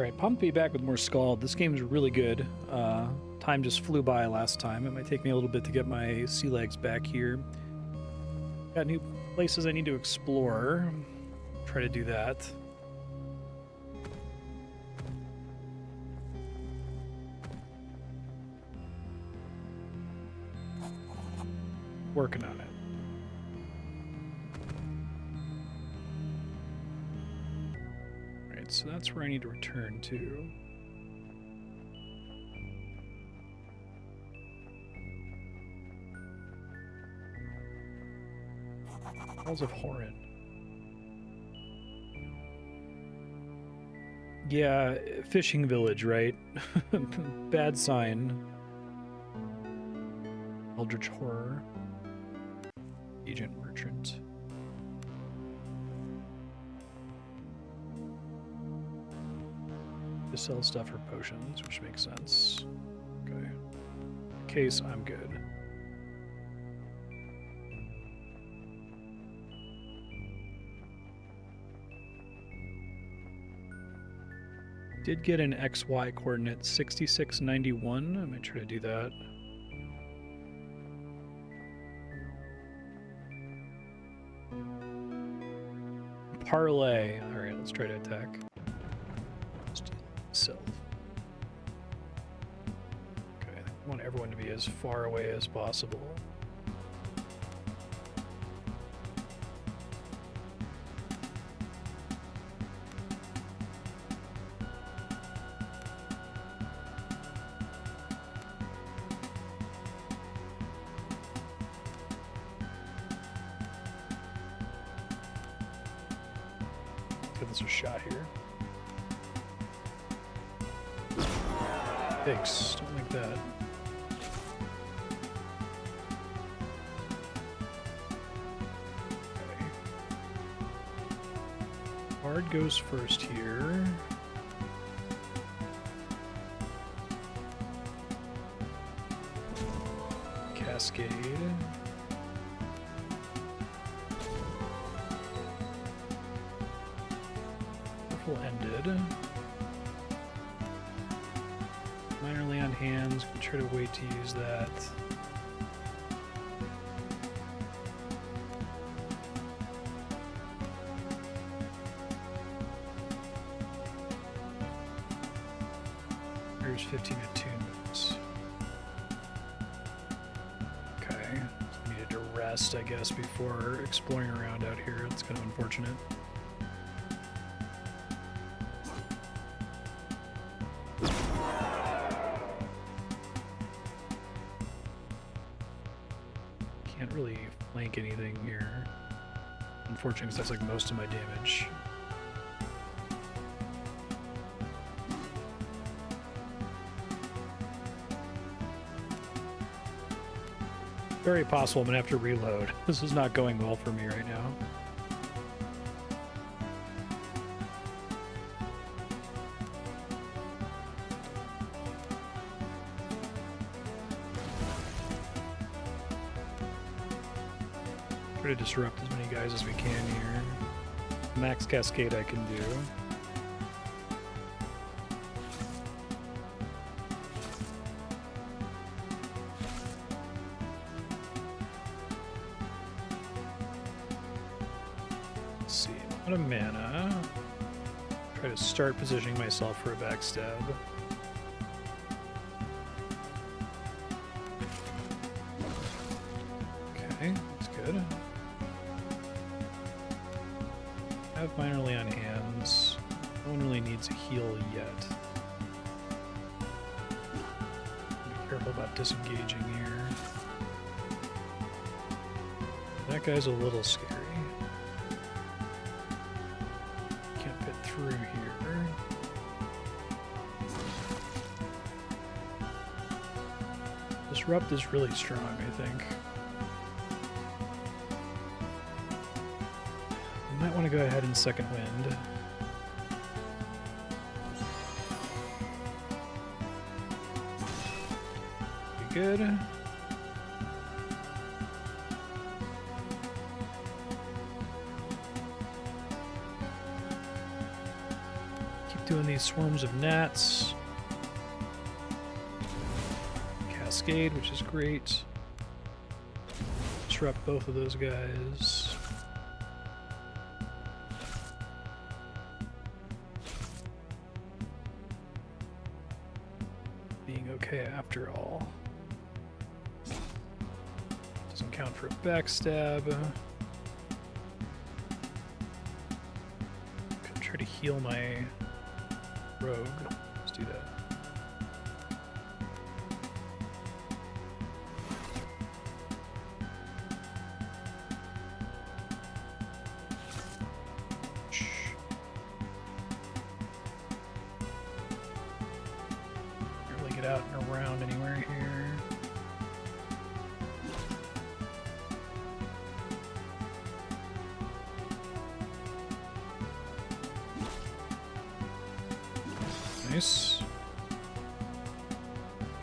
Alright, pumped to be back with more SKALD. This game is really good. Time just flew by last time. It might take me a little bit to get my sea legs back here. Got new places I need to explore. Try to do that. Working on it. Alright, so that's where I need to return to. Falls of Horin. Yeah, fishing village, right? Bad sign. Eldritch Horror. Agent Merchant. To sell stuff for potions, which makes sense. Okay. In case, I'm good. Did get an XY coordinate 6691. I might try to do that. Parlay. Alright, let's try to attack. Just self. Okay, I want everyone to be as far away as possible. Give this a shot here. Thanks. Don't like that. Okay. Bard goes first here. Cascade. Ended. Minorly on hands. We'll try to wait to use that. There's 15 attunements. Okay. Needed to rest, I guess, before exploring around out here. It's kind of unfortunate. Can't really flank anything here. Unfortunately, because that's like most of my damage. Very possible I'm gonna have to reload. This is not going well for me right now. Try to disrupt as many guys as we can here. Max Cascade I can do. Let's see, a lot of mana. Try to start positioning myself for a backstab. Okay, that's good. Have minorly on hands. No one really needs a heal yet. Be careful about disengaging here. That guy's a little scary. Can't fit through here. Disrupt is really strong, I think. Might want to go ahead and second wind. Be good. doing these swarms of gnats. Cascade, which is great. Disrupt both of those guys. Being okay after all. Doesn't count for a backstab. Could try to heal my rogue. Let's do that. Barely get out and around anywhere here. Nice.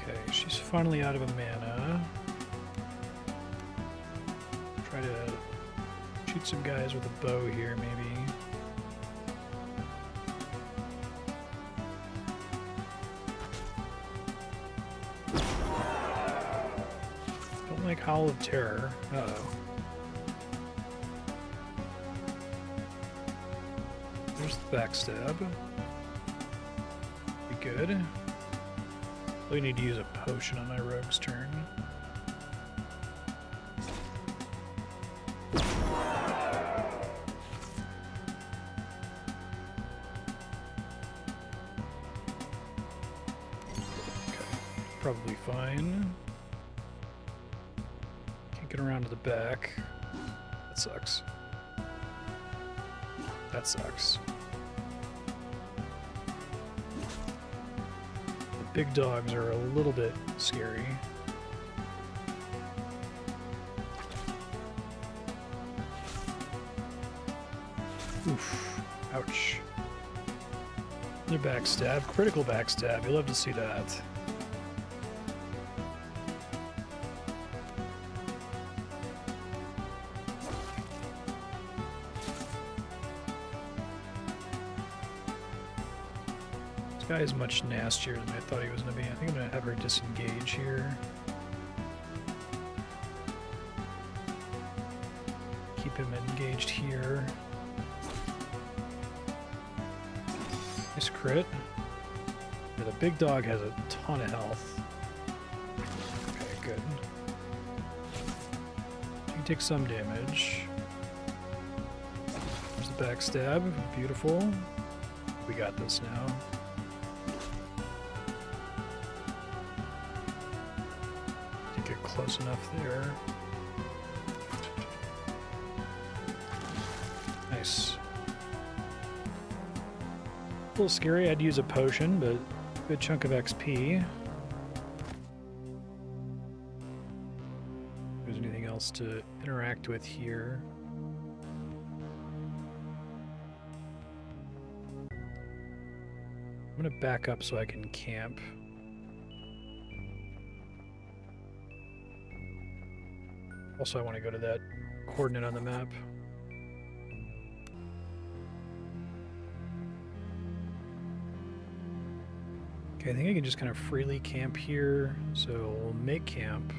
Okay, she's finally out of a mana. Try to shoot some guys with a bow here, maybe. Don't like Howl of Terror. Uh-oh. There's the backstab. Good. We need to use a potion on my rogue's turn. Okay, probably fine. Can't get around to the back. That sucks. That sucks. Big dogs are a little bit scary. Oof. Ouch. Another backstab. Critical backstab. You love to see that. Guy is much nastier than I thought he was going to be. I think I'm going to have her disengage here. Keep him engaged here. Nice crit. Yeah, the big dog has a ton of health. Okay, good. You can take some damage. There's the backstab. Beautiful. We got this now. Close enough there. Nice. A little scary. I'd use a potion, but good chunk of XP. If there's anything else to interact with here. I'm gonna back up so I can camp. Also, I want to go to that coordinate on the map. Okay, I think I can just kind of freely camp here. So we'll make camp.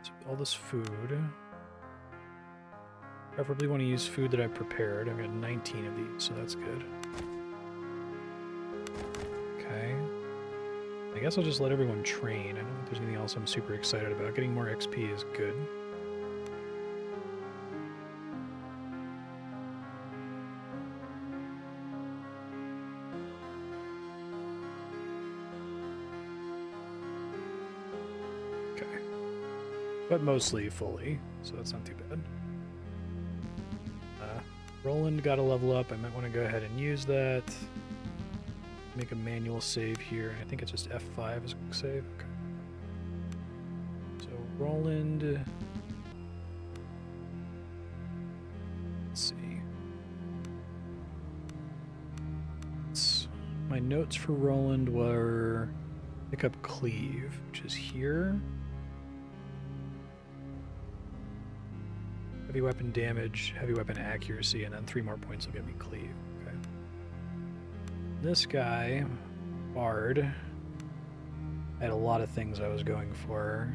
So all this food. Preferably want to use food that I've prepared. I've got 19 of these, so that's good. Okay. I guess I'll just let everyone train. I don't think there's anything else I'm super excited about. Getting more XP is good. Okay. But mostly fully, so that's not too bad. Roland got a level up. I might want to go ahead and use that. Make a manual save here. I think it's just F5 is a quick save. Okay. So Roland. Let's see. My notes for Roland were pick up cleave, which is here. Heavy weapon damage, heavy weapon accuracy, and then 3 more points will get me cleave. Okay. this guy, Bard, I had a lot of things I was going for.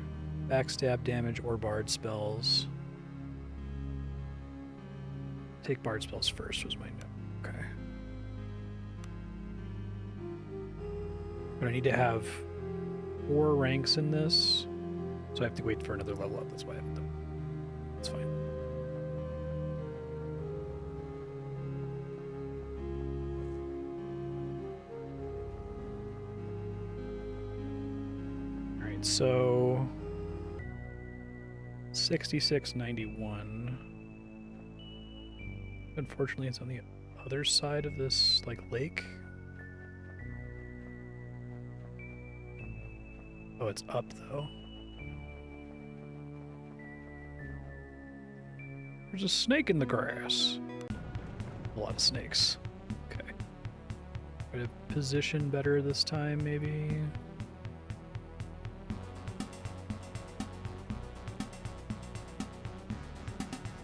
Backstab damage or Bard spells. Take Bard spells first was my note. Okay. But I need to have 4 ranks in this, so I have to wait for another level up. That's why I haven't done. That's fine. All right, so 6691. Unfortunately, it's on the other side of this like lake. Oh, it's up though. There's a snake in the grass. A lot of snakes. Okay. Try to position better this time, maybe.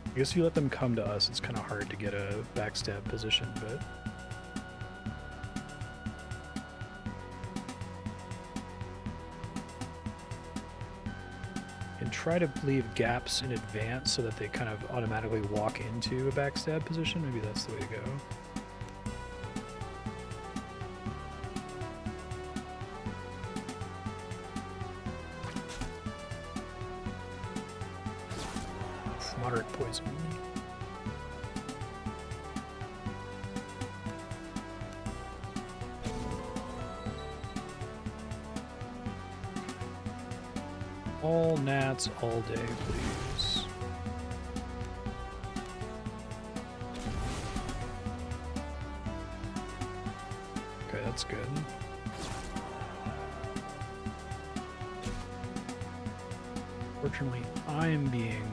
I guess if you let them come to us, it's kind of hard to get a backstab position, but... and try to leave gaps in advance so that they kind of automatically walk into a backstab position. Maybe that's the way to go. Moderate poison. All gnats all day, please. Okay, that's good. Fortunately, I'm being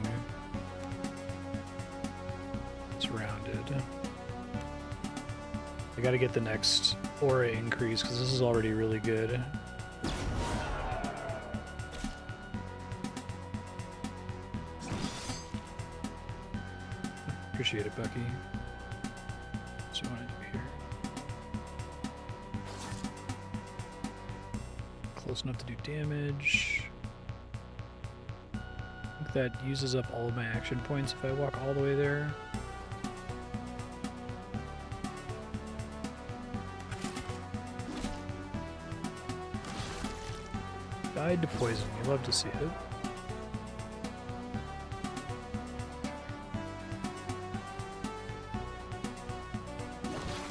surrounded. I gotta get the next aura increase because this is already really good. Appreciate it, Bucky. What's what I want to do here? Close enough to do damage. I think that uses up all of my action points if I walk all the way there. Died to poison. You love to see it.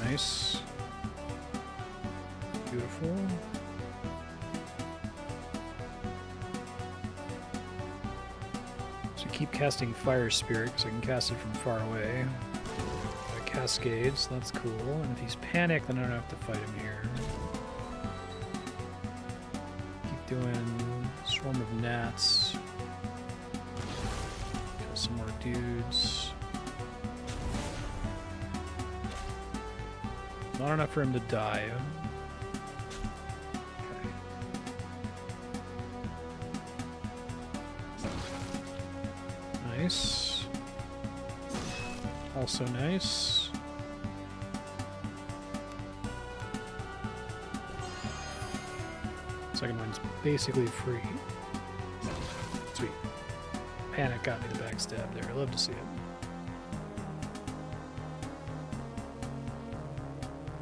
Nice. Beautiful. So keep casting Fire Spirit because I can cast it from far away. Cascades, that's cool. And if he's panicked, then I don't have to fight him here. Doing Swarm of Gnats. Kill some more dudes. Not enough for him to die. Okay. Nice. Also nice. Second one's basically free. Sweet. Panic got me the backstab there. I love to see it.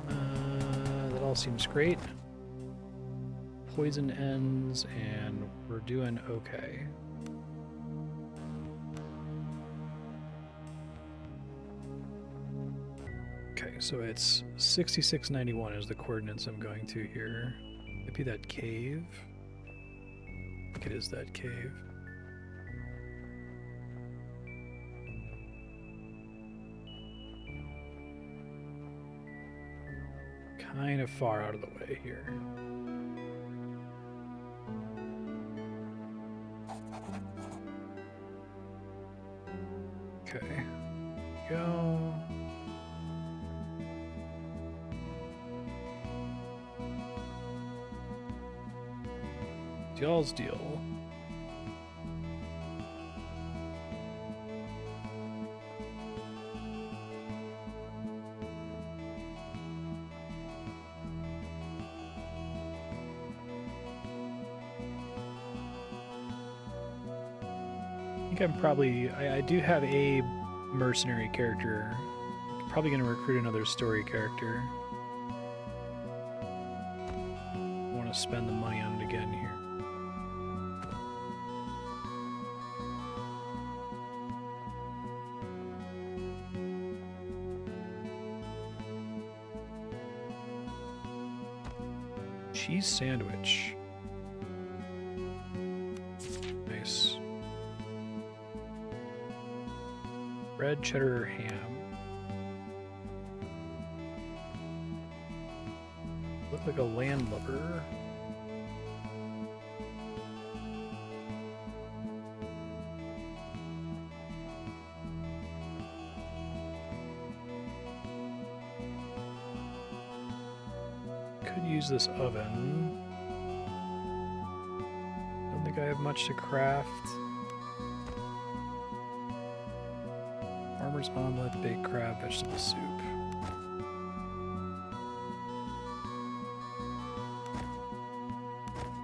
That all seems great. Poison ends, and we're doing okay. Okay, so it's 6691 is the coordinates I'm going to here. Might be that cave. I think it is that cave. Kind of far out of the way here. Okay. Go. Y'all's deal. think I'm probably... I do have a mercenary character. Probably going to recruit another story character. I want to spend the money on it again here. Cheese sandwich. Nice. Red cheddar ham. Look like a landlubber. Could use this oven. Don't think I have much to craft. Farmer's omelet, baked crab, vegetable soup.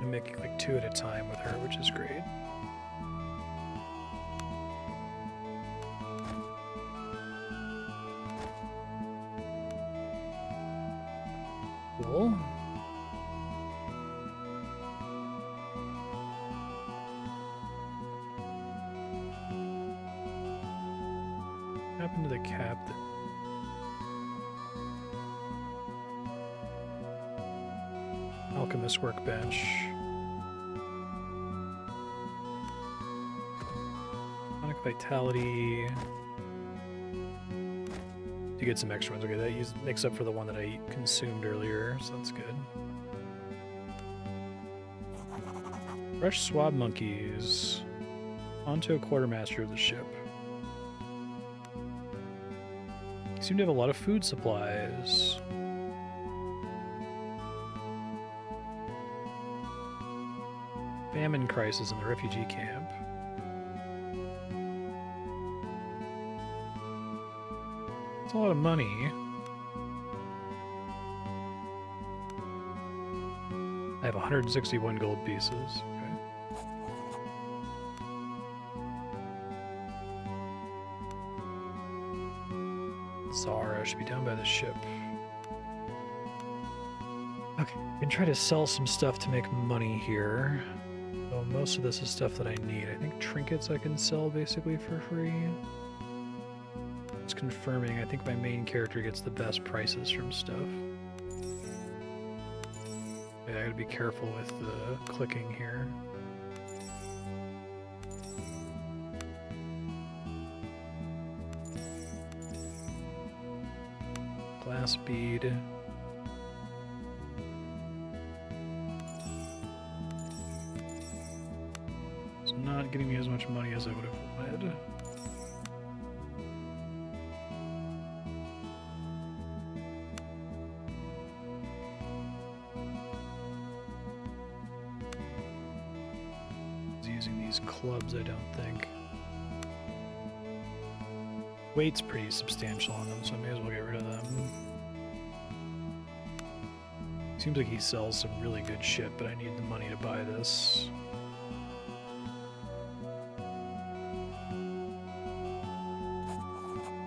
I'm making like 2 at a time with her, which is great. Cool. What happened to the captain? Alchemist workbench. Tonic vitality. To get some extra ones. Okay, that makes up for the one that I consumed earlier, so that's good. Fresh swab monkeys. Onto a quartermaster of the ship. Seem to have a lot of food supplies. Famine crisis in the refugee camp. It's a lot of money. I have 161 gold pieces. Okay. Zara should be down by the ship. Okay, I can try to sell some stuff to make money here. So most of this is stuff that I need. I think trinkets I can sell basically for free. It's confirming. I think my main character gets the best prices from stuff. Yeah, I gotta be careful with the clicking here. Glass bead. It's not getting me as much money as I would have wanted. Using these clubs, I don't think. Weight's pretty substantial on them, so I may as well get rid of them. Seems like he sells some really good shit, but I need the money to buy this.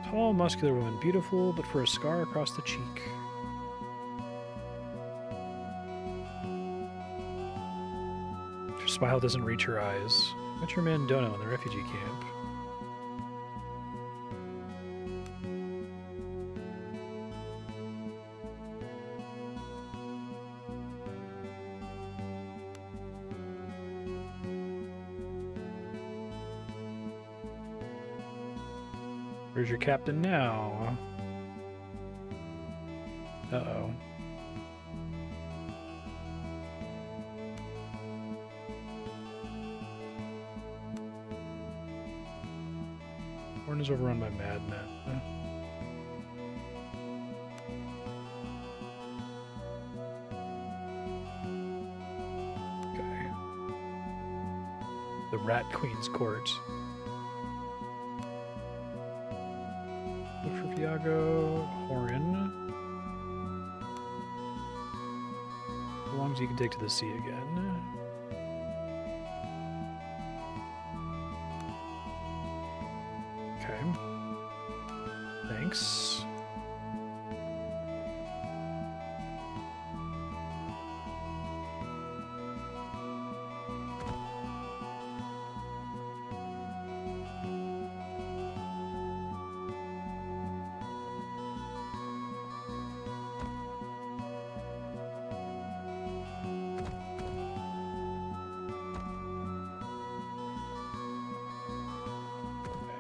Tall, muscular woman, beautiful, but for a scar across the cheek. Her smile doesn't reach her eyes. What's your man Dono in the refugee camp? Where's your captain now? Uh-oh. Horn is overrun by madmen. Okay. The Rat Queen's court. Look for Viago, Horin. How long as you can take to the sea again. Thanks.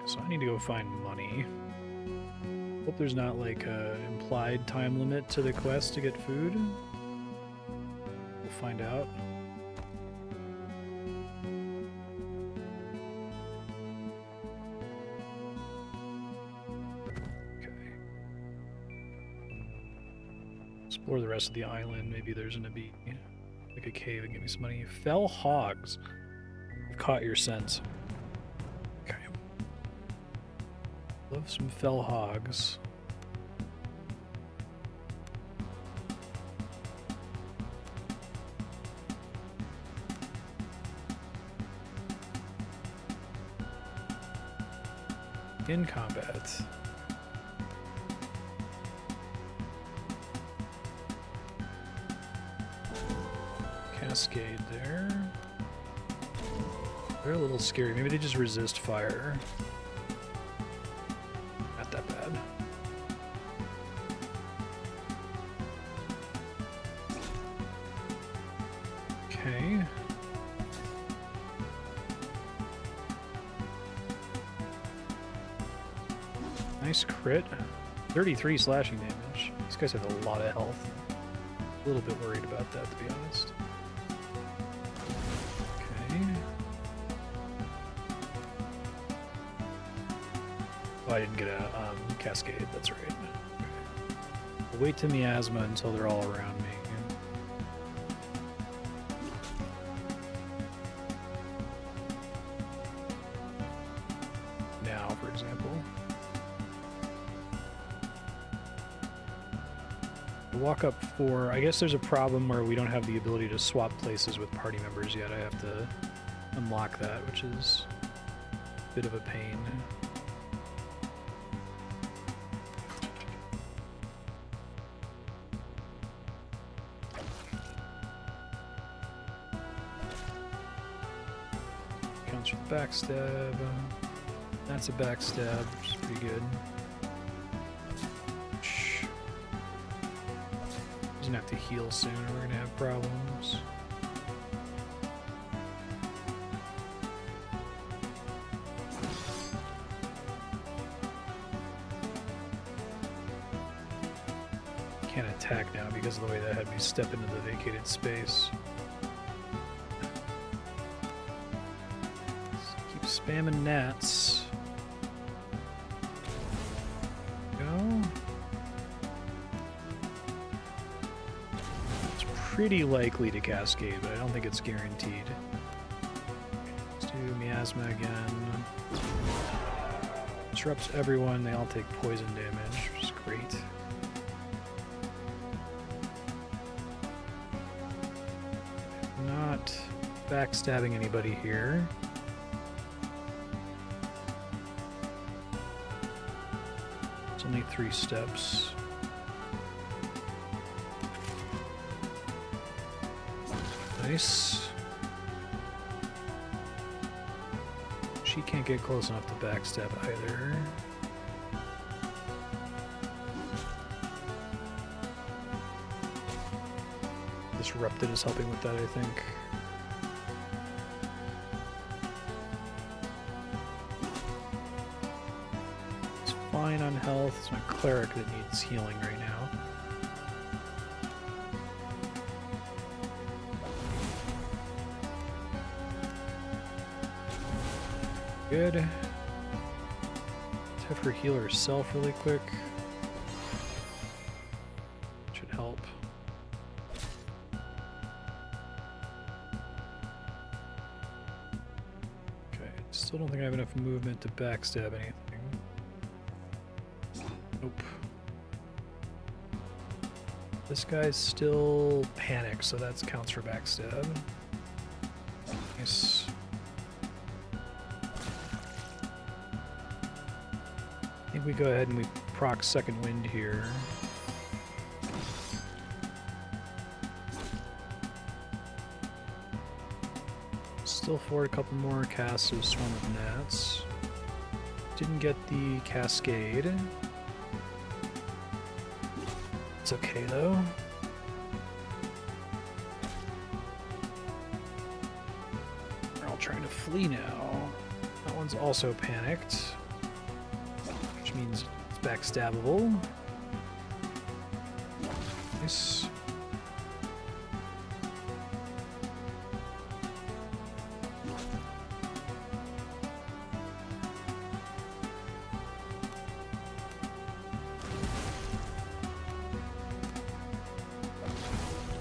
So I need to go find money. Hope there's not like a implied time limit to the quest to get food. We'll find out. Okay. Explore the rest of the island. Maybe there's gonna be like a cave and give me some money. Fell hogs. I've caught your scent. Love some fell hogs. In combat. Cascade there. They're a little scary. Maybe they just resist fire. That bad. Okay. Nice crit. 33 slashing damage. These guys have a lot of health. A little bit worried about that, to be honest. Okay. Oh, I didn't get a cascade, that's right. I'll wait to miasma until they're all around me. Now, for example. I walk up for... I guess there's a problem where we don't have the ability to swap places with party members yet. I have to unlock that, which is a bit of a pain. Backstab. That's a backstab, which is pretty good. He's gonna have to heal soon or we're gonna have problems. Can't attack now because of the way that had me step into the vacated space. Spamming gnats. Go. It's pretty likely to cascade, but I don't think it's guaranteed. Let's do miasma again. Disrupts everyone, they all take poison damage, which is great. Not backstabbing anybody here. Only 3 steps. Nice. She can't get close enough to backstab either. Disrupted is helping with that, I think. Fine on health. It's my cleric that needs healing right now. Good. Let's have her heal herself really quick. Should help. Okay, still don't think I have enough movement to backstab anything. Nope. This guy's still panicked, so that counts for backstab. Nice. I think we go ahead and we proc second wind here. Still afford a couple more casts of Swarm of Gnats. Didn't get the Cascade. It's okay though. They're all trying to flee now. That one's also panicked, which means it's backstabbable. Nice.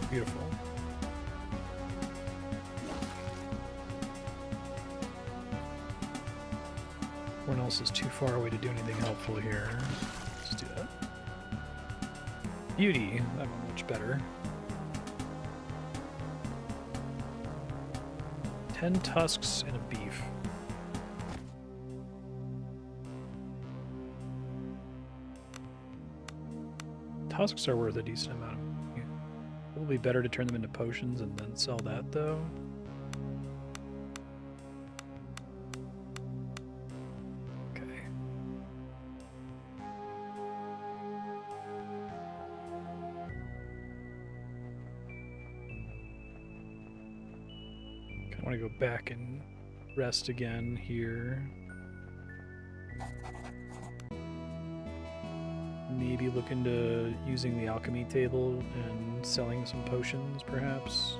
Beautiful. Everyone else is too far away to do anything helpful here. Let's do that. Beauty. That one much better. 10 tusks and a beef. Tusks are worth a decent amount of money. Probably better to turn them into potions and then sell that, though. Okay. I want to go back and rest again here. Maybe look into using the alchemy table and selling some potions, perhaps.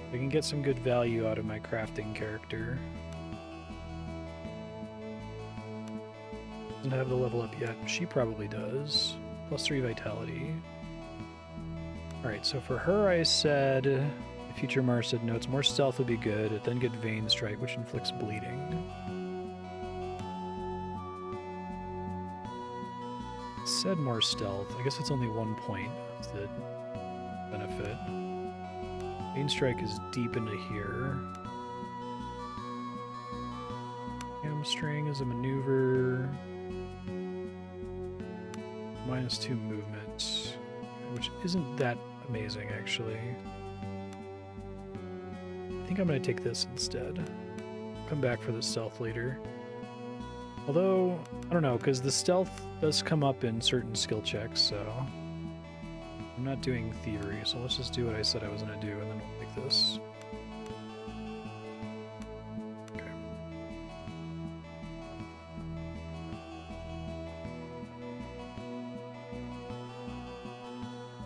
I can get some good value out of my crafting character. Doesn't have the level up yet. She probably does. +3 vitality. Alright, so for her I said the future Marstead notes more stealth would be good, then get Vein Strike, which inflicts bleeding. Said more stealth. I guess it's only 1 point. That's the benefit. Vein Strike is deep into here. Hamstring is a maneuver. -2 movement, which isn't that amazing, actually. I think I'm going to take this instead. Come back for the stealth later. Although, I don't know, because the stealth does come up in certain skill checks, so I'm not doing thievery, so let's just do what I said I was going to do, and then we'll take this. Okay.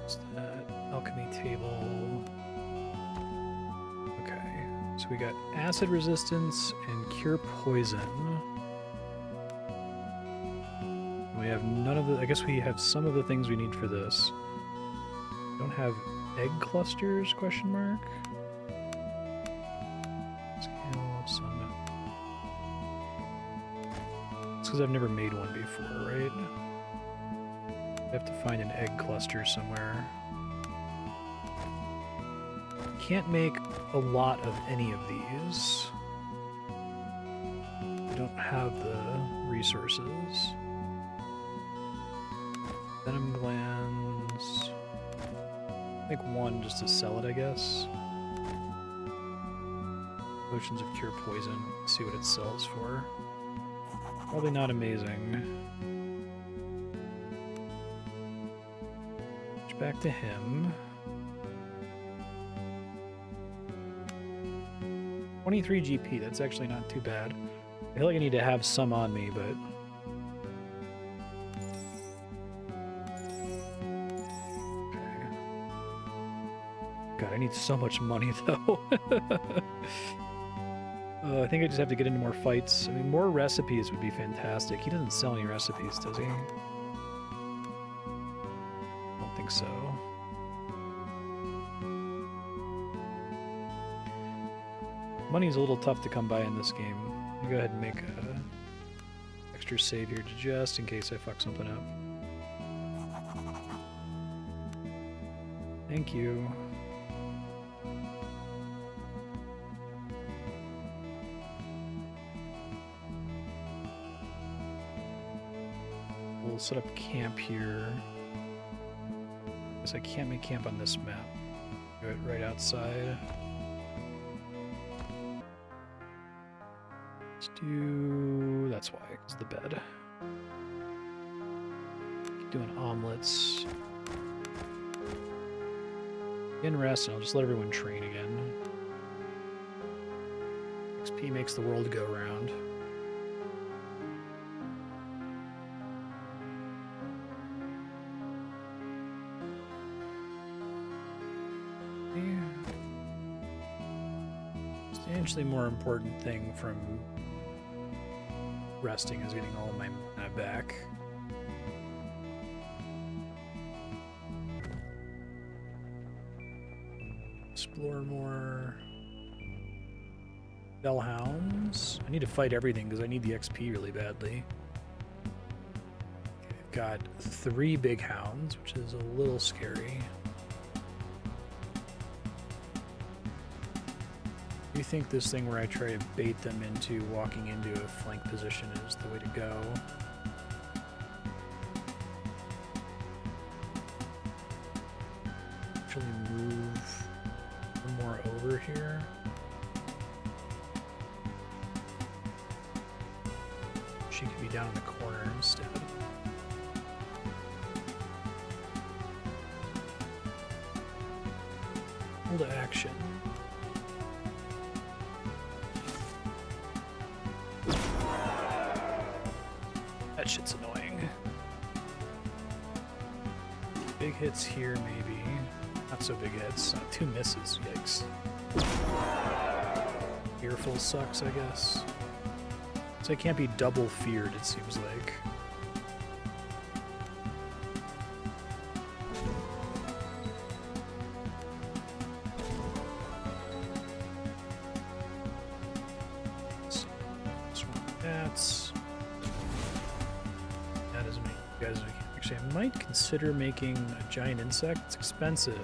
What's that? Alchemy table. Okay, so we got acid resistance and cure poison. We have none of the... I guess we have some of the things we need for this. Don't have egg clusters, question mark? Scale of sun. It's because I've never made one before, right? I have to find an egg cluster somewhere. Can't make a lot of any of these. I don't have the resources. Venom glands. Make one just to sell it, I guess. Potions of cure poison. See what it sells for. Probably not amazing. Switch back to him. 23 GP, that's actually not too bad. I feel like I need to have some on me, but... God, I need so much money, though. I think I just have to get into more fights. I mean, more recipes would be fantastic. He doesn't sell any recipes, does he? I don't think so. Money's a little tough to come by in this game. Let me go ahead and make a extra save here just in case I fuck something up. Thank you. set up camp here. Guess I can't make camp on this map. Do it right outside. Let's do... that's why, because the bed. Keep doing omelets. In rest, and I'll just let everyone train again. XP makes the world go round. Substantially more important thing from resting is getting all my mana back. Explore more. Bellhounds. I need to fight everything because I need the XP really badly. Okay, I've got 3 big hounds, which is a little scary. Do you think this thing where I try to bait them into walking into a flank position is the way to go? Actually move more over here. She could be down in the corner instead. Hold to action. That shit's annoying. Big hits here, maybe. Not so big hits. 2 misses. Yikes. Fearful sucks, I guess. So I can't be double feared, it seems like. That is me. You guys, actually, I might consider making a giant insect. It's expensive.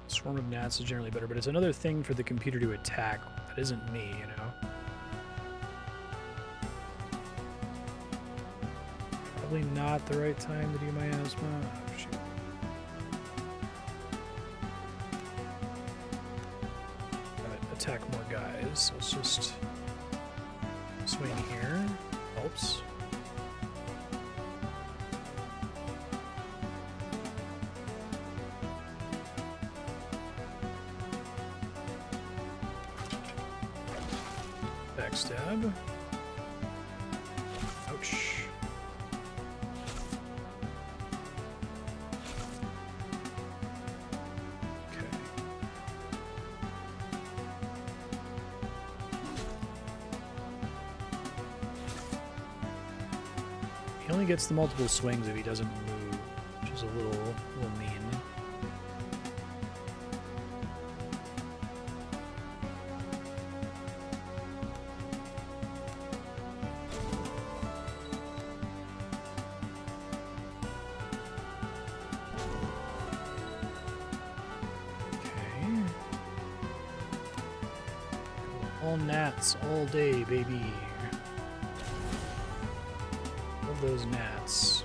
Swarm of gnats is generally better, but it's another thing for the computer to attack. That isn't me, you know? Probably not the right time to do miasma. Oh, shoot. Gotta attack more guys, so let's just swing here. Helps. Backstab. Ouch. Okay. He only gets the multiple swings if he doesn't move, which is a little mean. All gnats all day, baby. Love those gnats.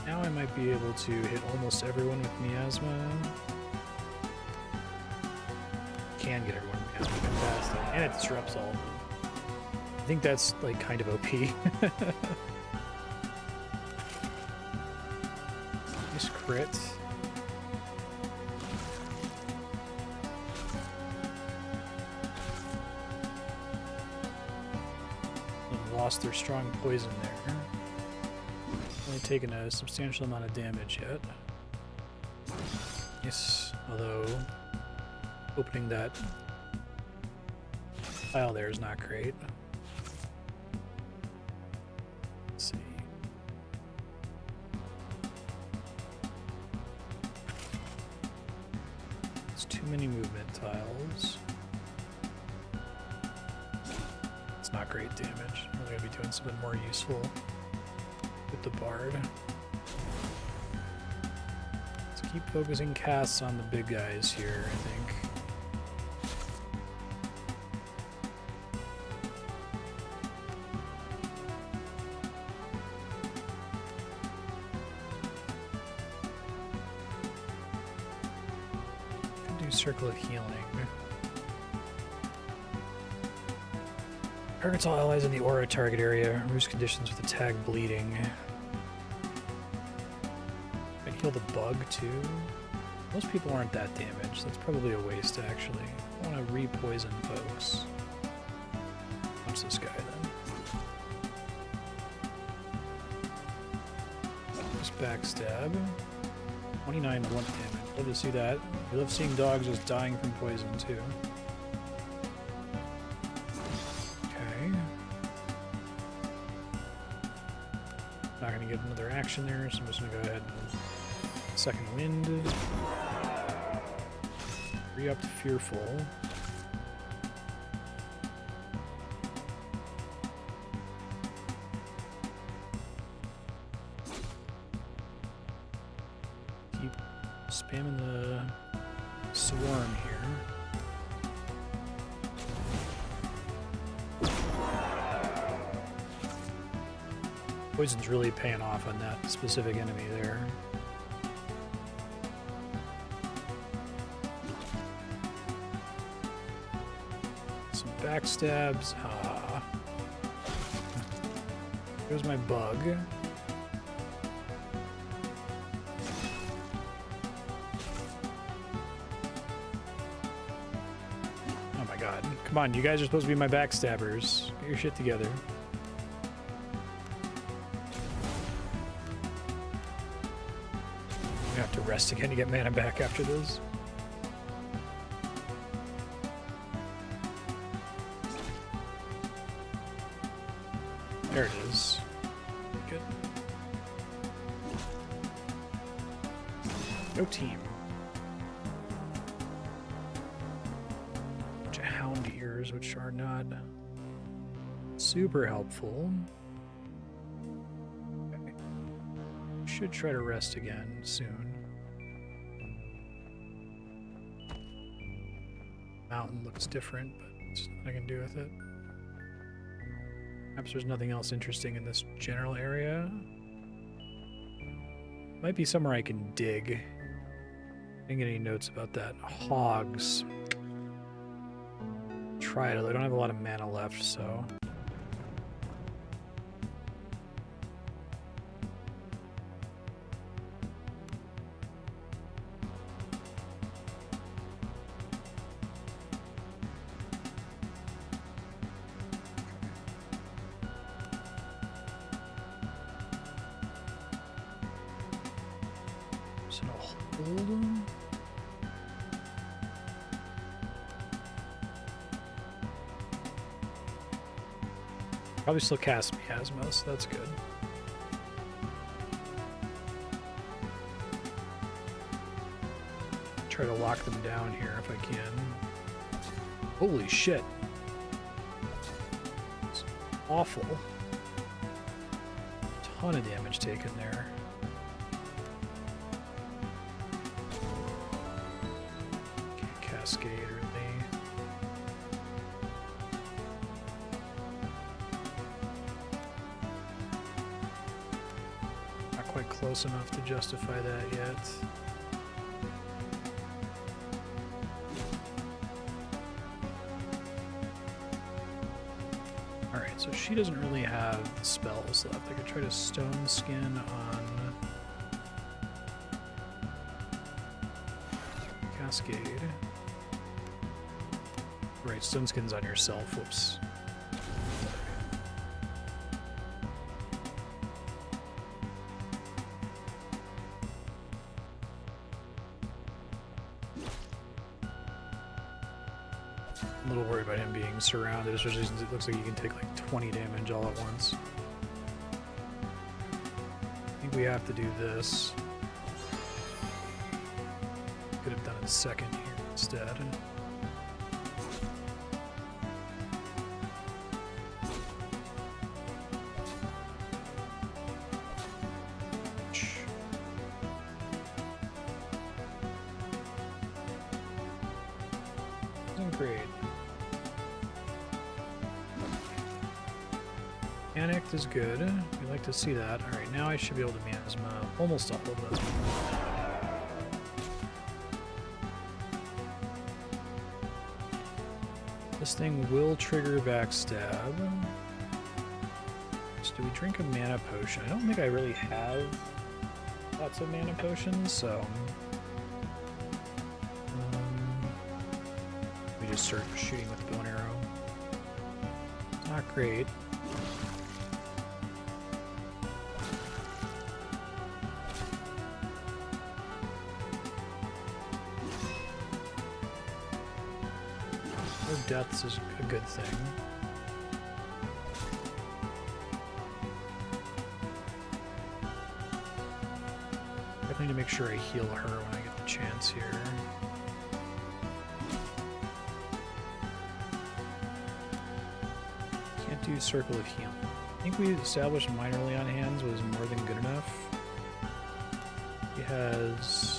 Now I might be able to hit almost everyone with miasma. Can get everyone with miasma fantastic. And it disrupts all of them. I think that's like kind of OP. Nice crit. Lost their strong poison there. Only taken a substantial amount of damage yet. Yes, although opening that pile there is not great. Let's see. It's too many movement tiles. Not great damage. We're going to be doing something more useful. with the bard. Let's keep focusing casts on the big guys here, I think. Circle of Healing. Targets all allies in the aura target area. Reduce conditions with the tag bleeding. I heal the bug too. Most people aren't that damaged. That's probably a waste actually. I want to re-poison folks. Punch this guy then. Just backstab. 29 blunt damage. Love to see that. We love seeing dogs just dying from poison too. Okay. Not gonna get another action there, so I'm just gonna go ahead and second wind. Re-upped Fearful. Keep spamming the swarm here. Poison's really paying off on that specific enemy there. Some backstabs. Ah. There's my bug. Oh my god. Come on, you guys are supposed to be my backstabbers. Get your shit together. I have to rest again to get mana back after this. There it is. Good. No team. Bunch of hound ears, which are not super helpful. Okay. Should try to rest again soon. Mountain looks different, but there's nothing I can do with it. Perhaps there's nothing else interesting in this general area. Might be somewhere I can dig. I didn't get any notes about that. Hogs. Try it. I don't have a lot of mana left, so. Probably still cast Miasma, so that's good. Try to lock them down here if I can. Holy shit. It's awful. Ton of damage taken there. Can't cascade really. Close enough to justify that yet. Alright, so she doesn't really have spells left. I could try to Stone Skin on Cascade. Right, Stone Skin's on yourself. Whoops. Surrounded, especially since it looks like you can take like 20 damage all at once. I think we have to do this. Could have done it second here instead. great. Panicked is good. We like to see that. Alright, now I should be able to miasma almost all of those. This thing will trigger backstab. So do we drink a mana potion? I don't think I really have lots of mana potions, so we just start shooting with bow and arrow. Not great. No deaths is a good thing. Definitely need to make sure I heal her when I get the chance here. Can't do Circle of Healing. I think we established minorly on hands was more than good enough. He has...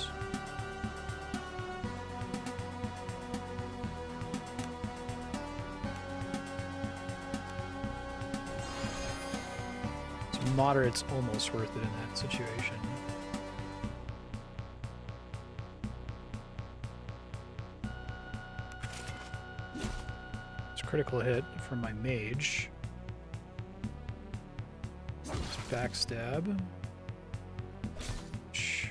Moderate's almost worth it in that situation. It's a critical hit from my mage. It's backstab. Shh.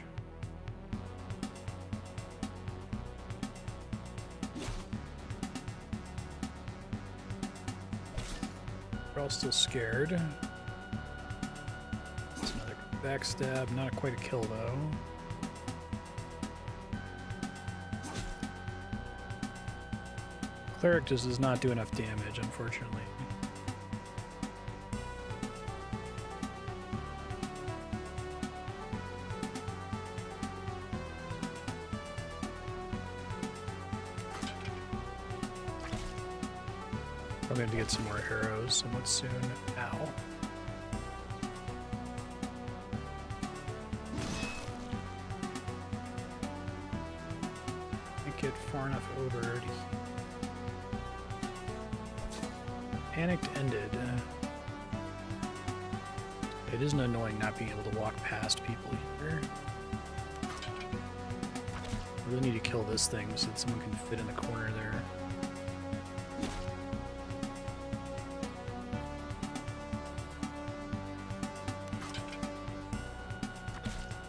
We're all still scared. Backstab, not quite a kill though. Cleric just does not do enough damage, unfortunately. I'm going to get some more arrows somewhat soon. Ow. Get far enough over. Panicked ended. It isn't annoying not being able to walk past people here. I really need to kill this thing so that someone can fit in the corner there.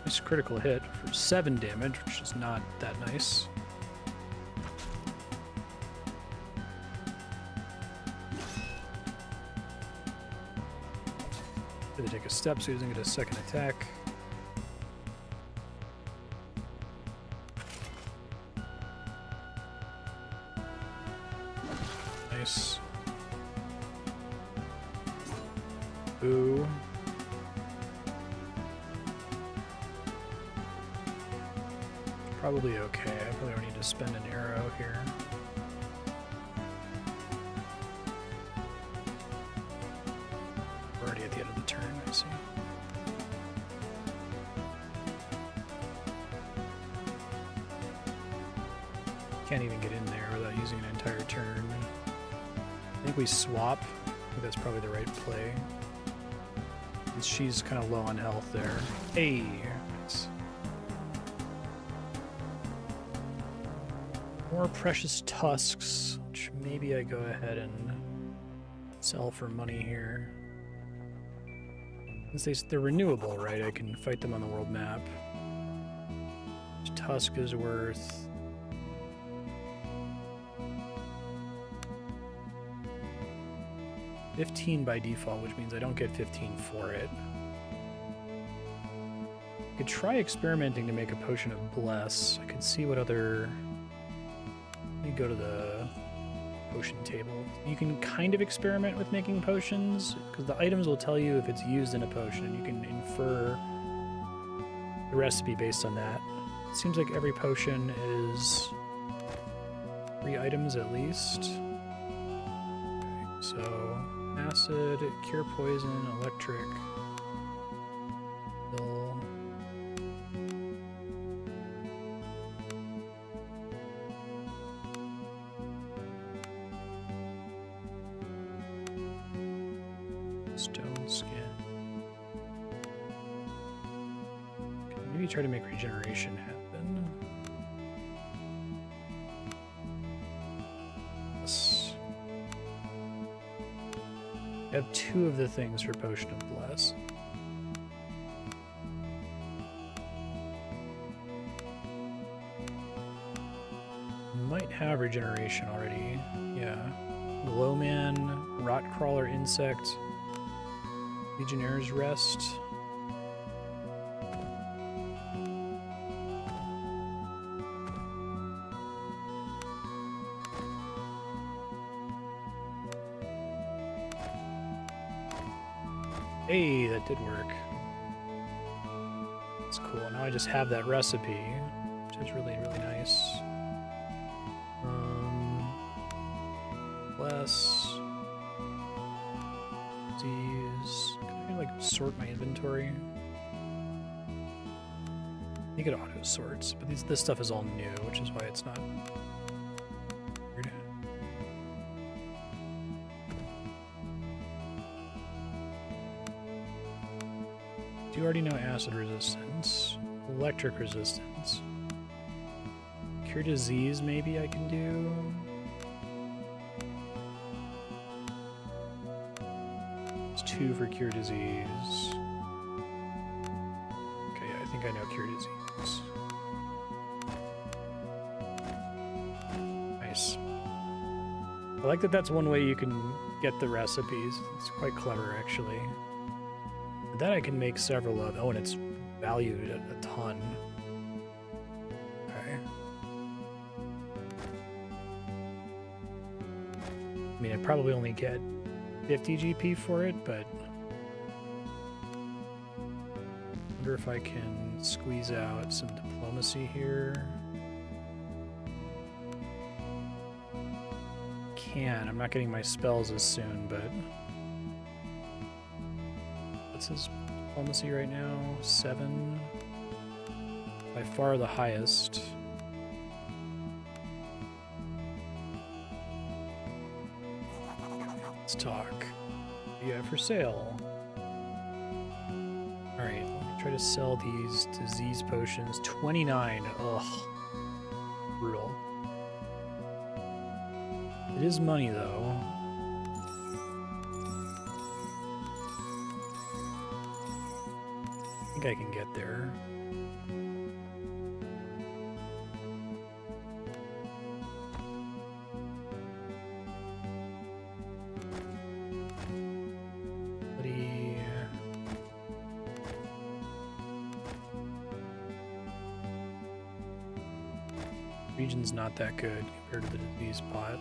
Nice critical hit for 7 damage, which is not that nice. They take a step so he doesn't get a second attack. Nice. Ooh. Probably okay. I probably don't need to spend an arrow here. We're already at the end of the turn, I see. Can't even get in there without using an entire turn. I think we swap. I think that's probably the right play. She's kind of low on health there. Hey! Nice. More precious tusks, which maybe I go ahead and sell for money here. Since they're renewable, right? I can fight them on the world map. Each tusk is worth... $15 by default, which means I don't get 15 for it. I could try experimenting to make a potion of Bless. I could see what other... Let me go to the potion table. You can kind of experiment with making potions, because the items will tell you if it's used in a potion, and you can infer the recipe based on that. It seems like every potion is 3 items at least. Okay, so... acid, cure poison, electric, pill. Stone skin. Okay, maybe try to make regeneration happen. Yes. I have 2 of the things for Potion of Bless. Might have regeneration already. Yeah. Glowman, Rotcrawler Insect, Legionnaire's Rest. Hey, that did work. That's cool. Now I just have that recipe, which is really, really nice. Bless. These. Can I like sort my inventory? I think it auto sorts, but this stuff is all new, which is why it's not weird. Do you already know acid resistance? Electric resistance. Cure disease, maybe I can do. It's 2 for cure disease. Okay, yeah, I think I know cure disease. Nice. I like that that's one way you can get the recipes. It's quite clever, actually. That I can make several of. Oh, and it's valued at a ton. Okay. I mean, I'd probably only get 50 GP for it, but I wonder if I can squeeze out some diplomacy here. I'm not getting my spells as soon, but what's his diplomacy right now? 7. By far the highest. Let's talk. What do you have for sale? Alright, let me try to sell these disease potions. 29. Ugh. Brutal. It is money, though. I think I can get there. Region's not that good compared to the disease pot.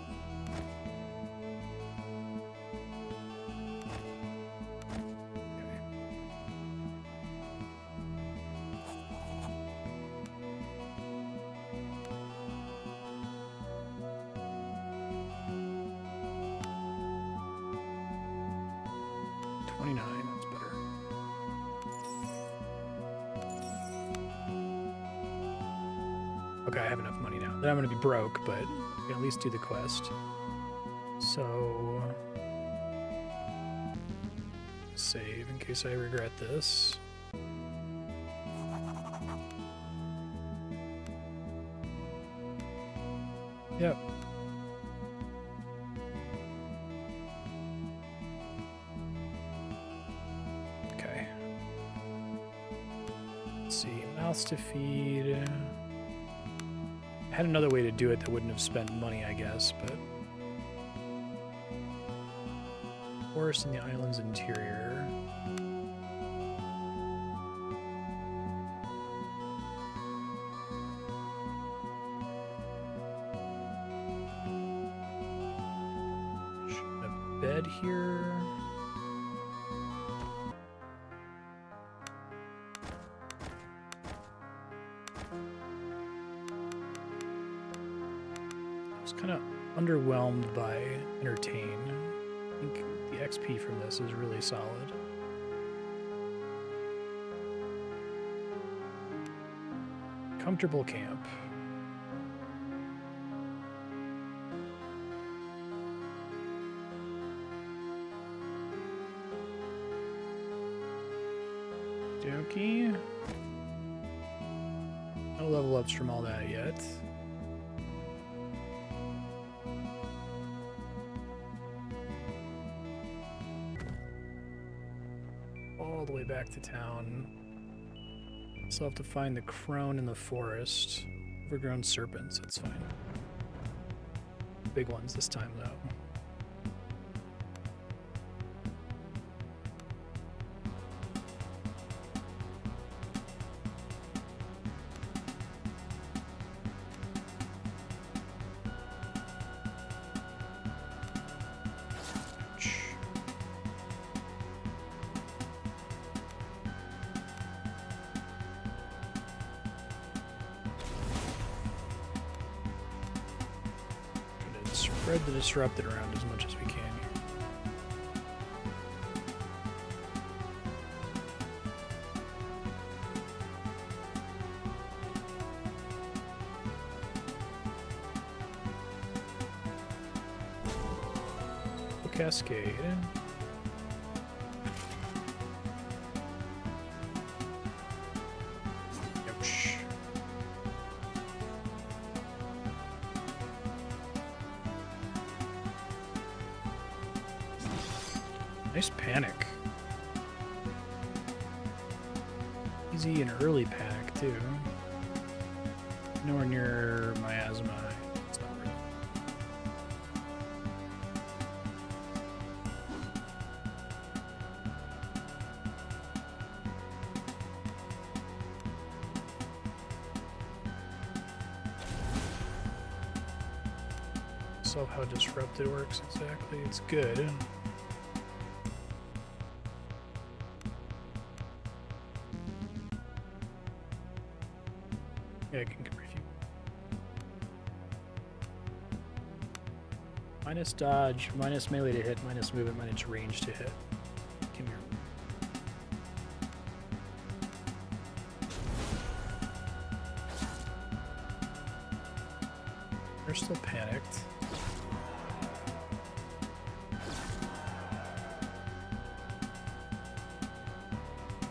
Okay, I have enough money now. Then I'm going to be broke, but I can at least do the quest. So, save in case I regret this. Yep. Okay. Let's see, mouths to feed. I had another way to do it that wouldn't have spent money, I guess, but... Forest in the island's interior. Should have a bed here. Kind of underwhelmed by Entertain. I think the XP from this is really solid. Comfortable camp. Dokey. No level ups from all that yet. All the way back to town. Still have to find the crone in the forest. Overgrown serpents, that's fine. Big ones this time, though. Spread the disrupted around as much as we can here. Cascade. Ouch. Nice panic. Easy and early panic, too. Nowhere near miasma. It's not worth it. So how disrupted works exactly. It's good. Yeah, I can review. Minus dodge, minus melee to hit, minus movement, minus range to hit. Come here. They're still panicked.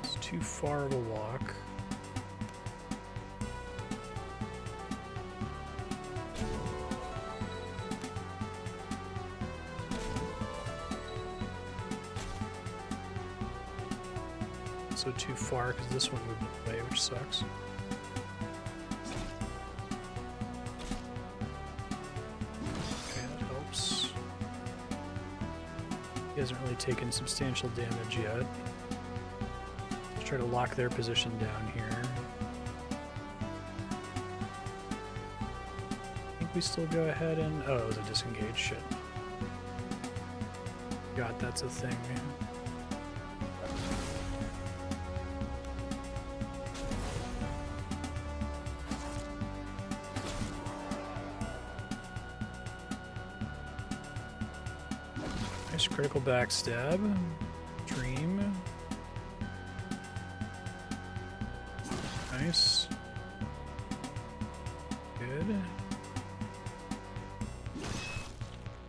It's too far of a walk. So too far because this one moved away, which sucks. Okay, that helps. He hasn't really taken substantial damage yet. Let's try to lock their position down here. I think we still go ahead and... Oh, it was a disengage. Shit. God, that's a thing. Critical backstab. Dream. Nice. Good.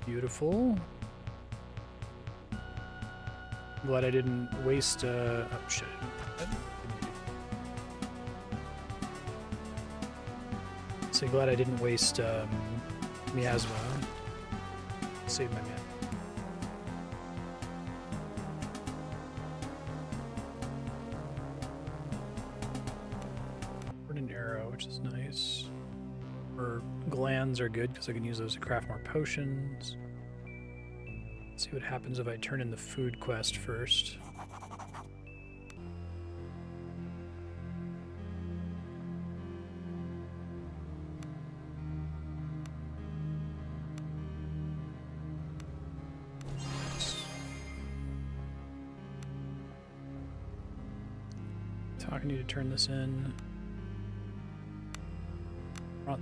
Beautiful. Glad I didn't waste, oh shit. So glad I didn't waste, miasma. Save my man. Which is nice. Or glands are good because I can use those to craft more potions. Let's see what happens if I turn in the food quest first. Talking to you to turn this in.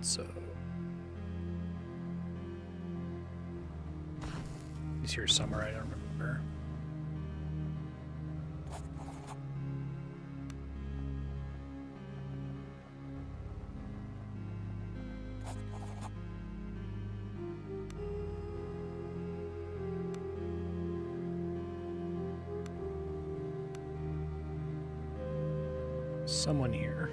So he's here somewhere, I don't remember. someone here.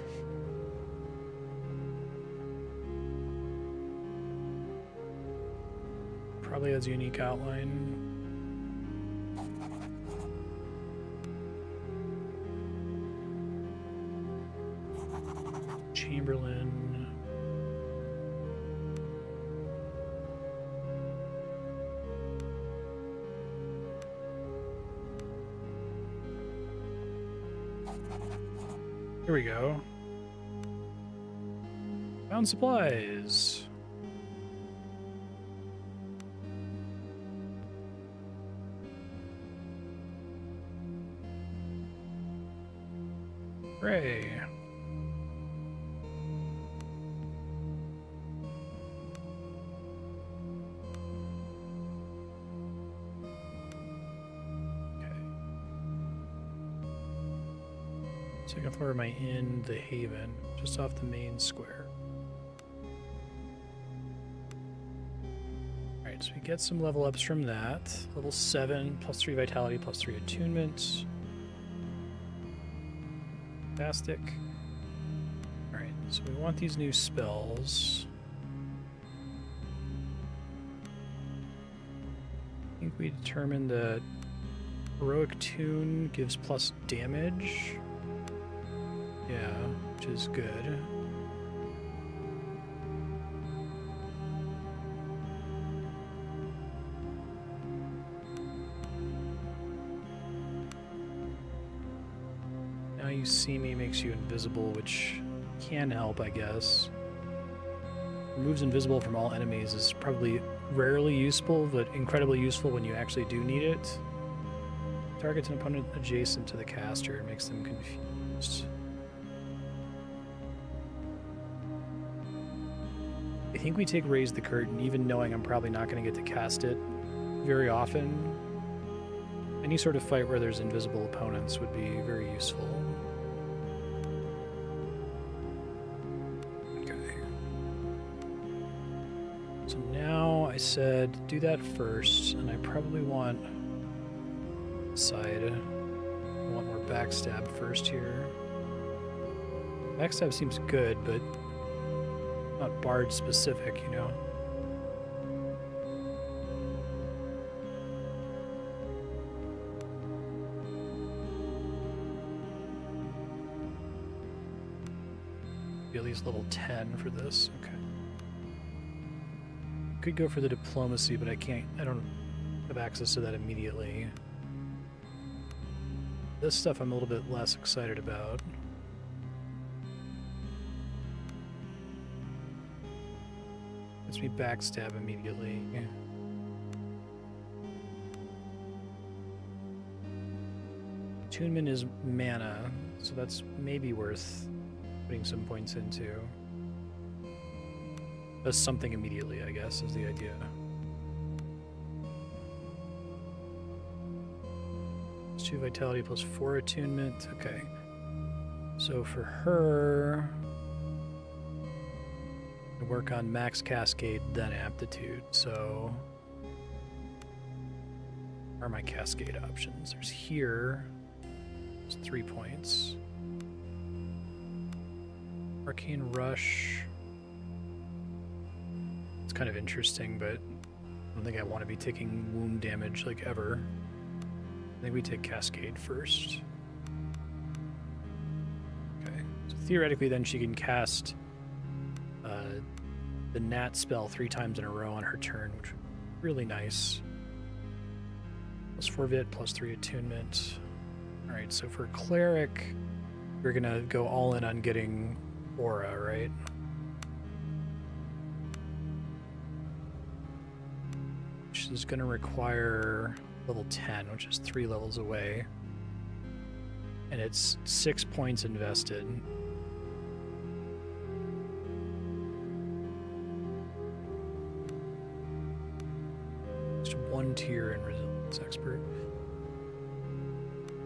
Probably has a unique outline. Chamberlain. Here we go. Found supplies. Hooray. Second floor of my inn, the Haven, just off the main square. Alright, so we get some level ups from that. Level 7, plus 3 vitality, plus 3 attunement. Fantastic. Alright, so we want these new spells. I think we determined that Heroic Tune gives plus damage. Yeah, which is good. Now You See Me makes you invisible, which can help, I guess. Removes invisible from all enemies is probably rarely useful, but incredibly useful when you actually do need it. Targets an opponent adjacent to the caster. It makes them confused. I think we take Raise the Curtain, even knowing I'm probably not going to get to cast it very often. Any sort of fight where there's invisible opponents would be very useful. Okay. So now I said do that first, and I probably want side. I want more backstab first here. Backstab seems good, but not bard specific, you know. Be at least level 10 for this. Okay. Could go for the diplomacy, but I don't have access to that immediately. This stuff I'm a little bit less excited about. Lets me backstab immediately. Attunement is mana, so that's maybe worth putting some points into. Does something immediately, I guess, is the idea. Plus 2 vitality, plus 4 attunement. Okay. So for her, work on max cascade, then aptitude. So, where are my cascade options? There's here. There's 3 points. Arcane Rush. It's kind of interesting, but I don't think I want to be taking wound damage like ever. I think we take Cascade first. Okay. So theoretically, then she can cast the Nat spell 3 times in a row on her turn, which is really nice. Plus 4 vit, plus 3 attunement. Alright, so for Cleric, we're gonna go all in on getting Aura, right? Which is gonna require level 10, which is 3 levels away. And it's 6 points invested. Just 1 tier in Resilience Expert.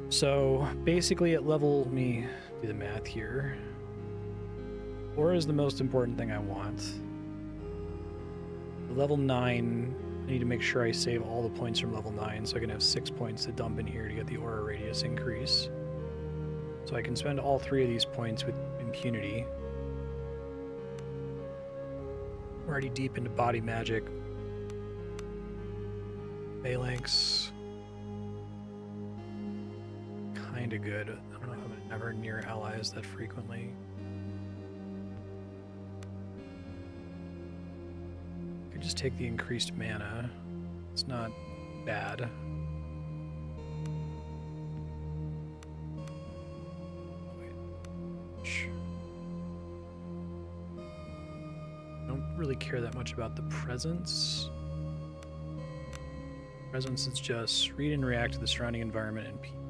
So basically at level, let me do the math here. Aura is the most important thing I want. Level 9, I need to make sure I save all the points from level 9 so I can have 6 points to dump in here to get the aura radius increase. So I can spend all 3 of these points with impunity. We're already deep into body magic. Phalanx. Kinda good. I don't know if I'm ever near allies that frequently. Could just take the increased mana. It's not bad. Don't really care that much about the presence. Presence is just read and react to the surrounding environment and people.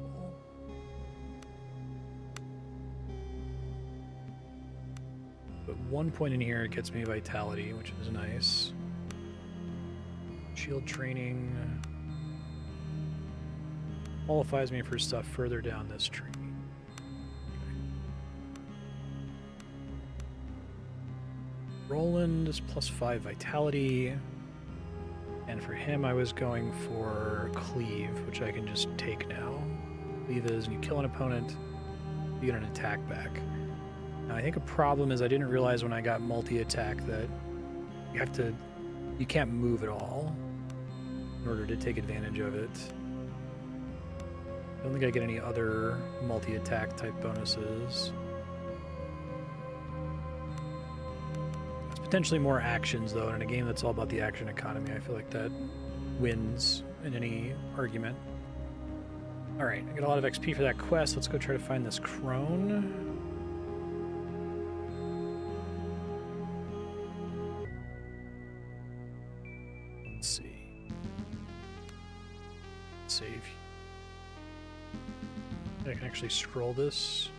But 1 point in here, it gets me vitality, which is nice. Shield training qualifies me for stuff further down this tree. Roland is +5 vitality. And for him, I was going for Cleave, which I can just take now. Cleave is you kill an opponent, you get an attack back. Now, I think a problem is I didn't realize when I got multi-attack that you can't move at all in order to take advantage of it. I don't think I get any other multi-attack type bonuses. Potentially more actions, though, and in a game that's all about the action economy, I feel like that wins in any argument. Alright, I got a lot of XP for that quest. Let's go try to find this crone. Let's see. Save. I can actually scroll this.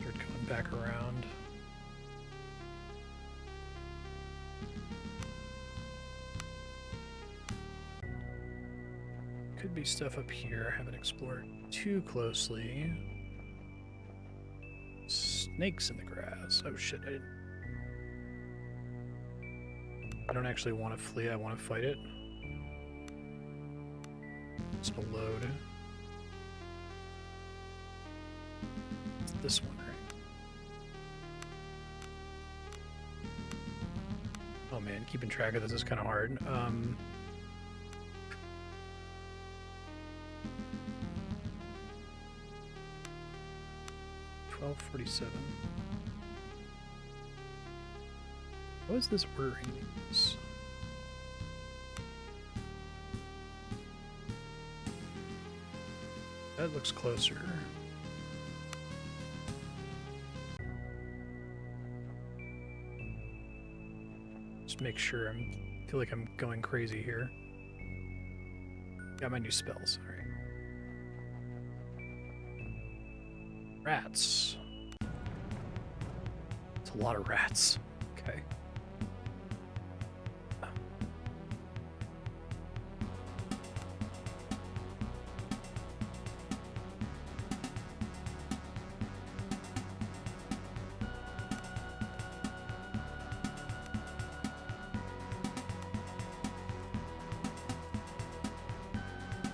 Start coming back around. Could be stuff up here. I haven't explored too closely. Snakes in the grass. Oh shit, I don't actually want to flee, I want to fight it. It's a load. It's this one, right? Oh man, keeping track of this is kind of hard. 1247. What is this ordering these? That looks closer. Just make sure I feel like I'm going crazy here. Got my new spells, alright. Rats. It's a lot of rats. Okay.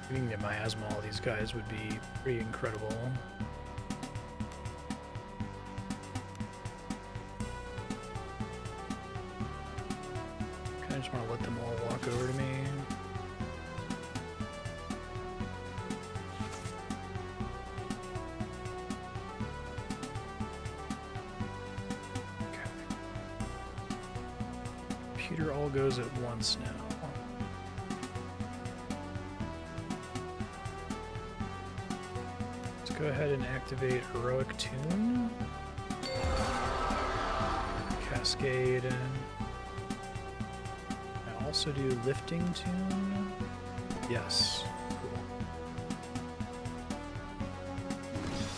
If you can get miasma, all these guys would be pretty incredible. I just want to let them all walk over to me. Okay. Computer all goes at once now. Let's go ahead and activate Heroic Tune. Cascade. Also do Lifting Tune. Yes. Cool.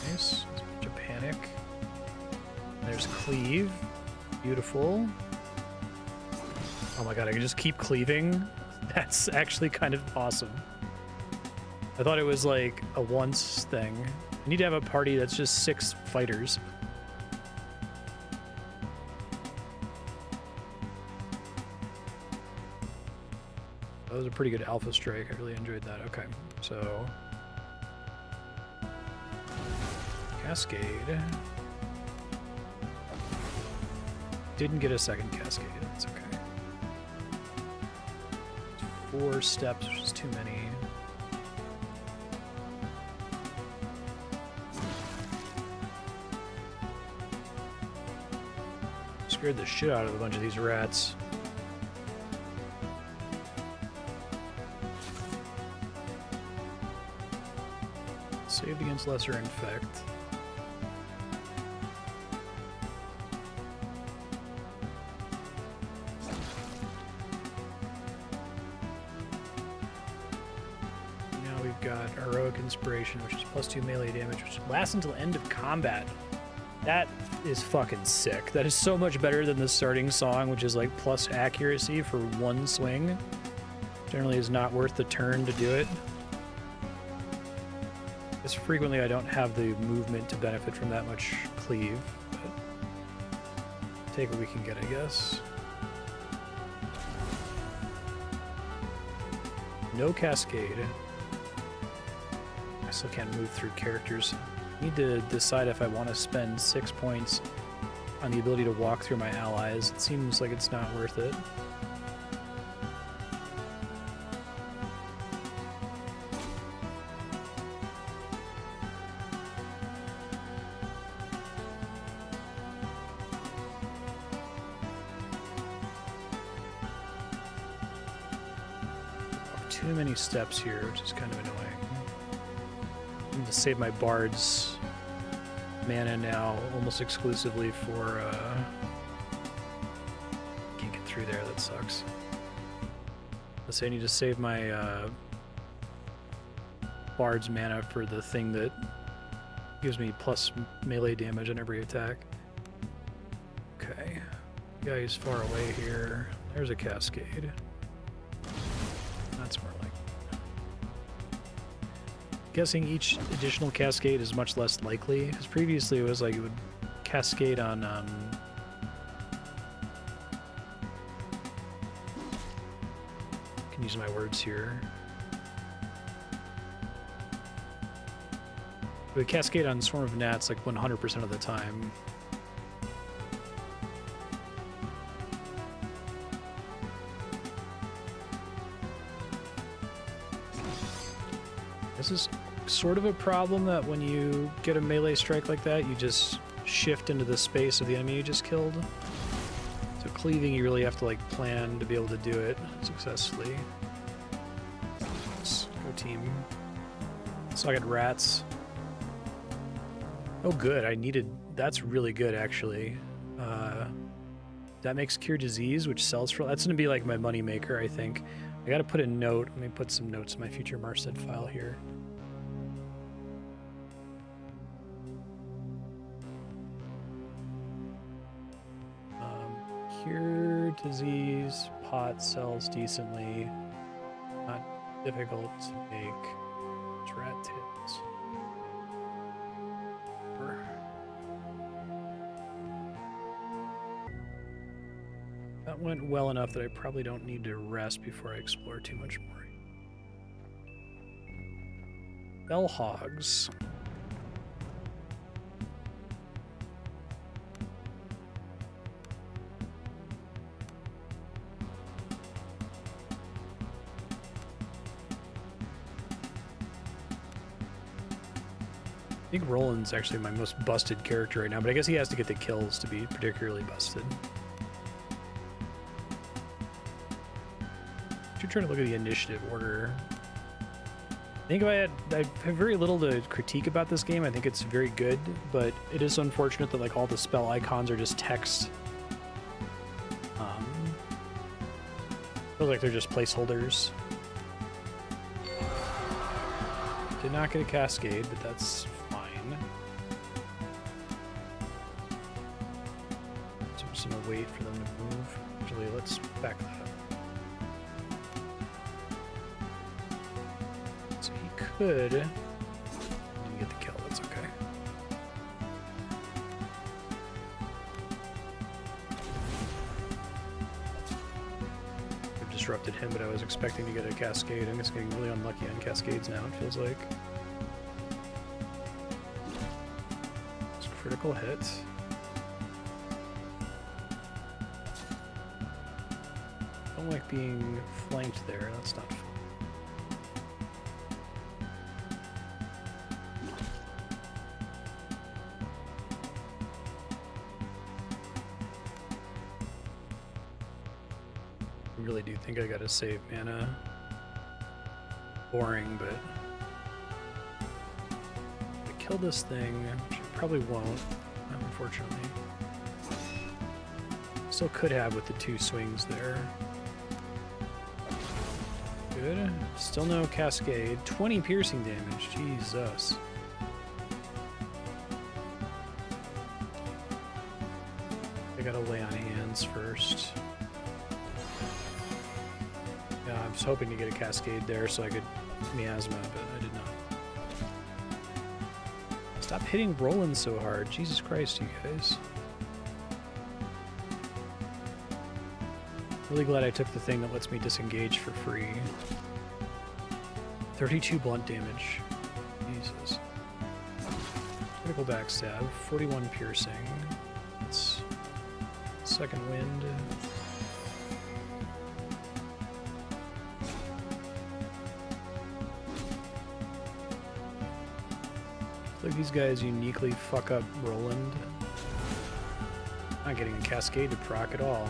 Nice. Bunch of Panic. There's Cleave. Beautiful. Oh my god, I can just keep cleaving. That's actually kind of awesome. I thought it was like a once thing. I need to have a party that's just 6 fighters. That was a pretty good alpha strike. I really enjoyed that. Okay, so Cascade. Didn't get a second cascade. That's okay. 4 steps, which is too many. Scared the shit out of a bunch of these rats. Saved against lesser infect. Now we've got Heroic Inspiration, which is +2 melee damage, which lasts until end of combat. That is fucking sick. That is so much better than the starting song, which is like plus accuracy for 1 swing. Generally is not worth the turn to do it. Because frequently I don't have the movement to benefit from that much cleave, but take what we can get, I guess. No cascade. I still can't move through characters. I need to decide if I want to spend 6 points on the ability to walk through my allies. It seems like it's not worth it. Too many steps here, which is kind of annoying. I'm going to save my bard's mana now almost exclusively for can't get through there, that sucks. Let's say I need to save my bard's mana for the thing that gives me plus melee damage on every attack. Okay, guy's far away here. There's a cascade. That's more like. Guessing each additional cascade is much less likely, because previously it was like it would cascade on can use my words here. It would cascade on Swarm of Gnats like 100% of the time. This is sort of a problem that when you get a melee strike like that, you just shift into the space of the enemy you just killed. So cleaving, you really have to like plan to be able to do it successfully. Let's go team. So I got rats. Oh good, I needed, that's really good actually. That makes Cure Disease, which sells for, that's gonna be like my money maker, I think. I gotta put a note, let me put some notes in my future Marstead file here. Cure Disease, pot sells decently, not difficult to make. It's rat tails. That went well enough that I probably don't need to rest before I explore too much more. Bell hogs. I think Roland's actually my most busted character right now, but I guess he has to get the kills to be particularly busted. You're trying to look at the initiative order. I think I have very little to critique about this game. I think it's very good, but it is unfortunate that like all the spell icons are just text. Feels like they're just placeholders. Did not get a cascade, but that's fine. So I'm just gonna wait for them to move. Actually, let's back that up. Could didn't get the kill, that's okay. I've disrupted him, but I was expecting to get a cascade. I'm just getting really unlucky on cascades now, it feels like. critical hit. Don't like being flanked there. That's not fun. I really do think I gotta save mana. Boring, but if I kill this thing, which I probably won't, unfortunately. Still could have with the 2 swings there. Good. Still no cascade. 20 piercing damage. Jesus. I gotta lay on hands first. Yeah, I was hoping to get a cascade there so I could miasma, but I did not. Stop hitting Roland so hard. Jesus Christ, you guys. Really glad I took the thing that lets me disengage for free. 32 blunt damage. Jesus. Critical backstab. 41 piercing. That's second wind. Like these guys uniquely fuck up Roland. Not getting a cascade to proc at all.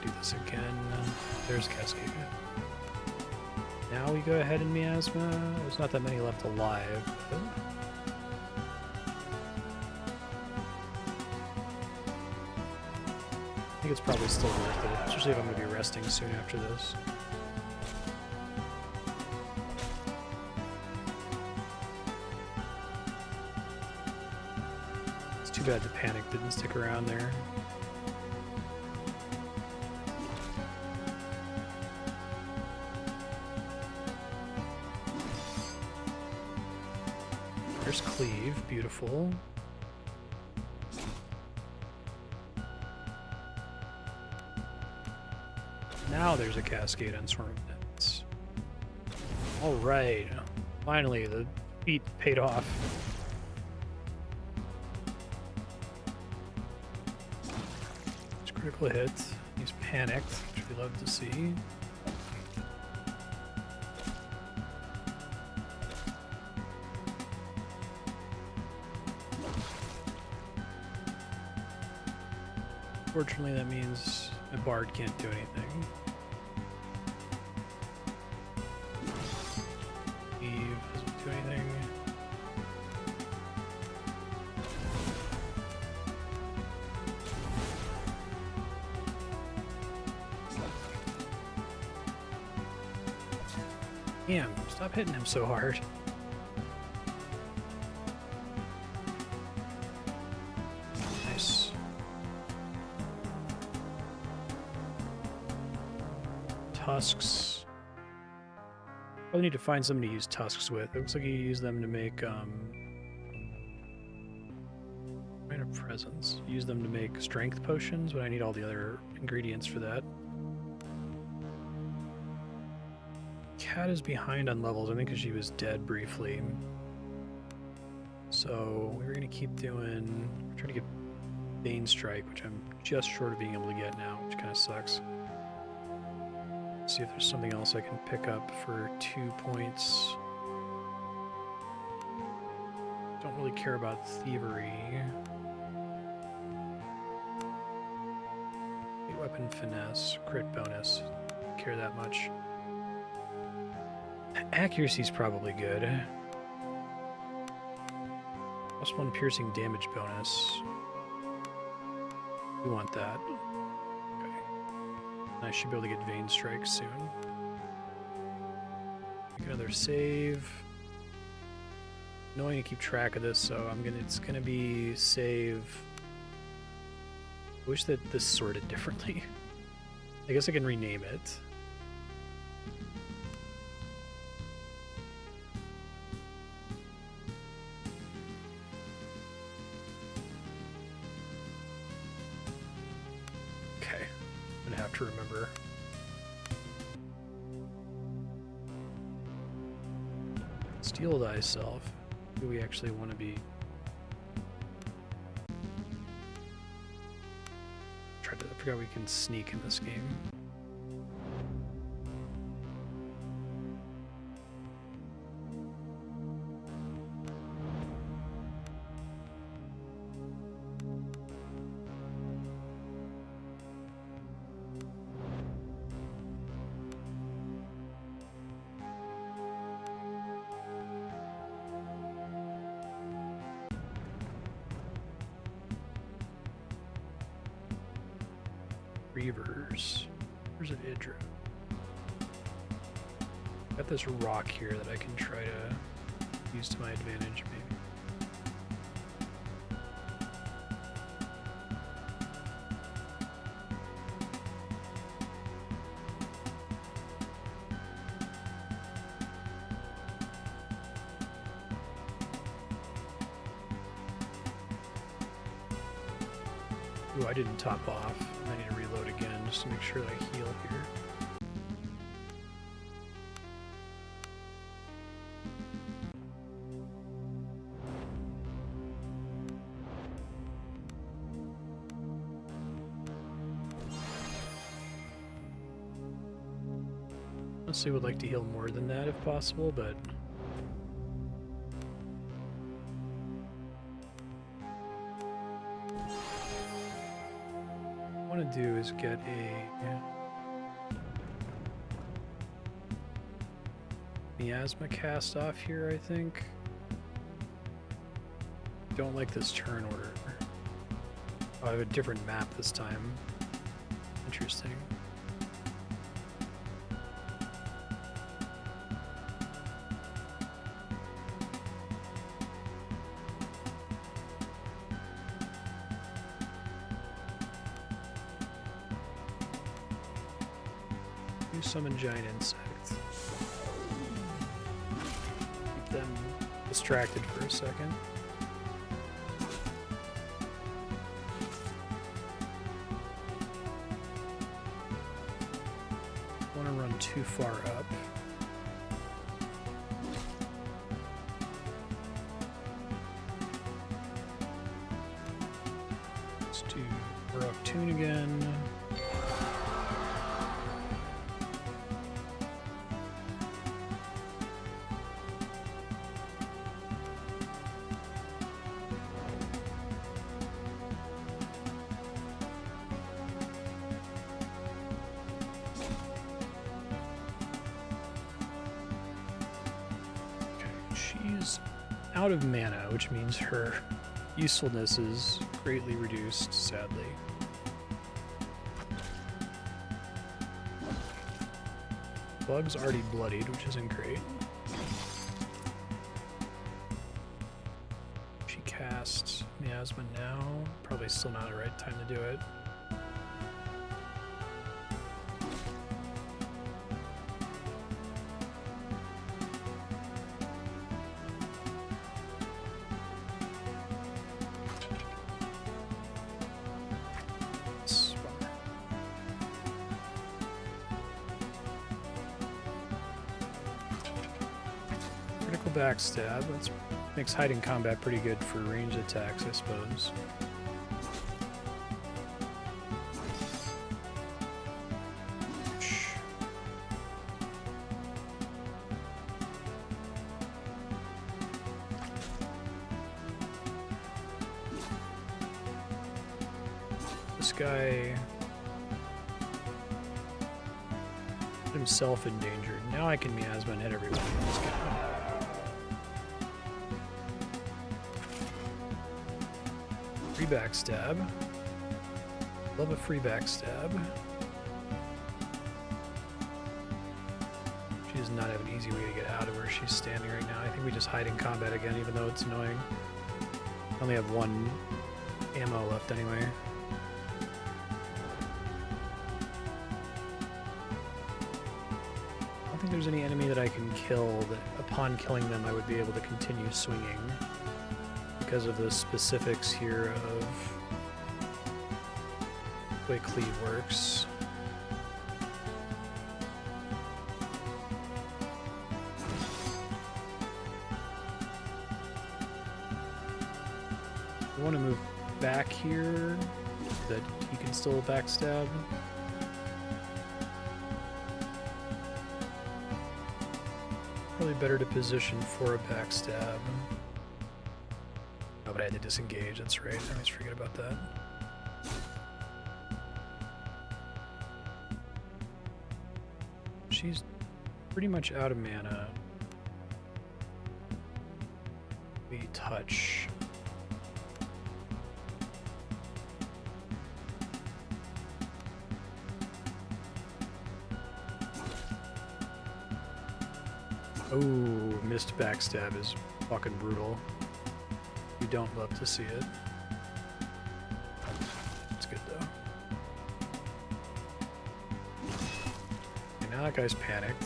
Do this again. There's cascade. Now we go ahead and miasma. There's not that many left alive. But I think it's probably still worth it, especially if I'm going to be resting soon after this. Too bad the panic didn't stick around there. There's cleave, beautiful. Now there's a cascade on Swarm of Nets. All right, finally the beat paid off. Critical hit. He's panicked, which we love to see. Fortunately, that means a bard can't do anything. Eve doesn't do anything. Damn, stop hitting him so hard. Nice. Tusks. Probably need to find something to use tusks with. It looks like you use them to make Point of presence. Use them to make strength potions, but I need all the other ingredients for that. Cat is behind on levels, I think because she was dead briefly. So we're gonna keep doing, we're trying to get Bane Strike, which I'm just short of being able to get now, which kind of sucks. Let's see if there's something else I can pick up for 2 points. Don't really care about Thievery. Weapon Finesse, crit bonus. Don't care that much. Accuracy's probably good. +1 piercing damage bonus. We want that. Okay. I should be able to get Vein Strike soon. Make another save. Annoying to keep track of this, so it's gonna be save. I wish that this sorted differently. I guess I can rename it. To remember. Reveal thyself. Do we actually want to be? I forgot we can sneak in this game. Reavers. Where's an Idra? Got this rock here that I can try to use to my advantage, maybe. Ooh, I didn't top off. I need to reload again just to make sure that I heal here. Honestly, would like to heal more than that if possible, but what I want to do is get a miasma cast off here, I think. Don't like this turn order. Oh, I have a different map this time. Interesting. Summon giant insect. Keep them distracted for a second. Want to run too far up. Let's do Baroque Tune again. Out of mana, which means her usefulness is greatly reduced, sadly. Bug's already bloodied, which isn't great. She casts Miasma now. Probably still not the right time to do it. Backstab. That makes hiding combat pretty good for ranged attacks, I suppose. This guy put himself in danger. Now I can miasma and hit everyone. This guy. Free backstab. Love a free backstab. She does not have an easy way to get out of where she's standing right now. I think we just hide in combat again, even though it's annoying. I only have one ammo left anyway. I don't think there's any enemy that I can kill that upon killing them I would be able to continue swinging. Because of the specifics here of the way cleave works. I want to move back here so that he can still backstab. Probably better to position for a backstab. Oh, but I had to disengage, that's right. I always forget about that. She's pretty much out of mana. We touch. Oh, missed backstab is fucking brutal. We don't love to see it. It's good though. Okay, now that guy's panicked.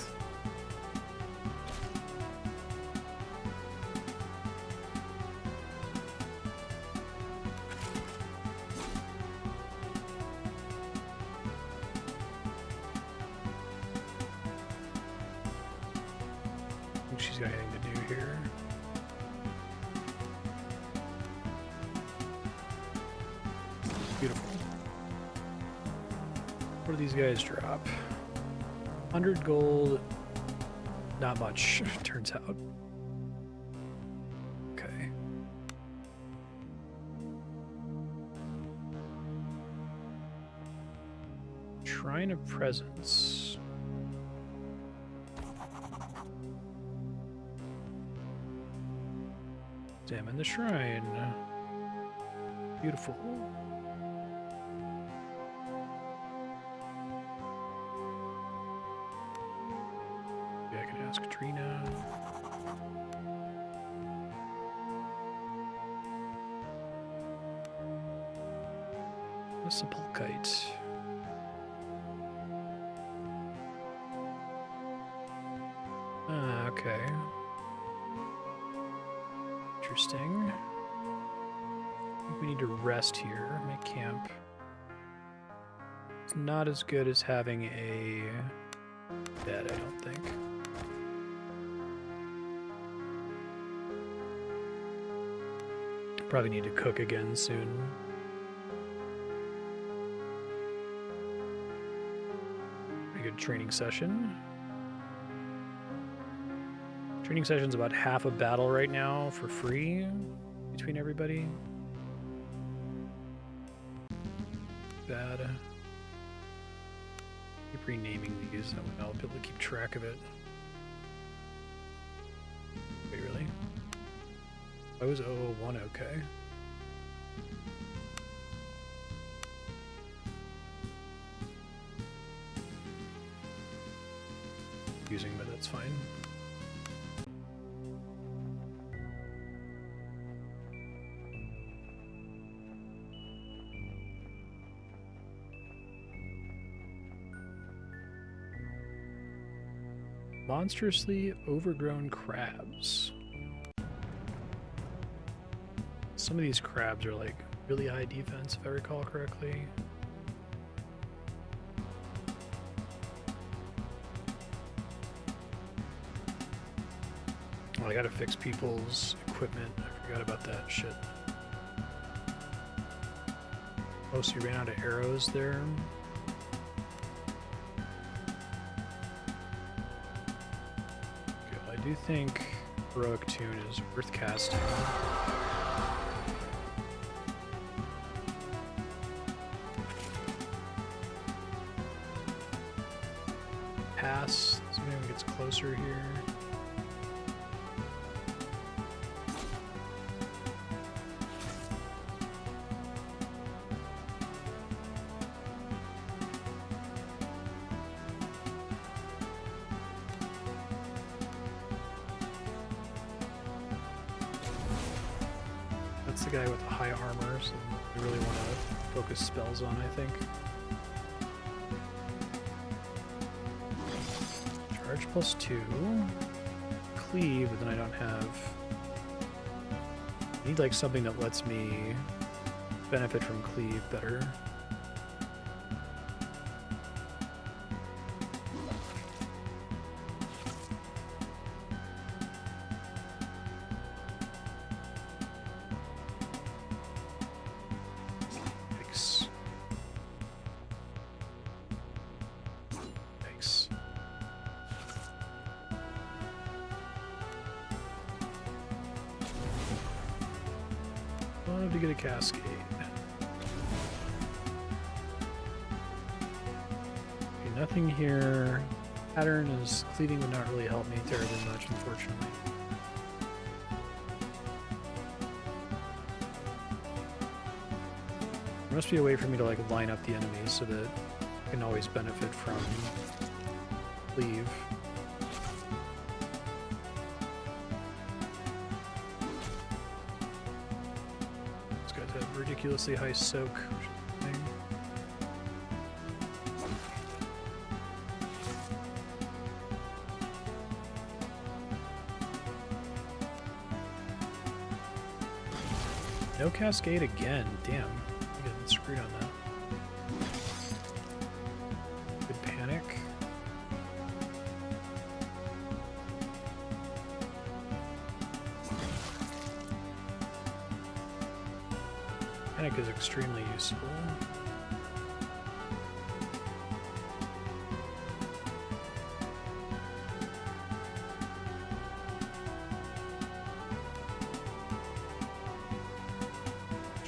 She's got anything to do here. Beautiful. What do these guys drop? 100 gold. Not much, turns out. Okay. Shrine of Presence. Examine the shrine. Beautiful. Maybe I can ask Trina. The Sepulchite. Okay. Interesting. I think we need to rest here, make camp. It's not as good as having a bed, I don't think. Probably need to cook again soon. Pretty good training session. Training session's about half a battle right now for free between everybody. Bad. Keep renaming these, that way I'll be able to keep track of it. Wait, really? I was 001, okay. Using, but that's fine. Monstrously overgrown crabs. Some of these crabs are like really high defense, if I recall correctly. Oh, I gotta fix people's equipment. I forgot about that shit. Oh, so you ran out of arrows there. I do think Heroic Tune is worth casting. Pass. See if anyone gets closer here. That's the guy with the high armor, so we really want to focus spells on, I think. Charge +2. Cleave, but then I don't have... I need like something that lets me benefit from cleave better. love to get a cascade. Okay, nothing here. Pattern is cleaving would not really help me terribly much, unfortunately. There must be a way for me to like line up the enemies so that I can always benefit from cleave. These guys have ridiculously high soak. Thing. No cascade again. Damn. I'm getting screwed on that. Good panic. Panic is extremely useful.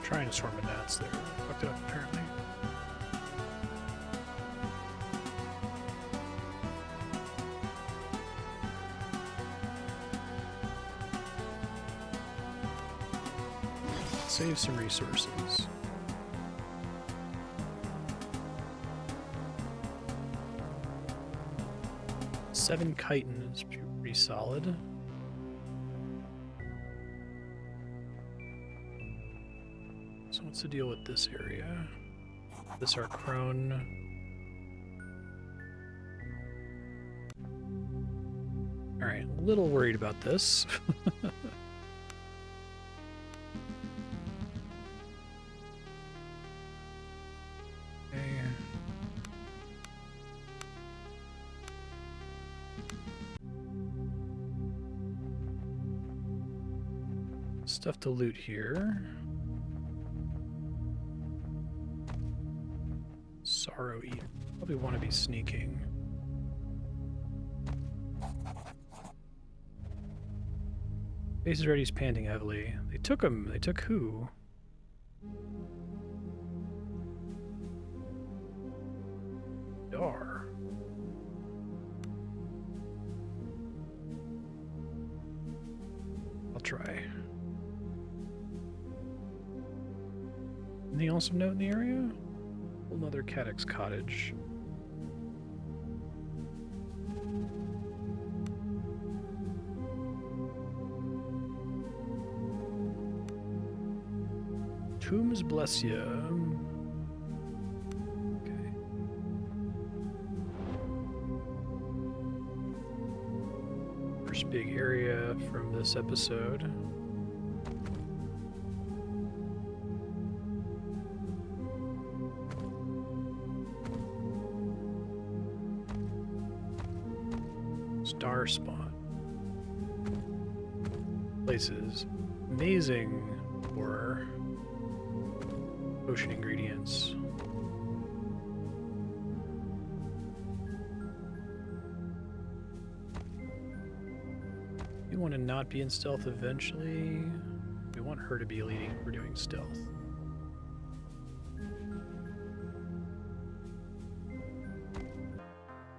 Trying to swarm the gnats there. Fucked it up apparently. Save some resources. Seven chitin is pretty solid. So what's the deal with this area? This our crone. Alright, a little worried about this. Stuff to loot here. Sorrow Eater. Probably want to be sneaking. Base is ready, he's panting heavily. They took him. They took who? Dar. I'll try. Anything else of note in the area? Another Cadix cottage. Tombs bless ya. Okay. First big area from this episode. Star spawn. Places amazing for potion ingredients. We want to not be in stealth eventually. We want her to be leading if we're doing stealth.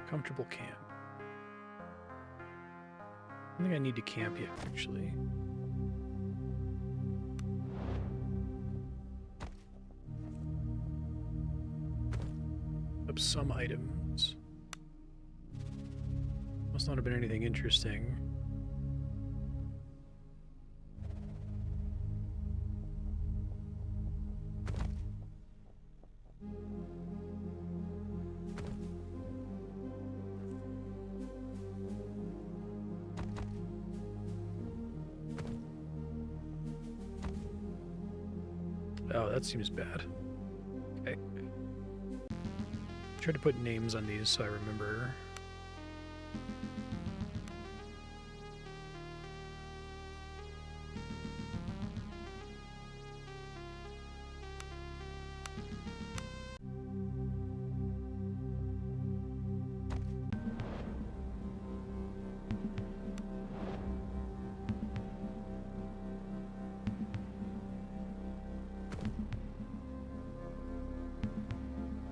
Comfortable camp. I think I need to camp yet, actually. Up some items. Must not have been anything interesting. Oh, that seems bad. Okay. Try to put names on these so I remember.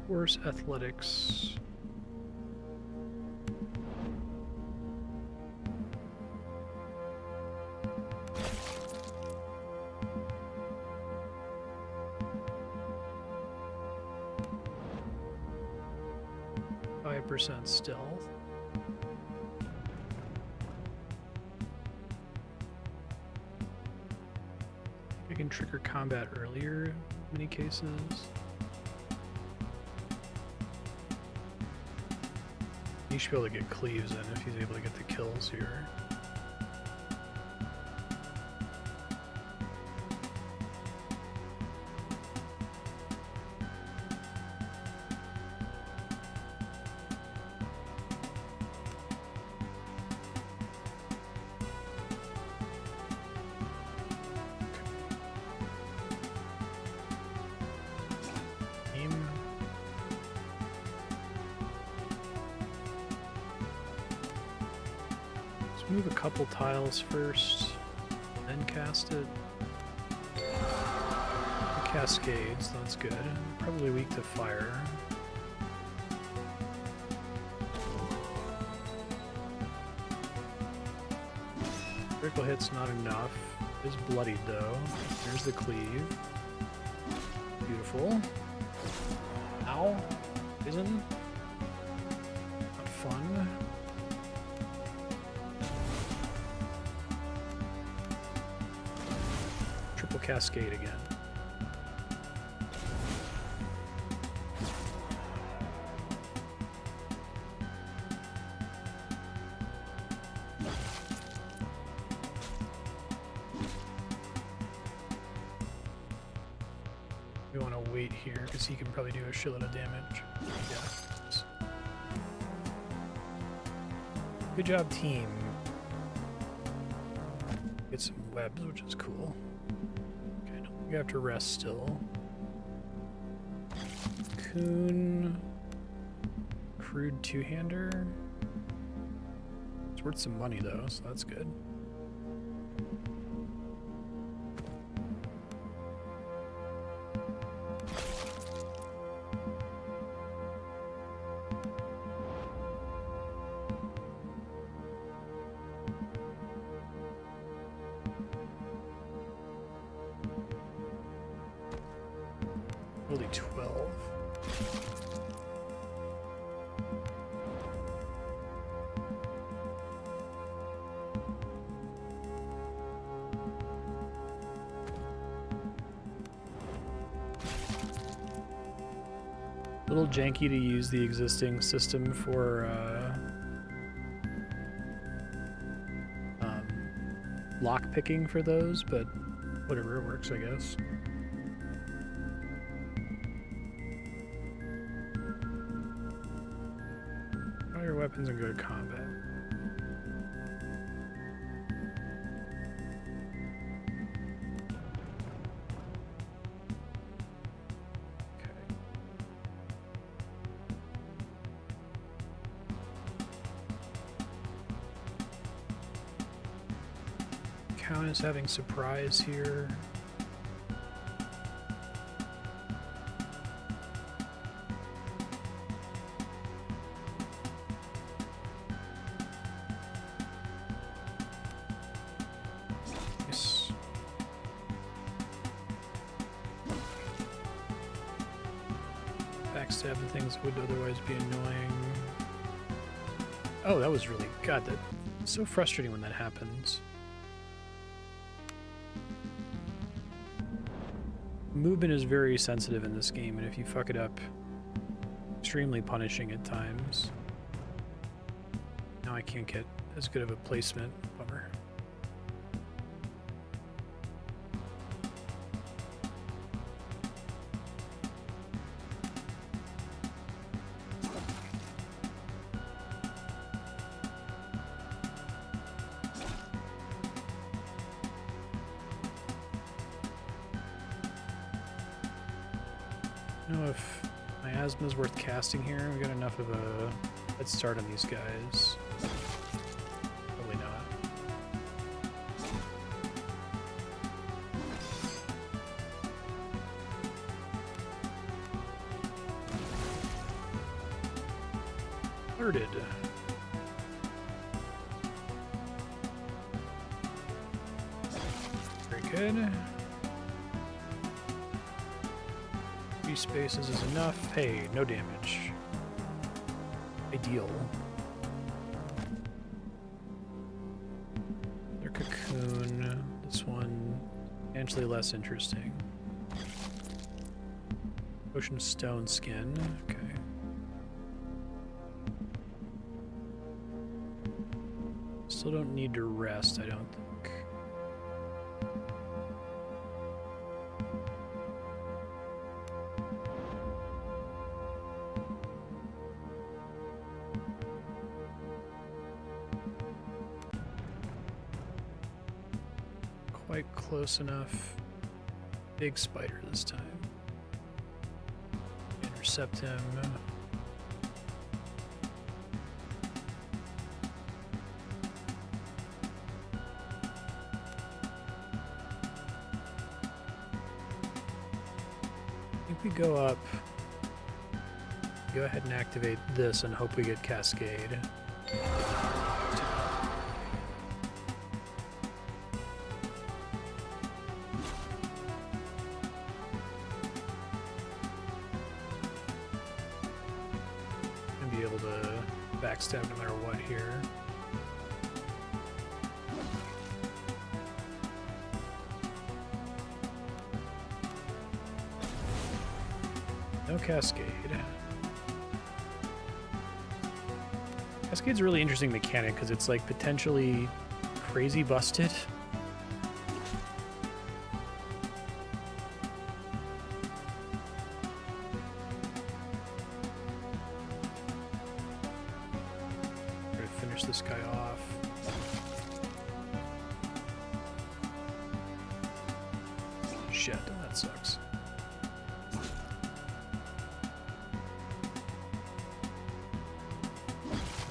Horse athletics. % stealth. I can trigger combat earlier in many cases. He should be able to get cleaves in if he's able to get the kills here. Move a couple tiles first, then cast it. The cascades, that's good. Probably weak to fire. Critical hit's not enough. It's bloodied though. There's the cleave. Beautiful. Ow. Poison. Not fun. Cascade again. We want to wait here because he can probably do a shitload of damage. Yeah. Good job, team. Get some webs, which is cool. You have to rest still. Coon. Crude two-hander. It's worth some money though, so that's good. Only 12. A little janky to use the existing system for lock picking for those, but whatever, it works, I guess. Weapons and go to combat. Okay. Count is having surprise here. Backstab the things that would otherwise be annoying. Oh, that was really... God, that's so frustrating when that happens. Movement is very sensitive in this game, and if you fuck it up, extremely punishing at times. Now I can't get as good of a placement. Bummer. I don't know if miasma is worth casting here. We got enough of a head start on these guys. Probably not. Alerted. Very good. 3 spaces is enough. Hey, no damage. Ideal. Their cocoon. This one, potentially less interesting. Ocean stone skin. Okay. Still don't need to rest, I don't think. Quite close enough. Big spider this time. Intercept him. I think we go up. Go ahead and activate this and hope we get Cascade. Be able to backstab no matter what here. No Cascade. Cascade's a really interesting mechanic because it's like potentially crazy busted. This guy off. Shit, that sucks.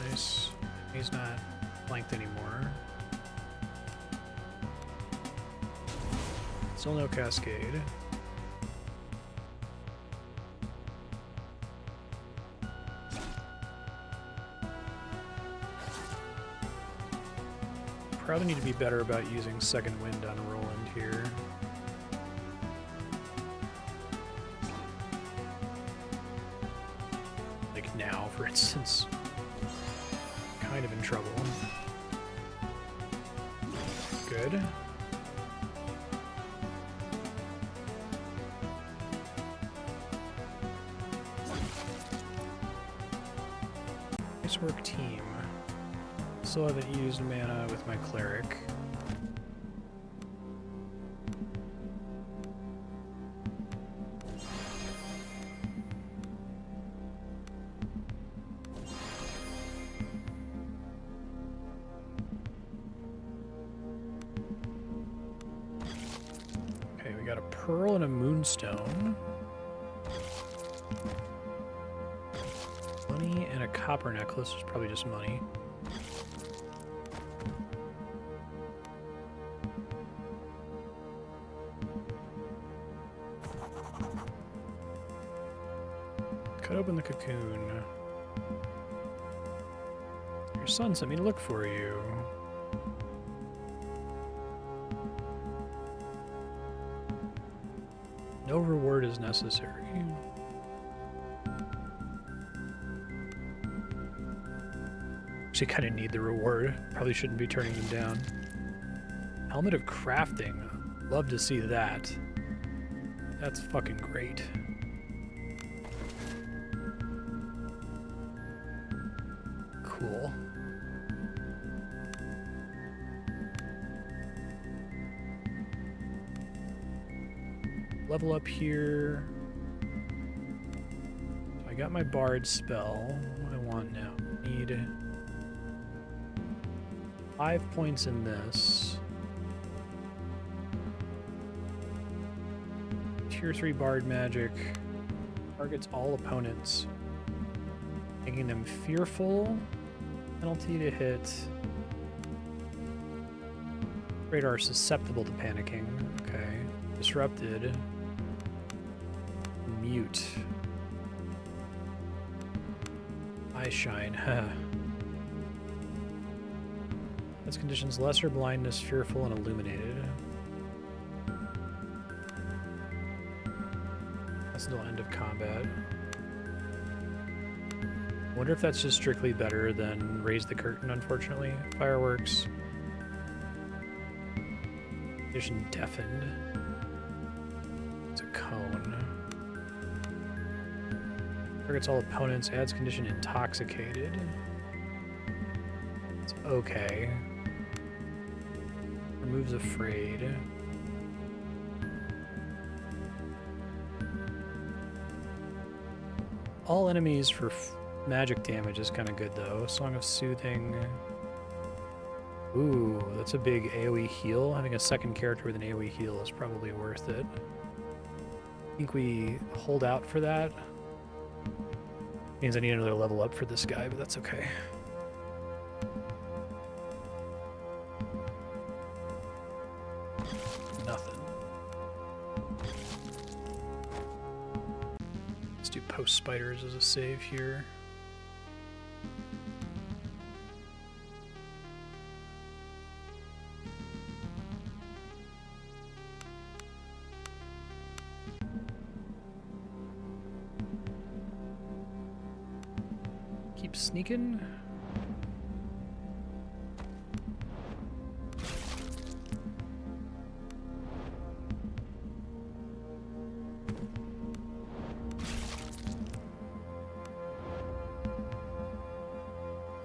Nice. He's not flanked anymore. Still no Cascade. Probably need to be better about using Second Wind on Roland here. Like now, for instance. Kind of in trouble. Good. Nice work, team. Still haven't used mana with my cleric. Okay, we got a pearl and a moonstone. Money and a copper necklace, which is probably just money. Cut open the cocoon. Your son sent me to look for you. No reward is necessary. Actually, kind of need the reward. Probably shouldn't be turning them down. Helmet of Crafting. Love to see that. That's fucking great. Cool. Level up here. So I got my bard spell. What do I want now? Need 5 points in this. Tier 3 bard magic. Targets all opponents, making them fearful. Penalty to hit. Radar susceptible to panicking. Okay. Disrupted. Mute. Nice shine. That's conditions lesser blindness, fearful, and illuminated. That's until end of combat. I wonder if that's just strictly better than raise the curtain, unfortunately. Fireworks. Condition deafened. It's a cone. Targets all opponents, adds condition intoxicated. It's okay. Removes afraid. All enemies for magic damage is kind of good though. Song of Soothing. Ooh, that's a big AoE heal. Having a second character with an AoE heal is probably worth it. I think we hold out for that. Means I need another level up for this guy, but that's okay. Nothing. Let's do post spiders as a save here. Keep sneaking.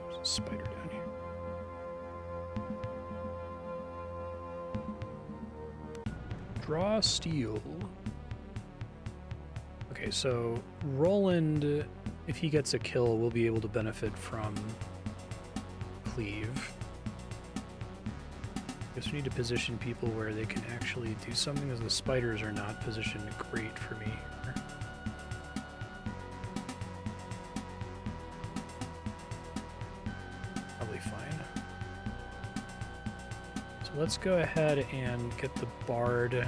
There's a spider down here. Draw steel. Okay, so Roland, if he gets a kill, will be able to benefit from cleave. Guess we need to position people where they can actually do something, as the spiders are not positioned great for me. Probably fine. So let's go ahead and get the bard.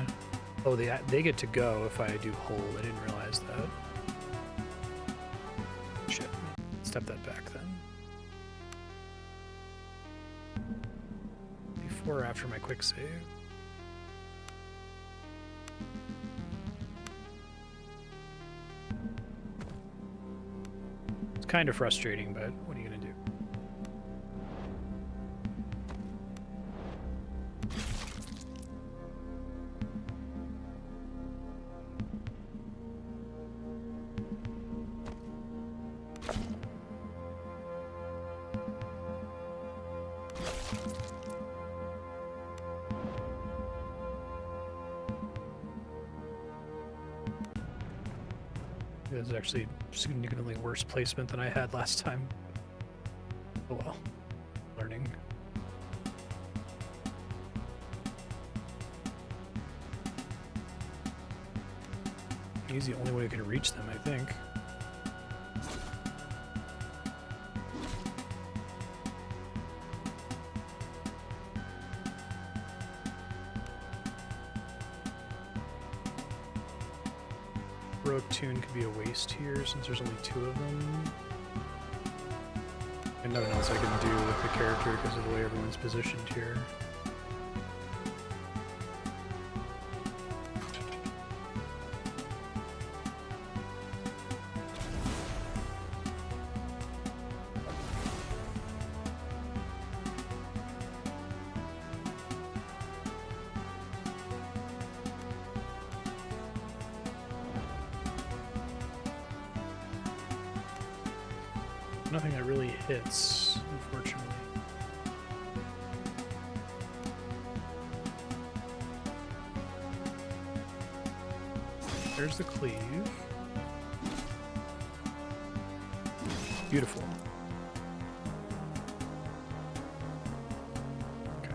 Oh, they get to go if I do hold. I didn't realize that. Shit. Step that back then. Before or after my quick save? It's kind of frustrating, but what are you gonna do? It was actually significantly worse placement than I had last time. Oh well. Learning. He's the only way we can reach them, I think. Rogue Tune could be a waste here since there's only 2 of them. And nothing else I can do with the character because of the way everyone's positioned here. Nothing that really hits, unfortunately. There's the cleave. Beautiful. Okay.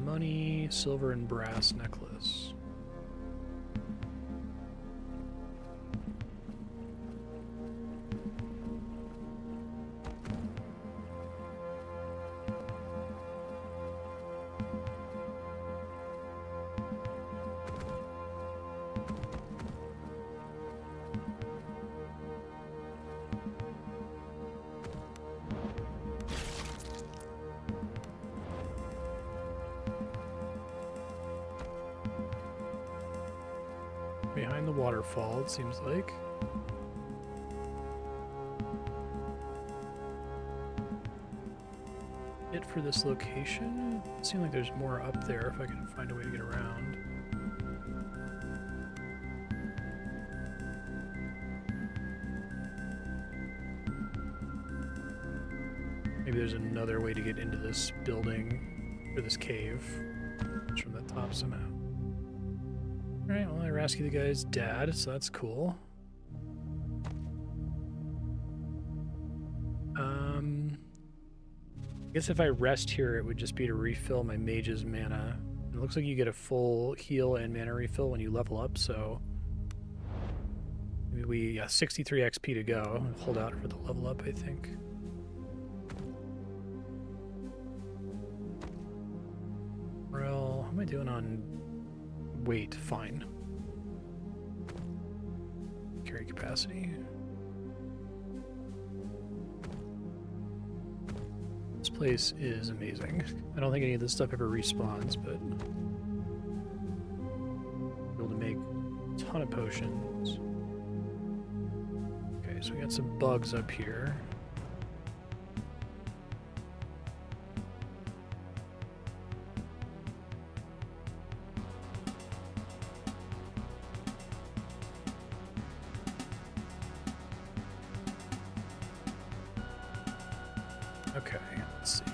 Money, silver, and brass necklace. behind the waterfall, it seems like. It for this location. It seems like there's more up there if I can find a way to get around. Maybe there's another way to get into this building, or this cave. It's from the top somehow. Alright, well I rescued the guy's dad, so that's cool. I guess if I rest here, it would just be to refill my mage's mana. It looks like you get a full heal and mana refill when you level up, so maybe we 63 XP to go. Hold out for the level up, I think. Well, how am I doing on weight? Fine. Carry capacity. This place is amazing. I don't think any of this stuff ever respawns, but able to make a ton of potions. Okay, so we got some bugs up here. Okay, let's see.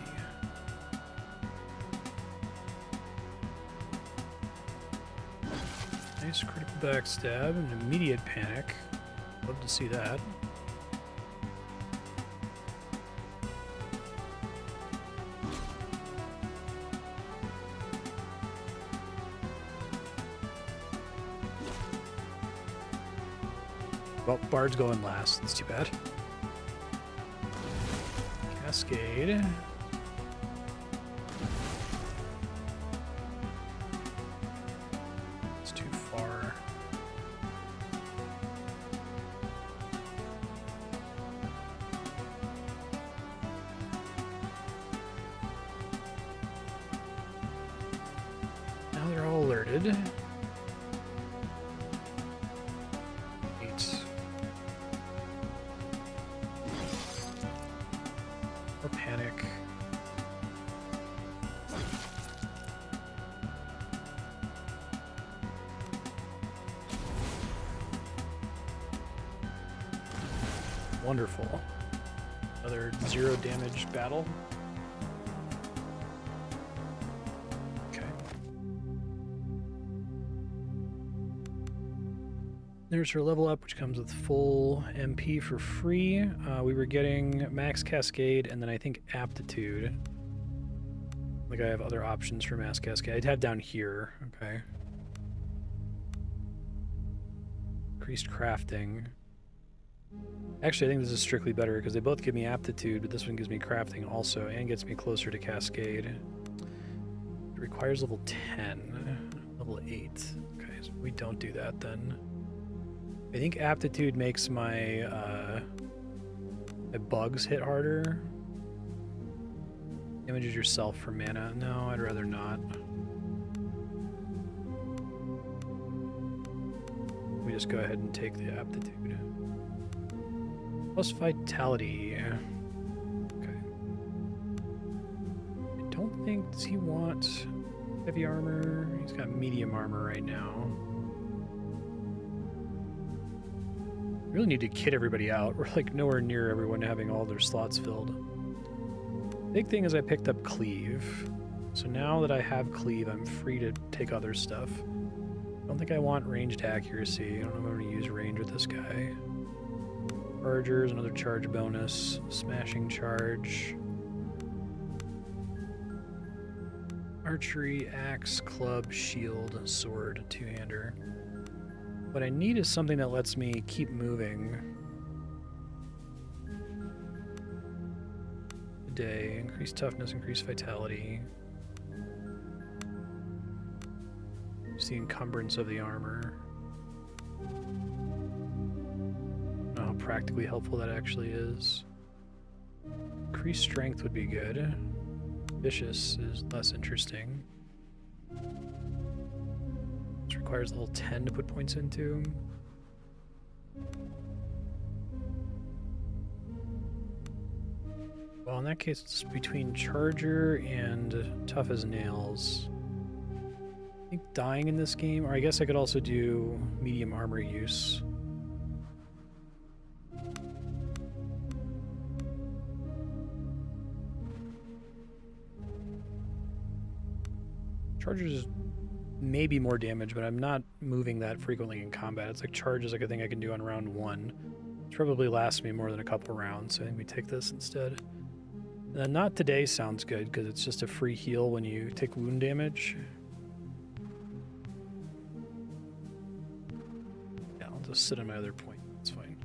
Nice critical backstab and immediate panic. Love to see that. Well, Bard's going last. That's too bad. Cascade. It's too far. Now they're all alerted. Or panic. Wonderful. Another 0 damage battle. Okay. There's her level up, which comes with full MP for free. We were getting max cascade and then I think aptitude. Like I have other options for max cascade. I'd have down here. Okay. Increased crafting. Actually, I think this is strictly better because they both give me aptitude, but this one gives me crafting also and gets me closer to cascade. It requires level 10, level 8. Okay, so we don't do that then. I think aptitude makes my my bugs hit harder. Damages yourself for mana. No, I'd rather not. We just go ahead and take the aptitude. Plus vitality. Okay. I don't think, does he want heavy armor? He's got medium armor right now. We really need to kit everybody out. We're like nowhere near everyone having all their slots filled. Big thing is I picked up cleave. So now that I have cleave, I'm free to take other stuff. I don't think I want ranged accuracy. I don't know if I'm going to use range with this guy. Chargers, another charge bonus, smashing charge, archery, axe, club, shield, sword, two-hander. What I need is something that lets me keep moving. Today, increase toughness, increase vitality. Just the encumbrance of the armor. How practically helpful that actually is. Increased strength would be good. Vicious is less interesting. Let's requires level 10 to put points into. Well, in that case, it's between Charger and Tough as Nails. I think dying in this game, or I guess I could also do medium armor use. Charger's maybe more damage, but I'm not moving that frequently in combat. It's like charge is like a thing I can do on round 1. It probably lasts me more than a couple rounds, so I think we take this instead. And then not today sounds good because it's just a free heal when you take wound damage. Yeah, I'll just sit on my other point. That's fine.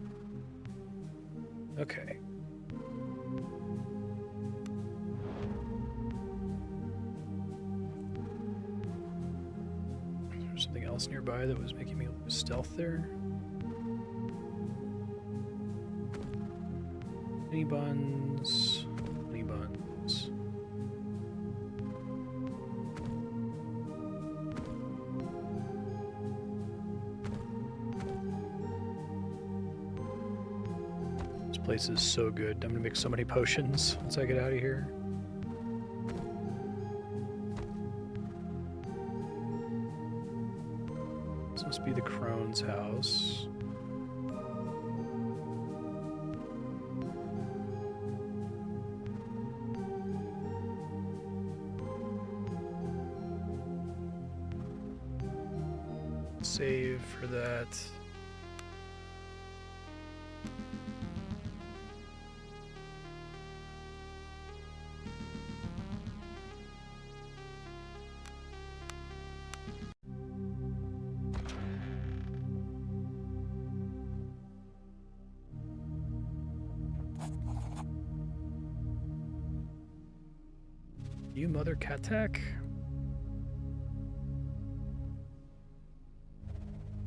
Okay. There's something else nearby that was making me lose stealth there. Honey buns. Honey buns. This place is so good. I'm gonna make so many potions once I get out of here. This must be the Crone's house. Save for that. You mother Katak?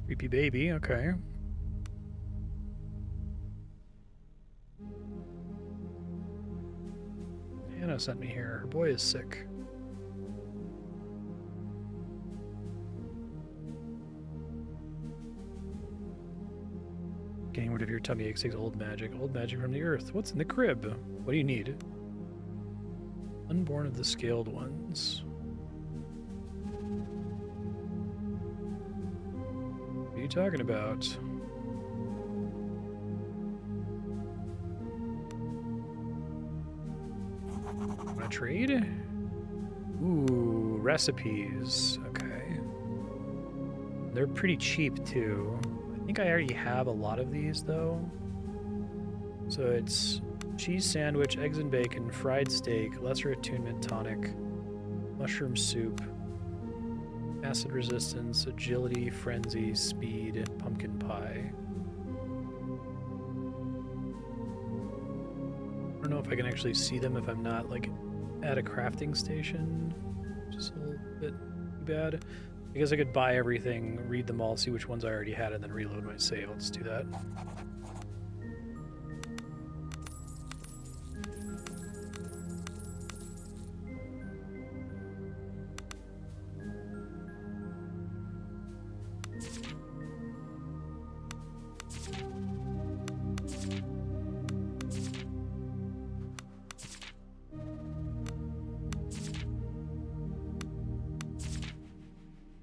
Creepy baby, okay. Hannah sent me here. Her boy is sick. Getting rid of your tummy aches takes old magic. Old magic from the earth. What's in the crib? What do you need? Unborn of the scaled ones. What are you talking about? Want to trade? Ooh, recipes. Okay. They're pretty cheap too. I think I already have a lot of these though. So it's cheese sandwich, eggs and bacon, fried steak, lesser attunement tonic, mushroom soup, acid resistance, agility, frenzy, speed, and pumpkin pie. I don't know if I can actually see them if I'm not like at a crafting station. Just a little bit bad. I guess I could buy everything, read them all, see which ones I already had, and then reload my save. I'll just do that.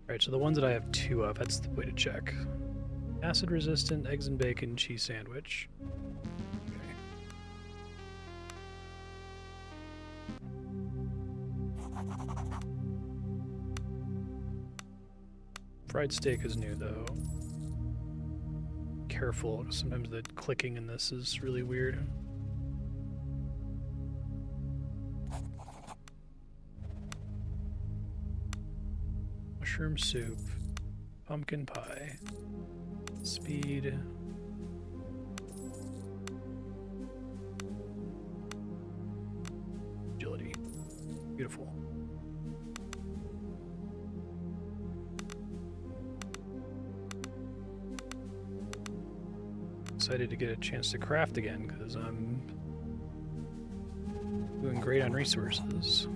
Alright, so the ones that I have 2 of, that's the way to check. Acid resistant, eggs and bacon, cheese sandwich. Okay. Fried steak is new though. Careful, sometimes the clicking in this is really weird. Mushroom soup, pumpkin pie, speed, agility. Beautiful. Excited to get a chance to craft again because I'm doing great on resources.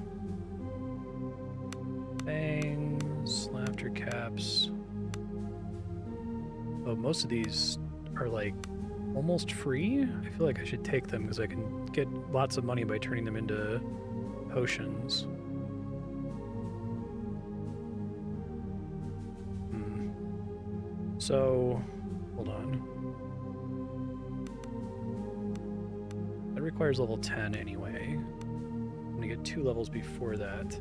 Bangs, laughter caps, Although most of these are like almost free. I feel like I should take them because I can get lots of money by turning them into potions. So, hold on. That requires level 10 anyway. I'm gonna get 2 levels before that.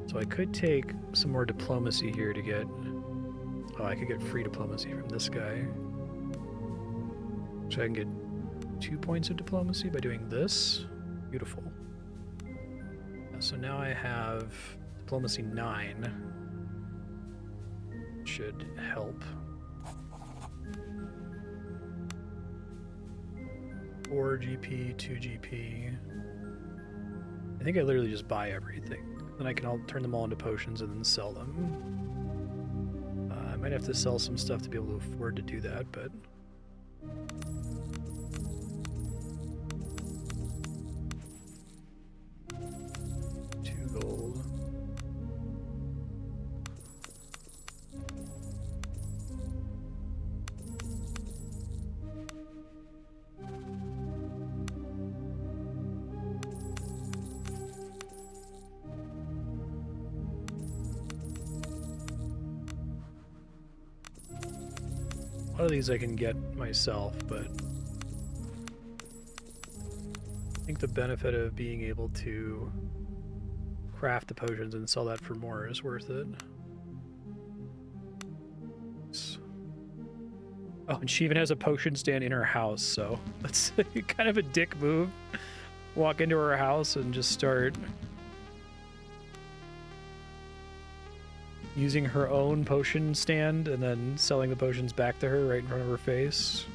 So I could take some more diplomacy here to get... Oh, I could get free diplomacy from this guy. So I can get 2 points of diplomacy by doing this. Beautiful. So now I have diplomacy 9. Should help. 4 GP, 2 GP. I think I literally just buy everything. Then I can turn them all into potions and then sell them. I might have to sell some stuff to be able to afford to do that, but... 2 gold. A lot of these I can get myself, but I think the benefit of being able to craft the potions and sell that for more is worth it. Oh, and she even has a potion stand in her house, so that's kind of a dick move. Walk into her house and just start using her own potion stand and then selling the potions back to her right in front of her face.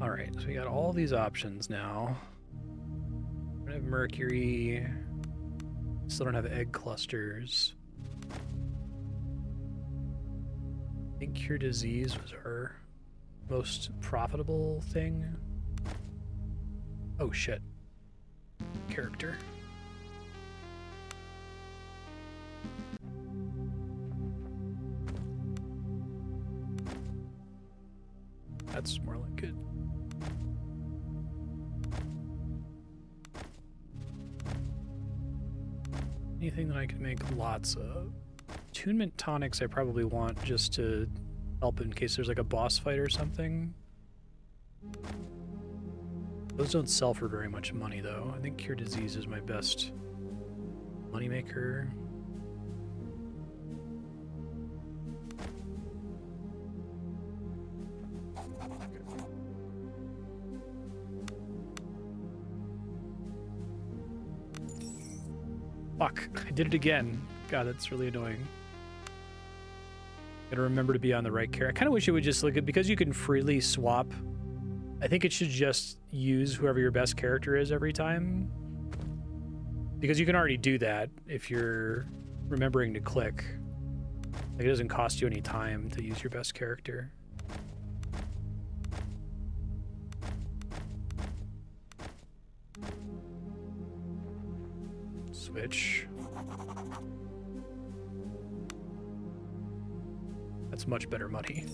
Alright, so we got all these options now. We have mercury. Still don't have egg clusters. I think cure disease was our most profitable thing. Oh shit. Character. That's more like it. Anything that I can make lots of. Attunement tonics I probably want just to help in case there's like a boss fight or something. Those don't sell for very much money, though. I think Cure Disease is my best moneymaker. Fuck, I did it again. God, that's really annoying. Gotta remember to be on the right character. I kind of wish it would just look at, because you can freely swap. I think it should just use whoever your best character is every time. Because you can already do that if you're remembering to click. Like, it doesn't cost you any time to use your best character. Switch. That's much better money.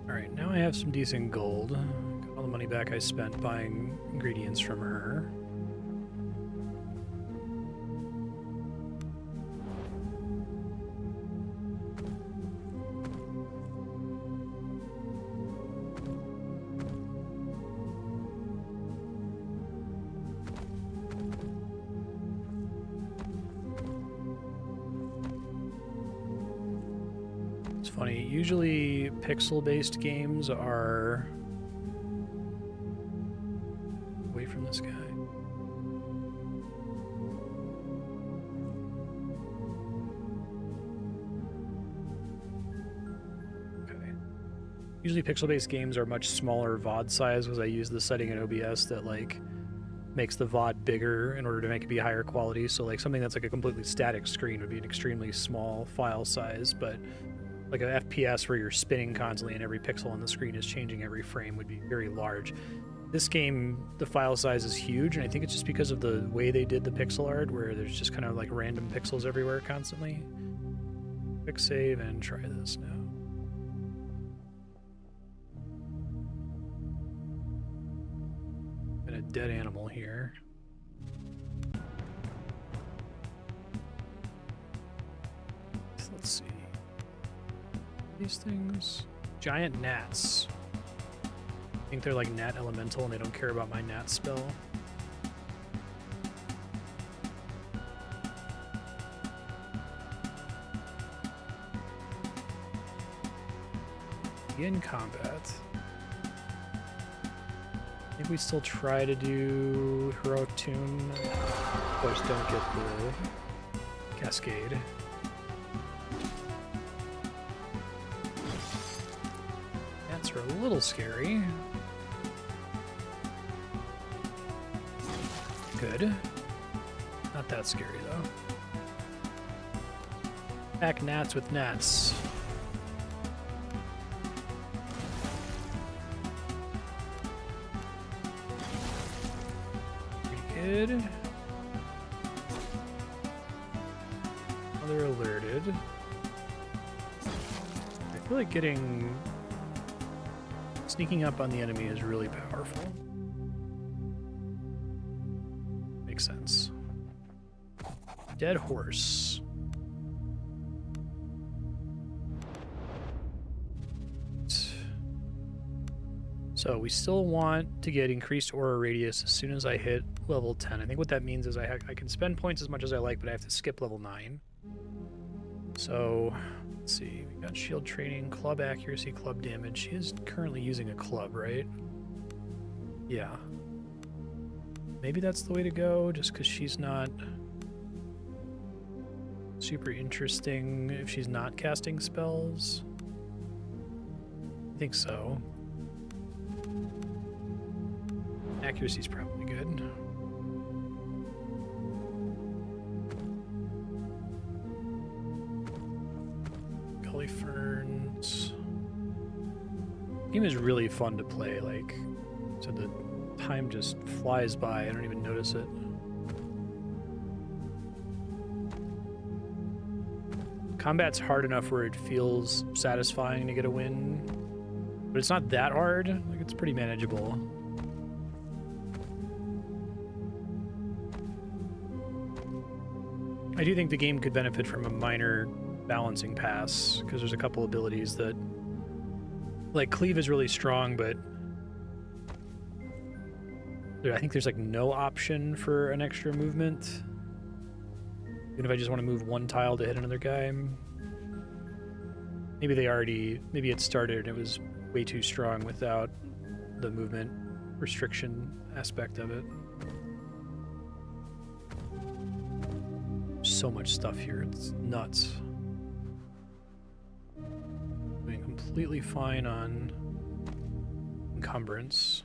Alright, now I have some decent gold. Got all the money back I spent buying ingredients from her. Funny, usually pixel-based games are away from this guy. Okay. Usually pixel-based games are much smaller VOD size because I use the setting in OBS that like makes the VOD bigger in order to make it be higher quality. So like something that's like a completely static screen would be an extremely small file size, but like an FPS where you're spinning constantly and every pixel on the screen is changing every frame would be very large. This game, the file size is huge, and I think it's just because of the way they did the pixel art, where there's just kind of like random pixels everywhere constantly. Quick save and try this now. Got a dead animal here. Let's see. These things. Giant gnats. I think they're like gnat elemental and they don't care about my gnat spell. In combat. I think we still try to do heroic tune. Of course, don't get the cascade. Gnats are a little scary. Good. Not that scary though. Attack gnats with gnats. Pretty good. Now they're alerted. I feel like sneaking up on the enemy is really powerful. Makes sense. Dead horse. So we still want to get increased aura radius as soon as I hit level 10. I think what that means is I can spend points as much as I like, but I have to skip level 9. So let's see. We got shield training, club accuracy, club damage. She is currently using a club, right? Yeah. Maybe that's the way to go, just because she's not super interesting if she's not casting spells. I think so. Accuracy's probably good. Gully ferns. Game is really fun to play, like, so the time just flies by. I don't even notice it. Combat's hard enough where it feels satisfying to get a win, but it's not that hard. Like, it's pretty manageable. I do think the game could benefit from a minor balancing pass, because there's a couple abilities that, like, cleave is really strong, but I think there's like no option for an extra movement. Even if I just want to move one tile to hit another guy. Maybe it started and it was way too strong without the movement restriction aspect of it. So much stuff here, it's nuts. Doing completely fine on encumbrance.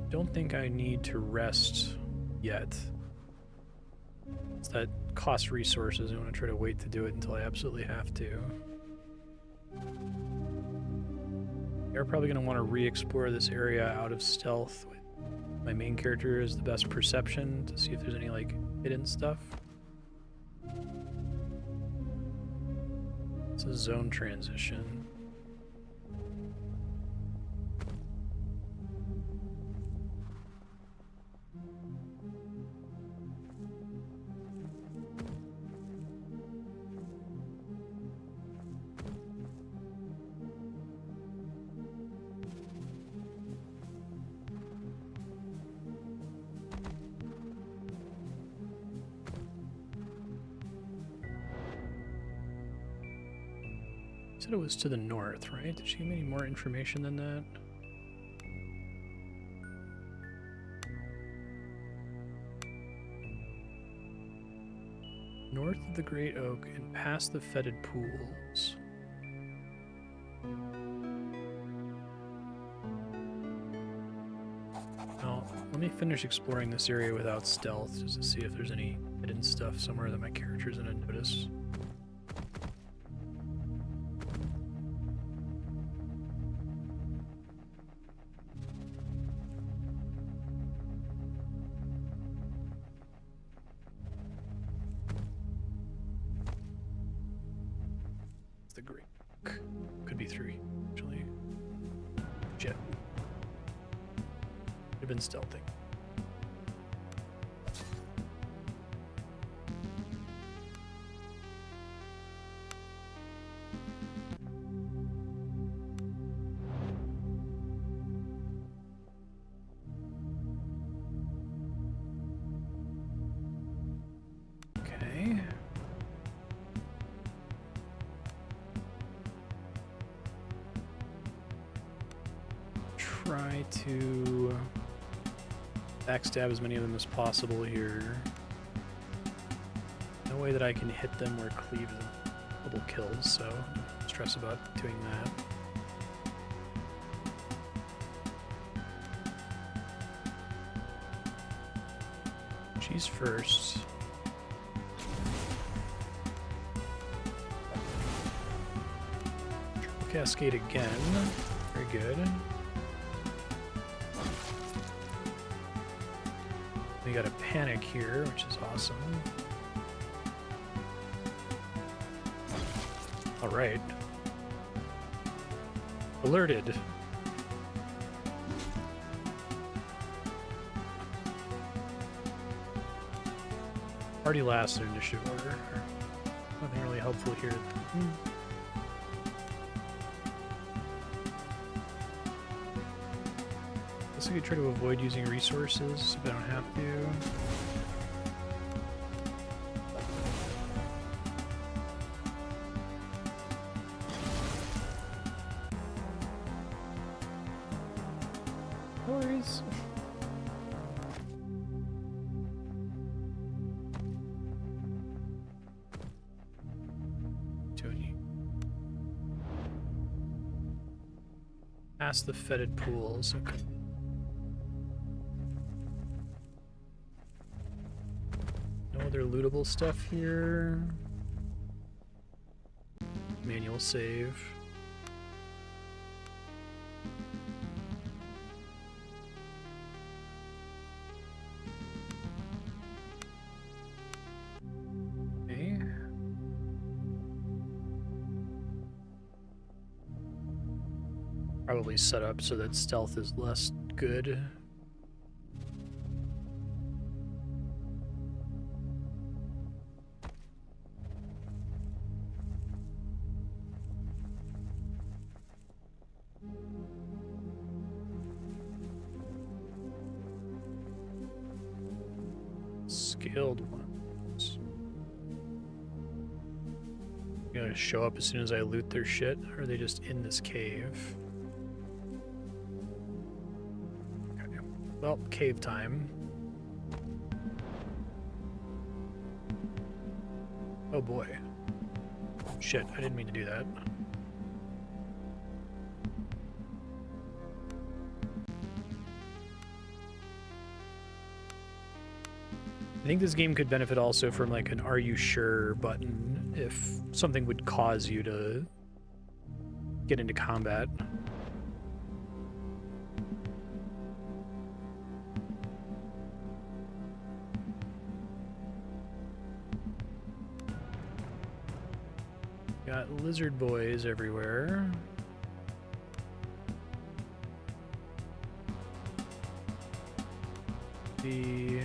Don't think I need to rest yet. It's that cost resources. I want to try to wait to do it until I absolutely have to. You're probably going to want to re-explore this area out of stealth. My main character is the best perception to see if there's any like hidden stuff. It's a zone transition. Said it was to the north, right? Did she give me any more information than that? North of the Great Oak and past the fetid pools. No, Let me finish exploring this area without stealth, just to see if there's any hidden stuff somewhere that my character's gonna notice. It's the Great Book. Could be 3, actually. Shit. I've been stealthing. Okay. Try to backstab as many of them as possible here. No way that I can hit them or cleave them. Double kills, so don't stress about doing that. She's first. Cascade again. Very good. We got a panic here, which is awesome. All right. Alerted. Already last in initiative order. Nothing really helpful here. I could try to avoid using resources if I don't have to. No worries. Tony. Past the fetid pools. Okay. Other lootable stuff here. Manual save. Okay. Probably set up so that stealth is less good. Skilled ones. You gonna show up as soon as I loot their shit, or are they just in this cave? Okay. Well, cave time. Oh boy. Shit, I didn't mean to do that. I think this game could benefit also from like an "Are you sure?" button if something would cause you to get into combat. Got lizard boys everywhere. The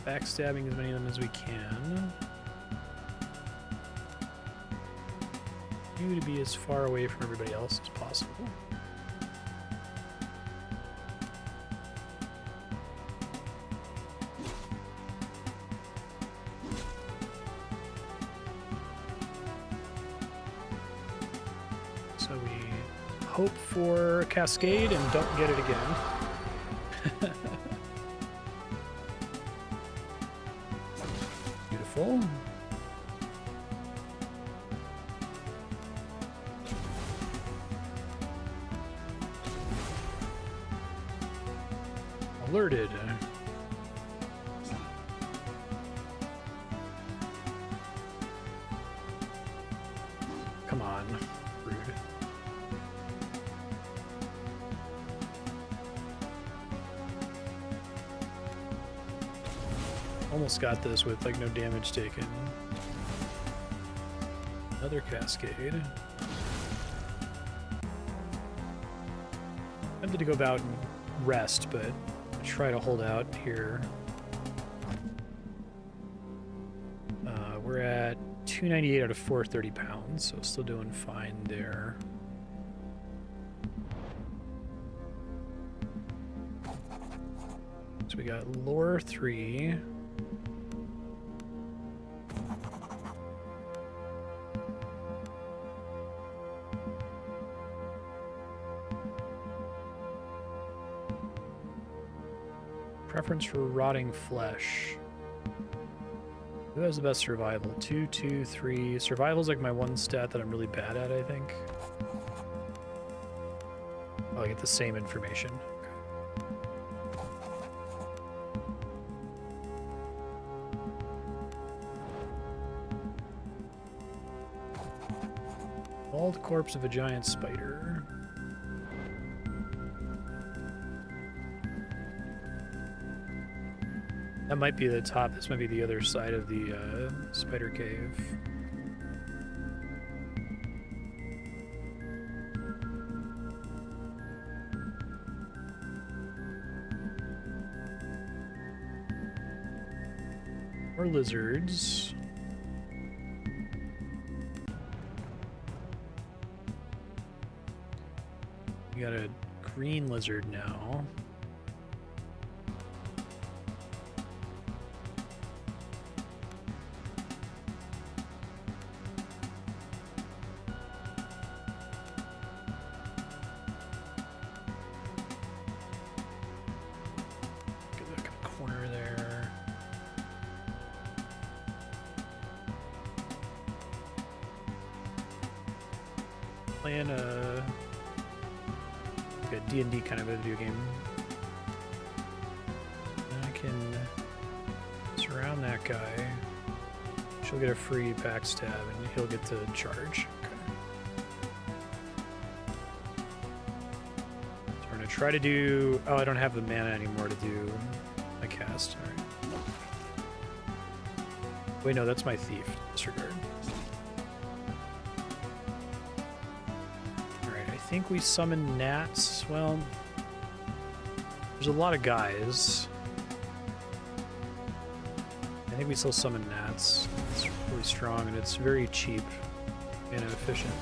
backstabbing as many of them as we can. You to be as far away from everybody else as possible. So we hope for a cascade and don't get it again. Beautiful. Alerted. Come on. Rude. Almost got this with like no damage taken. Another cascade. Tempted to go out and rest, but I try to hold out here. We're at 298 out of 430 pounds, so still doing fine there. So we got lore 3. Preference for rotting flesh. Who has the best survival? 2, 2, 3. Survival's like my one stat that I'm really bad at, I think. Oh, I get the same information. Bald corpse of a giant spider. That might be the top. This might be the other side of the spider cave. More lizards. We got a green lizard now. Playing a D&D kind of a video game. I can surround that guy. She'll get a free backstab and he'll get to charge. Okay. So we're gonna try to do... Oh, I don't have the mana anymore to do my cast. All right. Wait, no, that's my thief. Disregard. I think we summon gnats. Well, there's a lot of guys. I think we still summon gnats. It's really strong and it's very cheap and efficient.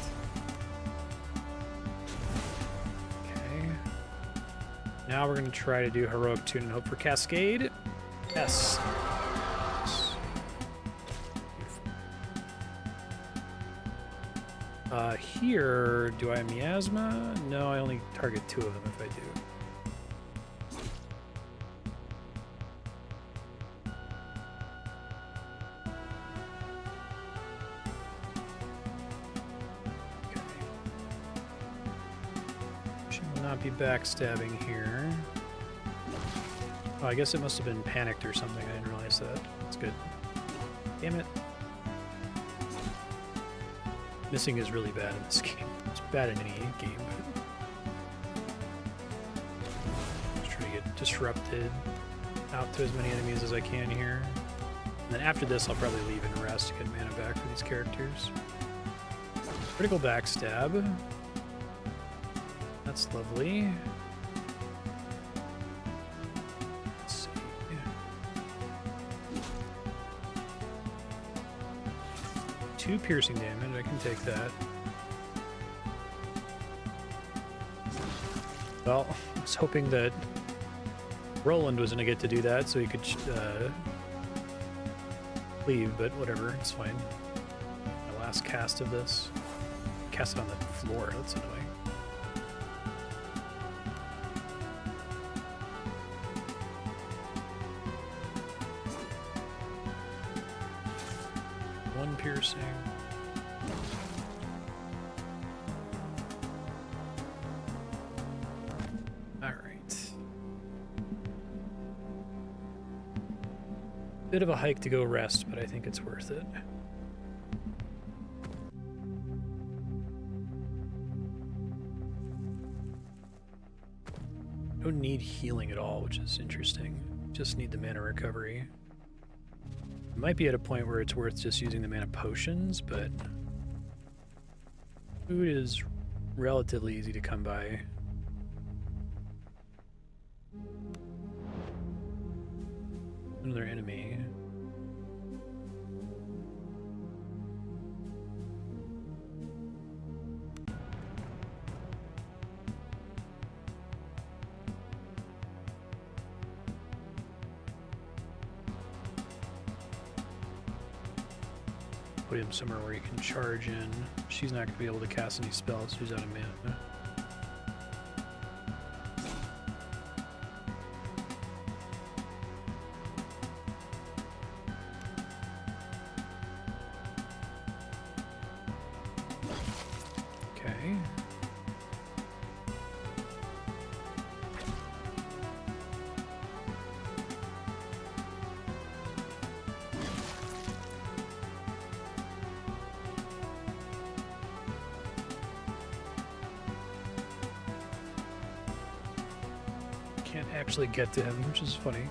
Okay. Now we're going to try to do Heroic Tune and hope for Cascade. Yes. Here, do I have miasma? No, I only target 2 of them if I do. Okay. She will not be backstabbing here. Oh, I guess it must have been panicked or something. I didn't realize that. That's good. Damn it. Missing is really bad in this game. It's bad in any game. Just trying to get disrupted out to as many enemies as I can here. And then after this, I'll probably leave and rest to get mana back for these characters. Critical backstab. That's lovely. Let's see. 2 piercing damage. I can take that. Well, I was hoping that Roland was going to get to do that so he could leave, but whatever, it's fine. My last cast of this. Cast it on the floor, that's annoying. One piercing. Bit of a hike to go rest, but I think it's worth it. Don't need healing at all, which is interesting. Just need the mana recovery. Might be at a point where it's worth just using the mana potions, but food is relatively easy to come by. Another enemy. Put him somewhere where he can charge in. She's not going to be able to cast any spells. She's out of mana. Okay. Can't actually get to him, which is funny.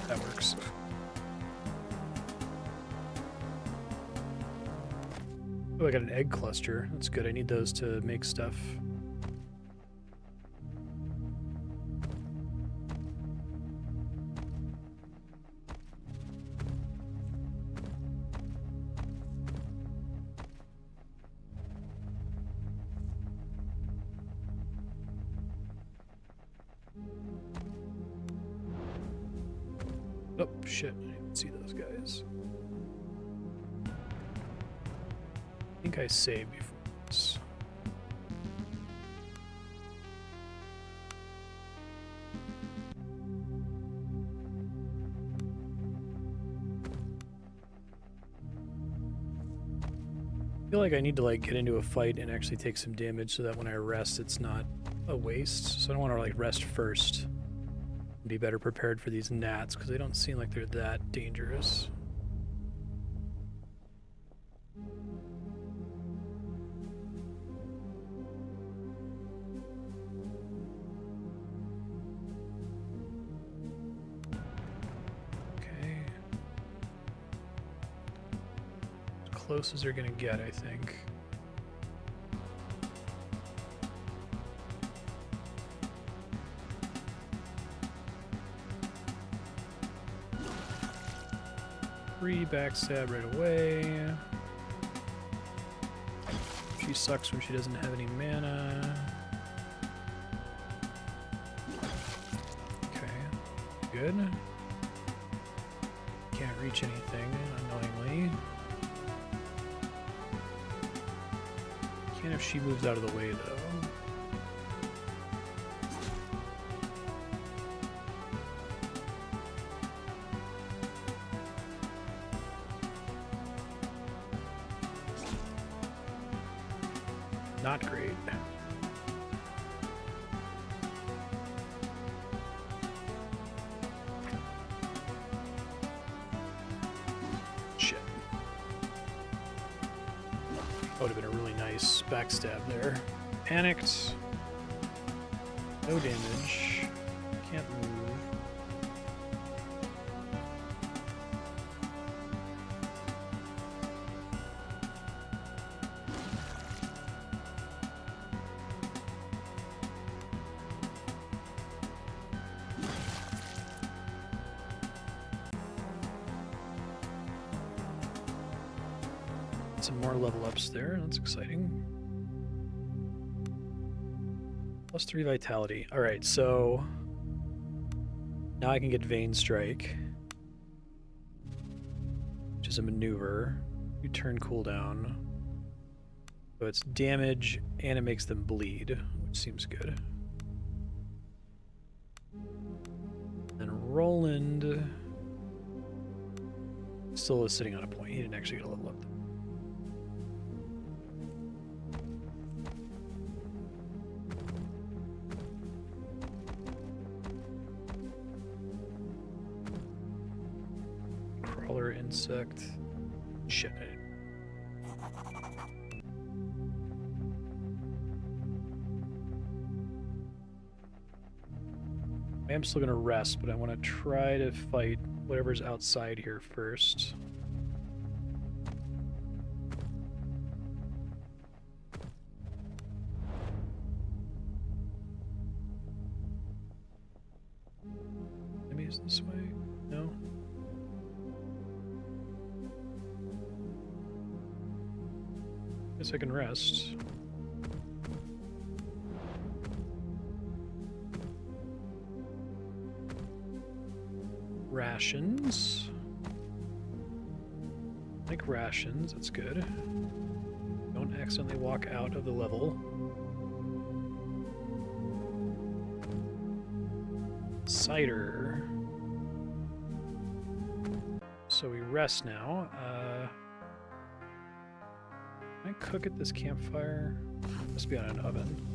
That works. Oh, I got an egg cluster. That's good. I need those to make stuff. Oh, shit. I didn't see those guys. I think I saved before this. I feel like I need to like get into a fight and actually take some damage so that when I rest it's not a waste. So I don't want to like rest first and be better prepared for these gnats because they don't seem like they're that dangerous. Okay. As close as they're gonna get, I think. Free backstab right away. She sucks when she doesn't have any mana. Okay, good. Can't reach anything, annoyingly. Can if she moves out of the way, though. Not great. Shit. That would have been a really nice backstab there. Panicked. No damage. Can't move. Some more level ups there. That's exciting. +3 vitality. All right, so now I can get Vein Strike, which is a maneuver. You turn cooldown. So it's damage and it makes them bleed, which seems good. And Roland still is sitting on a point. He didn't actually get a level up. insect. Shit. I am still gonna rest, but I want to try to fight whatever's outside here first. Maybe it's this way? No? Guess I can rest. Rations. Like rations, that's good. Don't accidentally walk out of the level. Cider. So we rest now. Can I cook at this campfire? Must be on an oven.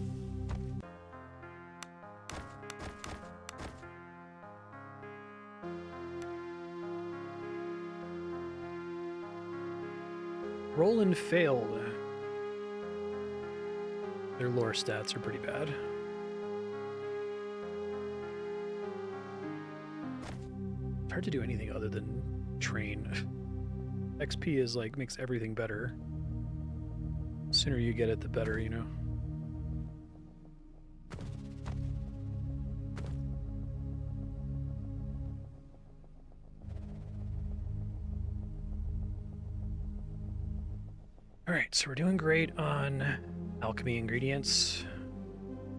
Roland failed. Their lore stats are pretty bad. It's hard to do anything other than train. XP is like, makes everything better. The sooner you get it, the better, you know? Alright, so we're doing great on alchemy ingredients.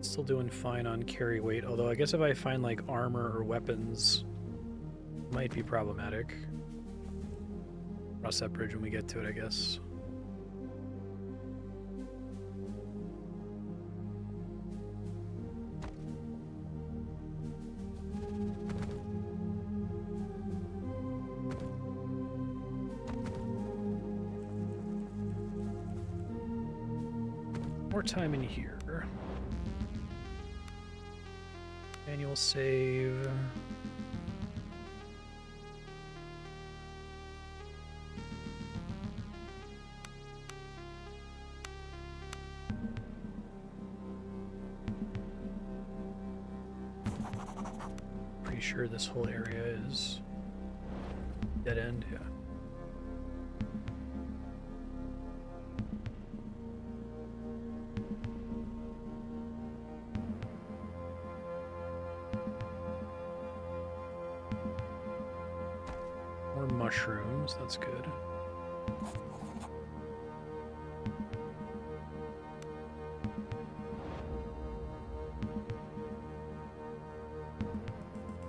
Still doing fine on carry weight, although I guess if I find like armor or weapons, it might be problematic. Cross that bridge when we get to it, I guess. More time in here. Manual save. Pretty sure this whole area is dead end, yeah. Mushrooms, that's good.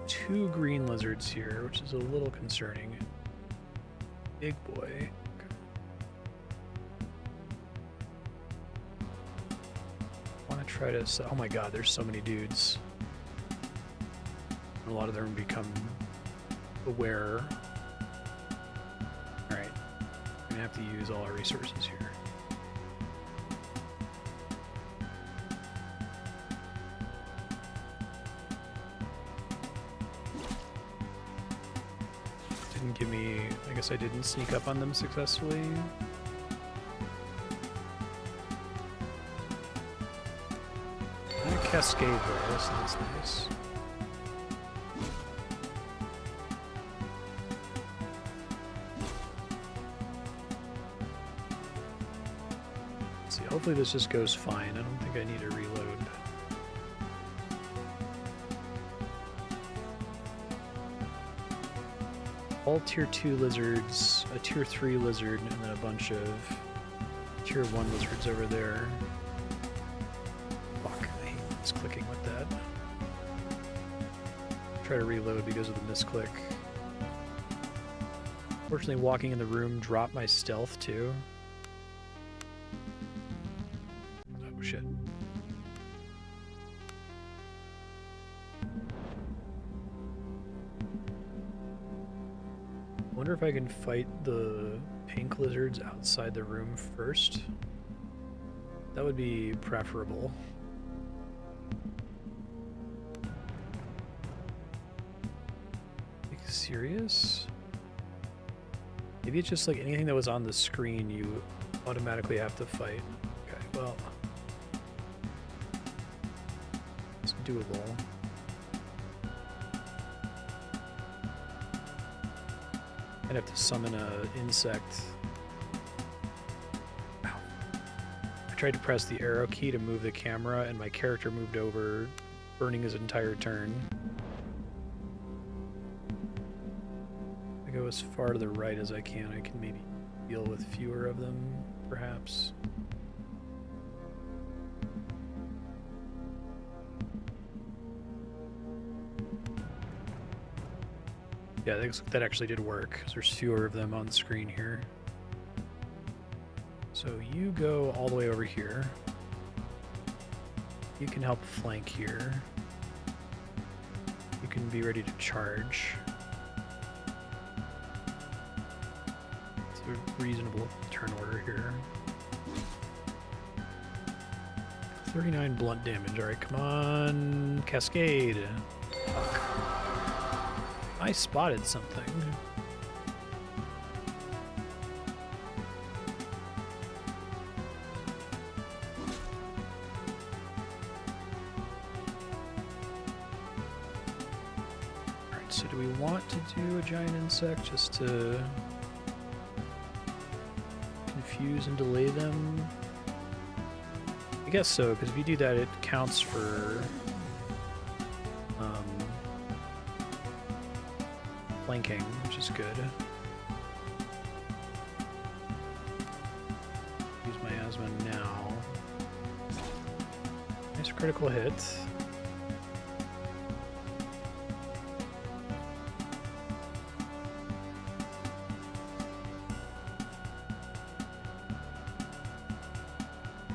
Two green lizards here, which is a little concerning. Big boy. Okay. I want to try to... Oh my god, there's so many dudes. A lot of them become aware. Alright, we're gonna have to use all our resources here. Didn't give me... I guess I didn't sneak up on them successfully. And a cascade there, so that's nice. Hopefully this just goes fine. I don't think I need to reload. All tier 2 lizards, a tier 3 lizard, and then a bunch of tier 1 lizards over there. Fuck, I hate misclicking with that. Try to reload because of the misclick. Fortunately, walking in the room dropped my stealth too. Shit. Wonder if I can fight the pink lizards outside the room first. That would be preferable. Like, serious? Maybe it's just like anything that was on the screen you automatically have to fight. Okay, well. It's doable. I'd have to summon an insect. Ow. I tried to press the arrow key to move the camera, and my character moved over, burning his entire turn. I go as far to the right as I can. I can maybe deal with fewer of them, perhaps. Yeah, that actually did work, because there's fewer of them on the screen here. So you go all the way over here. You can help flank here. You can be ready to charge. It's a reasonable turn order here. 39 blunt damage. Alright, come on. Cascade. Fuck. I spotted something. Alright, so do we want to do a giant insect just to confuse and delay them? I guess so, because if you do that, it counts for flanking, which is good. Use my asthma now. Nice critical hit.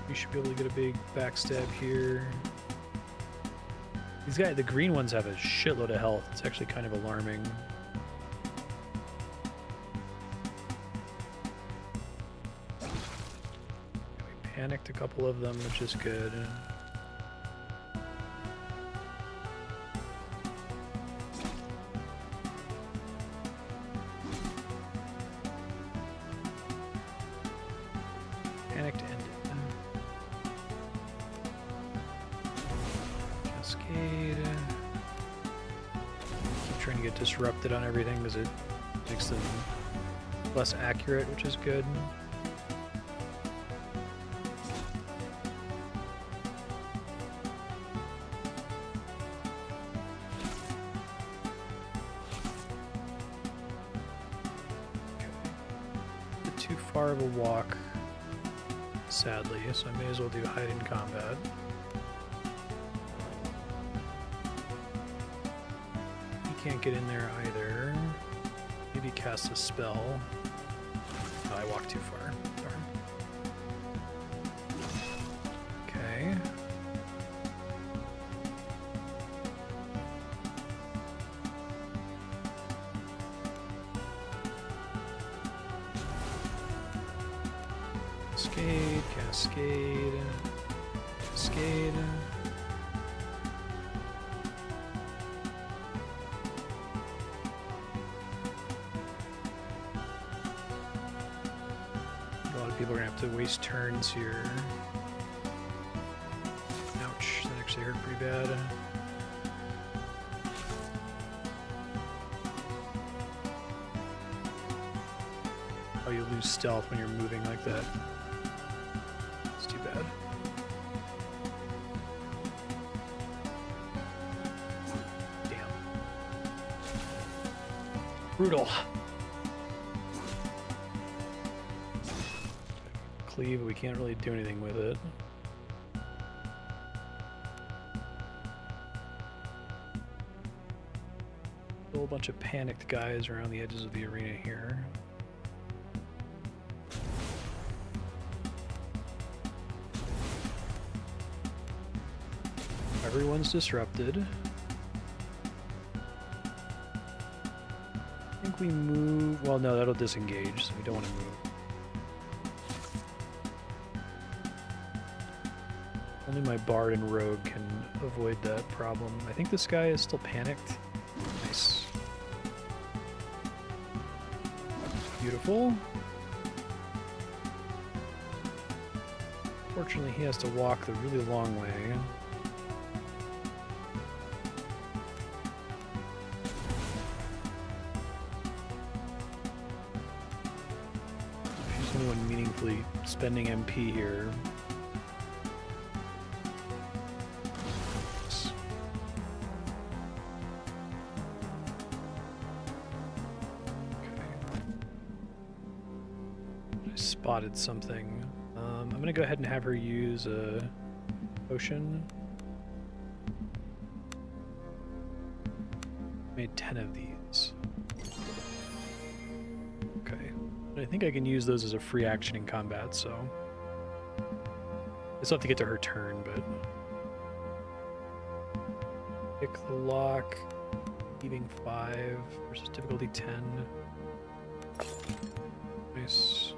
We should be able to get a big backstab here. These guys, the green ones, have a shitload of health. It's actually kind of alarming. Panicked a couple of them, which is good. Panicked ended. Cascade. Keep trying to get disrupted on everything because it makes them less accurate, which is good. Too far of a walk, sadly, so I may as well do hide in combat. He can't get in there either. Maybe cast a spell. Oh, I walked too far. Darn. Okay. Cascade, cascade, cascade. A lot of people are gonna have to waste turns here. Ouch, that actually hurt pretty bad. Oh, you lose stealth when you're moving like that. Too bad. Damn. Brutal. Cleave, we can't really do anything with it. A whole bunch of panicked guys around the edges of the arena here. Everyone's disrupted. I think we move... Well, no, that'll disengage, so we don't want to move. Only my Bard and Rogue can avoid that problem. I think this guy is still panicked. Nice. Beautiful. Fortunately, he has to walk the really long way. If he's anyone meaningfully spending MP here. Spotted something. I'm gonna go ahead and have her use a potion. Made 10 of these. Okay. I think I can use those as a free action in combat, so I still have to get to her turn, but pick the lock, heating 5 versus difficulty 10. Nice.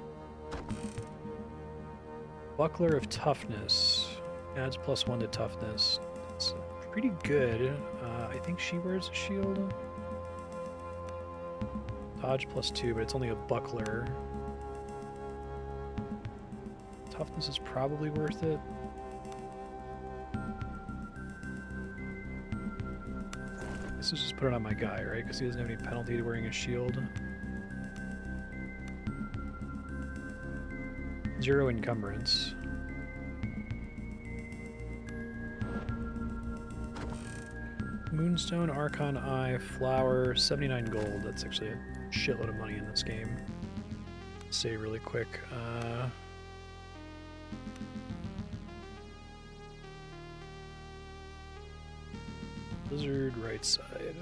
Buckler of Toughness adds +1 to toughness. It's pretty good. I think she wears a shield. Dodge +2, but it's only a buckler. Toughness is probably worth it. This is just put it on my guy, right? Because he doesn't have any penalty to wearing a shield. 0 encumbrance. Moonstone, Archon Eye, Flower, 79 gold. That's actually a shitload of money in this game. Say really quick. Blizzard, right side.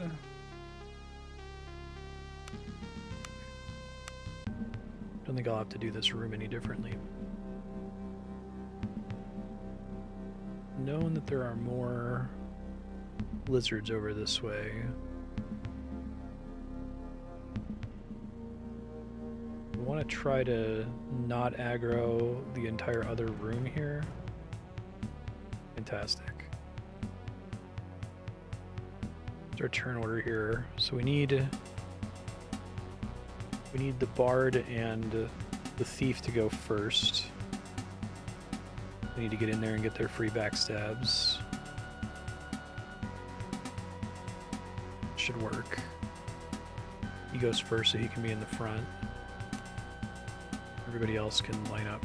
Don't think I'll have to do this room any differently. Knowing that there are more lizards over this way. I want to try to not aggro the entire other room here. Fantastic. It's our turn order here. So we need the bard and the thief to go first. We need to get in there and get their free backstabs. Should work. He goes first so he can be in the front. Everybody else can line up.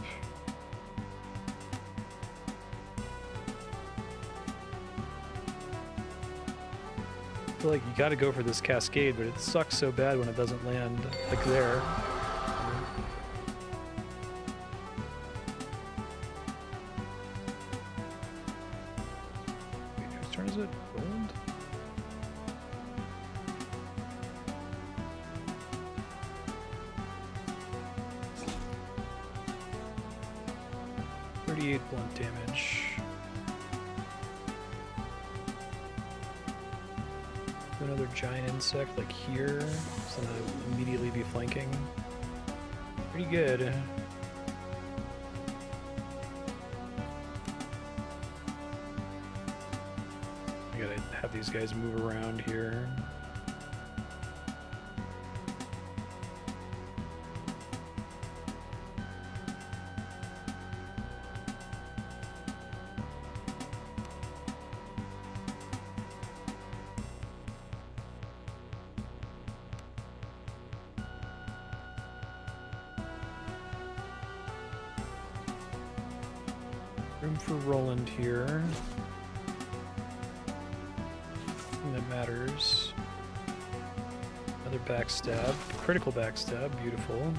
I feel like you gotta go for this cascade, but it sucks so bad when it doesn't land like there. Wait, whose turn is it? Roland? Blunt damage. Another giant insect like here, so then I'll immediately be flanking. Pretty good. I gotta have these guys move around here. Room for Roland here. Nothing that matters. Another backstab. Critical backstab. Beautiful.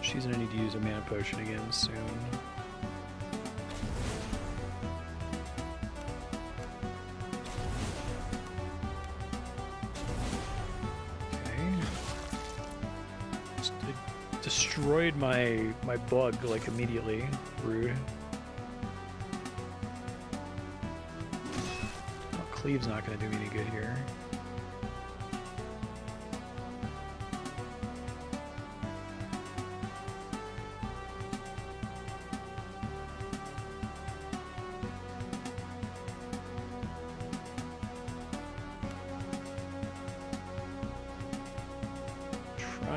She's gonna need to use a mana potion again soon. Destroyed my bug like immediately. Rude. Oh, Cleave's not gonna do me any good here.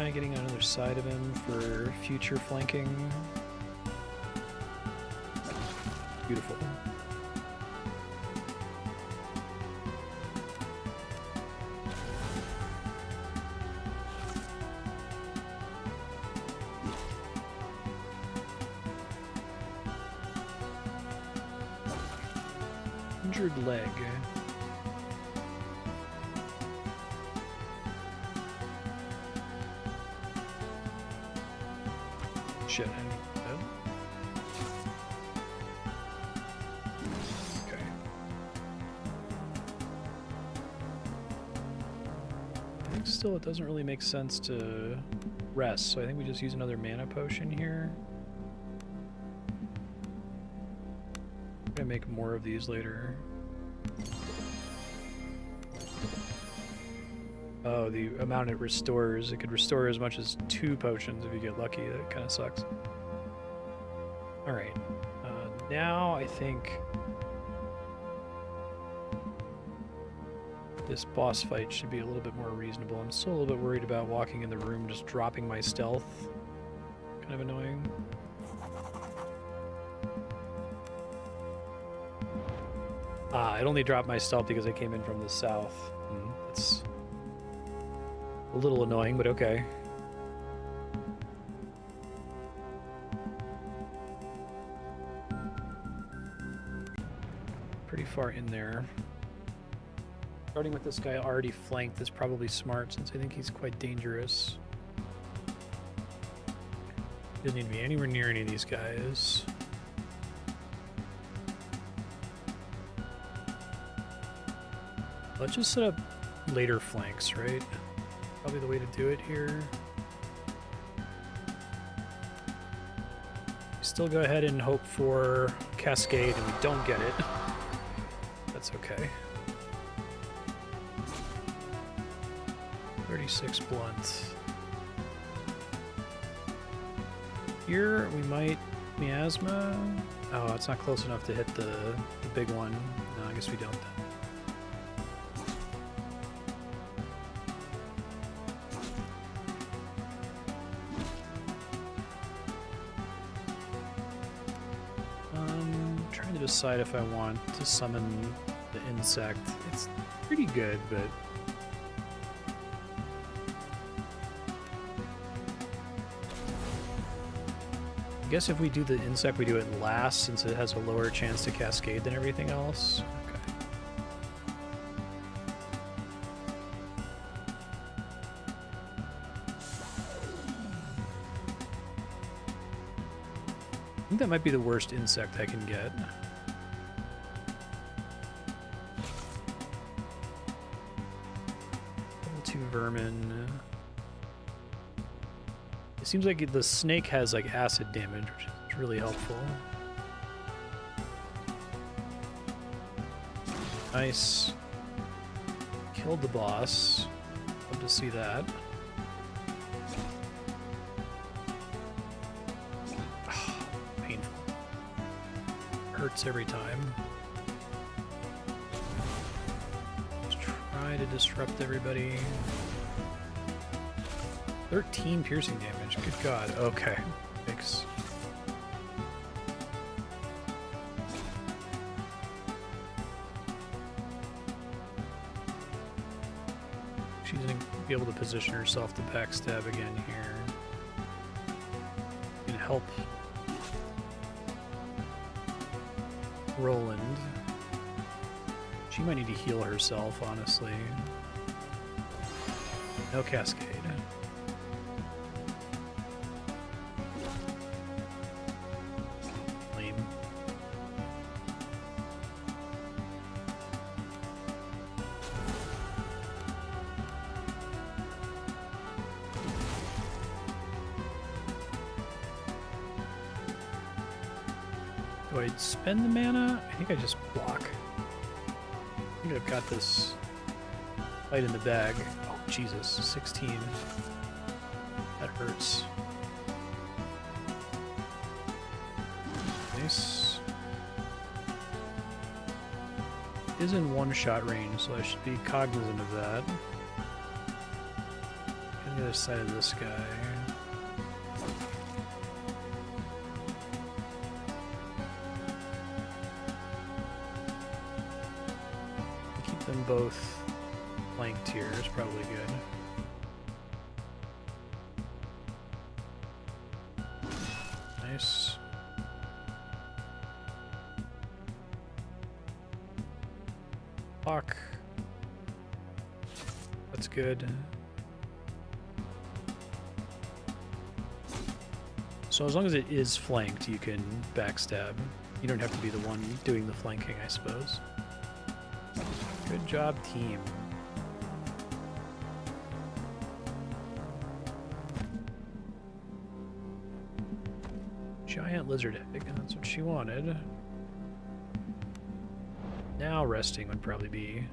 try getting on the other side of him for future flanking. Beautiful. Injured leg. Shit, I need that. Okay. I think still it doesn't really make sense to rest, so I think we just use another mana potion here. I'm gonna make more of these later. Oh, the amount it restores. It could restore as much as 2 potions if you get lucky. That kind of sucks. Alright. Now I think this boss fight should be a little bit more reasonable. I'm still a little bit worried about walking in the room just dropping my stealth. Kind of annoying. It only dropped my stealth because I came in from the south. It's a little annoying, but okay. Pretty far in there. Starting with this guy already flanked is probably smart since I think he's quite dangerous. Doesn't need to be anywhere near any of these guys. Let's just set up later flanks, right? Probably the way to do it here. Still go ahead and hope for Cascade, and we don't get it. That's okay. 36 blunt. Here we might miasma. Oh, it's not close enough to hit the big one. No, I guess we don't then. Trying to decide if I want to summon the insect. It's pretty good, but I guess if we do the insect, we do it last since it has a lower chance to cascade than everything else. Okay. I think that might be the worst insect I can get. Level 2 vermin. It seems like the snake has like acid damage, which is really helpful. Nice. Killed the boss. Love to see that. Painful. Hurts every time. Let's try to disrupt everybody. 13 piercing damage. Good God. Okay. Thanks. She's going to be able to position herself to backstab again here. Can help Roland. She might need to heal herself, honestly. No cascade. Do I spend the mana? I think I just block. I think I've got this fight in the bag. Oh, Jesus. 16. That hurts. Nice. Is in one-shot range, so I should be cognizant of that. On the other side of this guy. Keep them both flanked here is probably good. Nice. Fuck. That's good. So as long as it is flanked, you can backstab. You don't have to be the one doing the flanking, I suppose. Good job, team. Giant lizard egg, that's what she wanted. Now resting would probably be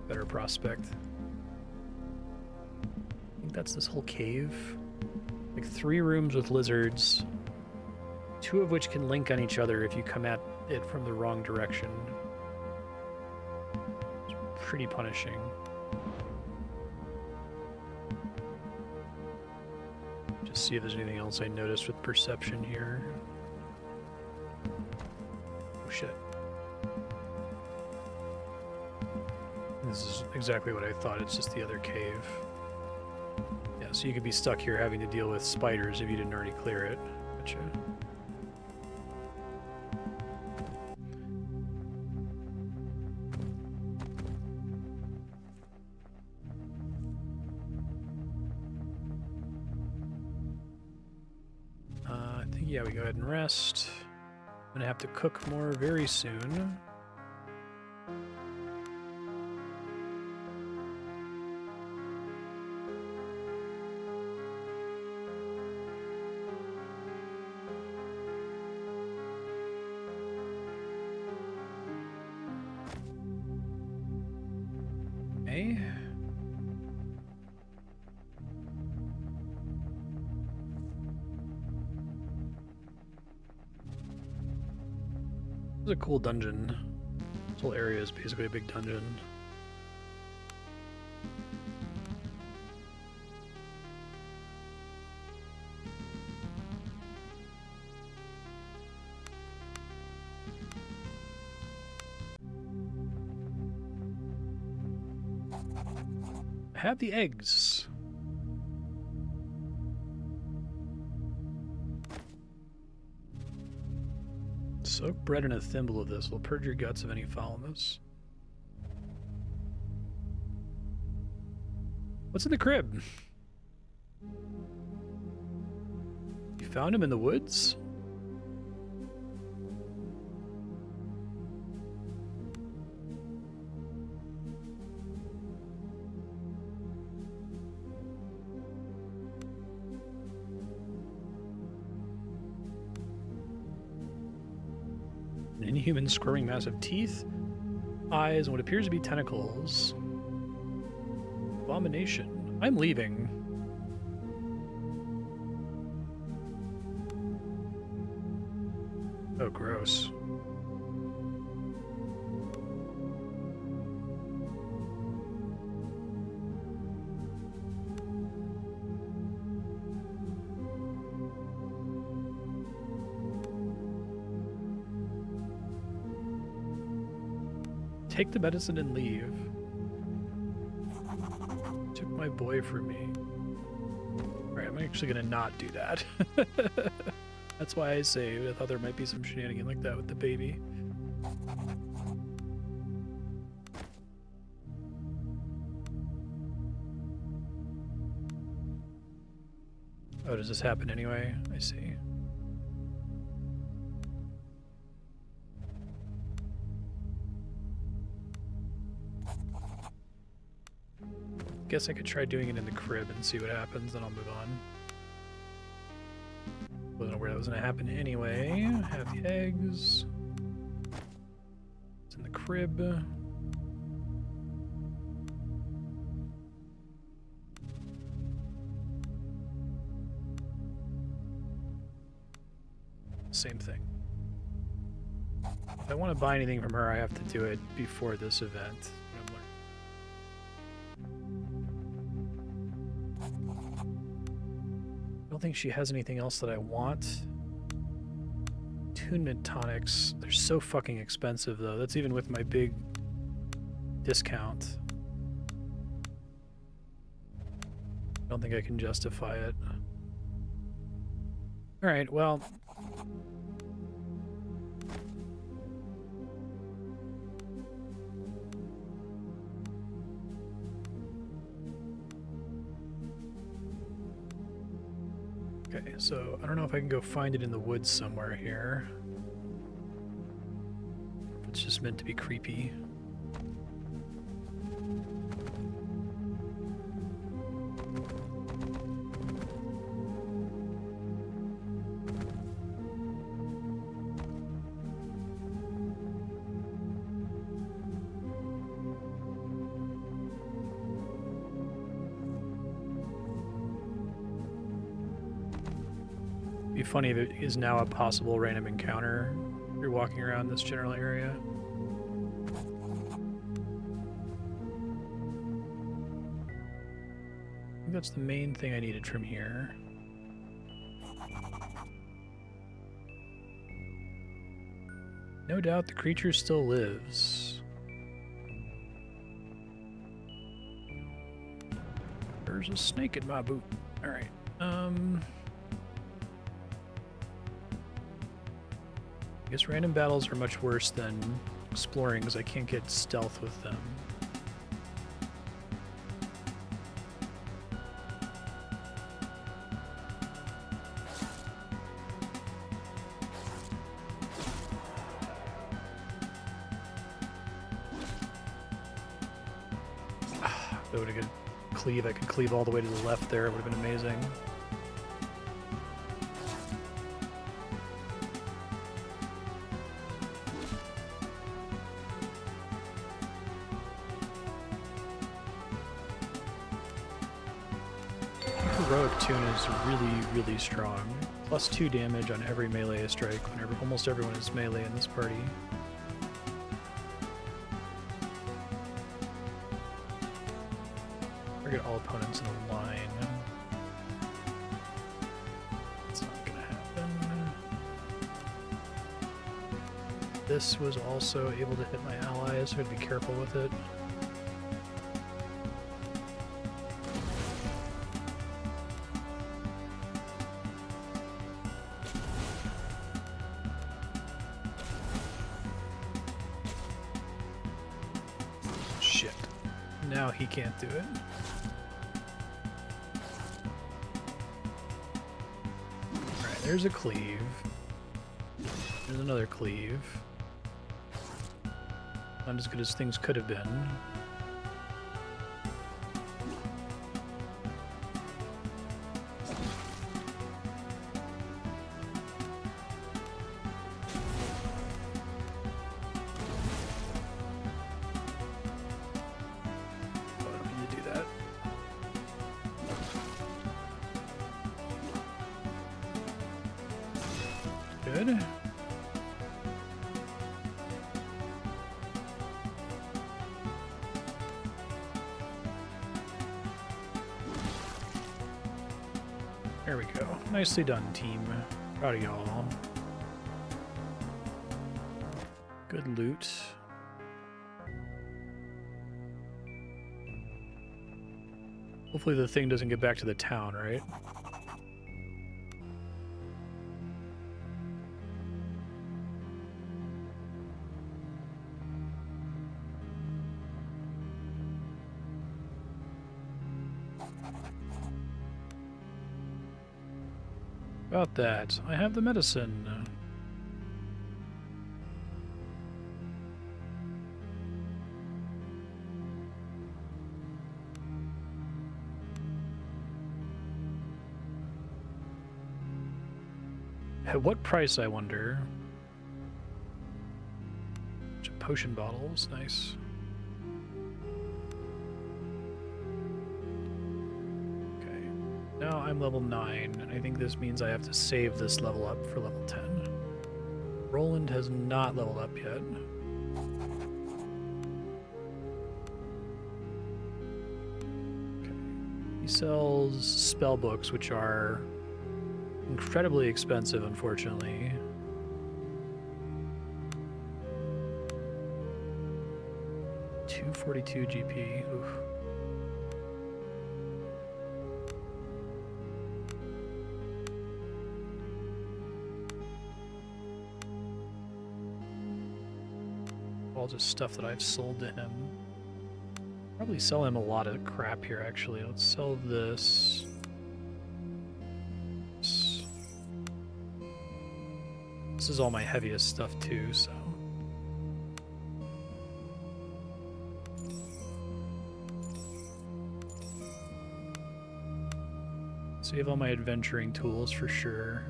a better prospect. I think that's this whole cave. Like 3 rooms with lizards, 2 of which can link on each other if you come at it from the wrong direction. It's pretty punishing. Just see if there's anything else I noticed with perception here. Oh shit. This is exactly what I thought, it's just the other cave. Yeah, so you could be stuck here having to deal with spiders if you didn't already clear it. Gotcha. I think, yeah, we go ahead and rest. I'm gonna have to cook more very soon. This is a cool dungeon. This whole area is basically a big dungeon. I have the eggs. Soak bread in a thimble of this will purge your guts of any foulness. What's in the crib? You found him in the woods? An inhuman squirming mass of teeth, eyes, and what appears to be tentacles. Abomination. I'm leaving. Oh, gross. Take the medicine and leave. Took my boy from me. Alright, I'm actually gonna not do that. That's why I saved. I thought there might be some shenanigan like that with the baby. Oh, does this happen anyway? I see. Guess I could try doing it in the crib and see what happens, then I'll move on. Wasn't aware that was going to happen anyway. Have the eggs. It's in the crib. Same thing. If I want to buy anything from her, I have to do it before this event. don't think she has anything else that I want. Attunement tonics. They're so fucking expensive, though. That's even with my big discount. I don't think I can justify it. Alright, well... Okay, so I don't know if I can go find it in the woods somewhere here. It's just meant to be creepy. Be funny if it is now a possible random encounter if you're walking around this general area. I think that's the main thing I needed from here. No doubt the creature still lives. There's a snake in my boot. Alright, I guess random battles are much worse than exploring because I can't get stealth with them. That would have could cleave. I could cleave all the way to the left there. It would have been amazing. Heroic Tune is really strong. +2 damage on every melee strike whenever almost everyone is melee in this party. Target all opponents in a line. That's not gonna happen. This was also able to hit my allies, so I'd be careful with it. Now he can't do it. Alright, there's a cleave. There's another cleave. Not as good as things could have been. Good. There we go. Nicely done, team. Proud of y'all. Good loot. Hopefully the thing doesn't get back to the town, right? About that, I have the medicine. At what price, I wonder? Potion bottles, nice. Now I'm level 9, and I think this means I have to save this level up for level 10. Roland has not leveled up yet. Okay. He sells spell books, which are incredibly expensive, unfortunately. $242 GP. Oof. All just stuff that I've sold to him. Probably sell him a lot of crap here, actually. Let's sell this. This is all my heaviest stuff, too, so. So you have all my adventuring tools for sure.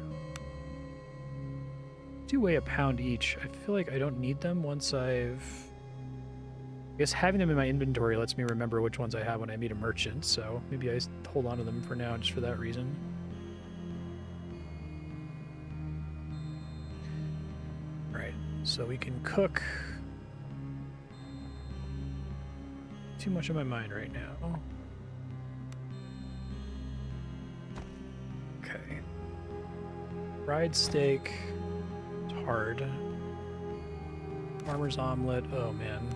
Do weigh a pound each. I feel like I don't need them once I guess having them in my inventory lets me remember which ones I have when I meet a merchant, so maybe I hold on to them for now just for that reason. Right, so we can cook. Too much on my mind right now. Okay. Fried steak. Hard. Farmer's omelet. Oh man.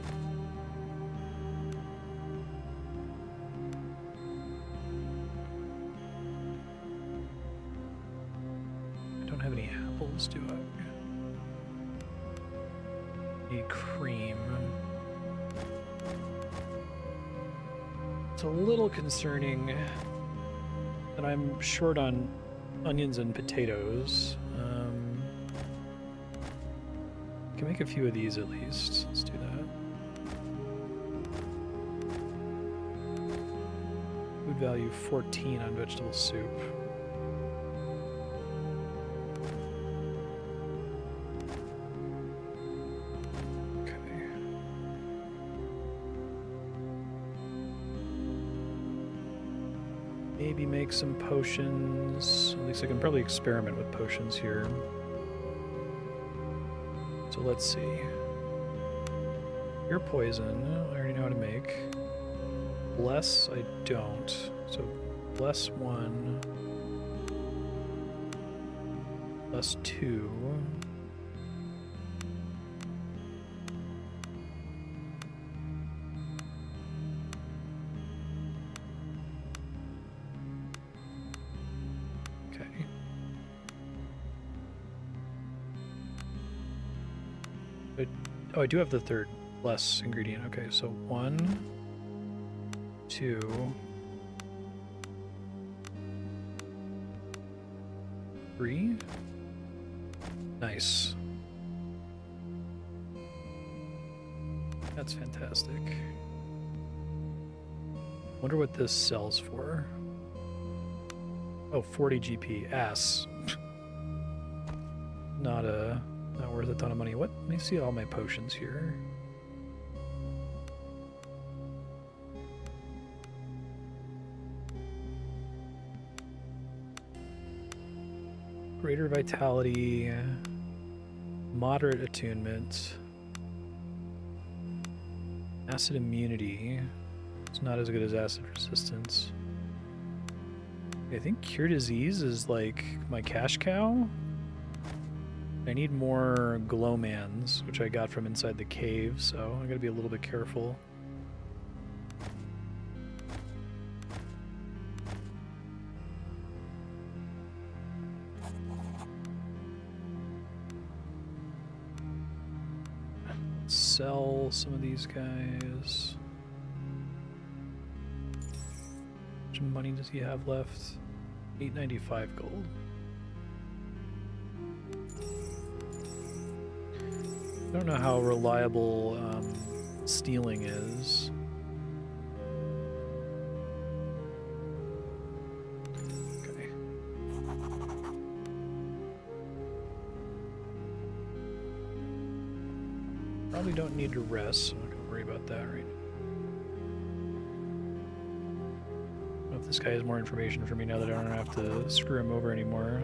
I don't have any apples, do I? Need cream. It's a little concerning that I'm short on onions and potatoes. Can make a few of these at least. Let's do that. Food value 14 on vegetable soup. Okay. Maybe make some potions. At least I can probably experiment with potions here. So let's see. Your poison, I already know how to make. Bless, I don't. So bless 1. Bless 2. Okay. Oh, I do have the third less ingredient. Okay, so 1, 2, 3. Nice. That's fantastic. Wonder what this sells for. Oh, 40 GP. Ass. Not worth a ton of money. What? Let me see all my potions here. Greater vitality, moderate attunement, acid immunity. It's not as good as acid resistance. I think cure disease is like my cash cow. I need more glowmans, which I got from inside the cave, so I gotta be a little bit careful. Sell some of these guys. How much money does he have left? 895 gold. I don't know how reliable stealing is. Okay. Probably don't need to rest, so I'm not going to worry about that right now. I don't know if this guy has more information for me now that I don't have to screw him over anymore.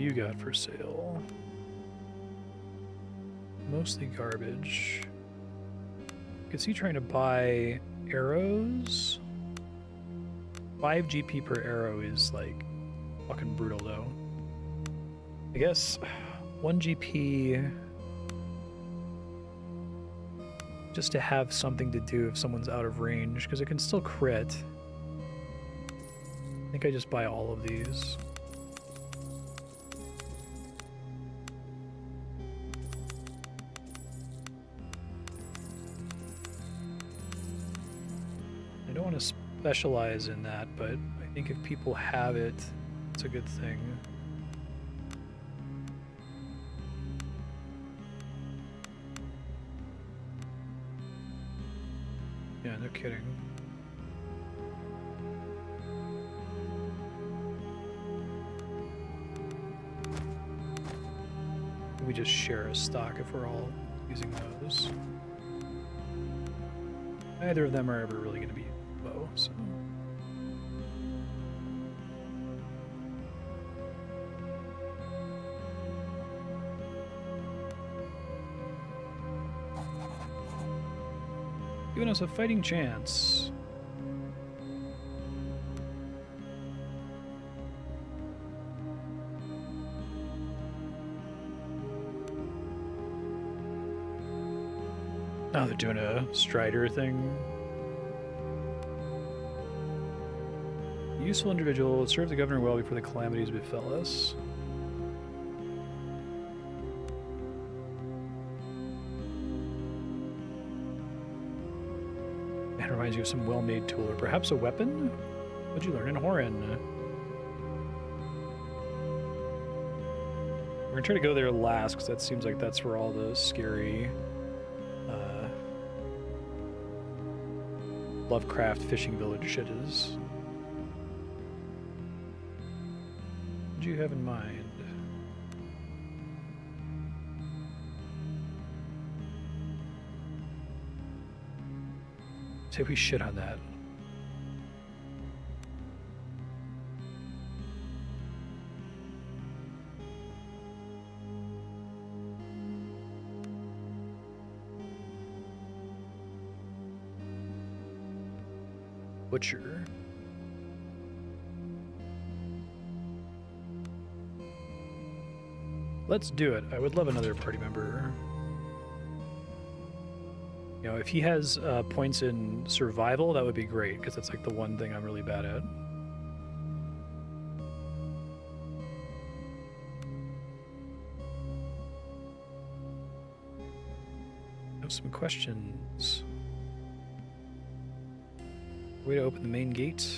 you got for sale? Mostly garbage. I could see trying to buy arrows. 5 GP per arrow is like fucking brutal though. I guess 1 GP just to have something to do if someone's out of range, because it can still crit. I think I just buy all of these. I don't want to specialize in that, but I think if people have it, it's a good thing. Yeah, no kidding. We just share a stock if we're all using those. Neither of them are ever really going to be low, so. Giving us a fighting chance. Oh, they're doing a Strider thing. Useful individual, serve the governor well before the calamities befell us. That reminds you of some well-made tool, or perhaps a weapon? What'd you learn in Horan? We're gonna try to go there last, because that seems like that's where all the scary Lovecraft fishing village shit is. What do you have in mind? Say we shit on that. Butcher. Let's do it. I would love another party member. You know, if he has points in survival, that would be great, because that's like the one thing I'm really bad at. I have some questions. Way to open the main gate.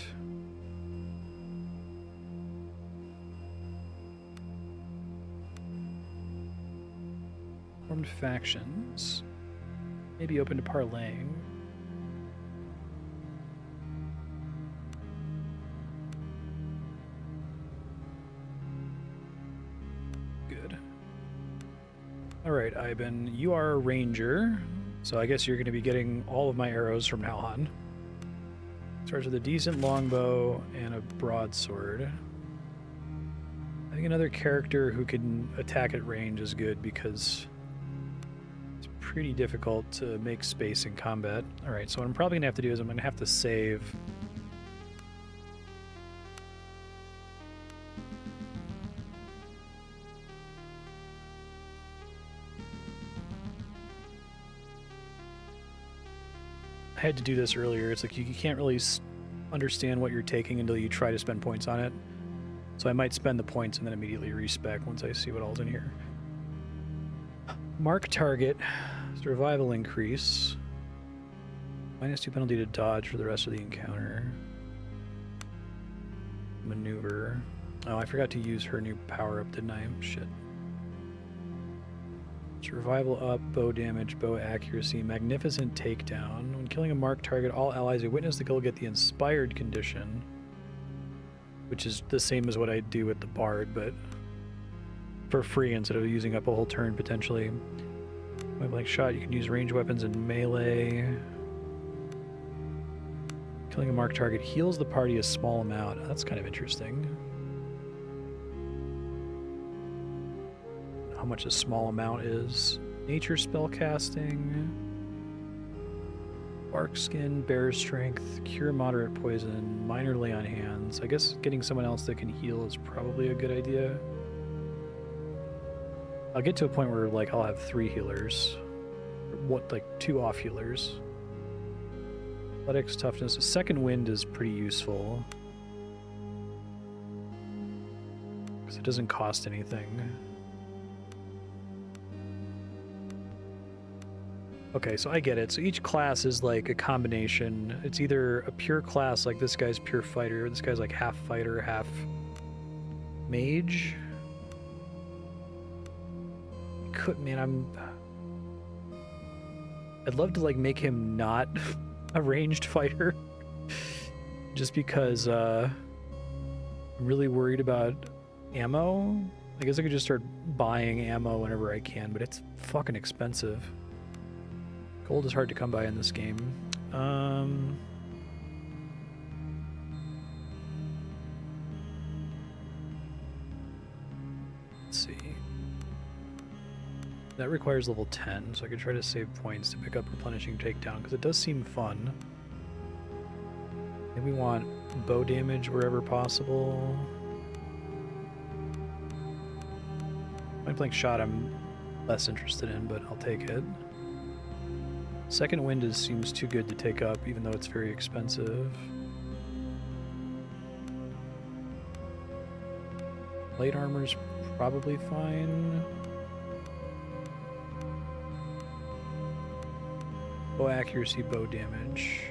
Formed factions. Maybe open to parlaying. Good. Alright, Iben, you are a ranger, so I guess you're going to be getting all of my arrows from now on. Starts with a decent longbow and a broadsword. I think another character who can attack at range is good, because it's pretty difficult to make space in combat. Alright, so what I'm probably going to have to do is I'm going to have to save. I had to do this earlier. It's like you can't really understand what you're taking until you try to spend points on it. So I might spend the points and then immediately respec once I see what all's in here. Mark target, survival increase, -2 penalty to dodge for the rest of the encounter. Maneuver. Oh, I forgot to use her new power up, didn't I? Shit. Survival up, bow damage, bow accuracy, magnificent takedown. When killing a marked target, all allies who witness the kill get the inspired condition, which is the same as what I do with the bard, but for free instead of using up a whole turn potentially. Point blank shot, you can use ranged weapons and melee. Killing a marked target heals the party a small amount. That's kind of interesting. how much a small amount is. Nature spell casting. Bark skin, bear strength, cure moderate poison, minor lay on hands. I guess getting someone else that can heal is probably a good idea. I'll get to a point where like I'll have 3 healers. What, like 2 off healers. Athletics, toughness. A second wind is pretty useful. Because it doesn't cost anything. Okay, so I get it. So each class is like a combination. It's either a pure class, like this guy's pure fighter, this guy's like half fighter, half mage. Man, I'd love to like make him not a ranged fighter. Just because I'm really worried about ammo. I guess I could just start buying ammo whenever I can, but it's fucking expensive. Gold is hard to come by in this game. Let's see. That requires level 10, so I could try to save points to pick up replenishing takedown, because it does seem fun. Maybe we want bow damage wherever possible. Point blank shot I'm less interested in, but I'll take it. Second wind seems too good to take up, even though it's very expensive. Light armor's probably fine. Bow accuracy, bow damage.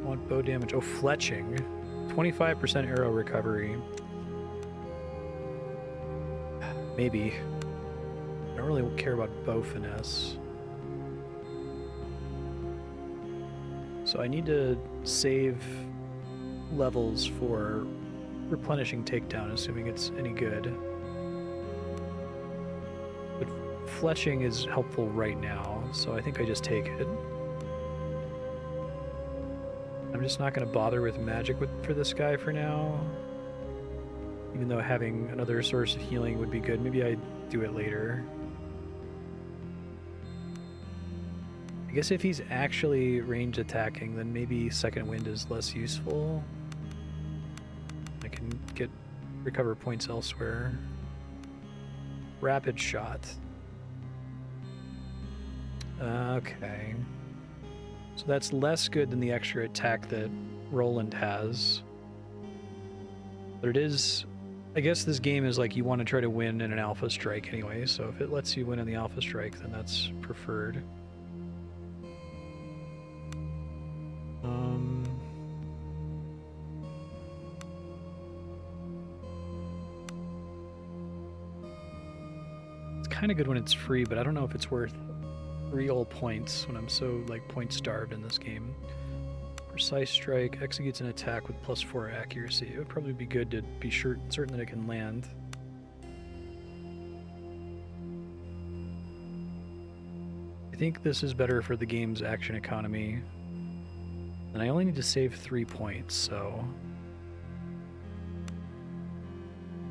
Want bow damage. Oh, fletching. 25% arrow recovery. Maybe. I don't really care about bow finesse. So I need to save levels for replenishing takedown, assuming it's any good. But fletching is helpful right now, so I think I just take it. I'm just not going to bother with magic for this guy for now. Even though having another source of healing would be good. Maybe I do it later. I guess if he's actually range attacking, then maybe second wind is less useful. I can recover points elsewhere. Rapid shot. Okay. So that's less good than the extra attack that Roland has. But it is... I guess this game is like you want to try to win in an alpha strike anyway, so if it lets you win in the alpha strike, then that's preferred. It's kind of good when it's free, but I don't know if it's worth real points when I'm so like point starved in this game. Precise strike executes an attack with +4 accuracy. It would probably be good to be certain that it can land. I think this is better for the game's action economy. And I only need to save 3 points, so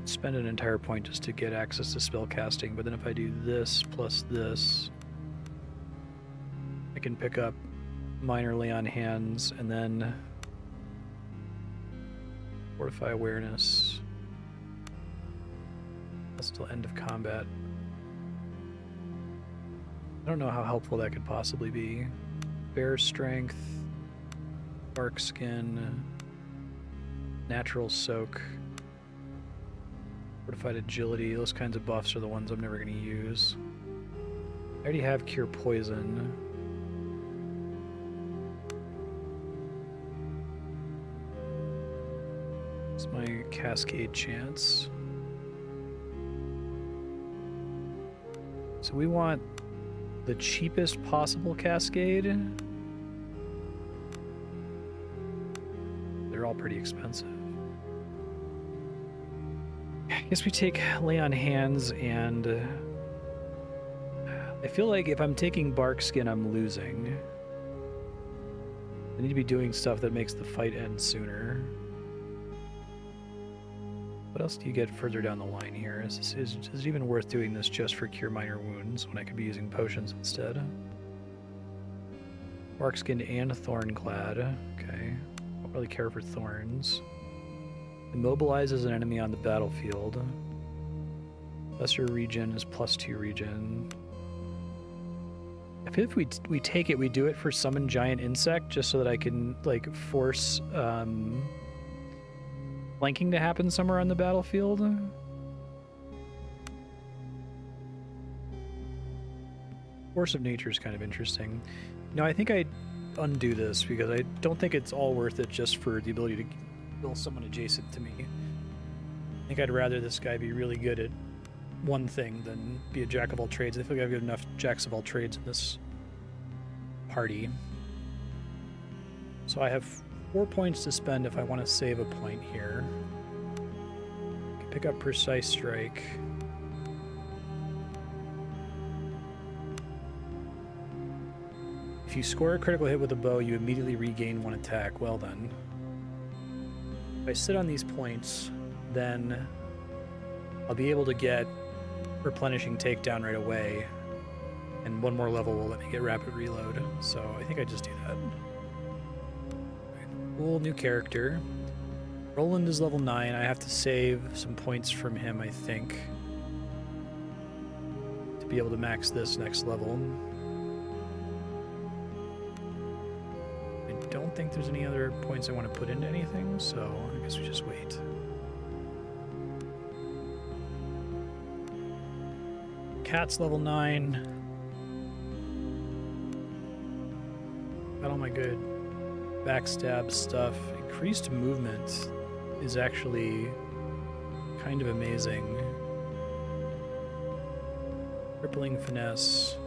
spend an entire point just to get access to spell casting, but then if I do this plus this, I can pick up minor lay on hands and then fortify awareness. That's till end of combat. I don't know how helpful that could possibly be. Bear strength, bark skin, natural soak, fortified agility. Those kinds of buffs are the ones I'm never going to use. I already have cure poison. It's my cascade chance. So we want the cheapest possible cascade. They're all pretty expensive. I guess we take lay on hands, and I feel like if I'm taking bark skin, I'm losing. I need to be doing stuff that makes the fight end sooner. What else do you get further down the line here? Is it even worth doing this just for cure minor wounds when I could be using potions instead? Bark-skinned and thorn-clad. Okay. Don't really care for thorns. Immobilizes an enemy on the battlefield. Lesser regen is +2 regen. I feel if we take it, we do it for summon giant insect just so that I can like force flanking to happen somewhere on the battlefield. Force of Nature is kind of interesting. No, I think I'd undo this because I don't think it's all worth it just for the ability to kill someone adjacent to me. I think I'd rather this guy be really good at one thing than be a jack of all trades. I feel like I've got enough jacks of all trades in this party. So I have 4 points to spend if I want to save a point here. I can pick up Precise Strike. If you score a critical hit with a bow, you immediately regain 1 attack. Well then. If I sit on these points, then I'll be able to get replenishing takedown right away, and 1 more level will let me get rapid reload. So I think I just do that. Cool, new character. Roland is level 9. I have to save some points from him, I think, to be able to max this next level. I don't think there's any other points I want to put into anything, so I guess we just wait. Cat's level 9. Got all my good backstab stuff. Increased movement is actually kind of amazing. Crippling finesse.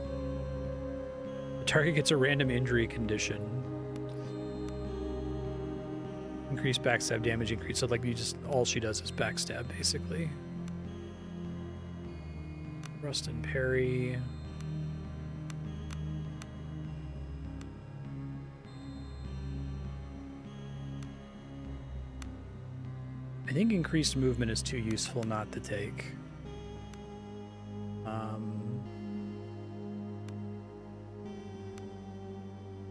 The target gets a random injury condition. Increased backstab damage increase. So like you just all she does is backstab basically. Rust and parry. I think increased movement is too useful not to take.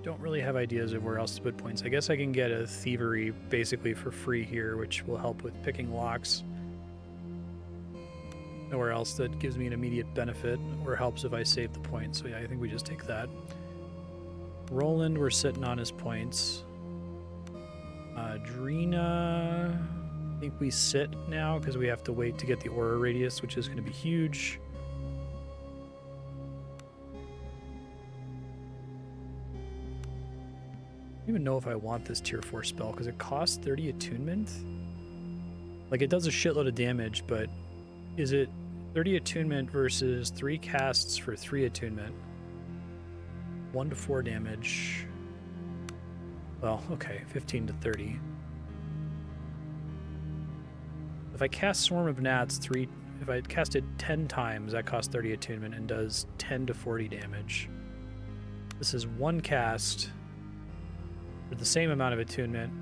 Don't really have ideas of where else to put points. I guess I can get a thievery basically for free here, which will help with picking locks. Nowhere else that gives me an immediate benefit or helps if I save the points. So yeah, I think we just take that. Roland, we're sitting on his points. Drina, I think we sit now because we have to wait to get the aura radius, which is going to be huge. I don't even know if I want this tier 4 spell because it costs 30 attunement. Like it does a shitload of damage, but is it 30 attunement versus 3 casts for 3 attunement? 1 to 4 damage. Well, okay, 15 to 30. If I cast Swarm of Gnats if I cast it 10 times, that costs 30 attunement and does 10 to 40 damage. This is 1 cast for the same amount of attunement,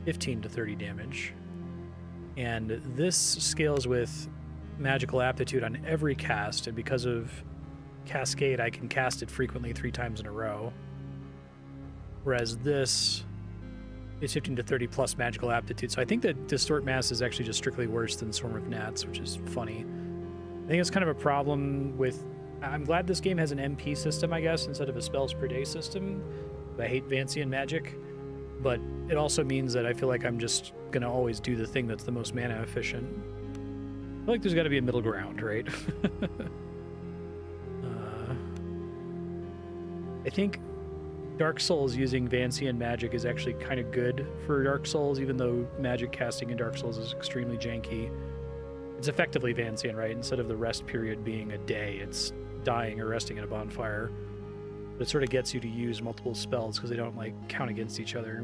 15 to 30 damage. And this scales with magical aptitude on every cast, and because of Cascade, I can cast it frequently 3 times in a row. Whereas this is 15 to 30 plus magical aptitude. So I think that Distort Mass is actually just strictly worse than Swarm of Gnats, which is funny. I think it's kind of a problem with... I'm glad this game has an MP system, I guess, instead of a spells per day system. I hate Vancian magic, but it also means that I feel like I'm just going to always do the thing that's the most mana efficient. I feel like there's got to be a middle ground, right? I think Dark Souls using Vancian magic is actually kind of good for Dark Souls, even though magic casting in Dark Souls is extremely janky. It's effectively Vancian, right? Instead of the rest period being a day, it's dying or resting in a bonfire. But it sort of gets you to use multiple spells because they don't like count against each other.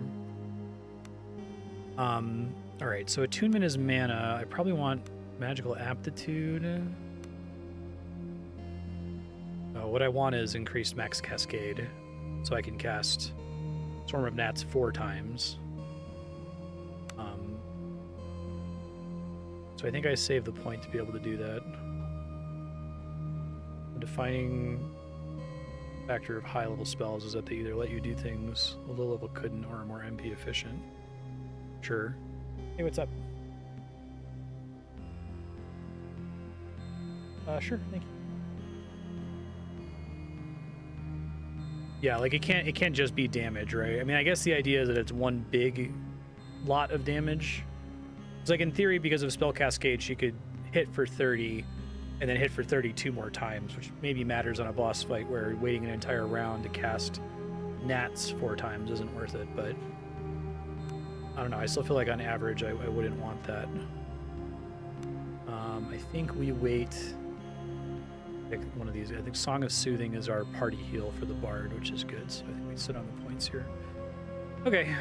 Alright, so attunement is mana. I probably want magical aptitude. What I want is increased max cascade, so I can cast Swarm of Gnats 4 times. So I think I saved the point to be able to do that. The defining factor of high-level spells is that they either let you do things a low level couldn't or are more MP efficient. Sure. Hey, what's up? Sure, thank you. Yeah, like it can't just be damage, right? I mean, I guess the idea is that it's one big lot of damage. It's like in theory, because of spell cascade, she could hit for 30 and then hit for 32 more times, which maybe matters on a boss fight where waiting an entire round to cast Gnats 4 times isn't worth it, but I don't know. I still feel like on average I wouldn't want that. I think we wait. Pick one of these. I think Song of Soothing is our party heal for the bard, which is good. So I think we sit on the points here. Okay.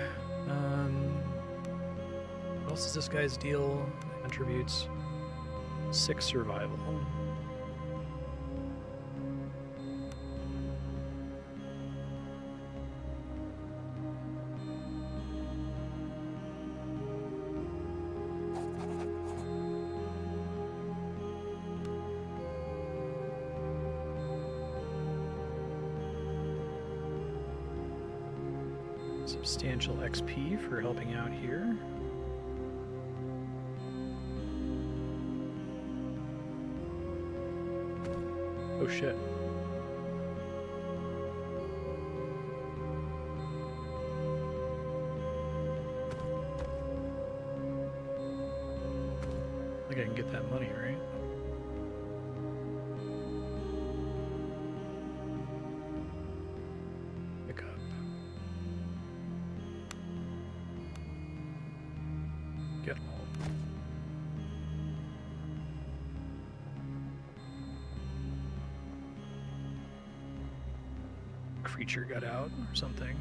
What else is this guy's deal? Contributes 6 survival. Substantial XP for helping out here. Oh shit. I think I can get that money, right? Pick up. Get all. Creature got out or something.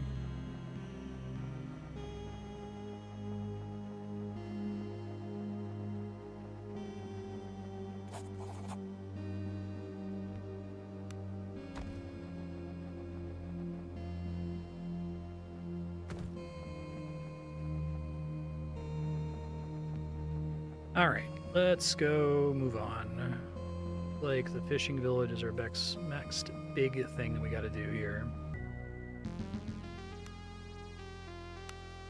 All right, let's go move on. Like the fishing village is our next big thing that we got to do here.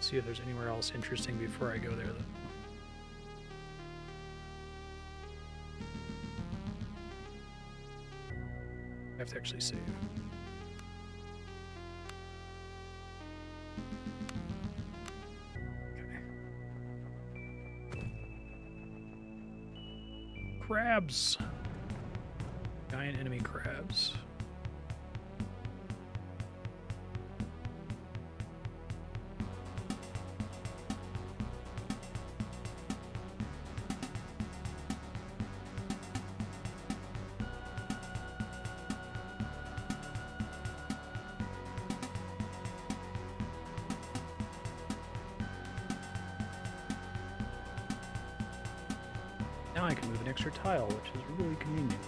See if there's anywhere else interesting before I go there. I have to actually save. Crabs. Giant enemy crabs. Now I can move an extra tile, which is really convenient.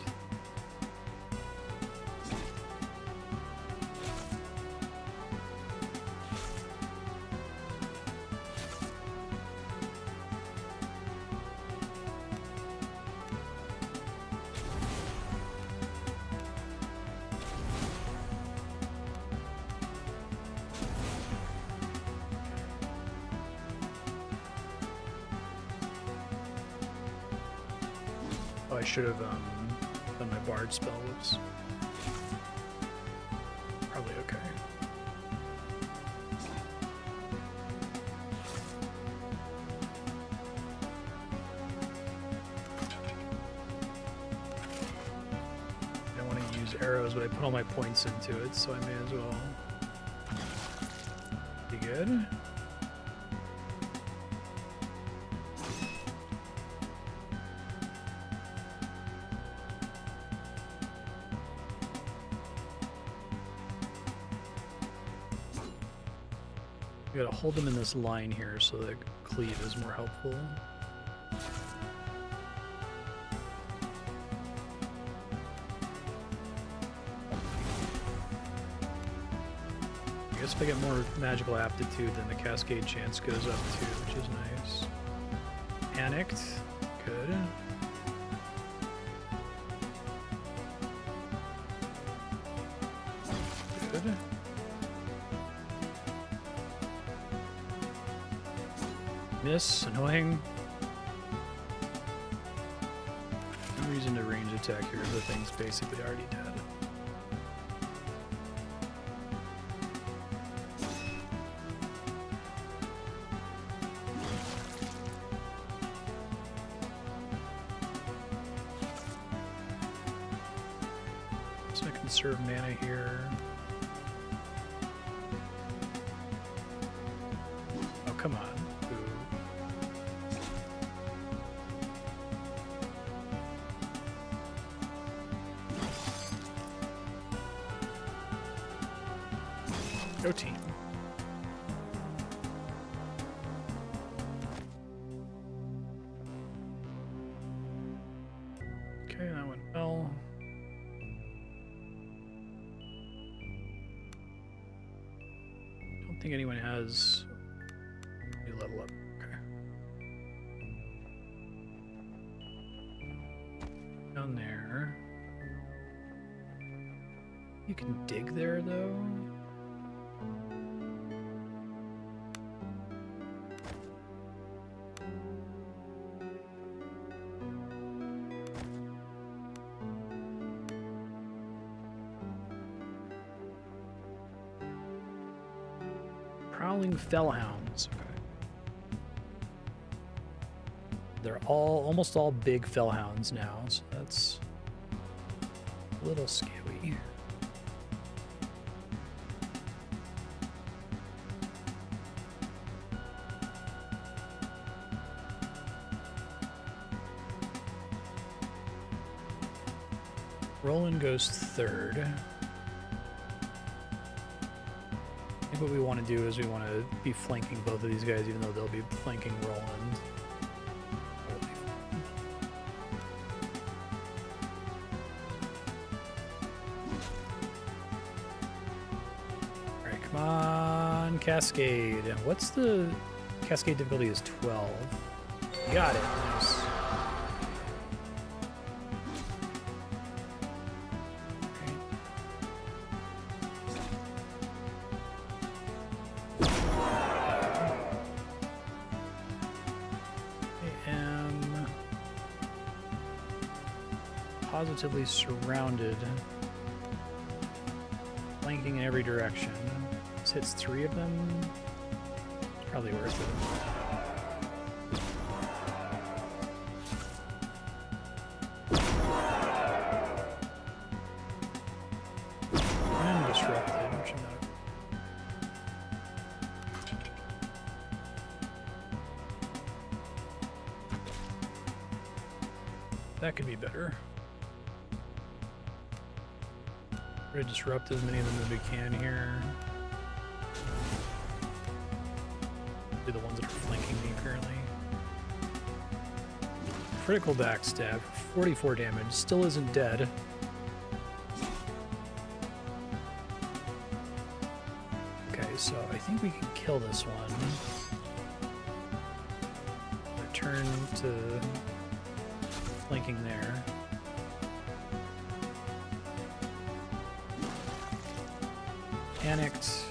I should have done my bard spell. Whoops. Probably okay. I don't want to use arrows, but I put all my points into it, so I may as well. Be good. You gotta hold them in this line here so that cleave is more helpful. I guess if I get more magical aptitude, then the cascade chance goes up too, which is nice. Panicked. Good. Good. Miss. Annoying. No reason to range attack here. The thing's basically already dead. Conserve mana here. Oh, come on. Ooh. Go team. Okay, that went well. I think anyone has a level up. Okay. Down there. You can dig there though. Prowling Fellhounds. Okay. They're almost all big Fellhounds now, so that's a little scary. Roland goes third. I think what we want to do is we want to be flanking both of these guys, even though they'll be flanking Roland. Alright, come on, Cascade. What's the Cascade difficulty is 12. Got it. Nice. Positively surrounded, flanking in every direction. This hits 3 of them. It's probably worth it. And disrupted, which I'm not. That could be better. Try to disrupt as many of them as we can here. Do the ones that are flanking me currently. Critical backstab, 44 damage, still isn't dead. Okay, so I think we can kill this one. Return to flanking there. Panicked.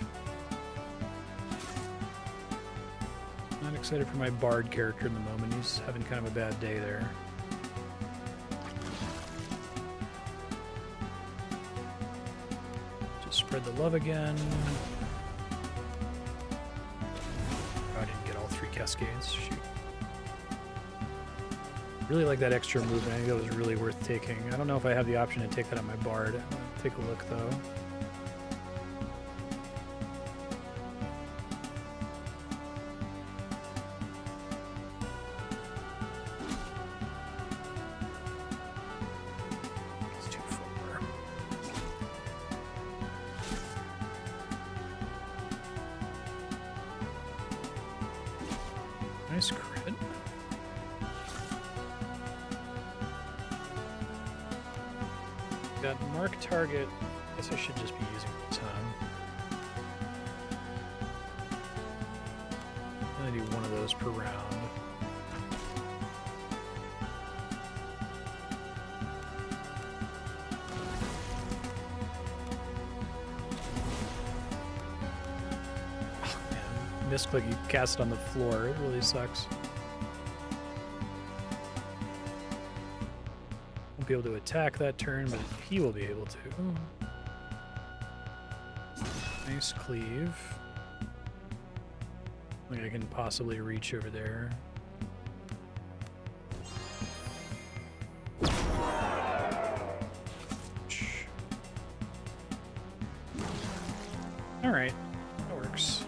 Not excited for my bard character in the moment. He's having kind of a bad day there. Just spread the love again. Oh, I didn't get all 3 cascades. Shoot. Really like that extra movement. I think that was really worth taking. I don't know if I have the option to take that on my bard. I'll take a look though. Nice crit. Got mark target. Guess I should just be using this, huh? those per round. Oh, man. Misclick, you cast it on the floor. It really sucks. Won't be able to attack that turn, but he will be able to. Nice cleave. I think I can possibly reach over there. All right, that works.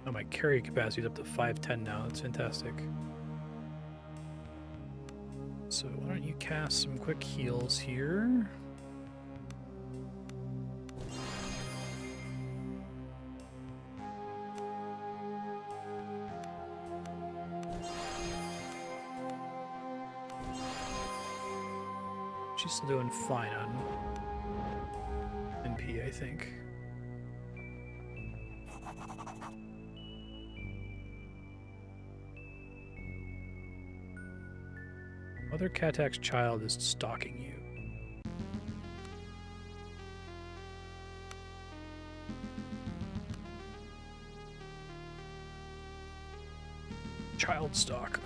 Oh, my carry capacity is up to 510 now. That's fantastic. So why don't you cast some quick heals here? She's still doing fine on NP, I think. Mother Katak's child is stalking you. Child stalk.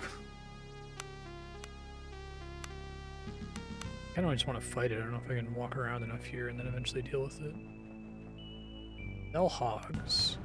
I kind of just want to fight it. I don't know if I can walk around enough here and then eventually deal with it. Bell hogs.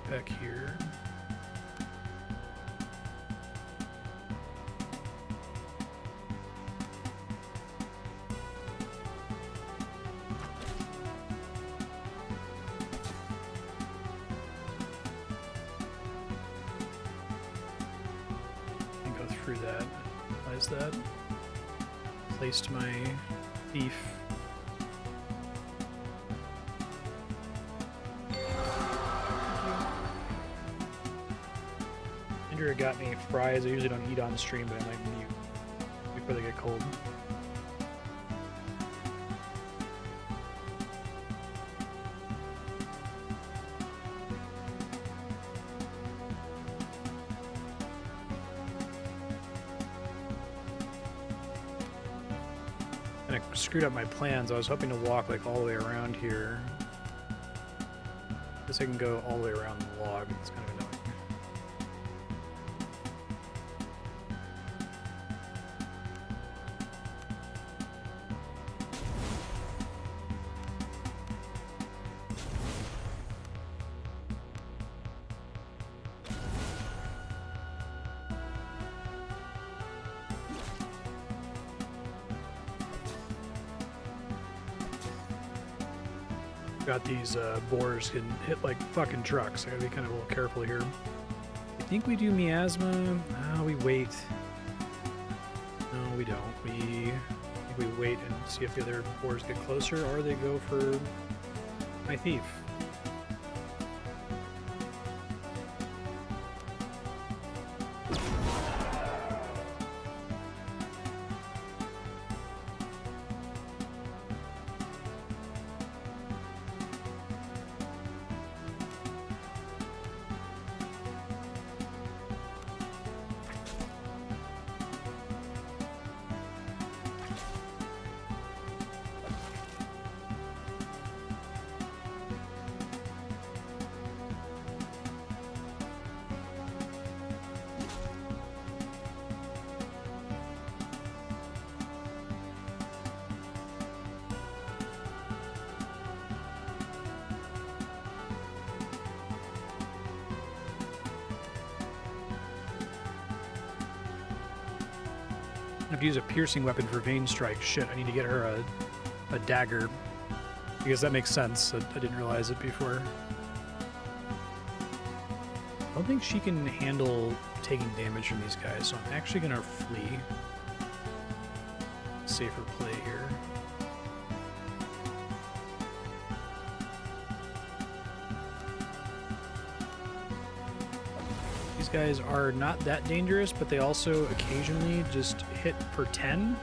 Back here. And go through that. Why is that? Placed my thief. Andrea got me fries. I usually don't eat on stream, but I might mute before they get cold. And I screwed up my plans. I was hoping to walk like all the way around here. Guess I can go all the way around the log. It's kind of annoying. Got these boars can hit like fucking trucks. I gotta be kind of a little careful here. I think we do miasma. Oh, we wait. No, we don't. I think we wait and see if the other boars get closer, or they go for my thief. I have to use a piercing weapon for vein strike. Shit, I need to get her a dagger. Because that makes sense. I didn't realize it before. don't think she can handle taking damage from these guys, so I'm actually going to flee. Safer play here. These guys are not that dangerous, but they also occasionally just hit for 10.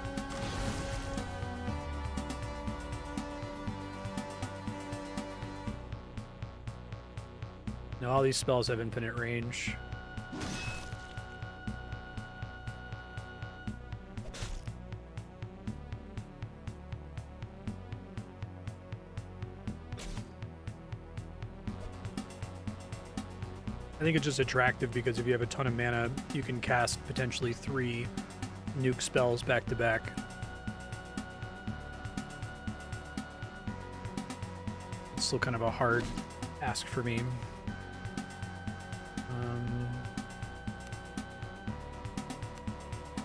Now all these spells have infinite range. I think it's just attractive because if you have a ton of mana, you can cast potentially 3 nuke spells back to back. It's still kind of a hard ask for me.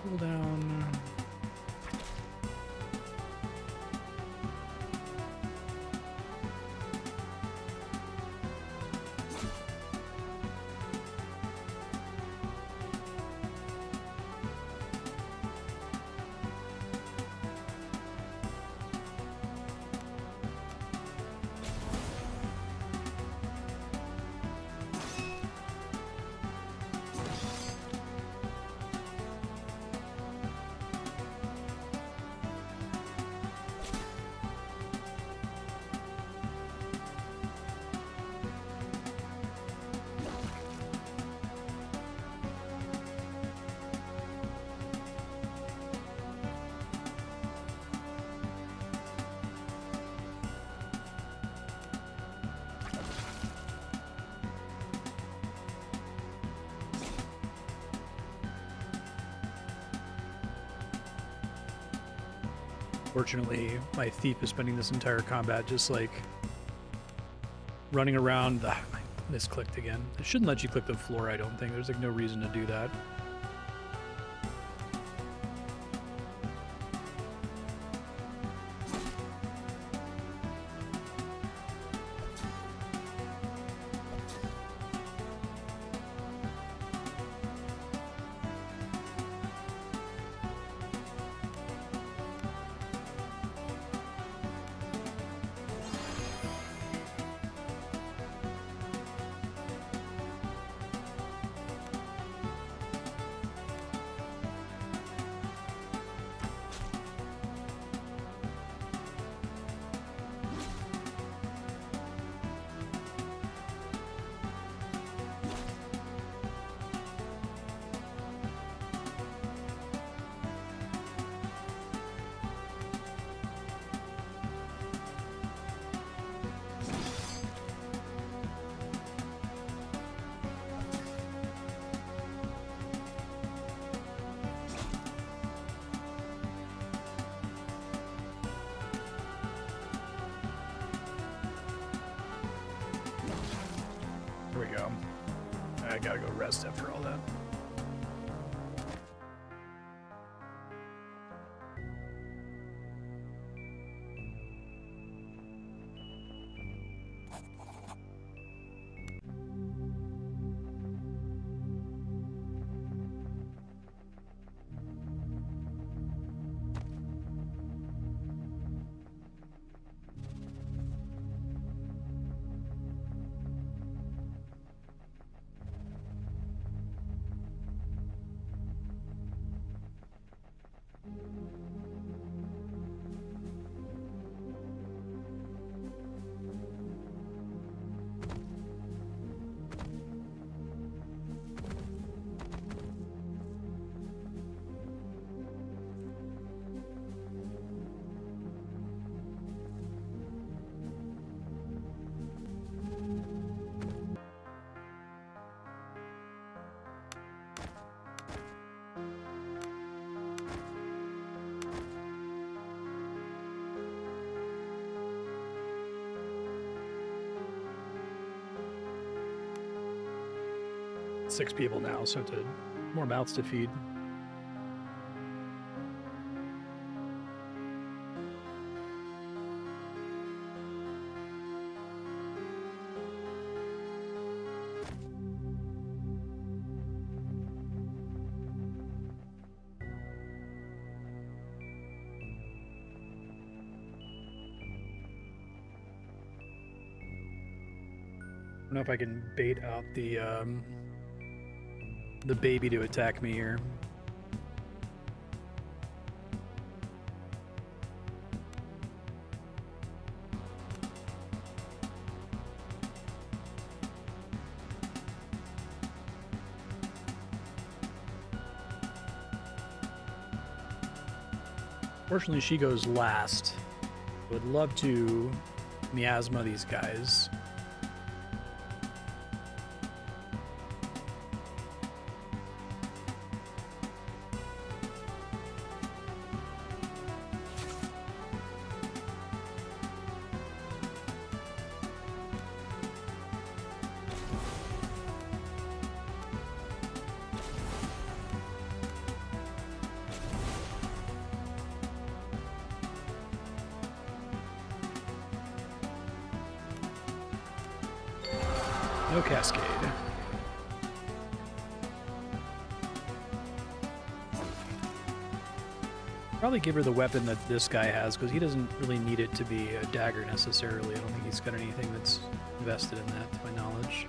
Cool down. Fortunately, my thief is spending this entire combat just like running around. I misclicked again. It shouldn't let you click the floor, I don't think. There's like no reason to do that. There we go. I gotta go rest after all that. Six people now, so more mouths to feed. don't know if I can bait out the baby to attack me here. Fortunately, she goes last. I would love to miasma these guys. No cascade. Probably give her the weapon that this guy has, because he doesn't really need it to be a dagger necessarily. I don't think he's got anything that's invested in that, to my knowledge.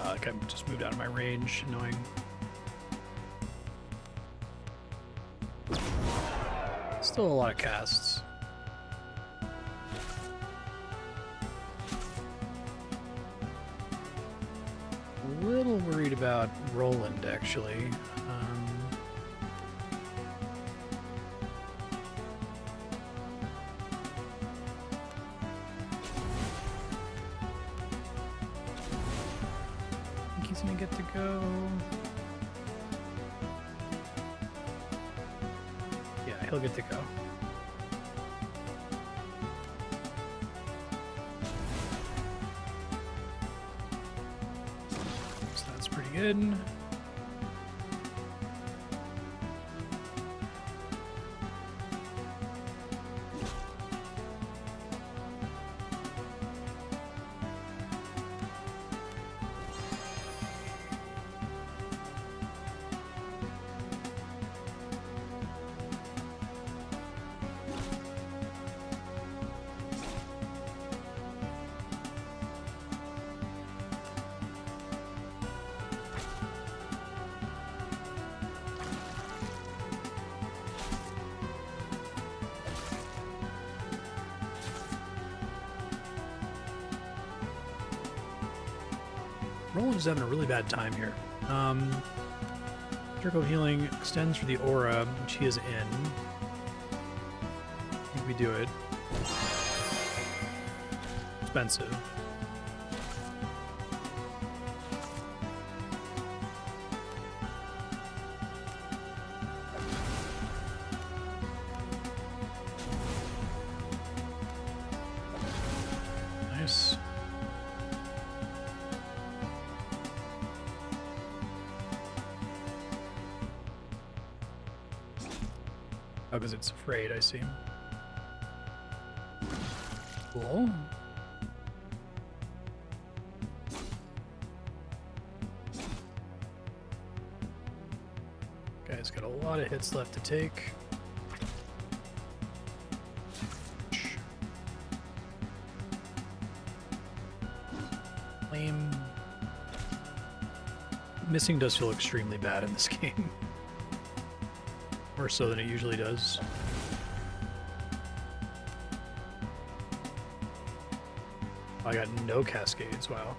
I kind of just moved out of my range, annoying. Still a lot of casts. A little worried about Roland, actually. He's gonna get to go. Yeah, he'll get to go. So that's pretty good. Roland's having a really bad time here. Circle of Healing extends for the aura, which he is in. I think we do it. Expensive. Nice. Oh, because it's afraid, I see. Cool. Guy's got a lot of hits left to take. Flame. Missing does feel extremely bad in this game. More so than it usually does. I got no cascades, wow.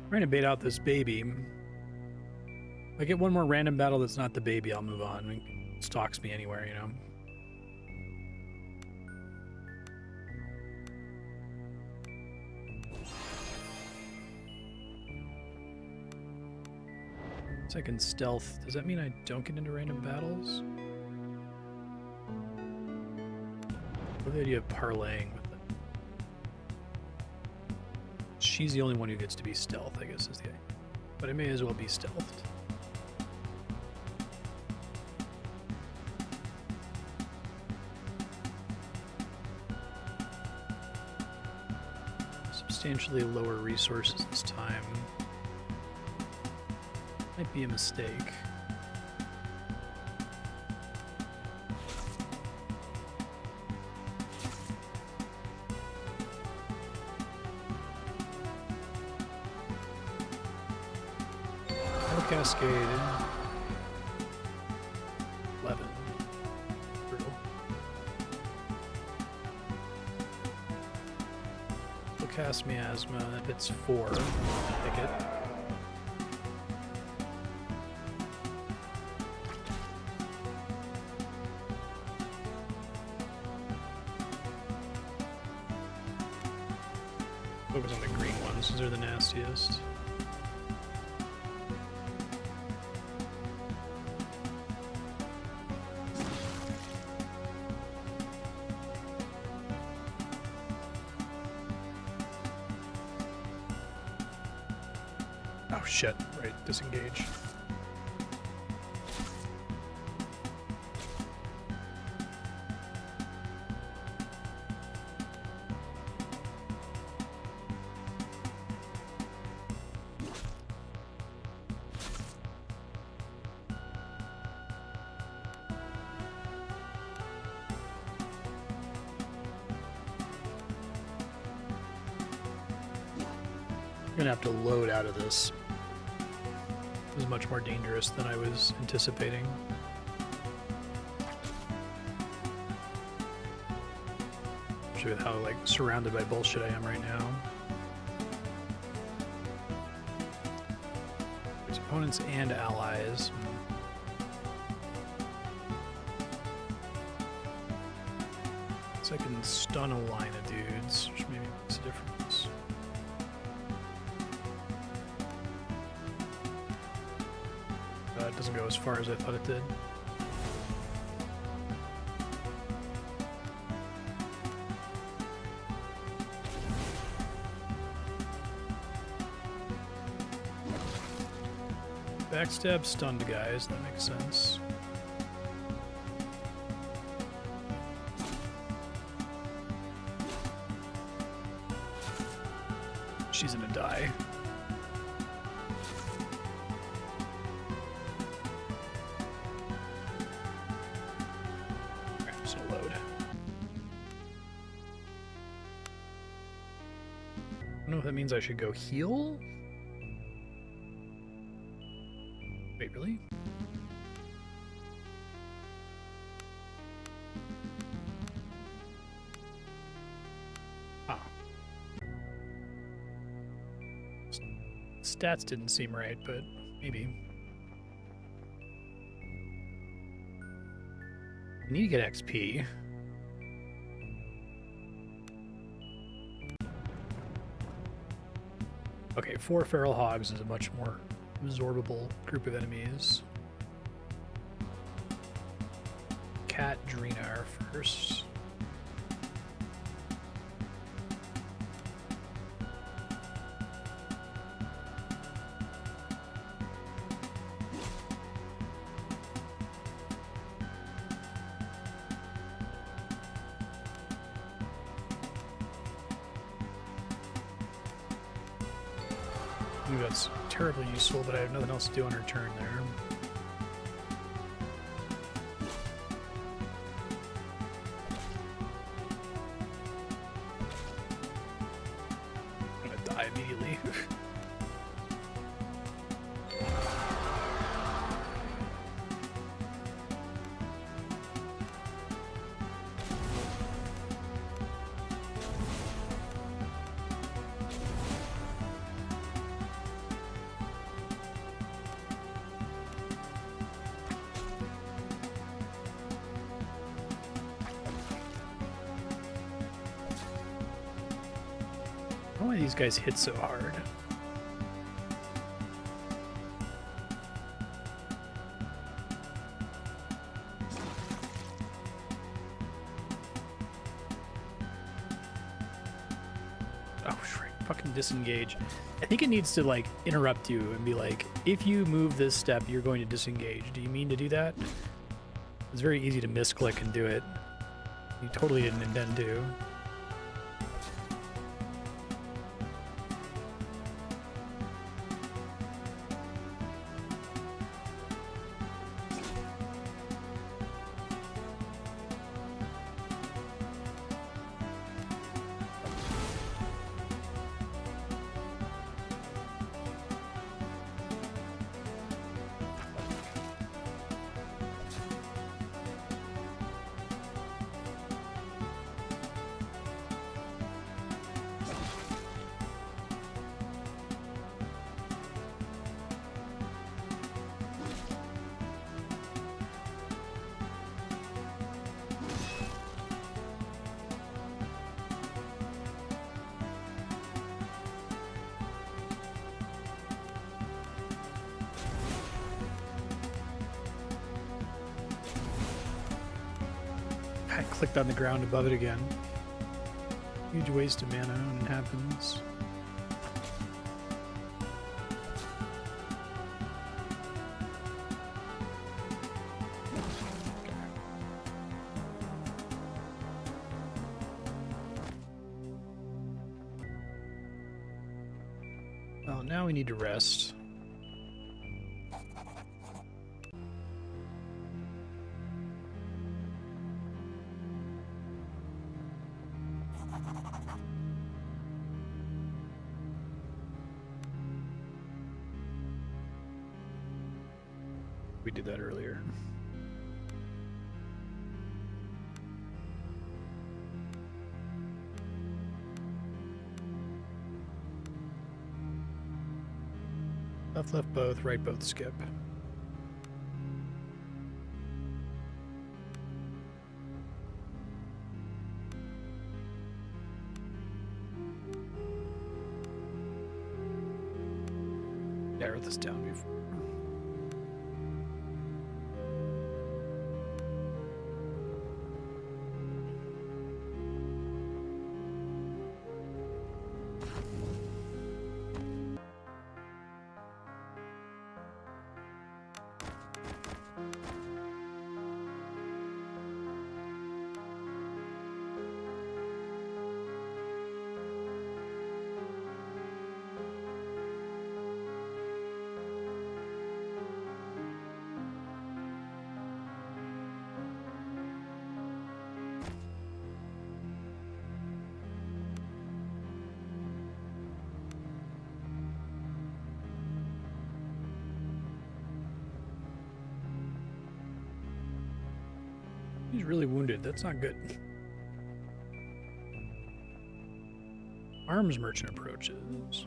I'm trying to bait out this baby. If I get one more random battle that's not the baby, I'll move on. I mean, it stalks me anywhere, you know. Second stealth. Does that mean I don't get into random battles? What the idea of parlaying with it? She's the only one who gets to be stealth, I guess is the idea. But it may as well be stealthed. Substantially lower resources this time. Might be a mistake. No cascade. 11. Brutal. We'll cast Miasma. That hits 4. Take it. Focus on the green ones, these are the nastiest. Oh shit, right, disengage. I'm gonna have to load out of this. It was much more dangerous than I was anticipating. Especially with how like surrounded by bullshit I am right now. There's opponents and allies. So I can stun a line of dudes, which maybe makes a difference. It doesn't go as far as I thought it did. Backstab stunned guys, that makes sense. She's gonna die. Load. I don't know if that means I should go heal. Wait, really? Ah. Stats didn't seem right, but maybe. I need to get XP. Okay, 4 feral hogs is a much more absorbable group of enemies. Cat Dreenar first. Ooh, that's terribly useful, but I have nothing else to do on her turn there. I'm gonna die immediately. Why do these guys hit so hard? Oh, shrink. Fucking disengage. I think it needs to, like, interrupt you and be like, if you move this step, you're going to disengage. Do you mean to do that? It's very easy to misclick and do it. You totally didn't intend to. I clicked on the ground above it again. Huge waste of mana when it happens. Well, now we need to rest. We did that earlier. Left both, right both skip. Yeah, I wrote this down before. He's really wounded. That's not good. Arms merchant approaches.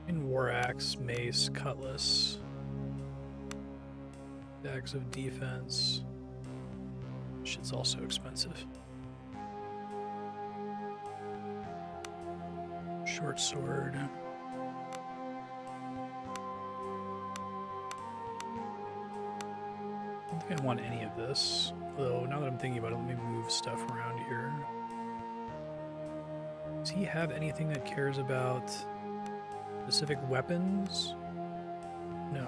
In war axe, mace, cutlass. Stacks of defense. Shit's also expensive. Short sword. I don't think I want any of this. Although, now that I'm thinking about it, let me move stuff around here. Does he have anything that cares about specific weapons? No.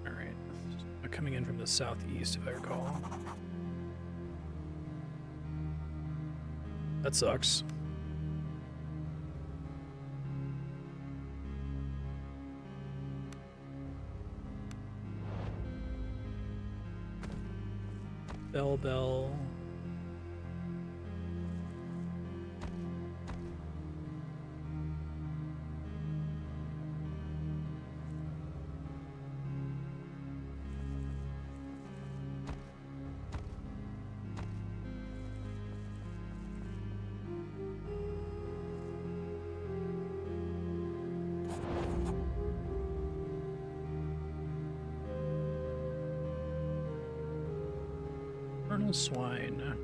Alright. Coming in from the southeast, if I recall. That sucks. Bell. Infernal swine.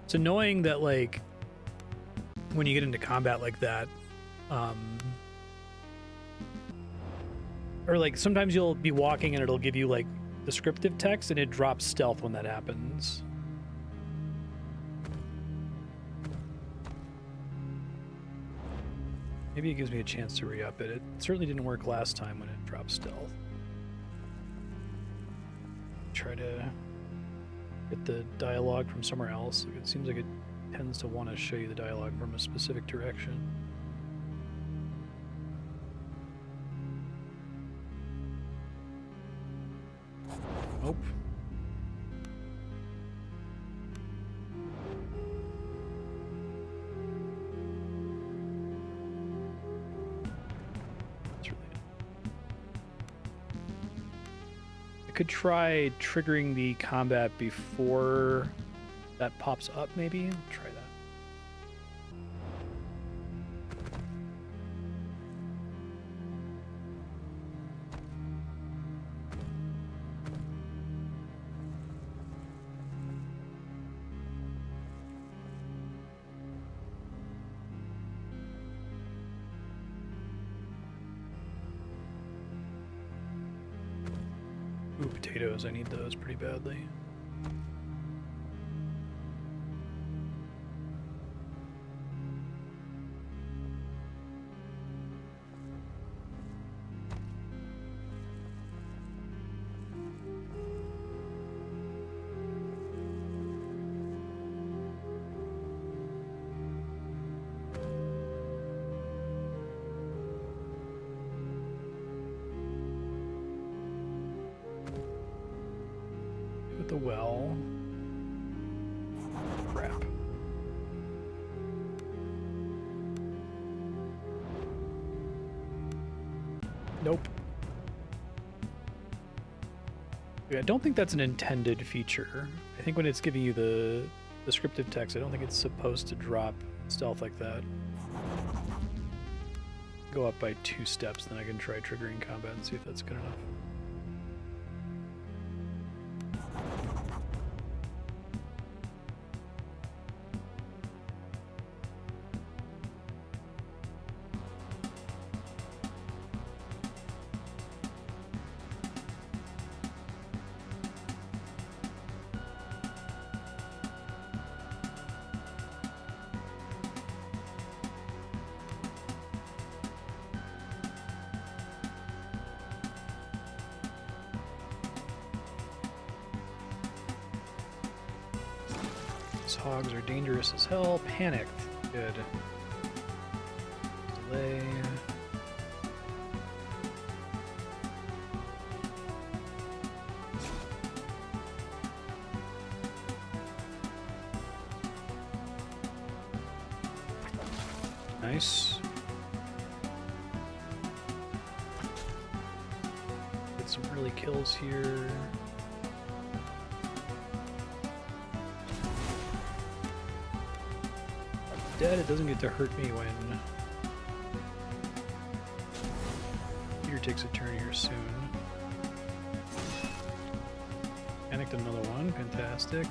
It's annoying that, like, when you get into combat like that, or like sometimes you'll be walking and it'll give you like descriptive text and it drops stealth when that happens. Maybe it gives me a chance to re-up it. It certainly didn't work last time when it dropped stealth. Try to get the dialogue from somewhere else. It seems like it tends to want to show you the dialogue from a specific direction. Nope. I could try triggering the combat before that pops up, maybe? Try that. Ooh, potatoes. I need those pretty badly. The well. Crap. Nope. Yeah, I don't think that's an intended feature. I think when it's giving you the descriptive text, I don't think it's supposed to drop stealth like that. Go up by 2 steps, then I can try triggering combat and see if that's good enough. Hogs are dangerous as hell. Panicked. Good. Delay. Nice. Get some early kills here. Dead, it doesn't get to hurt me when Peter takes a turn here soon. Panicked another one, fantastic.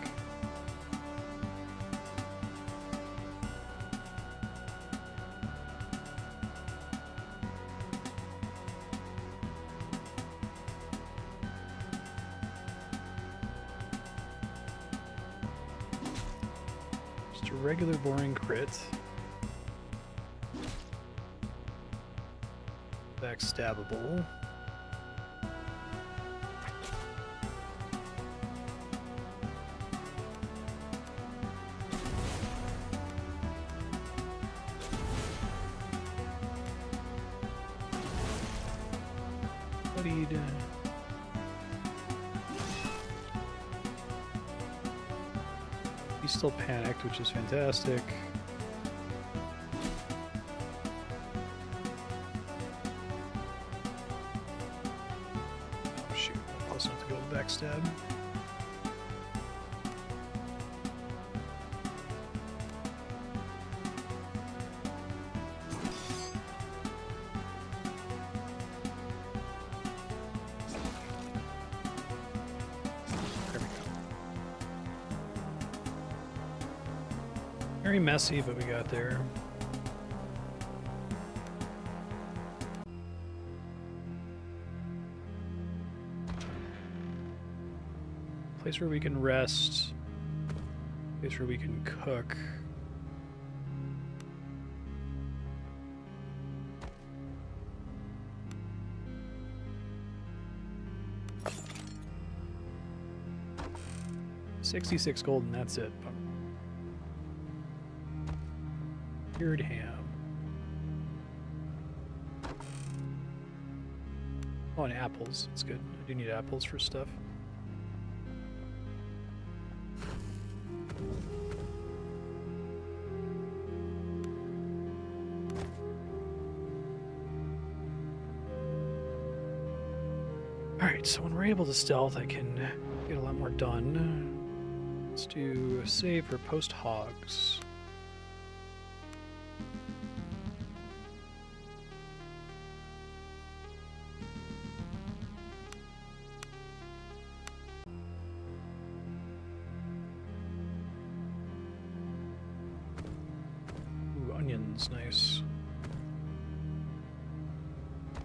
Regular boring crit. Backstabbable. Bloodied. He's still panicked, which is fantastic. Oh shoot, I'm close enough to go backstab. Very messy, but we got there. Place where we can rest. Place where we can cook. $66 gold and that's it. Cured ham. Oh, and apples. That's good. I do need apples for stuff. Alright, so when we're able to stealth, I can get a lot more done. Let's do a save for post hogs. Ooh, onions, nice.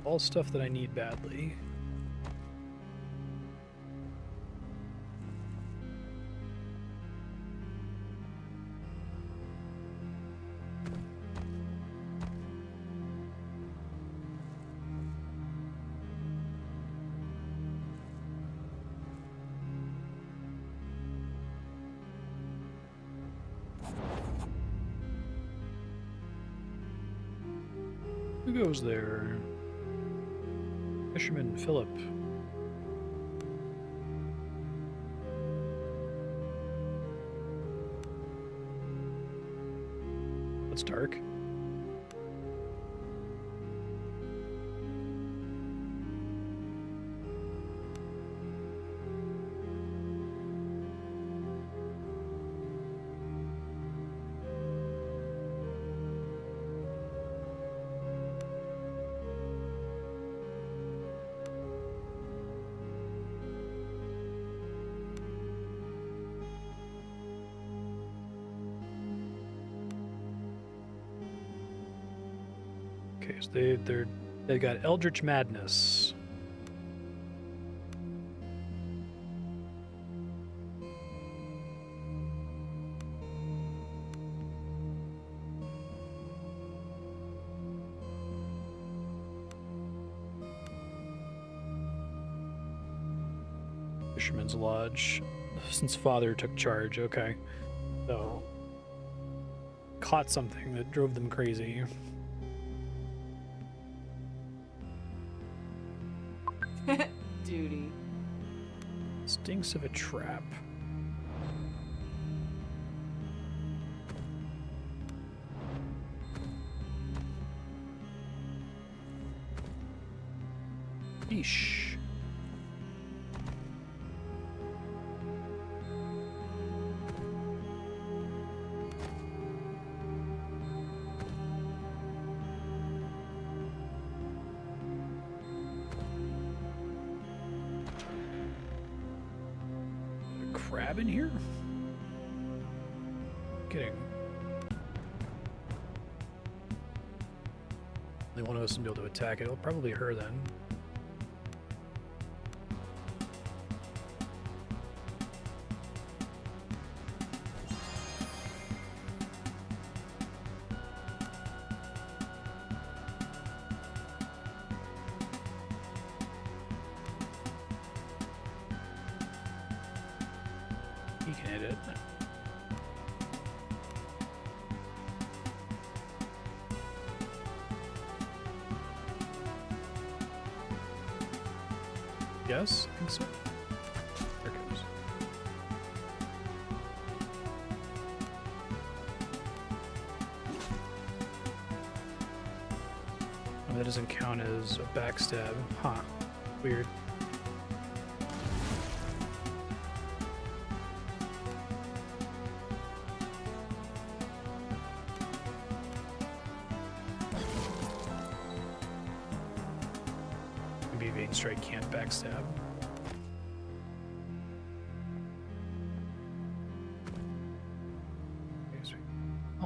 All stuff that I need badly. Who goes there? Fisherman Philip. It's dark. Okay, so they got Eldritch Madness. Fisherman's Lodge. Since father took charge, okay. So caught something that drove them crazy. Duty. Stinks of a trap. Yeesh. Crab in here? Kidding. Only one of us will be able to attack it. It'll probably her then. He can hit it. Yes, I think so. There it goes. Oh, that doesn't count as a backstab. Huh. Weird. Evading strike can't backstab. Okay, sweet.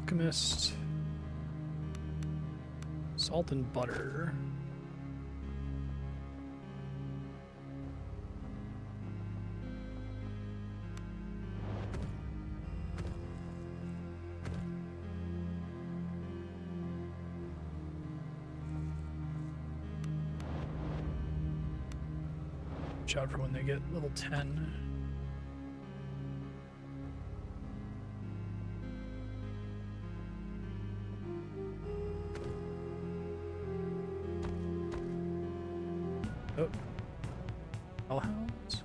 Alchemist. Salt and butter. Watch out for when they get level 10. Oh. Hellhounds?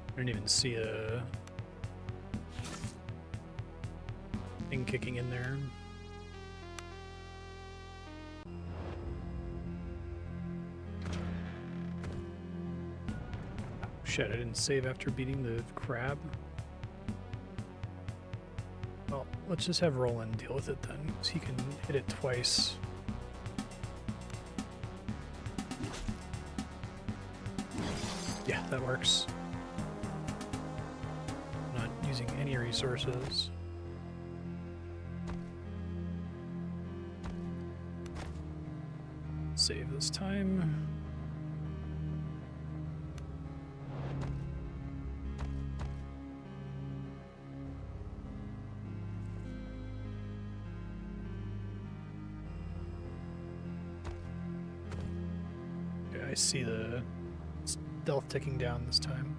I didn't even see a thing kicking in there. Shit, I didn't save after beating the crab. Well, let's just have Roland deal with it then, because he can hit it twice. Yeah, that works. Not using any resources. Save this time. Okay, I see the stealth ticking down this time.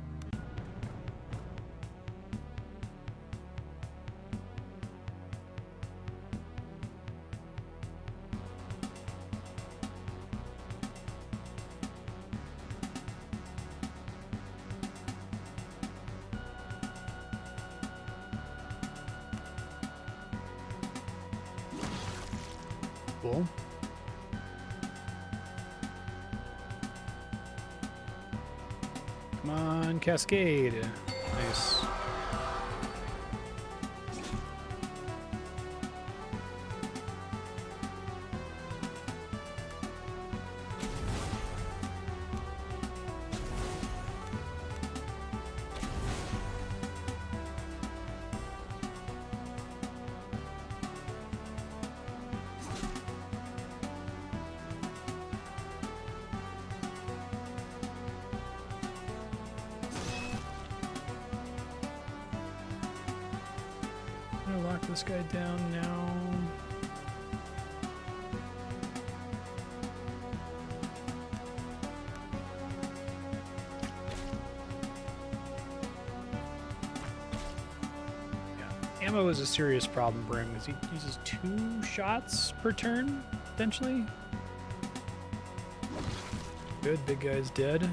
Cool. Come on, Cascade. Nice. I'm gonna lock this guy down now. Yeah, ammo is a serious problem for him because he uses 2 shots per turn, potentially. Good, big guy's dead.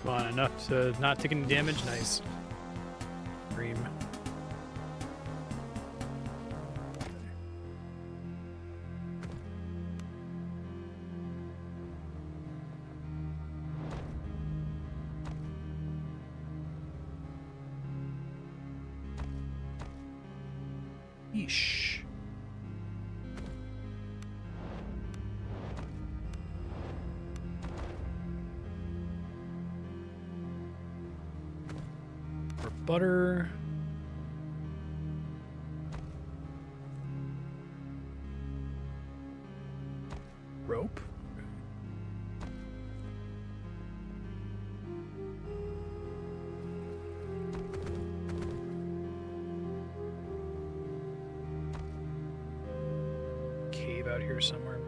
Come on, enough to not take any damage. Nice. Dream. Yeesh. Butter. Rope. Cave out here somewhere.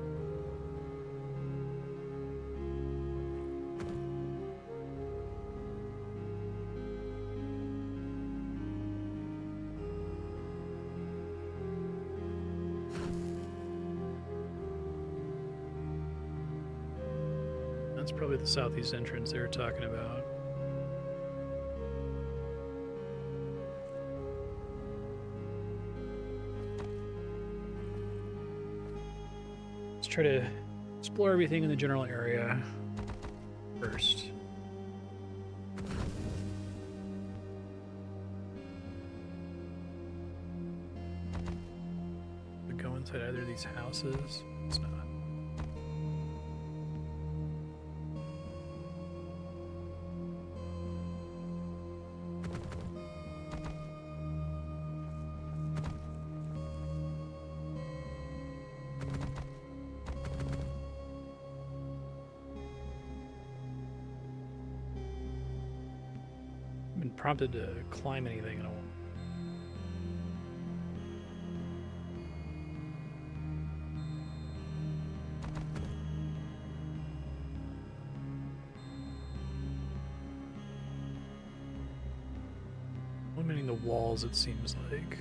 That's probably the southeast entrance they were talking about. Let's try to explore everything in the general area first. We go inside either of these houses. It's not. Prompted to climb anything at all. Eliminating the walls, it seems like.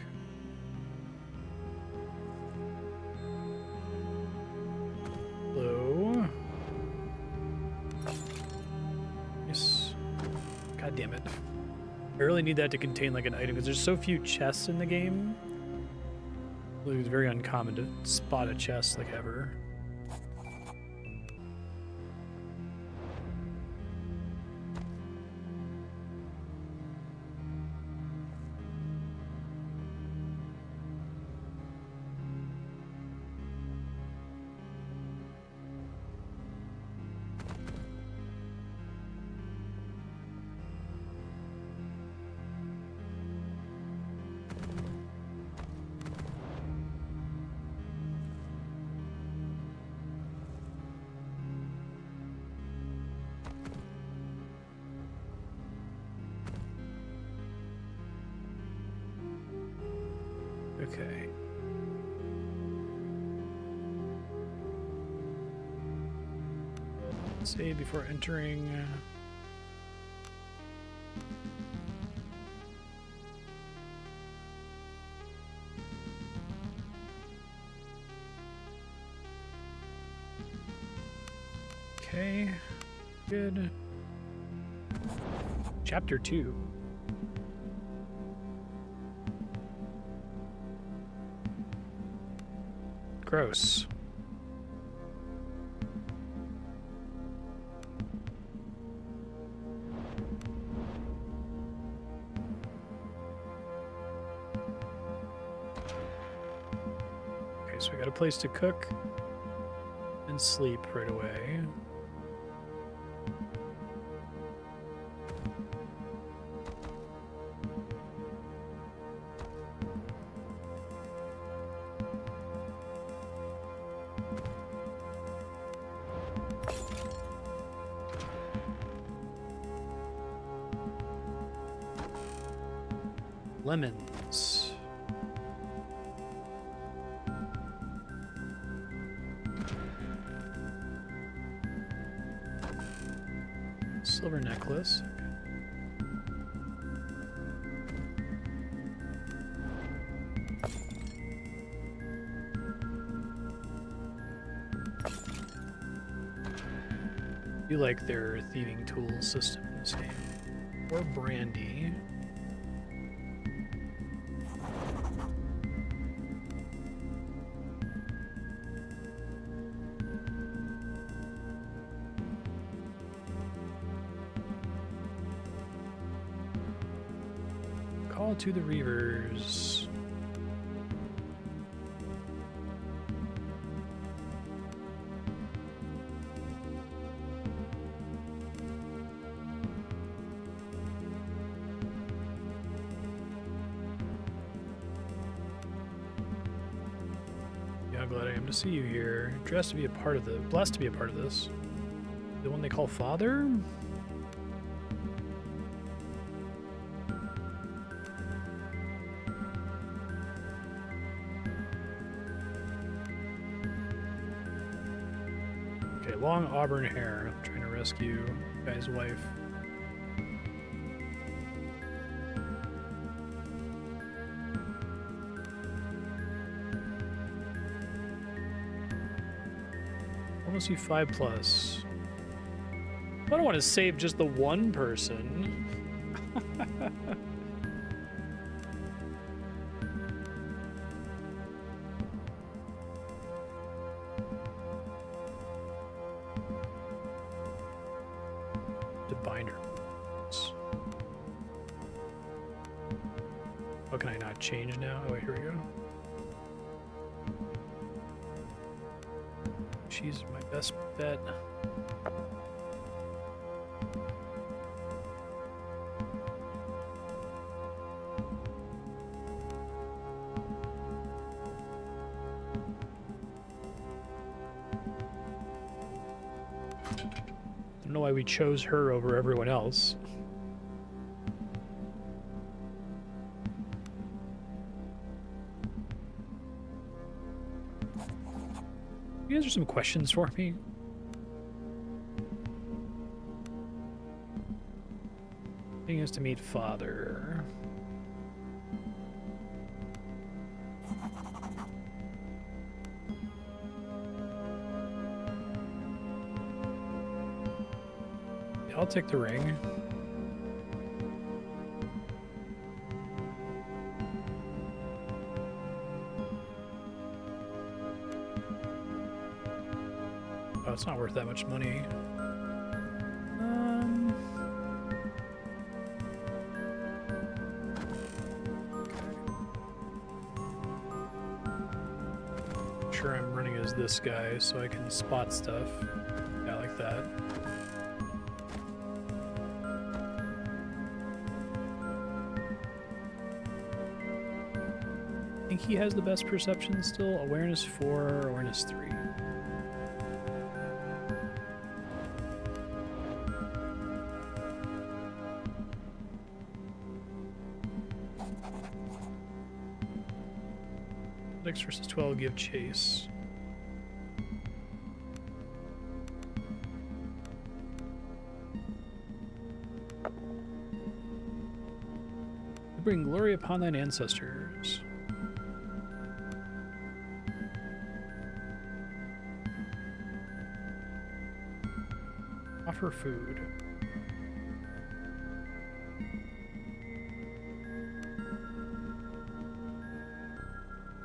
Hello. Yes. God damn it. I really need that to contain like an item because there's so few chests in the game. It's very uncommon to spot a chest like ever. Okay. Save before entering. Okay. Good. Chapter 2. Gross. Okay, so we got a place to cook and sleep right away. Lemons. Silver necklace. You like their thieving tool system in this game. Or brandy. Call to the Reavers. Yeah, glad I am to see you here. Blessed to be a part of this. The one they call Father? Okay, long auburn hair. I'm trying to rescue the guy's wife. Almost see 5+. I don't want to save just the one person. To binder. What can I not change now? Oh, wait, here we go. She's my best bet. I don't know why we chose her over everyone else. You guys have some questions for me? Being is to meet father. Yeah, I'll take the ring. Oh, it's not worth that much money. Sure, I'm running as this guy so I can spot stuff. Yeah, like that. I think he has the best perception still. Awareness 4, awareness 3. Athletics versus 12 give chase. Bring glory upon thine ancestors. Offer food.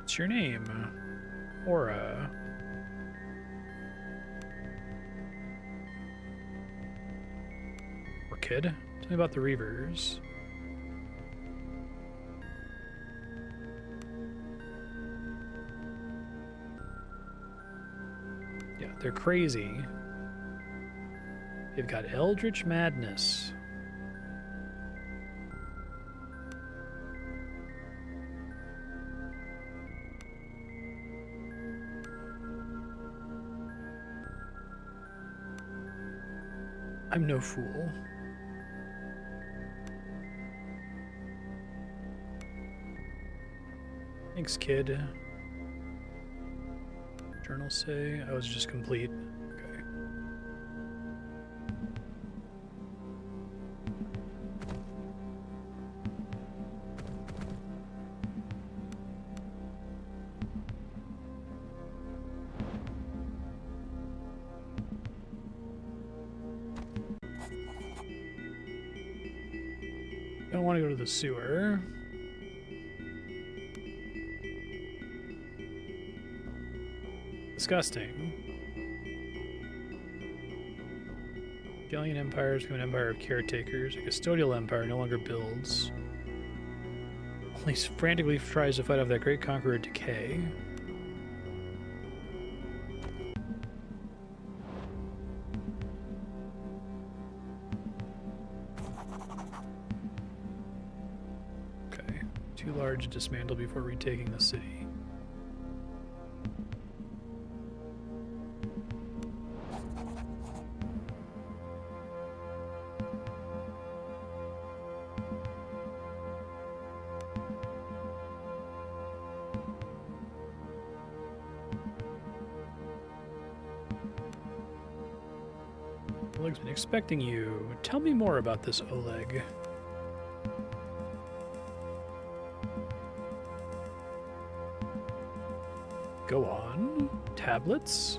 What's your name? Aura. Orchid? Tell me about the Reavers. Yeah, they're crazy. They've got Eldritch Madness. I'm no fool. Thanks, kid. Journal say I was just complete. Okay. Don't want to go to the sewer. Disgusting. Galleon Empire has become an empire of caretakers. A custodial empire no longer builds. Only frantically tries to fight off that great conqueror Decay. Okay. Too large to dismantle before retaking the city. Oleg's been expecting you. Tell me more about this Oleg. Go on. Tablets?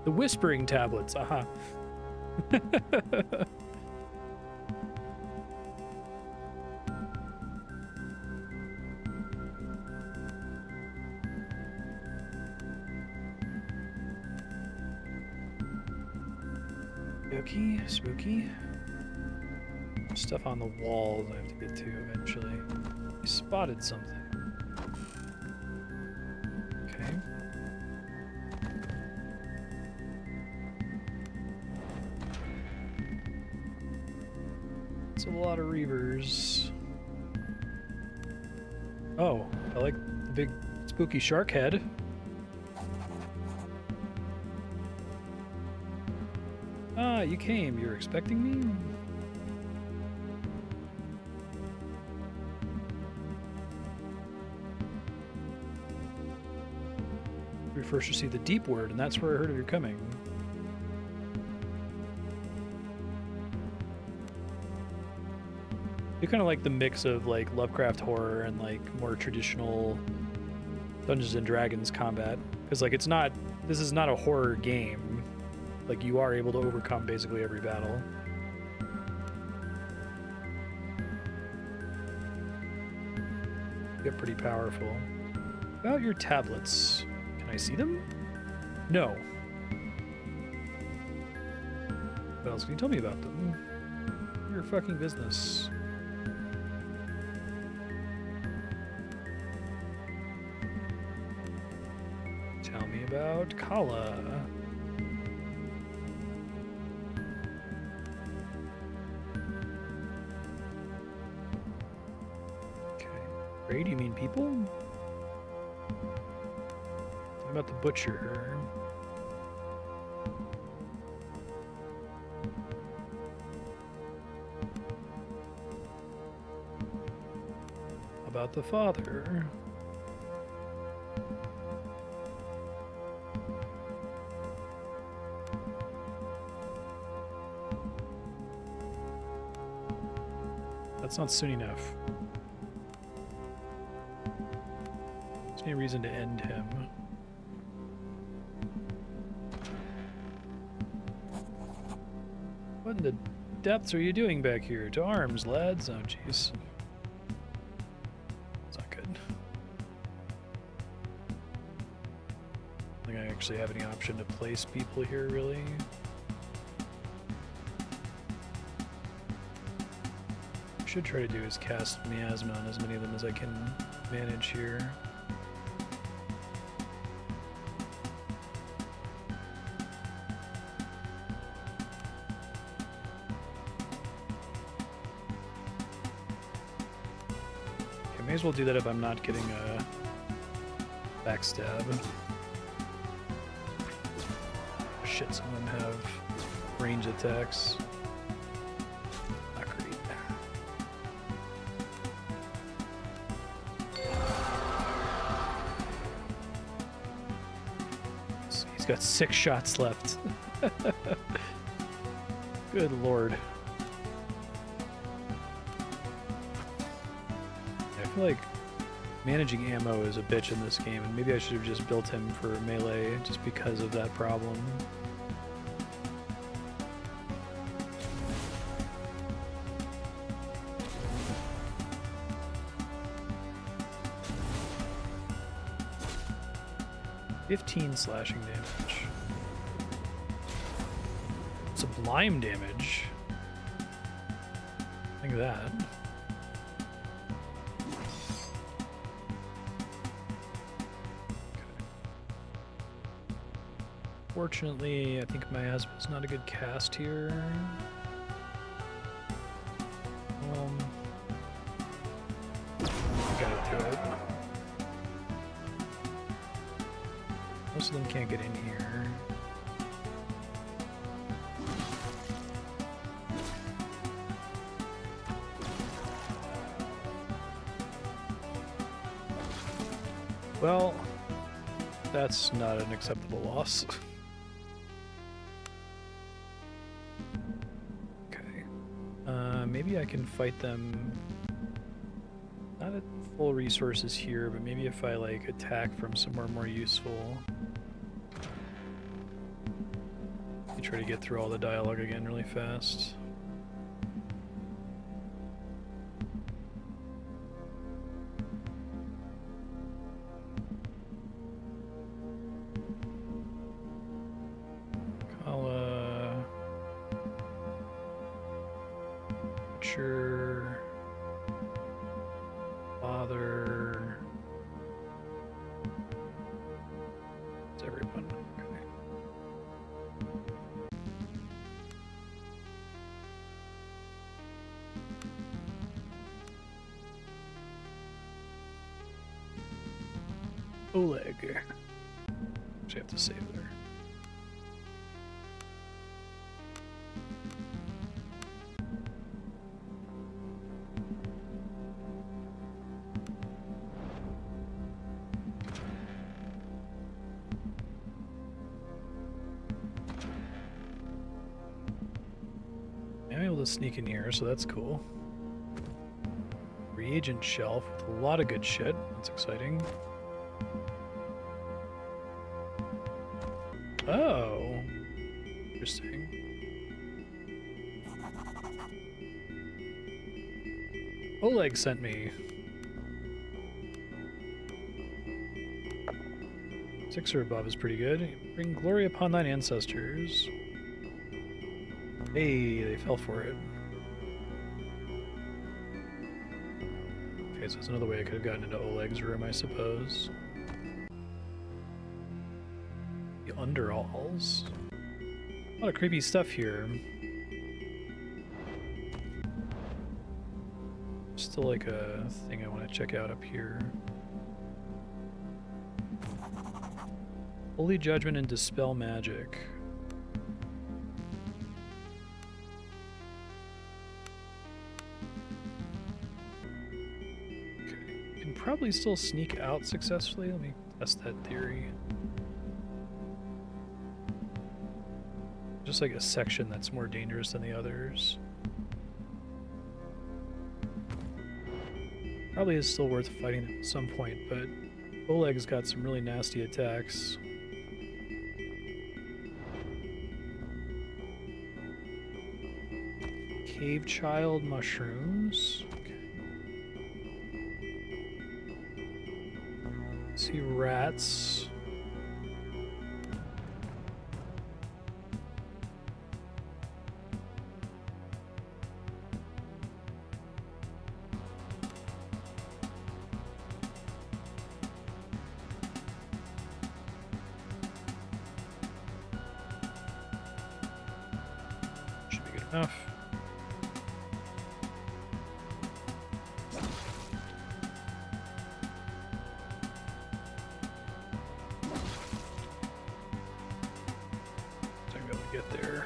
The whispering tablets, aha. Spooky, spooky. stuff on the walls I have to get to eventually. I spotted something. Okay. It's a lot of reavers. Oh, I like the big spooky shark head. Ah, you came. You were expecting me? We first received the deep word, and that's where I heard of your coming. You kind of like the mix of like Lovecraft horror and like more traditional Dungeons and Dragons combat, because like it's not. This is not a horror game. Like, you are able to overcome basically every battle. Get pretty powerful. About your tablets. Can I see them? No. What else can you tell me about them? Your fucking business. Tell me about Kala. Do you mean people? What about the butcher? About the father? That's not soon enough. Any reason to end him? What in the depths are you doing back here? To arms, lads. Oh, jeez. It's not good. I don't think I actually have any option to place people here, really. What I should try to do is cast Miasma on as many of them as I can manage here. May as well do that if I'm not getting a backstab. Shit, some of them have range attacks. Not great. So he's got 6 shots left. Good lord. I feel like managing ammo is a bitch in this game, and maybe I should have just built him for melee just because of that problem. $15 slashing damage. Sublime damage. Think of that. Fortunately, I think Miasma's not a good cast here. I gotta do it. Most of them can't get in here. Well, that's not an acceptable loss. Maybe I can fight them, not at full resources here, but maybe if I like attack from somewhere more useful. I try to get through all the dialogue again really fast. Picture. Father. It's everyone. Okay. Oleg. Actually have to save there. I'm able to sneak in here, so that's cool. Reagent shelf with a lot of good shit. That's exciting. Oh, interesting. Oleg sent me. 6 or above is pretty good. Bring glory upon thine ancestors. Hey, they fell for it. Okay, so there's another way I could have gotten into Oleg's room, I suppose. The underalls. A lot of creepy stuff here. Still like a thing I want to check out up here. Holy Judgment and Dispel Magic. Okay. Can probably still sneak out successfully. Let me test that theory. Just like a section that's more dangerous than the others. Probably is still worth fighting at some point, but Oleg's got some really nasty attacks. Cave Child mushrooms. Okay. See rats. Should be good enough. Get there.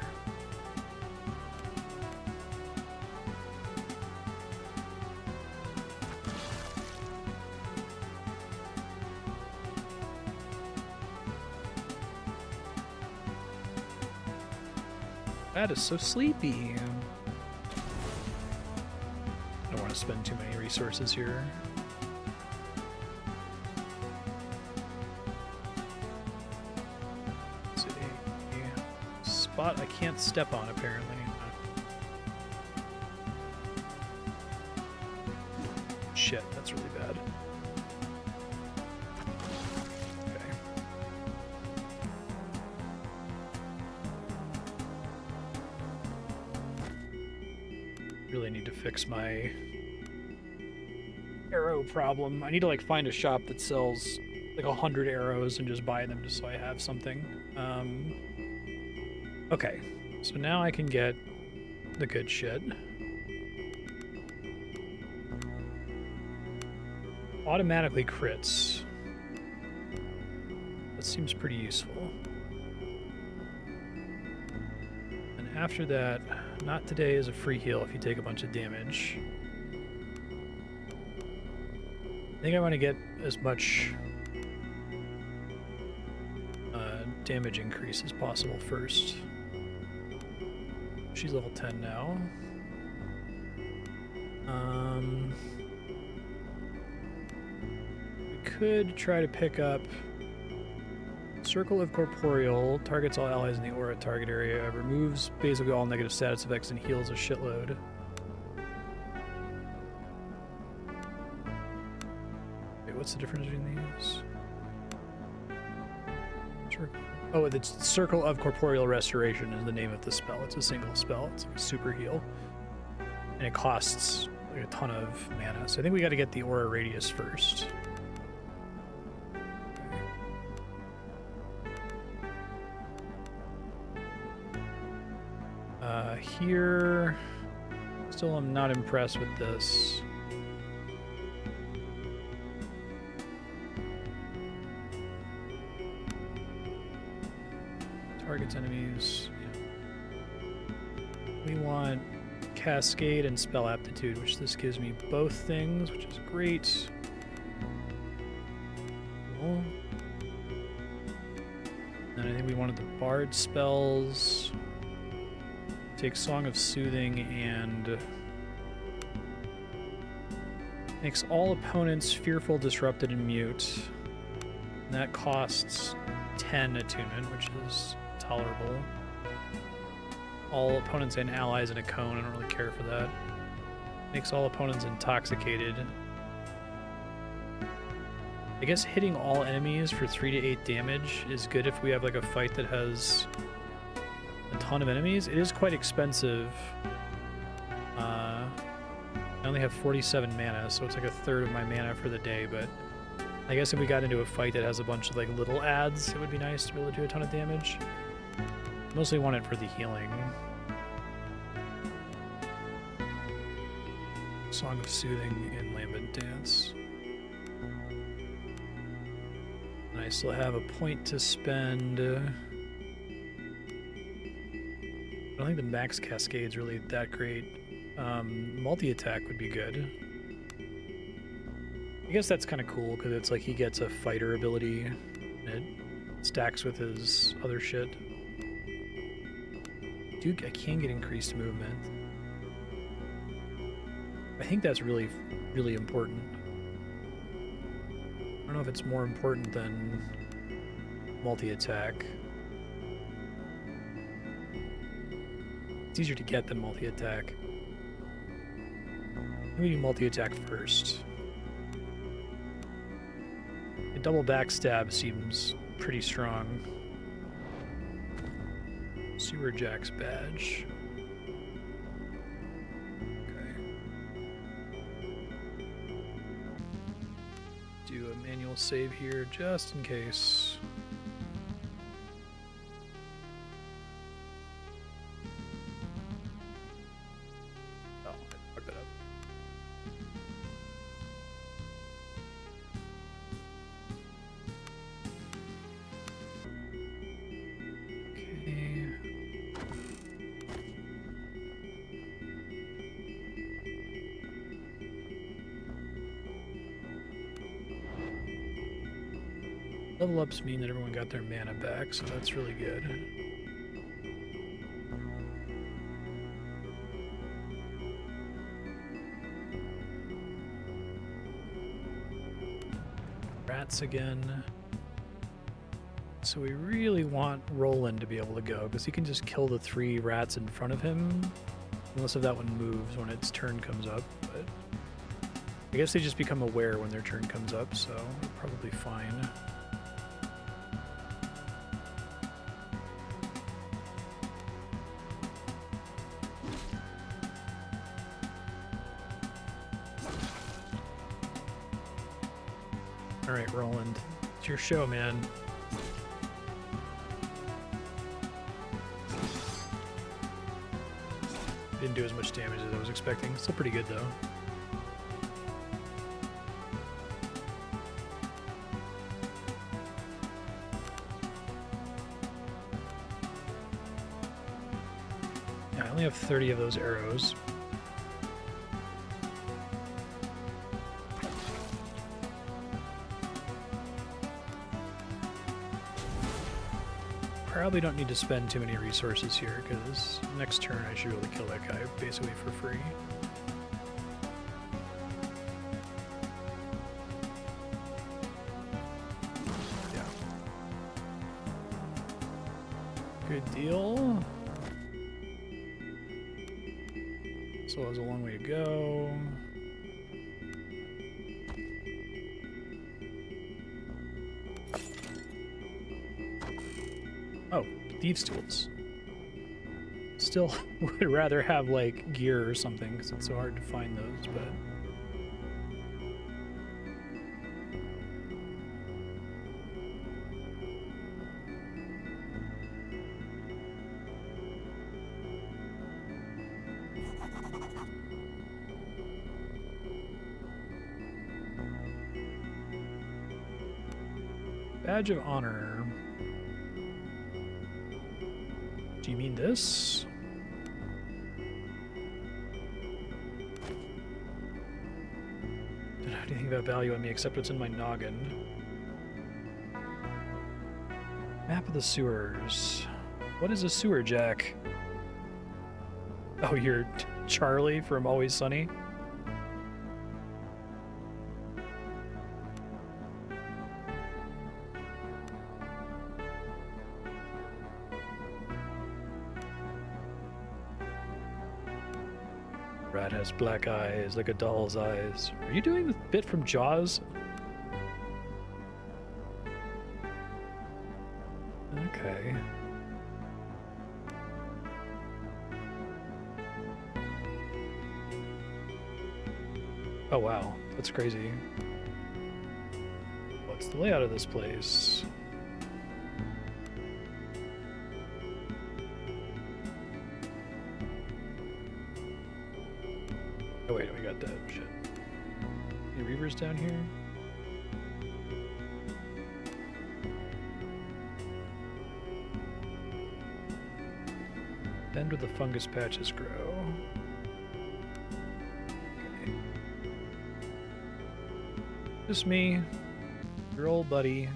That is so sleepy. I don't want to spend too many resources here. Spot I can't step on, apparently. Shit, that's really bad. Okay. Really need to fix my arrow problem. I need to like find a shop that sells like 100 arrows and just buy them just so I have something. Okay, so now I can get the good shit. Automatically crits. That seems pretty useful. And after that, not today is a free heal if you take a bunch of damage. I think I want to get as much damage increase as possible first. She's level 10 now. We could try to pick up Circle of Corporeal, targets all allies in the aura target area, removes basically all negative status effects and heals a shitload. Wait, what's the difference between these? Oh, the Circle of Corporeal Restoration is the name of the spell. It's a single spell. It's like a super heal. And it costs like a ton of mana. So I think we got to get the Aura Radius first. Here, still I'm not impressed with this. Targets enemies. Yeah. We want Cascade and Spell Aptitude, which this gives me both things, which is great. Cool. And I think we wanted the Bard spells. Take Song of Soothing and makes all opponents fearful, disrupted, and mute. And that costs 10 attunement, which is tolerable. All opponents and allies in a cone. I don't really care for that. Makes all opponents intoxicated. I guess hitting all enemies for 3 to 8 damage is good if we have like a fight that has a ton of enemies. It is quite expensive. I only have 47 mana, so it's like a third of my mana for the day, but I guess if we got into a fight that has a bunch of like little adds, it would be nice to be able to do a ton of damage. Mostly want it for the healing. Song of Soothing and Lambent Dance. And I still have a point to spend. I don't think the max Cascade's really that great. Multi-attack would be good. I guess that's kind of cool because it's like he gets a fighter ability and it stacks with his other shit. Dude, I can get increased movement. I think that's really, really important. I don't know if it's more important than multi-attack. It's easier to get than multi-attack. Let me do multi-attack first. A double backstab seems pretty strong. Sewer Jack's badge. Okay. Do a manual save here just in case. Oh, I fucked that up. Level ups mean that everyone got their mana back, so that's really good. Rats again. So we really want Roland to be able to go, because he can just kill the 3 rats in front of him, unless if that one moves when its turn comes up, but I guess they just become aware when their turn comes up, so we're probably fine. Alright, Roland. It's your show, man. Didn't do as much damage as I was expecting. Still pretty good, though. Yeah, I only have 30 of those arrows. Probably don't need to spend too many resources here, because next turn I should be able to kill that guy basically for free. Yeah. Good deal. Still has a long way to go. Oh, Thieves' Tools. Still would rather have like gear or something because it's so hard to find those, but badge of honor. Do you mean this? Don't have anything about value on me except what's in my noggin. Map of the sewers. What is a sewer jack? Oh, you're Charlie from Always Sunny? Rat has black eyes, like a doll's eyes. Are you doing the bit from Jaws? Okay. Oh wow, that's crazy. What's the layout of this place? Oh wait, we got that shit. Any reavers down here? Bend where the fungus patches grow. Okay. Just me, your old buddy.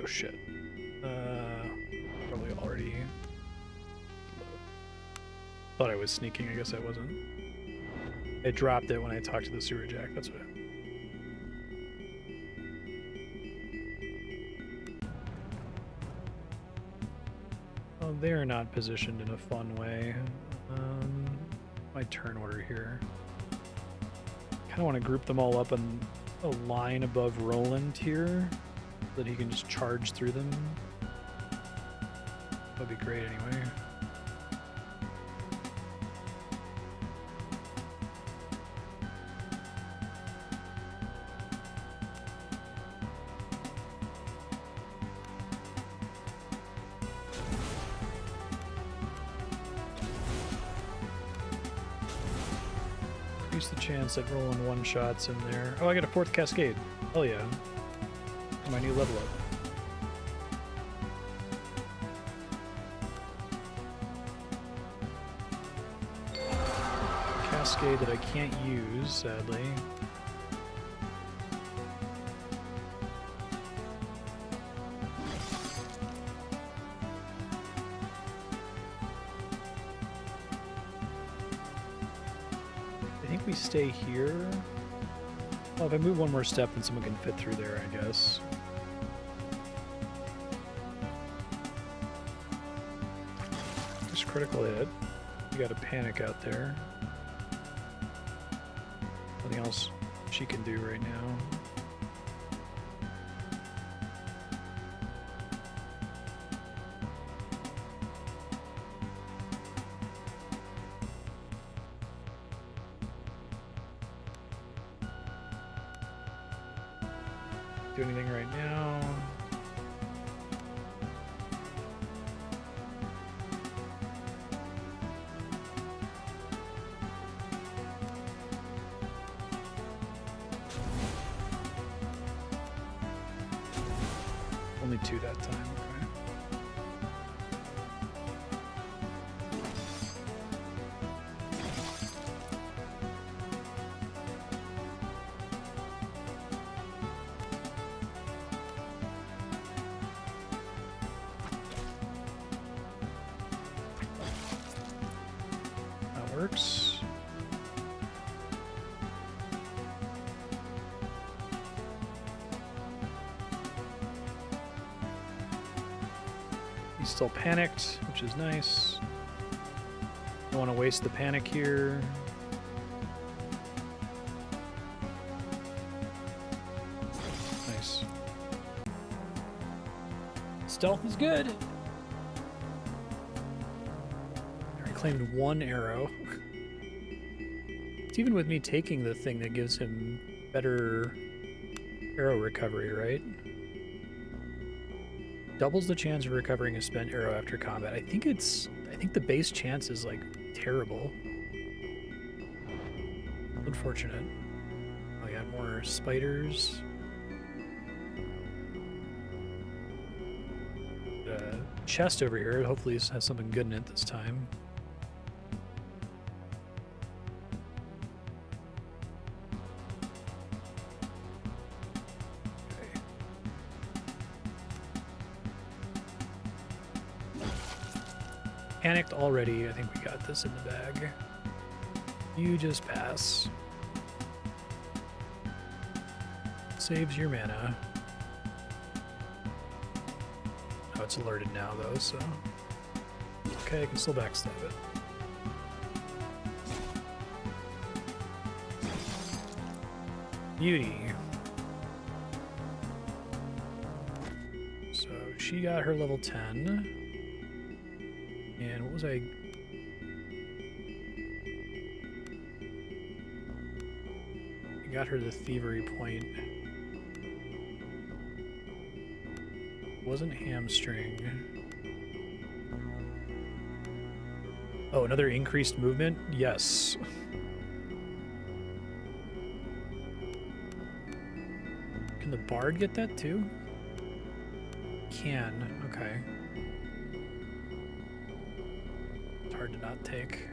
Oh shit. Probably already. Thought I was sneaking, I guess I wasn't. I dropped it when I talked to the sewer jack, that's what. Oh, they're not positioned in a fun way. My turn order here. Kind of want to group them all up in a line above Roland here, so that he can just charge through them. That'd be great anyway. Increase the chance that Roland one-shots in there. Oh, I got a 4th cascade. Hell yeah. My new level up. Cascade that I can't use, sadly. I think we stay here. Well, if I move one more step, then someone can fit through there, I guess. Just critical hit. You got a panic out there. Nothing else she can do right now. Do anything right now. Only 2 that time, okay. That works. He's still panicked, which is nice. Don't want to waste the panic here. Nice. Stealth is good. I reclaimed 1 arrow. It's even with me taking the thing that gives him better arrow recovery, right? Doubles the chance of recovering a spent arrow after combat. I think the base chance is like terrible. Unfortunate. Oh, yeah, more spiders. Chest over here. Hopefully this has something good in it this time. Okay. Panicked already. I think we got this in the bag. You just pass. Saves your mana. Oh, it's alerted now, though, so... Okay, I can still backstab it. Beauty. So, she got her level 10. And what was I... I got her the thievery point. Wasn't hamstring. Oh, another increased movement? Yes. Can the bard get that too? Can. Okay. It's hard to not take.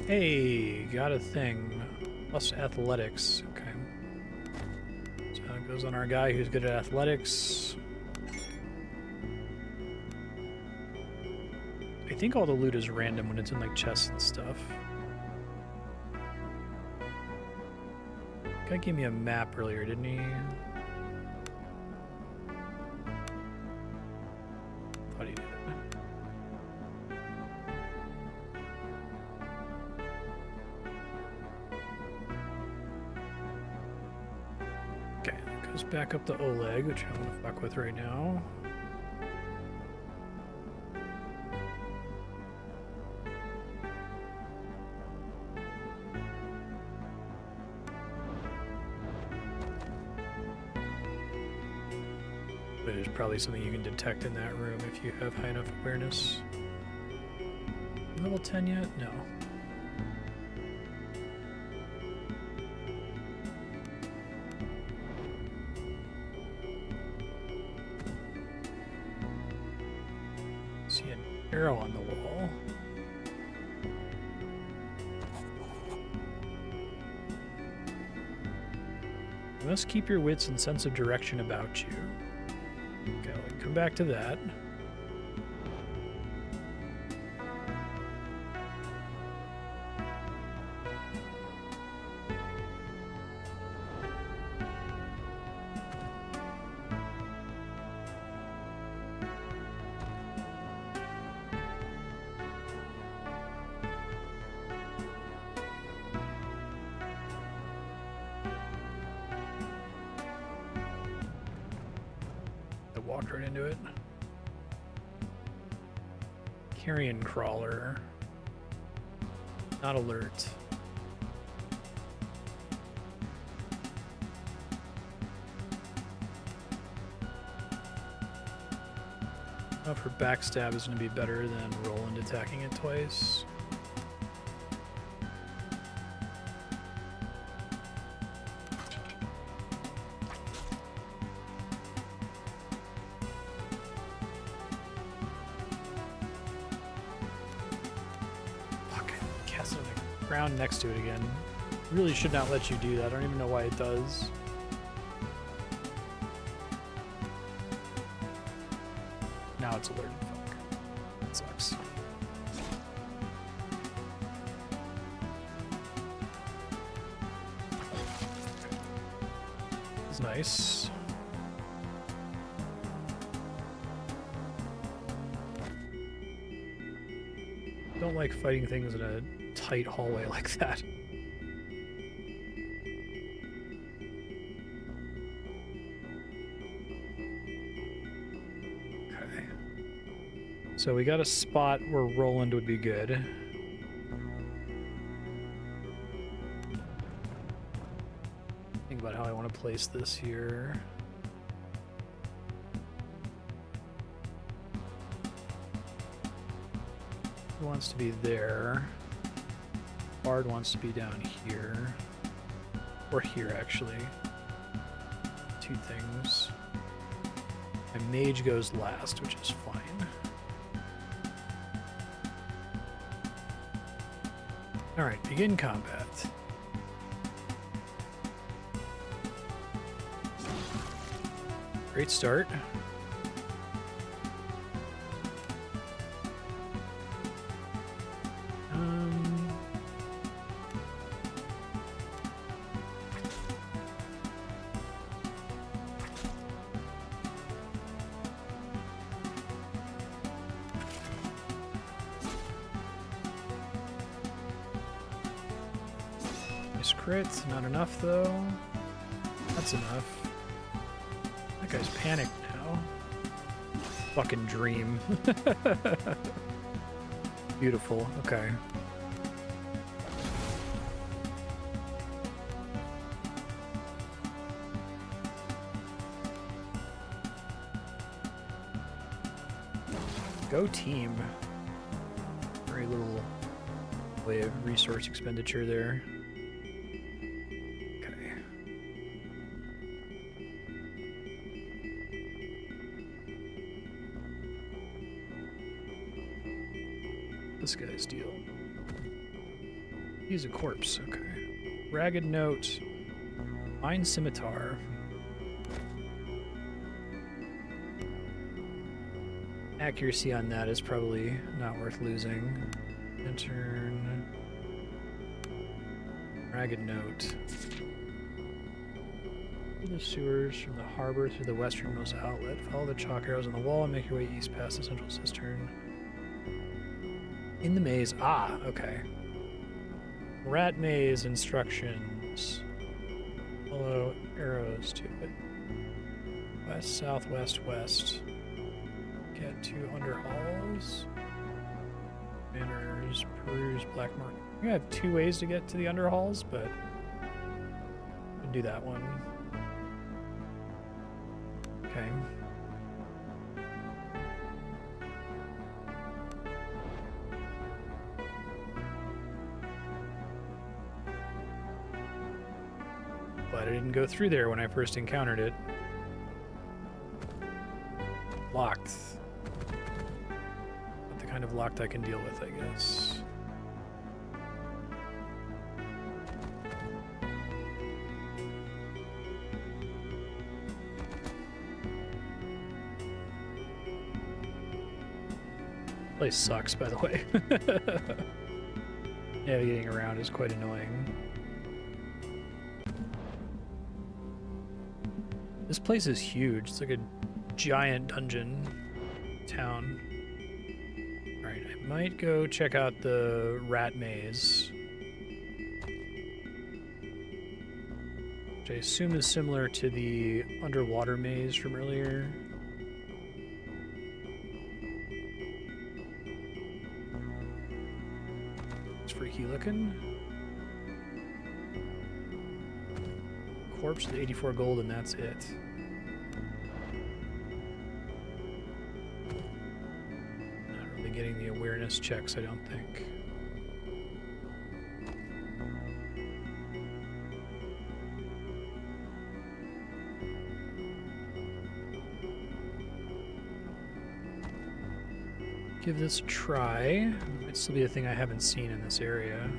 Hey, got a thing. Plus athletics. Okay. Goes on our guy who's good at athletics. I think all the loot is random when it's in like chests and stuff. Guy gave me a map earlier, didn't he? Thought he did. Back up the Oleg, which I want to fuck with right now. But there's probably something you can detect in that room if you have high enough awareness. Level 10 yet? No. Arrow on the wall. You must keep your wits and sense of direction about you. Okay, I'll come back to that. Walked right into it. Carrion crawler. Not alert. Oh, for backstab is going to be better than Roland attacking it twice. Next to it again. Really should not let you do that. I don't even know why it does. Now it's alerted. Fuck. That sucks. It's nice. Don't like fighting things in a tight hallway like that. Okay. So we got a spot where Roland would be good. Think about how I want to place this here. Who wants to be there? Bard wants to be down here. Or here, actually. Two things. My mage goes last, which is fine. Alright, begin combat. Great start. Crit, not enough though. That's enough. That guy's panicked now. Fucking dream. Beautiful. Okay. Go team. Very little way of resource expenditure there. This guy's deal. He's a corpse, okay. Ragged note. Mine scimitar. Accuracy on that is probably not worth losing. Intern. Ragged note. Through the sewers from the harbor through the westernmost outlet. Follow the chalk arrows on the wall and make your way east past the central cistern. In the maze. Ah, okay. Rat maze instructions. Follow arrows to it. West, south, west, west. Get to underhalls. Banners, peruse, black mark. We have two ways to get to the underhalls, but we'll do that one. Okay. Glad I didn't go through there when I first encountered it. Locked. Not the kind of locked I can deal with, I guess. Place sucks, by the way. Navigating around is quite annoying. This place is huge. It's like a giant dungeon town. Alright, I might go check out the rat maze. Which I assume is similar to the underwater maze from earlier. It's freaky looking. Corpse with 84 gold, and that's it. Not really getting the awareness checks, I don't think. Give this a try. Might still be a thing I haven't seen in this area.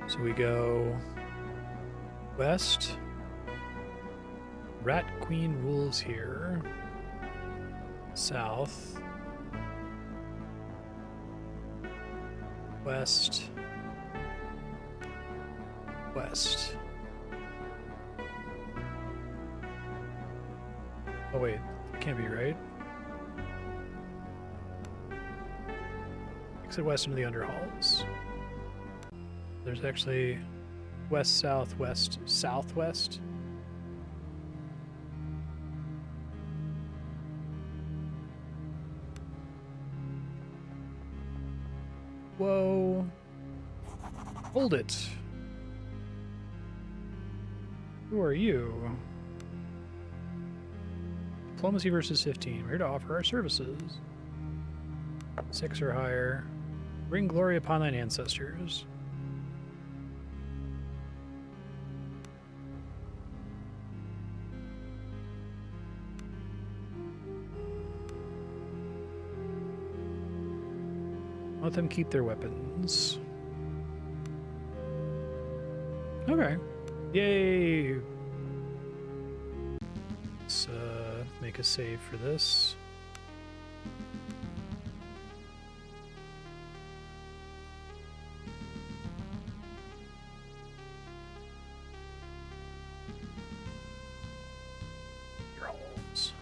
So we go west. Rat Queen rules here. South. West. West. Oh wait, that can't be right. Exit west into the underhalls. There's actually west, southwest, southwest. Whoa. Hold it. Who are you? Diplomacy versus 15. We're here to offer our services. 6 or higher. Bring glory upon thine ancestors. Let them keep their weapons. Okay. Yay! Let's make a save for this. Your holes.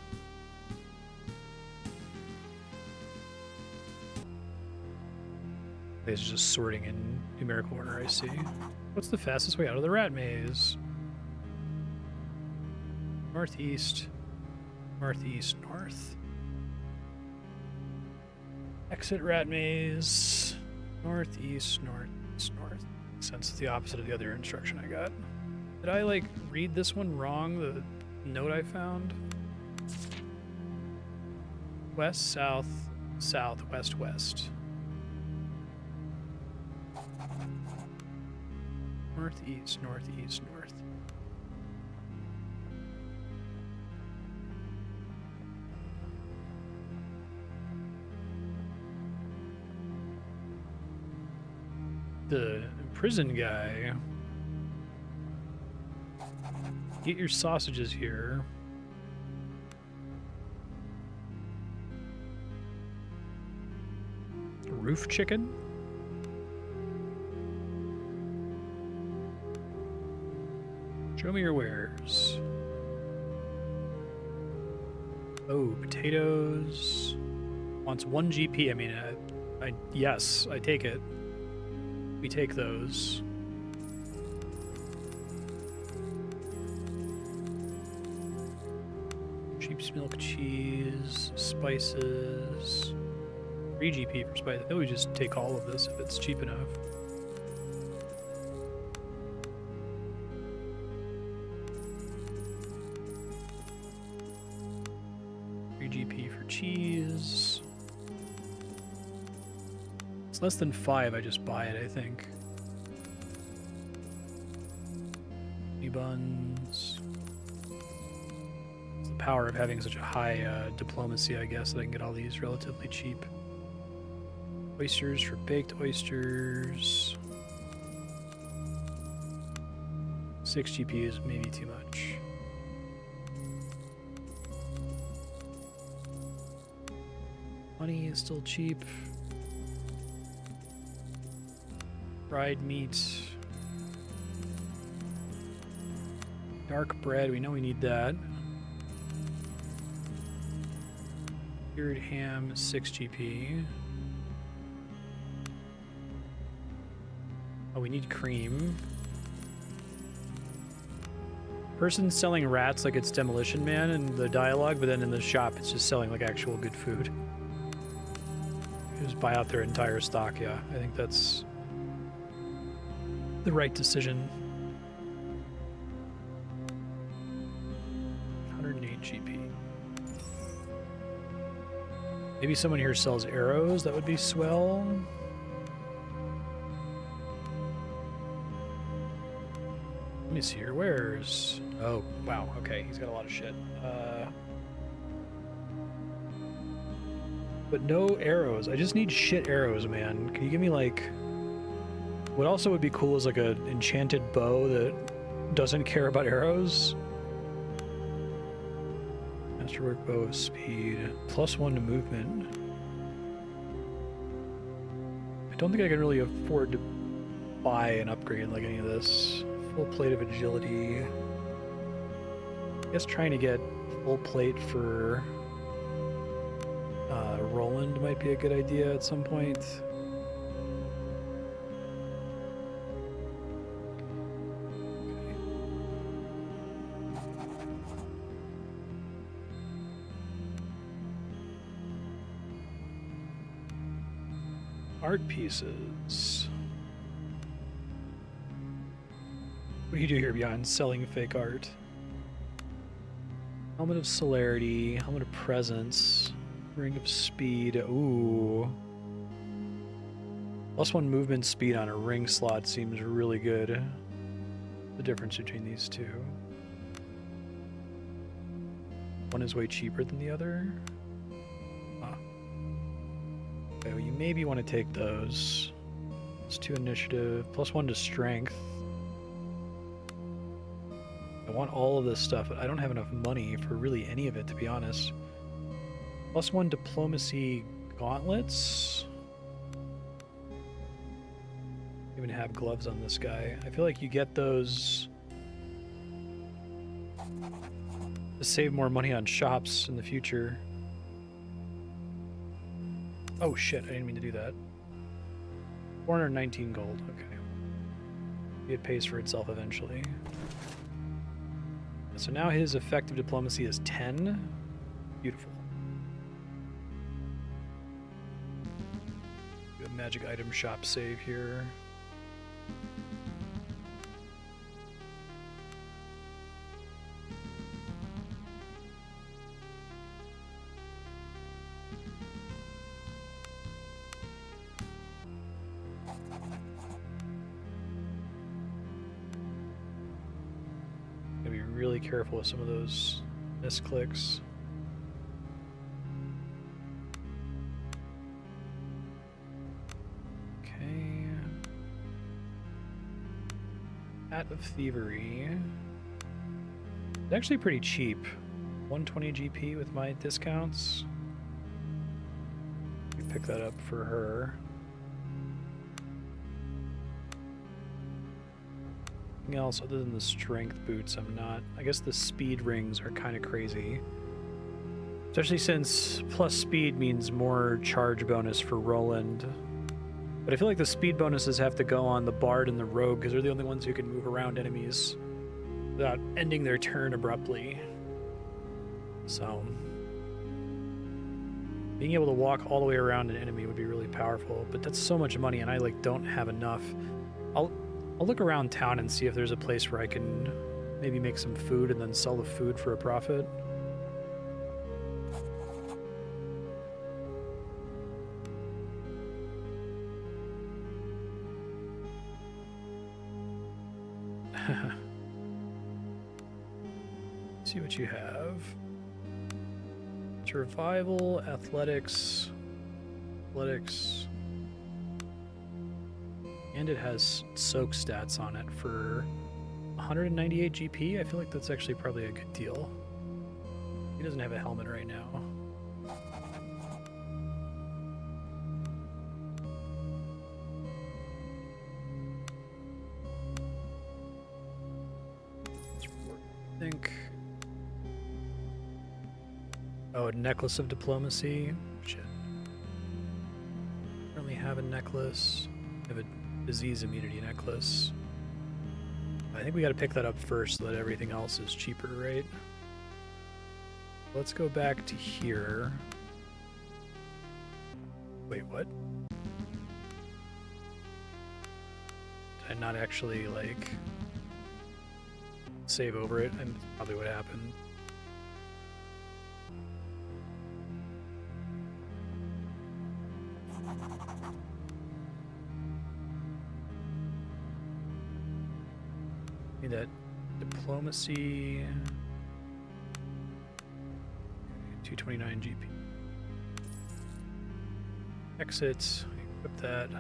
It's just sorting in numerical order, I see. What's the fastest way out of the rat maze? Northeast. Northeast, north. Exit rat maze. Northeast, northeast, north. Makes sense. It's the opposite of the other instruction I got. Did I, like, read this one wrong? The note I found? West, south, south, west, west. Northeast, northeast, north. The prison guy. Get your sausages here. Roof chicken? Show me your wares. Oh, potatoes. Wants 1 GP. I mean, yes, I take it. We take those. Sheep's milk, cheese, spices. 3 GP for spices. Oh, we just take all of this if it's cheap enough. GP for cheese. It's less than 5, I just buy it, I think. Buns. It's the power of having such a high diplomacy, I guess, that I can get all these relatively cheap. Oysters for baked oysters. 6 GP is maybe too much. Honey is still cheap. Fried meat. Dark bread, we know we need that. Cured ham, 6 GP. Oh, we need cream. Person selling rats like it's Demolition Man in the dialogue, but then in the shop it's just selling like actual good food. Just buy out their entire stock, yeah. I think that's the right decision. 108 GP. Maybe someone here sells arrows, that would be swell. Let me see your wares. Oh, wow, okay, he's got a lot of shit. But no arrows. I just need shit arrows, man. Can you give me, like... What also would be cool is, like, an enchanted bow that doesn't care about arrows. Masterwork bow of speed. +1 to movement. I don't think I can really afford to buy an upgrade like any of this. Full plate of agility. I guess trying to get full plate for... Roland might be a good idea at some point. art pieces. What do you do here beyond selling fake art? Helmet of Celerity, Helmet of Presence, Ring of Speed. Ooh. +1 movement speed on a ring slot seems really good. The difference between these two. One is way cheaper than the other. Huh. Okay, well, you maybe want to take those. It's 2 initiative, +1 to strength. I want all of this stuff, but I don't have enough money for really any of it, to be honest. +1 diplomacy gauntlets. Even have gloves on this guy. I feel like you get those to save more money on shops in the future. Oh shit, I didn't mean to do that. 419 gold, okay. It pays for itself eventually. So now his effective diplomacy is 10. Beautiful. Do a magic item shop save here. Really careful with some of those misclicks. Okay. Hat of Thievery. It's actually pretty cheap. 120 GP with my discounts. We pick that up for her. Anything else other than the strength boots I'm not. I guess the speed rings are kind of crazy. Especially since plus speed means more charge bonus for Roland. But I feel like the speed bonuses have to go on the Bard and the Rogue because they're the only ones who can move around enemies without ending their turn abruptly. So being able to walk all the way around an enemy would be really powerful, but that's so much money and I like don't have enough. I'll look around town and see if there's a place where I can maybe make some food and then sell the food for a profit. See what you have. Survival, athletics. And it has soak stats on it for 198 GP. I feel like that's actually probably a good deal. He doesn't have a helmet right now. I think. Oh, a necklace of diplomacy. Shit. I currently have a necklace. I have a disease immunity necklace. I think we got to pick that up first so that everything else is cheaper, right? Let's go back to here. Wait, what? Did I not actually, like, save over it? And that's probably what happened. That diplomacy 229 GP. Exit, equip that.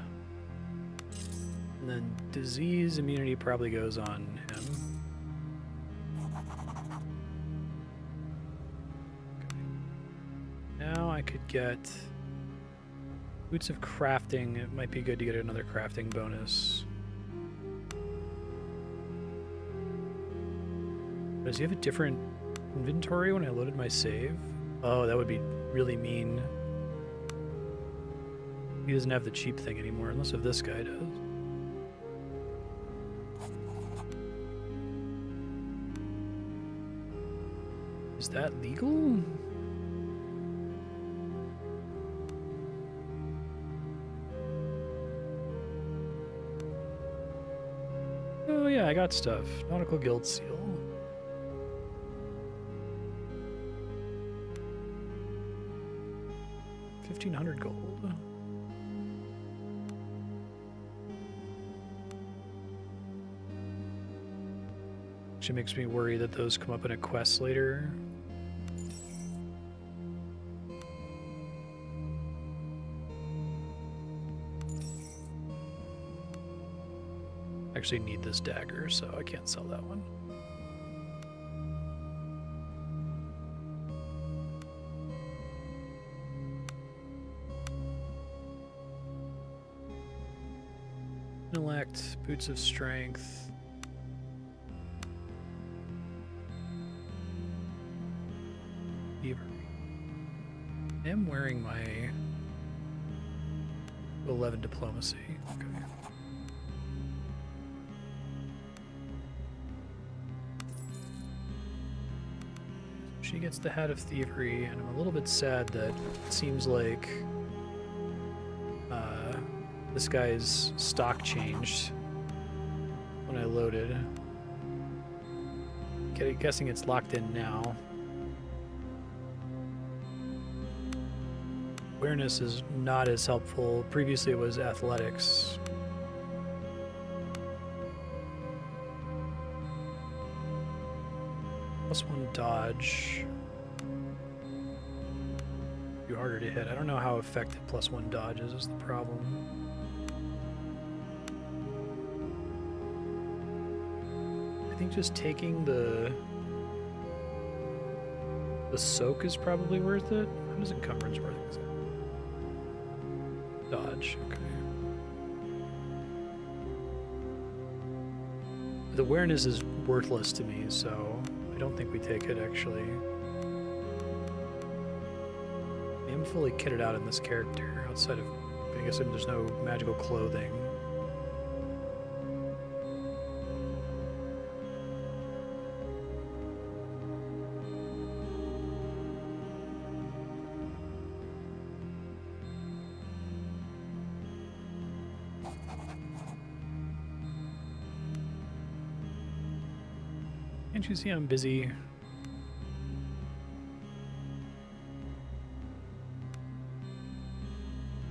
And then disease immunity probably goes on him. Okay. Now I could get boots of crafting. It might be good to get another crafting bonus. Does he have a different inventory when I loaded my save? Oh, that would be really mean. He doesn't have the cheap thing anymore, unless if this guy does. Is that legal? yeah, I got stuff. Nautical Guild Seal. $1,500 gold. Actually makes me worry that those come up in a quest later. Actually need this dagger, so I can't sell that one. Intellect, Boots of Strength. Thievery. I am wearing my 11 Diplomacy. Okay. She gets the Hat of Thievery, and I'm a little bit sad that it seems like this guy's stock changed when I loaded. Guessing it's locked in now. Awareness is not as helpful. Previously it was athletics. +1 dodge. Be harder to hit. I don't know how effective +1 dodge is the problem. I think just taking the soak is probably worth it. How does encumbrance work exactly? Dodge, okay. The awareness is worthless to me, so I don't think we take it actually. I am fully kitted out in this character outside of, I guess there's no magical clothing. Can't you see I'm busy?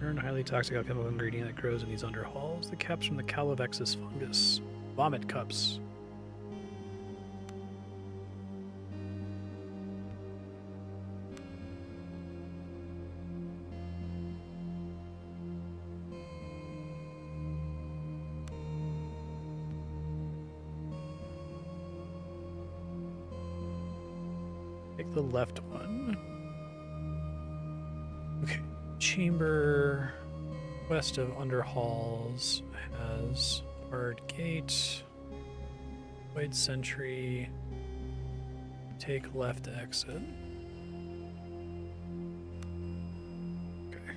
Earn a highly toxic alchemical ingredient that grows in these underhalls. The caps from the Calavexus fungus. Vomit cups. Take the left one. Okay. Chamber west of Underhalls has Barred Gate, White Sentry. Take left exit. Okay.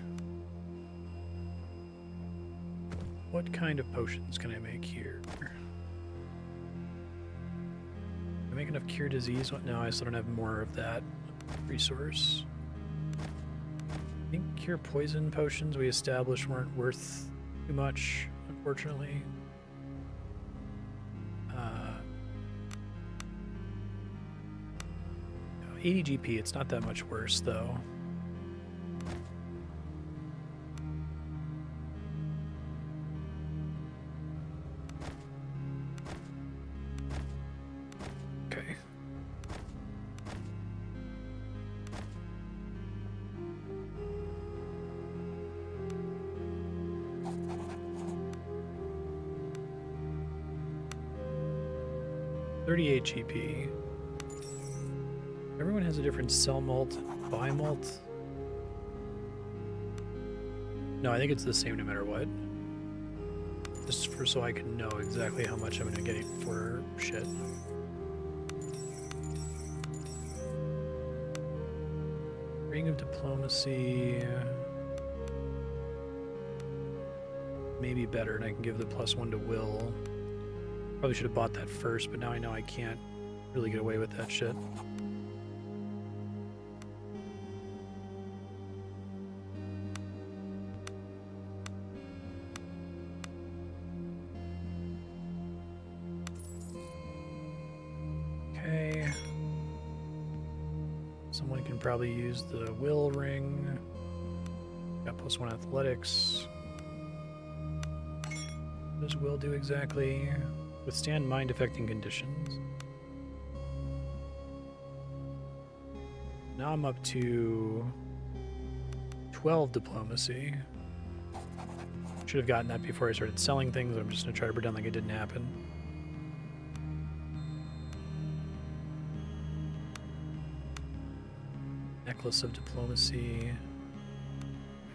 What kind of potions can I make here? Make enough cure disease? No, I still don't have more of that resource. I think cure poison potions we established weren't worth too much, unfortunately. 80 GP, it's not that much worse though. Okay. $38 GP. Everyone has a different sell malt, buy malt. No, I think it's the same no matter what. Just for so I can know exactly how much I'm gonna get for shit. Ring of Diplomacy. Maybe better, and I can give the +1 to will. Probably should have bought that first, but now I know I can't really get away with that shit. Someone can probably use the will ring. Got +1 athletics. What does will do exactly? Withstand mind affecting conditions. Now I'm up to 12 diplomacy. Should have gotten that before I started selling things. I'm just going to try to pretend like it didn't happen. Necklace of diplomacy.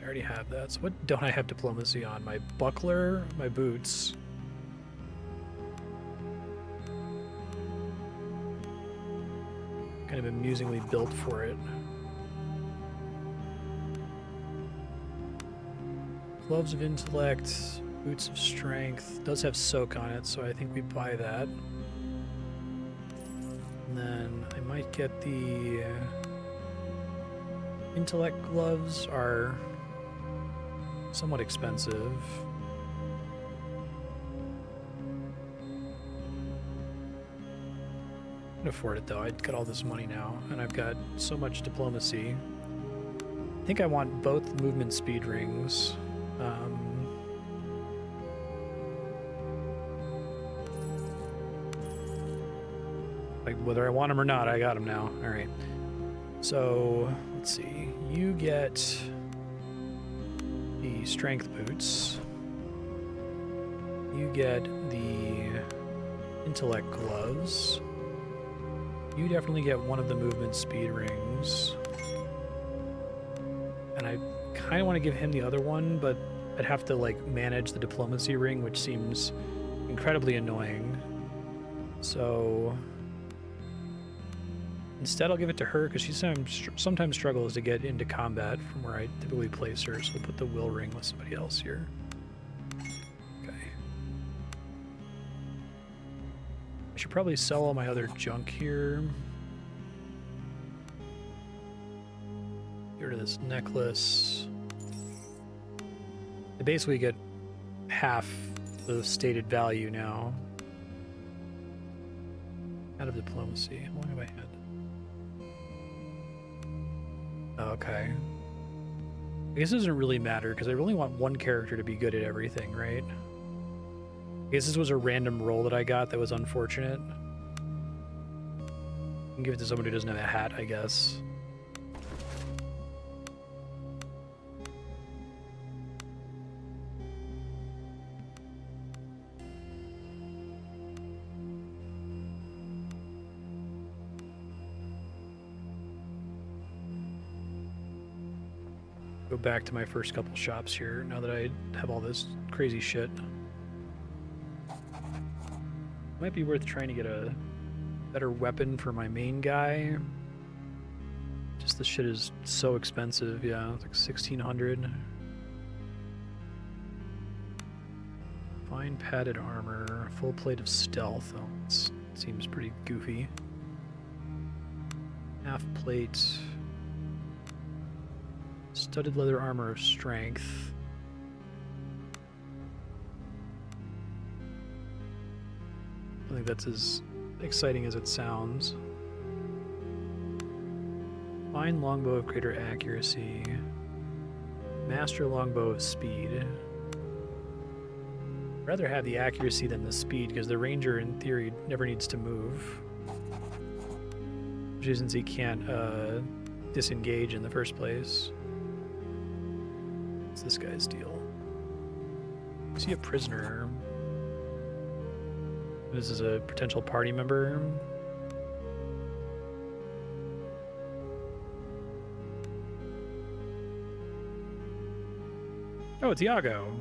I already have that. So what don't I have diplomacy on? My buckler, my boots. Kind of amusingly built for it. Gloves of intellect, boots of strength. Does have soak on it, so I think we buy that. And then I might get the intellect gloves are somewhat expensive. I can afford it though. I'd got all this money now, and I've got so much diplomacy. I think I want both movement speed rings. Like whether I want them or not, I got them now. All right. So let's see. You get the strength boots. You get the intellect gloves. You definitely get one of the movement speed rings. And I kind of want to give him the other one, but I'd have to like manage the diplomacy ring, which seems incredibly annoying. So instead I'll give it to her because she sometimes struggles to get into combat from where I typically place her, so we'll put the will ring with somebody else here. Okay. I should probably sell all my other junk here. Get rid of this necklace. I basically get half the stated value now. Out of diplomacy. How long have I had? Okay. I guess it doesn't really matter because I really want one character to be good at everything, right? I guess this was a random roll that I got that was unfortunate. I can give it to someone who doesn't have a hat, I guess. Go back to my first couple shops here now that I have all this crazy shit. Might be worth trying to get a better weapon for my main guy. Just the shit is so expensive. Yeah, it's like 1,600. Fine padded armor, full plate of stealth. Oh, it seems pretty goofy. Half plate. Studded leather armor of strength. I think that's as exciting as it sounds. Fine longbow of greater accuracy. Master longbow of speed. I'd rather have the accuracy than the speed because the ranger in theory never needs to move. Which since he can't disengage in the first place. What's this guy's deal? Is he a prisoner? This is a potential party member. Oh, it's Iago.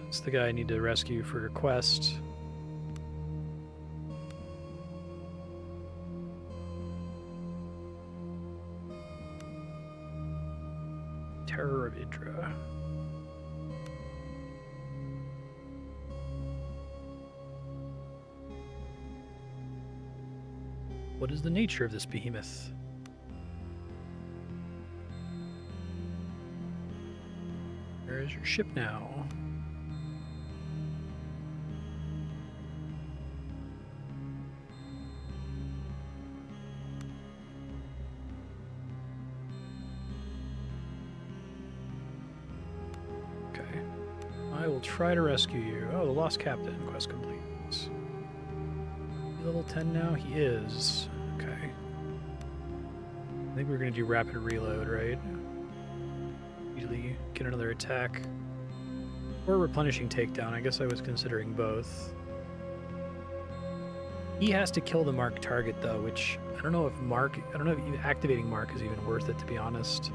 That's the guy I need to rescue for a quest. Terror of Idra. What is the nature of this behemoth? How's your ship now? Okay. I will try to rescue you. Oh, the lost captain. Quest complete. Level 10 now? He is. Okay. I think we're going to do rapid reload, right? Usually get another attack. Or replenishing takedown. I guess I was considering both. He has to kill the mark target, though, which I don't know if activating mark is even worth it, to be honest.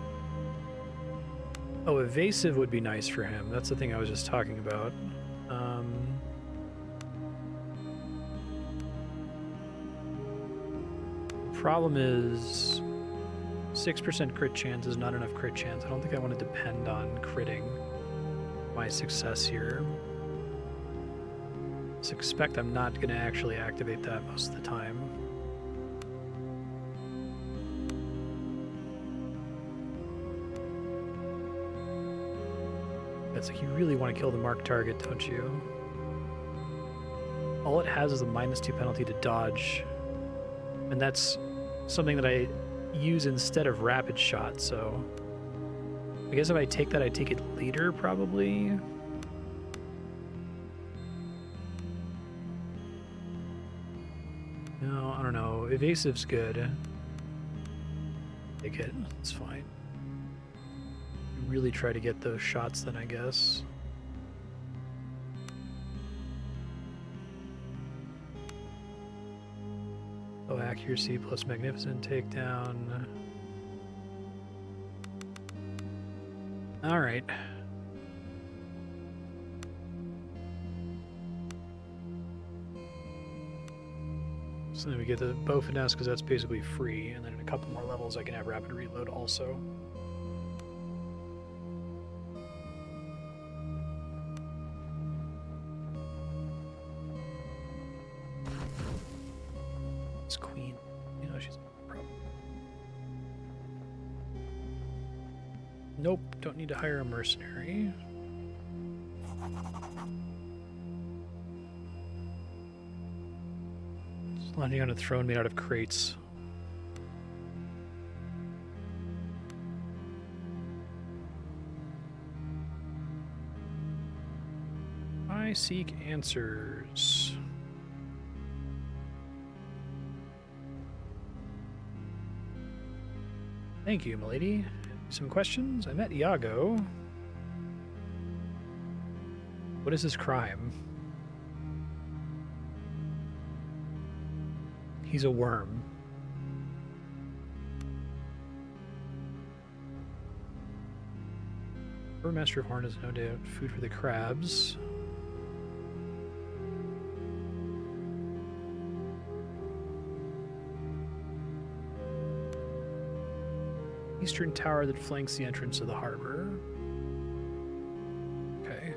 Oh, evasive would be nice for him. That's the thing I was just talking about. Problem is 6% crit chance is not enough crit chance. I don't think I want to depend on critting my success here. Suspect I'm not going to actually activate that most of the time. It's like you really want to kill the marked target, don't you? All it has is a -2 penalty to dodge. And that's something that I use instead of rapid shot, so I guess if I take that, I take it later, probably. No, I don't know. Evasive's good. Take it. It's fine. Really try to get those shots then, I guess. Oh, accuracy plus magnificent takedown. All right. So then we get the bow finesse because that's basically free, and then in a couple more levels I can have rapid reload also. It's queen. You know she's a problem. Nope, don't need to hire a mercenary. Landing on a throne made out of crates. I seek answers. Thank you, milady. Some questions? I met Iago. What is his crime? He's a worm. Master of Horn is no doubt food for the crabs. Eastern tower that flanks the entrance of the harbor. Okay.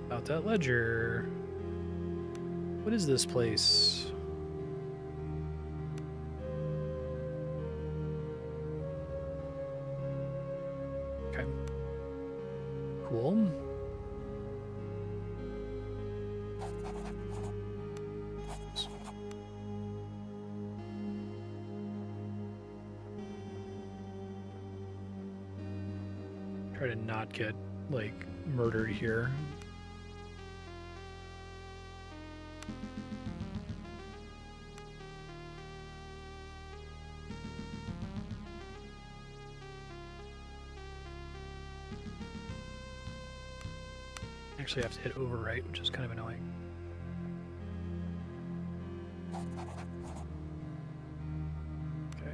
About that ledger. What is this place? Okay. Cool. Try to not get, like, murdered here. Actually have to hit overwrite, which is kind of annoying. Okay.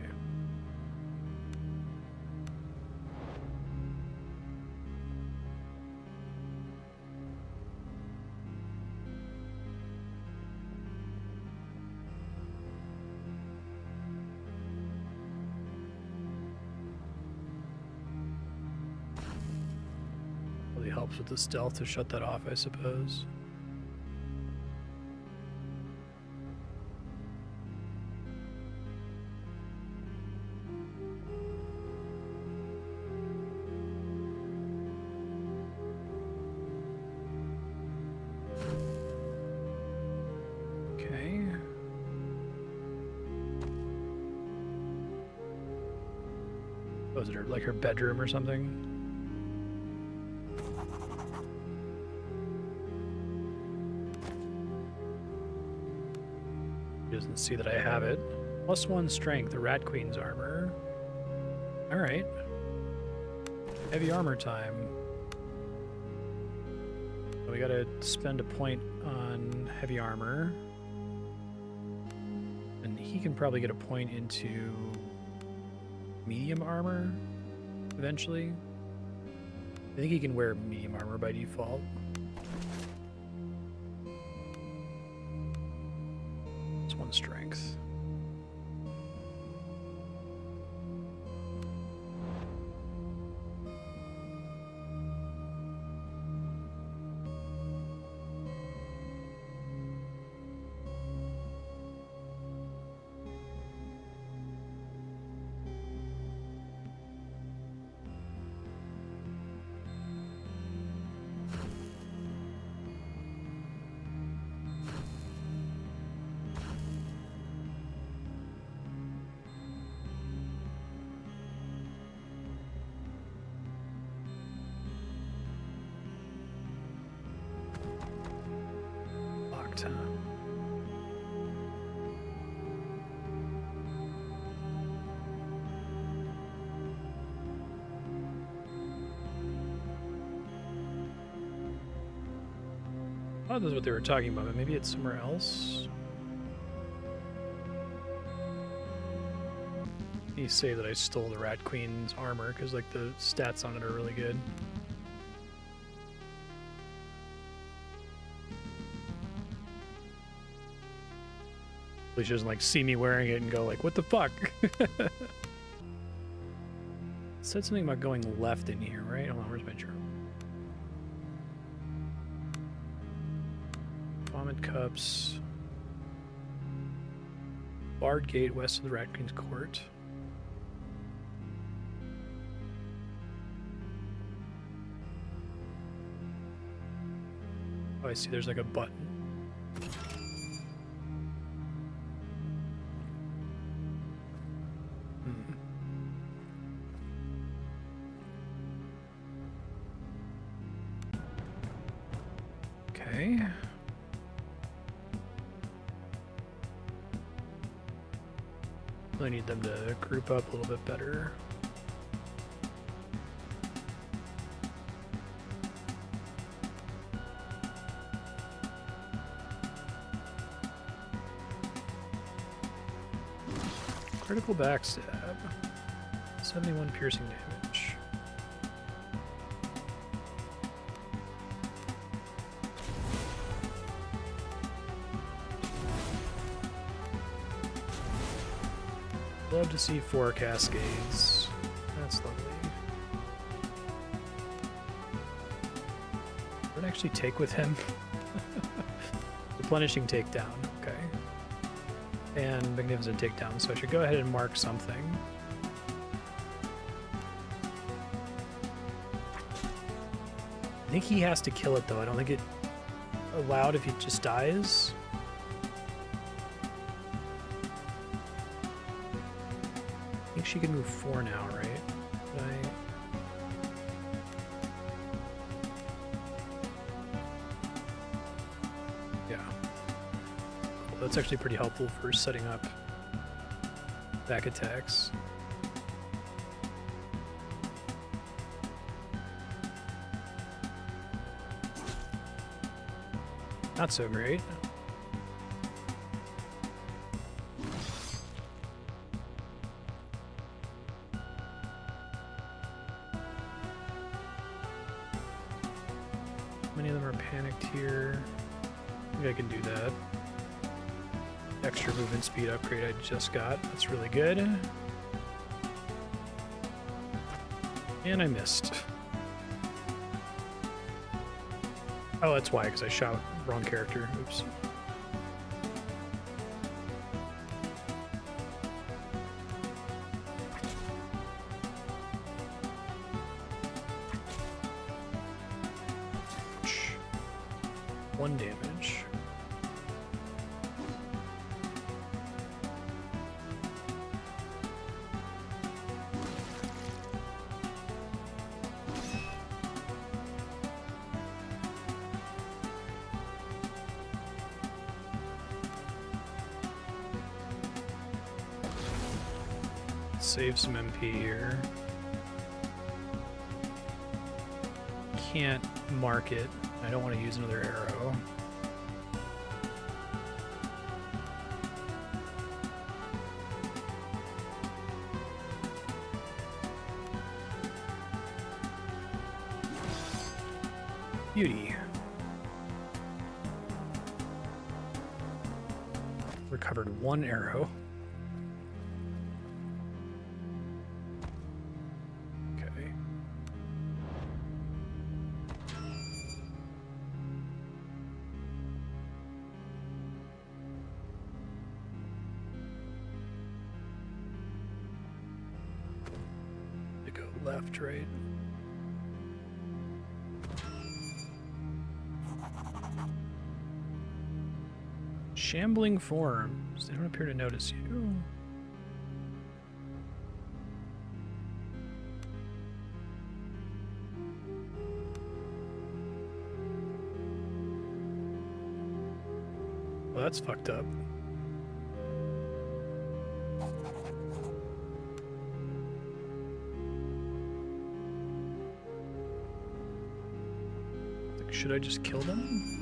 Really helps with the stealth to shut that off, I suppose. Was it like her bedroom or something? She doesn't see that I have it. +1 strength, the Rat Queen's armor. Alright. Heavy armor time. So we gotta spend a point on heavy armor. And he can probably get a point into medium armor eventually. I think he can wear medium armor by default. It's 1 strength. Time. Oh, this is what they were talking about, but maybe it's somewhere else. You say that I stole the Rat Queen's armor because like the stats on it are really good. She doesn't like see me wearing it and go like, what the fuck? It said something about going left in here, right? Hold on, where's my journal? Vomit cups. Barred gate west of the Rat Queen's court. Oh, I see there's like a button. Okay. I need them to group up a little bit better. Critical backstab. 71 piercing damage. Love to see 4 cascades. That's lovely. Would it actually take with him? Replenishing takedown. Okay. And magnificent takedown. So I should go ahead and mark something. I think he has to kill it though. I don't think it allowed if he just dies. I think she can move 4 now, right? Did I... Yeah. Cool. That's actually pretty helpful for setting up back attacks. Not so great. Many of them are panicked here. I think I can do that. Extra movement speed upgrade I just got. That's really good. And I missed. Oh, that's why, because I shot wrong character. Oops. Ouch. 1 damage. save some MP here. Can't mark it. I don't want to use another arrow. Beauty. Recovered 1 arrow. Okay. To go left, right? Shambling forms. They don't appear to notice you. Well, that's fucked up. Like, should I just kill them?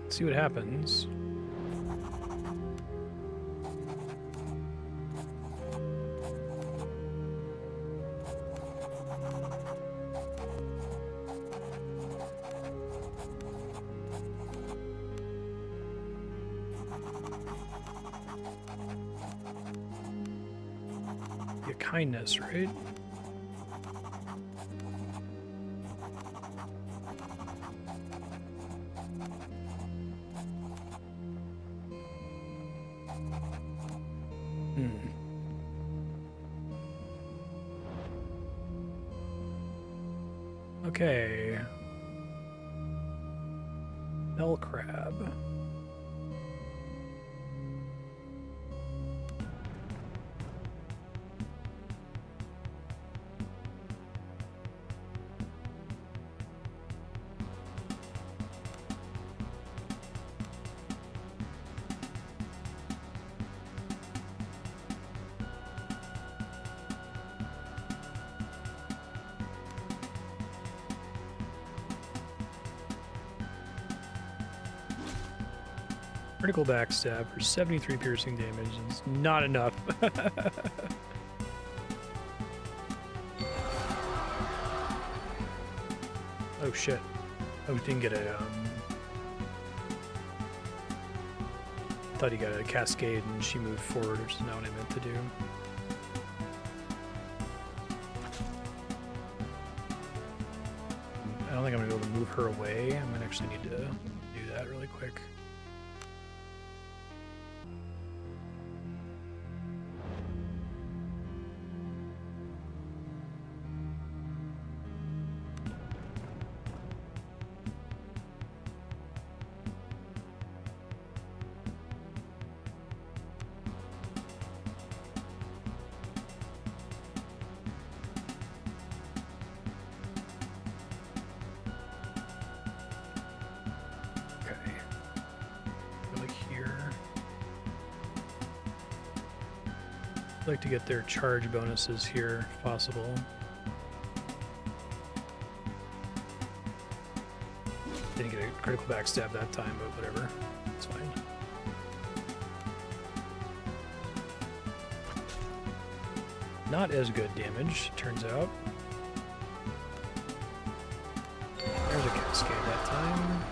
See what happens. Be a kindness, right? Okay. Bell crab. Critical backstab for 73 piercing damage is not enough. Oh shit. Oh, didn't get a, thought he got a cascade and she moved forward, which is not what I meant to do. I don't think I'm gonna be able to move her away. I'm gonna actually need to do that really quick. I'd like to get their charge bonuses here, if possible. Didn't get a critical backstab that time, but whatever. It's fine. Not as good damage, turns out. There's a cascade that time.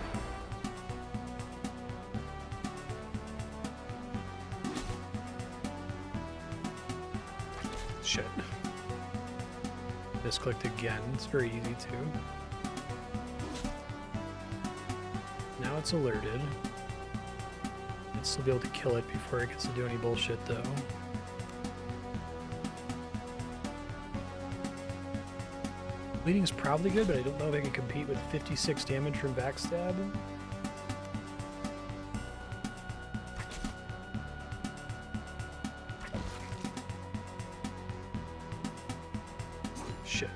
Shit. Misclicked again. It's very easy too. Now it's alerted. I'd still be able to kill it before it gets to do any bullshit though. Bleeding's probably good, but I don't know if I can compete with 56 damage from backstab. Shit.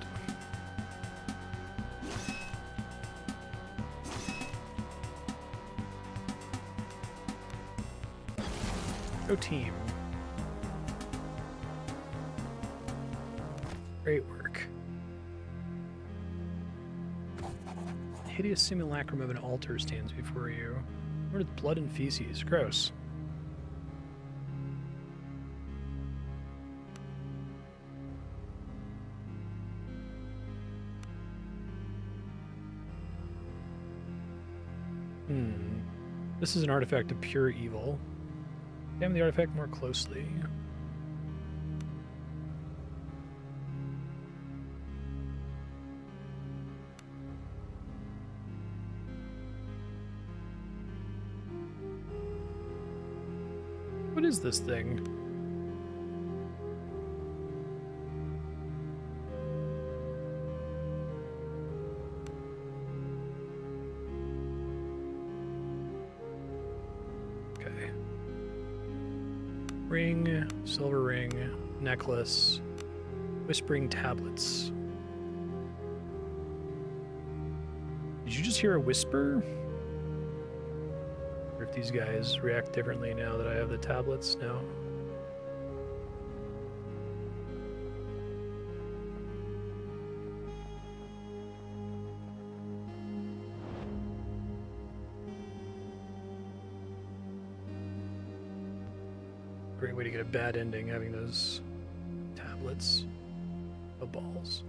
Go team. Great work. Hideous simulacrum of an altar stands before you. Covered with blood and feces. Gross. This is an artifact of pure evil. Examine the artifact more closely. What is this thing? Okay. Ring, silver ring, necklace, whispering tablets. Did you just hear a whisper? Or if these guys react differently now that I have the tablets now. Great way to get a bad ending, having those tablets of balls.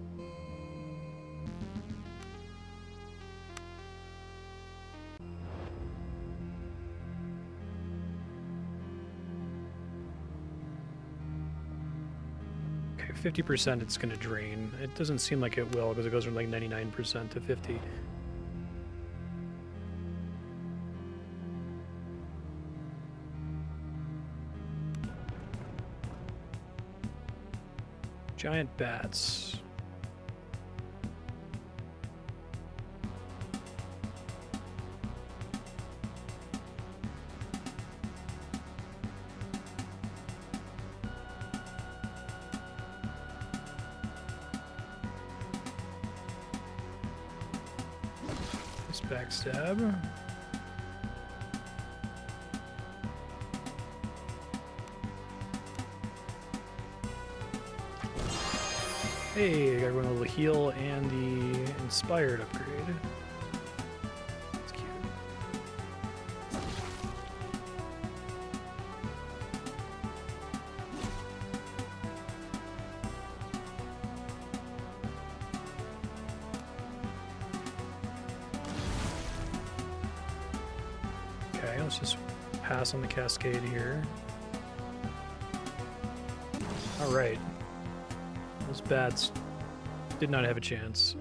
Okay, 50% it's going to drain. It doesn't seem like it will because it goes from like 99% to 50. Giant bats. Nice backstab. Hey, I got one little heal and the inspired upgrade. That's cute. Okay, let's just pass on the cascade here. All right. Those bats did not have a chance.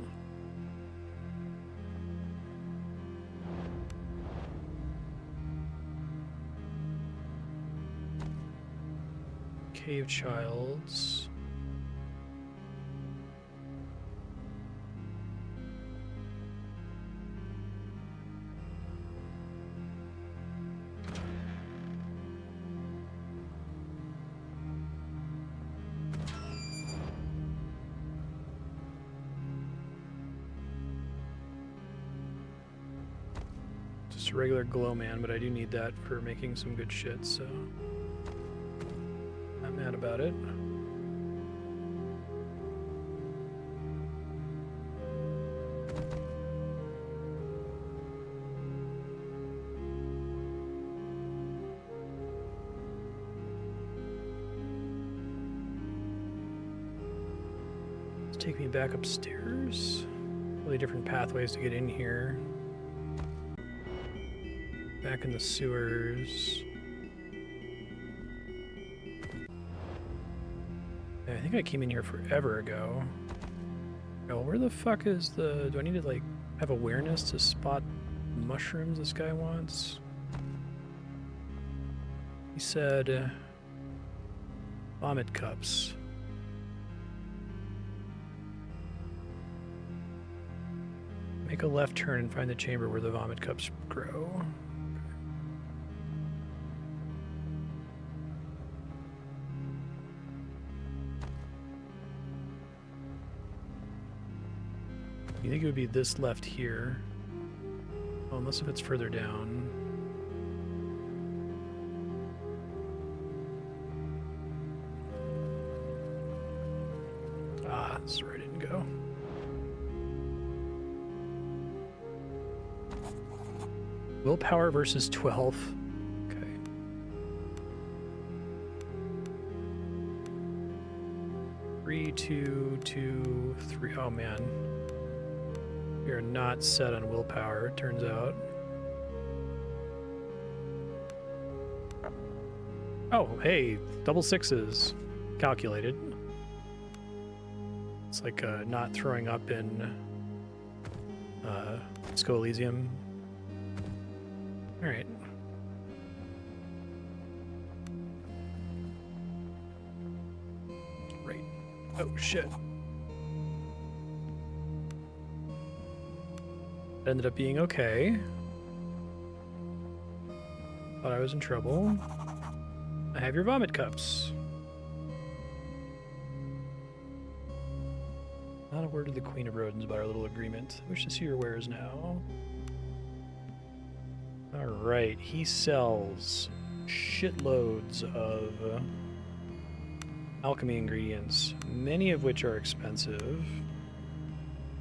Cave Childs. Just a regular glow man, but I do need that for making some good shit, so not mad about it. Let's take me back upstairs. Really different pathways to get in here. Back in the sewers. I think I came in here forever ago. Oh, where the fuck is the... Do I need to, like, have awareness to spot mushrooms this guy wants? He said... vomit cups. Make a left turn and find the chamber where the vomit cups grow. You think it would be this left here? Oh, unless if it's further down. Ah, this is where I didn't go. Willpower versus 12. Okay. Three, two, two, three. Oh man. We are not set on willpower, it turns out. Oh, hey, double sixes. Calculated. It's like not throwing up in Disco Elysium. Alright. Right. Oh, shit. It ended up being okay. Thought I was in trouble. I have your vomit cups. Not a word to the Queen of Rodents about our little agreement. Wish to see your wares now. Alright, he sells shitloads of alchemy ingredients, many of which are expensive.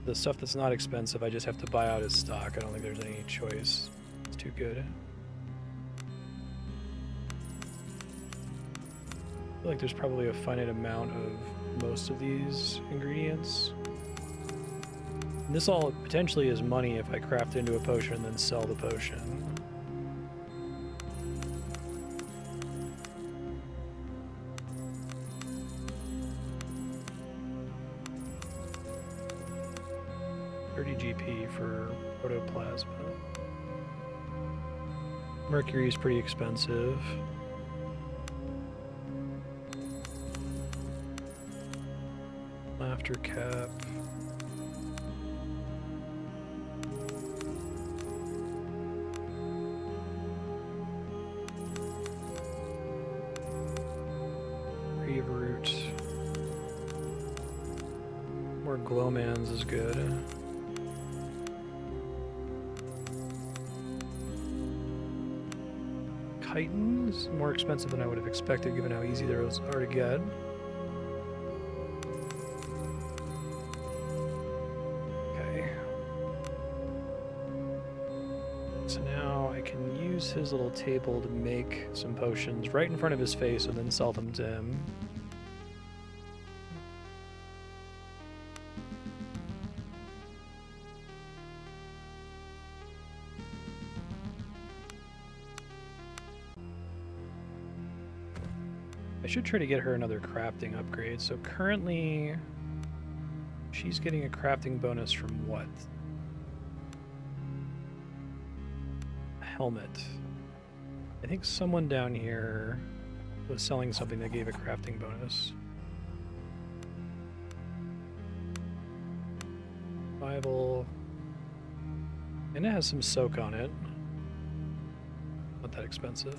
The stuff that's not expensive, I just have to buy out his stock. I don't think there's any choice. It's too good. I feel like there's probably a finite amount of most of these ingredients. And this all potentially is money if I craft into a potion and then sell the potion. GP for protoplasma. Mercury is pretty expensive. Laughter cap. Reeve root. More glowmans is good. Chitin is more expensive than I would have expected given how easy those are to get. Okay. So now I can use his little table to make some potions right in front of his face and then sell them to him. I should try to get her another crafting upgrade. So currently, she's getting a crafting bonus from what? A helmet. I think someone down here was selling something that gave a crafting bonus. Survival. And it has some soak on it. Not that expensive.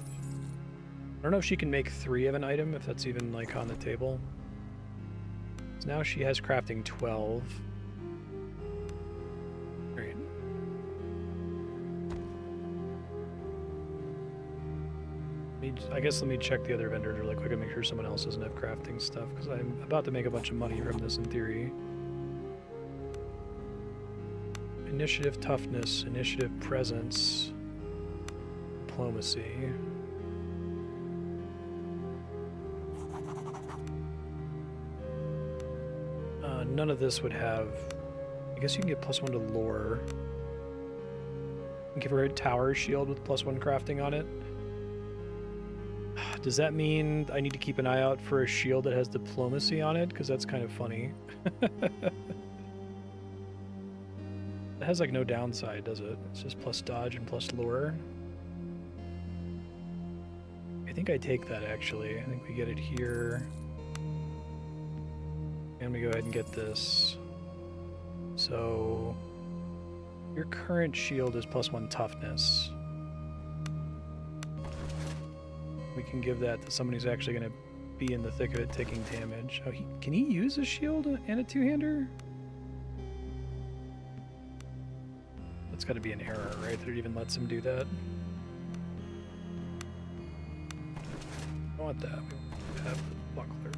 I don't know if she can make 3 of an item, if that's even like on the table. So now she has crafting 12. Great. I guess let me check the other vendors really quick and make sure someone else doesn't have crafting stuff, because I'm about to make a bunch of money from this in theory. Initiative toughness, initiative presence, diplomacy. None of this would have... I guess you can get +1 to lore. Give her a tower shield with +1 crafting on it. Does that mean I need to keep an eye out for a shield that has diplomacy on it? Because that's kind of funny. It has like no downside, does it? It's just plus dodge and plus lore. I think I take that actually. I think we get it here. And we go ahead and get this. So your current shield is +1 toughness. We can give that to someone who's actually going to be in the thick of it taking damage. Oh, can he use a shield and a two-hander? That's got to be an error, right? That it even lets him do that. I want that. We have the buckler.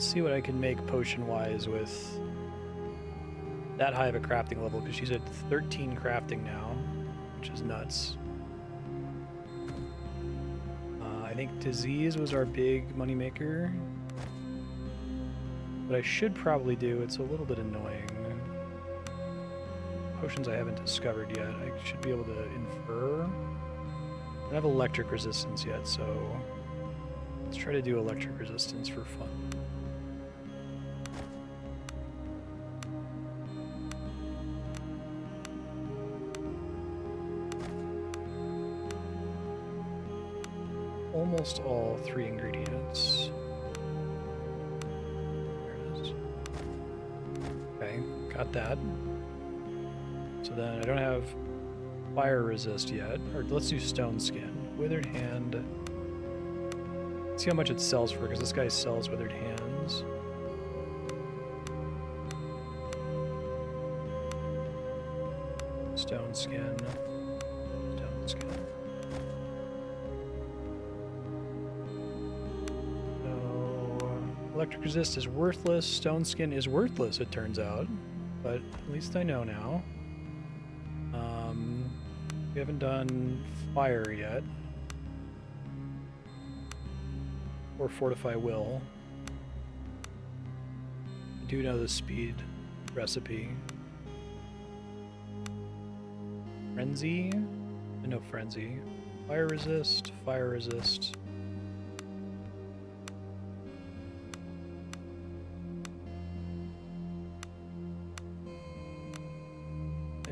Let's see what I can make potion-wise with that high of a crafting level, because she's at 13 crafting now, which is nuts. I think disease was our big moneymaker. What I should probably do, it's a little bit annoying. Potions I haven't discovered yet. I should be able to infer. I don't have electric resistance yet, so let's try to do electric resistance for fun. Almost all 3 ingredients. There it is. Okay, got that. So then I don't have fire resist yet. Or let's do stone skin. Withered hand. Let's see how much it sells for, because this guy sells withered hands. Stone skin. Stone skin. Electric resist is worthless. Stone skin is worthless, it turns out. But at least I know now. We haven't done fire yet. Or fortify will. I do know the speed recipe. Frenzy? No, frenzy. Fire resist, fire resist.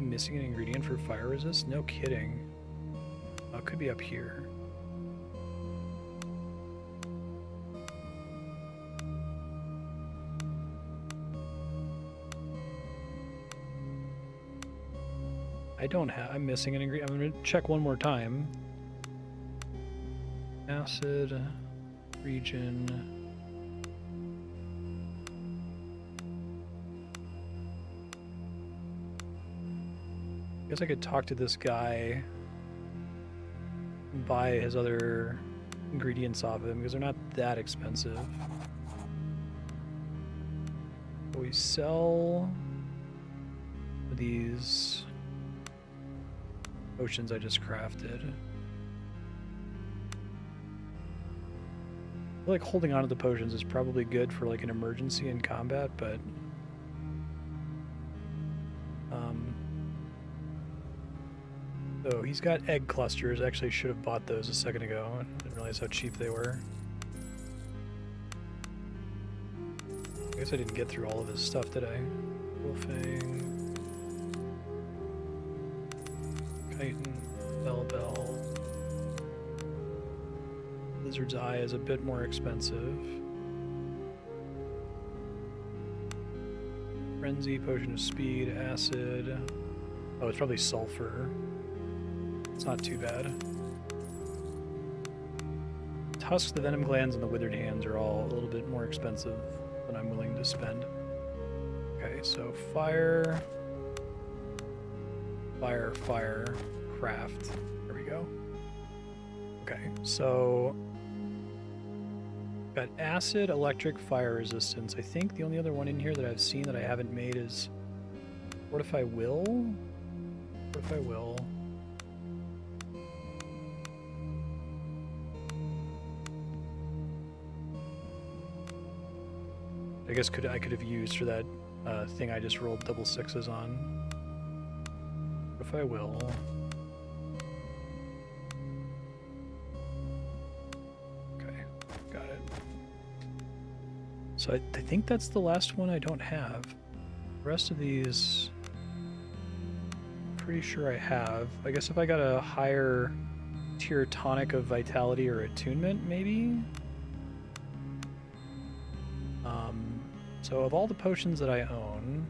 Missing an ingredient for fire resist? No kidding. Oh, it could be up here. I don't have. I'm missing an ingredient. I'm going to check one more time. Acid, region. I guess I could talk to this guy and buy his other ingredients off of him, because they're not that expensive. But we sell these potions I just crafted. I feel like holding on to the potions is probably good for like an emergency in combat, but so he's got egg clusters. Actually, I should have bought those a second ago. I didn't realize how cheap they were. I guess I didn't get through all of his stuff, did I? Wolfang, chitin, bell. Lizard's eye is a bit more expensive. Frenzy, potion of speed, acid. Oh, it's probably sulfur. It's not too bad. Tusks, the venom glands, and the withered hands are all a little bit more expensive than I'm willing to spend. Okay, so fire, craft. There we go. Okay, so got acid, electric, fire resistance. I think the only other one in here that I've seen that I haven't made is fortify will. Fortify will. I guess I could have used for that thing I just rolled double sixes on. If I will. Okay, got it. So I think that's the last one I don't have. The rest of these, pretty sure I have. I guess if I got a higher tier tonic of vitality or attunement, maybe? So of all the potions that I own,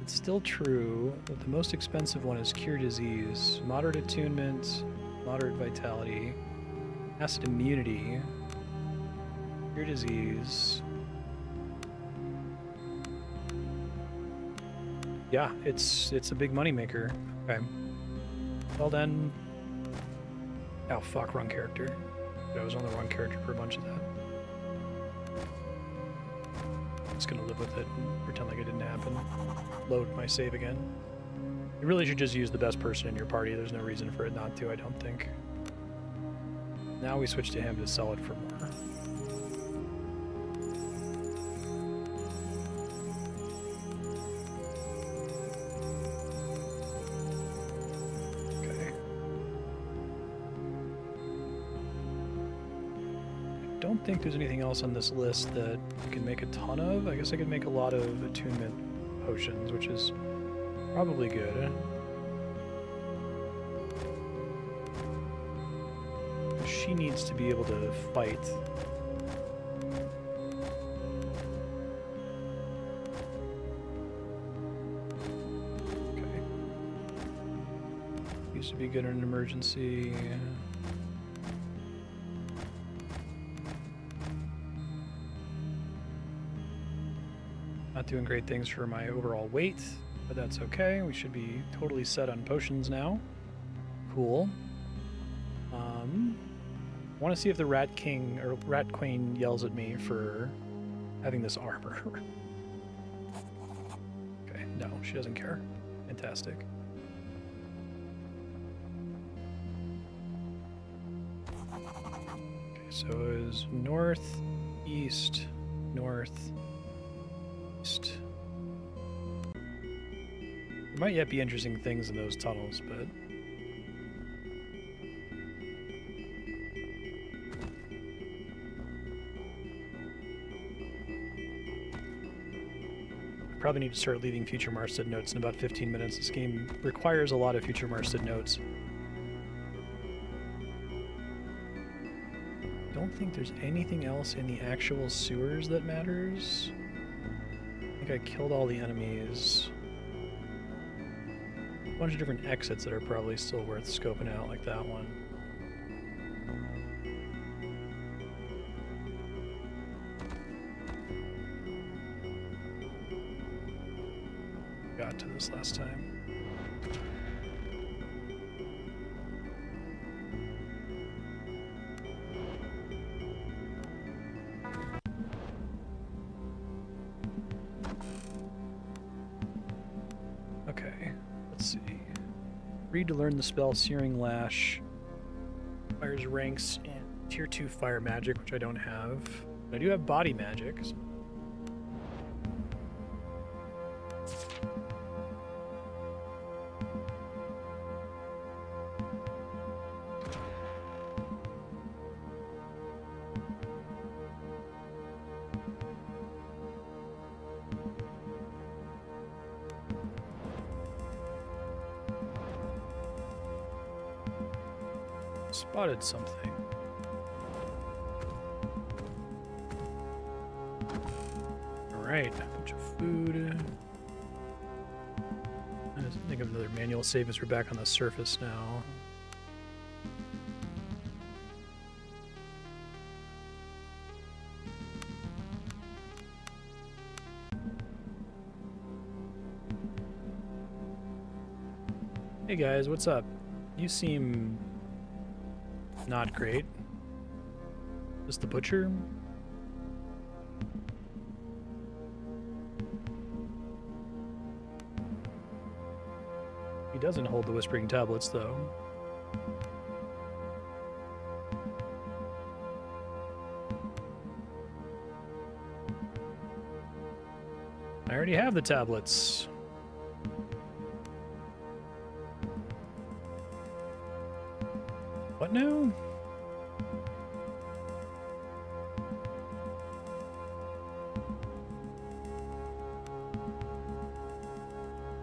it's still true that the most expensive one is Cure Disease, Moderate Attunement, Moderate Vitality, Acid Immunity, Cure Disease. Yeah, it's a big moneymaker. Okay. Well then. Oh fuck, wrong character. I was on the wrong character for a bunch of that. with it and pretend like it didn't happen. Load my save again. You really should just use the best person in your party. There's no reason for it not to, I don't think. Now we switch to him to sell it for more. Okay. I don't think there's anything else on this list that you can make a ton of. I guess I could make a lot of attunement potions, which is probably good. She needs to be able to fight. Okay. Used to be good in an emergency. Not doing great things for my overall weight, but that's okay. We should be totally set on potions now. Cool. I want to see if the Rat King or Rat Queen yells at me for having this armor. Okay, no, she doesn't care. Fantastic. Okay, so it was north, east, north, east. There might yet be interesting things in those tunnels, but probably need to start leaving future Marstead notes in about 15 minutes. This game requires a lot of future Marstead notes. Don't think there's anything else in the actual sewers that matters. I think I killed all the enemies. A bunch of different exits that are probably still worth scoping out, like that one. Got to this last time. Okay, let's see. Read to learn the spell Searing Lash. Fires ranks in Tier 2 Fire Magic, which I don't have. But I do have Body Magic. So spotted something. Alright, a bunch of food. I just think of another manual save as we're back on the surface now. Hey guys, what's up? You seem not great. Is the butcher? He doesn't hold the whispering tablets, though. I already have the tablets. What now?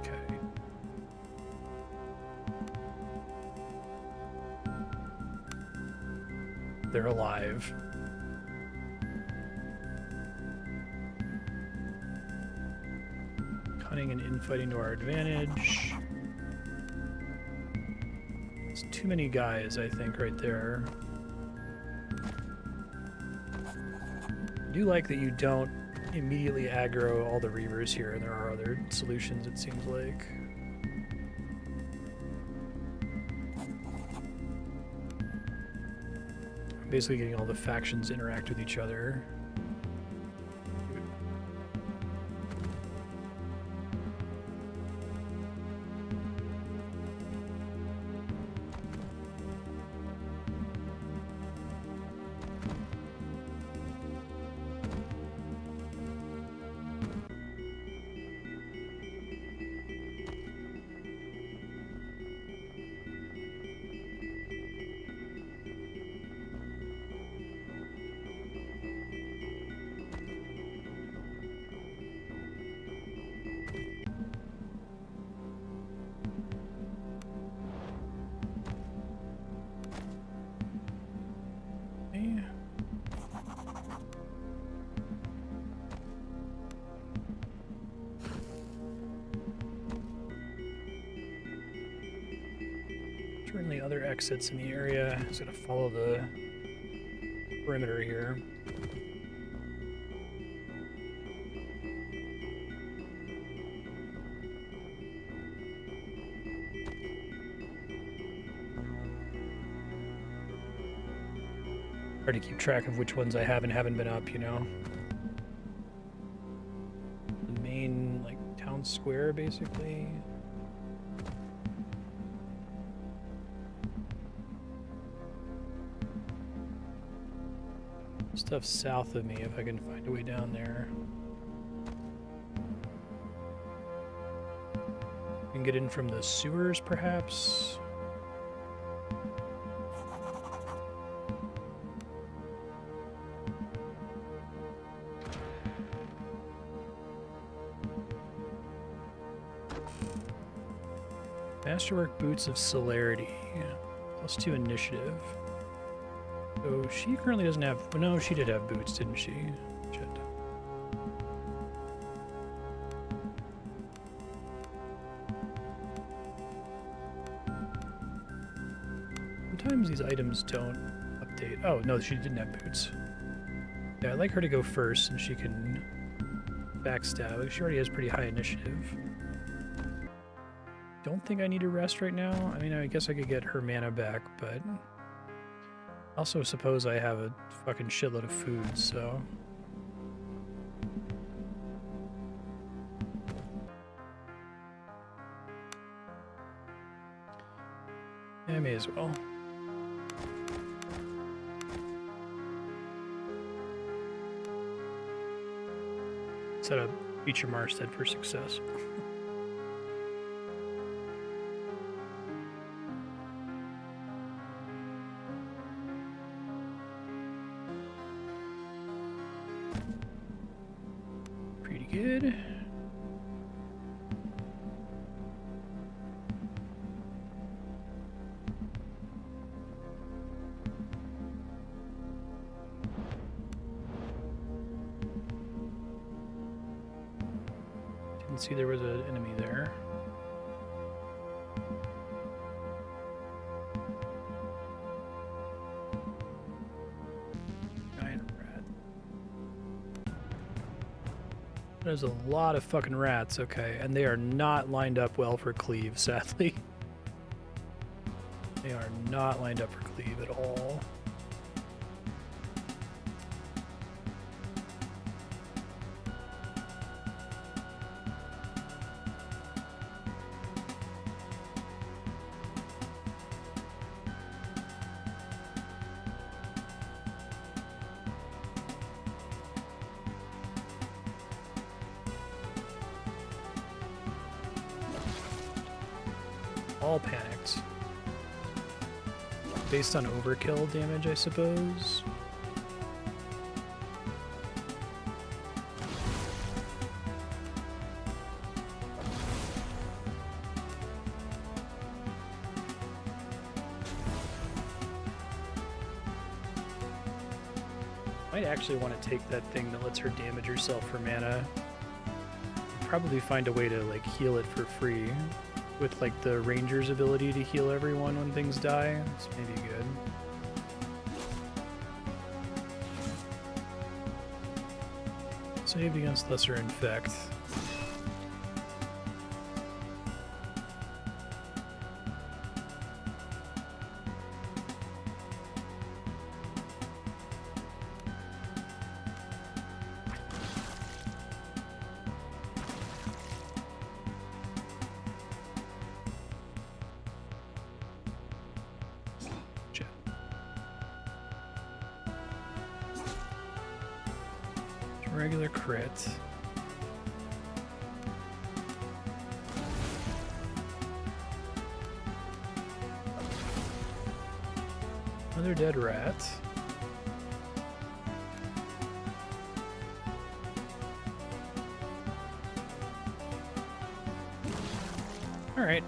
Okay. They're alive. Cunning and infighting to our advantage. Too many guys, I think, right there. I do like that you don't immediately aggro all the Reavers here, and there are other solutions, it seems like. Basically getting all the factions interact with each other. Certainly other exits in the area. Just gotta follow the perimeter here. Hard to keep track of which ones I have and haven't been up, you know? The main, like, town square, basically. Stuff south of me, if I can find a way down there. I can get in from the sewers, perhaps? Masterwork Boots of Celerity. +2 initiative. So she currently doesn't have... Well, no, she did have boots, didn't she? Shit. Sometimes these items don't update. Oh, no, she didn't have boots. Yeah, I'd like her to go first, and she can backstab. She already has pretty high initiative. Don't think I need to rest right now. I mean, I guess I could get her mana back, but... I also suppose I have a fucking shitload of food, so... Yeah, I may as well. Set up feature Marstead for success. Good. Didn't see there was an enemy there. There's a lot of fucking rats, okay, and they are not lined up well for cleave, sadly. They are not lined up for cleave at all. All panicked. Based on overkill damage, I suppose. Might actually want to take that thing that lets her damage herself for mana. Probably find a way to like heal it for free. With like the ranger's ability to heal everyone when things die, it's maybe good. Saved against lesser infect. Regular crit. Another dead rat. All right.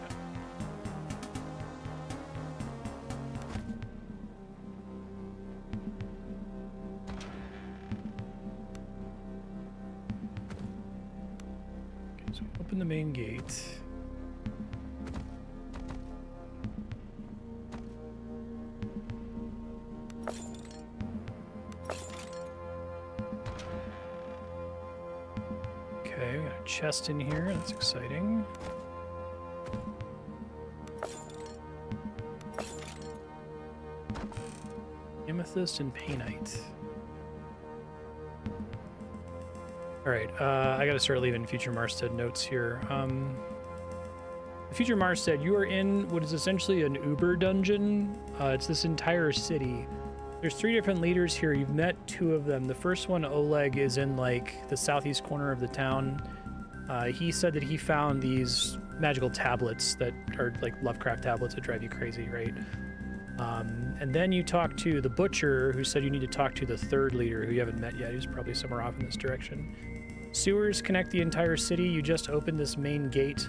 So open the main gate. chest in here. That's exciting. Amethyst and painite. All right, I got to start leaving future Marstead notes here. Future Marstead, you are in what is essentially an Uber dungeon. It's this entire city. There's 3 different leaders here. You've met 2 of them. The first one, Oleg, is in like the southeast corner of the town. He said that he found these magical tablets that are like Lovecraft tablets that drive you crazy, right? And then you talk to the butcher, who said you need to talk to the 3rd leader, who you haven't met yet. He's probably somewhere off in this direction. Sewers connect the entire city. You just opened this main gate,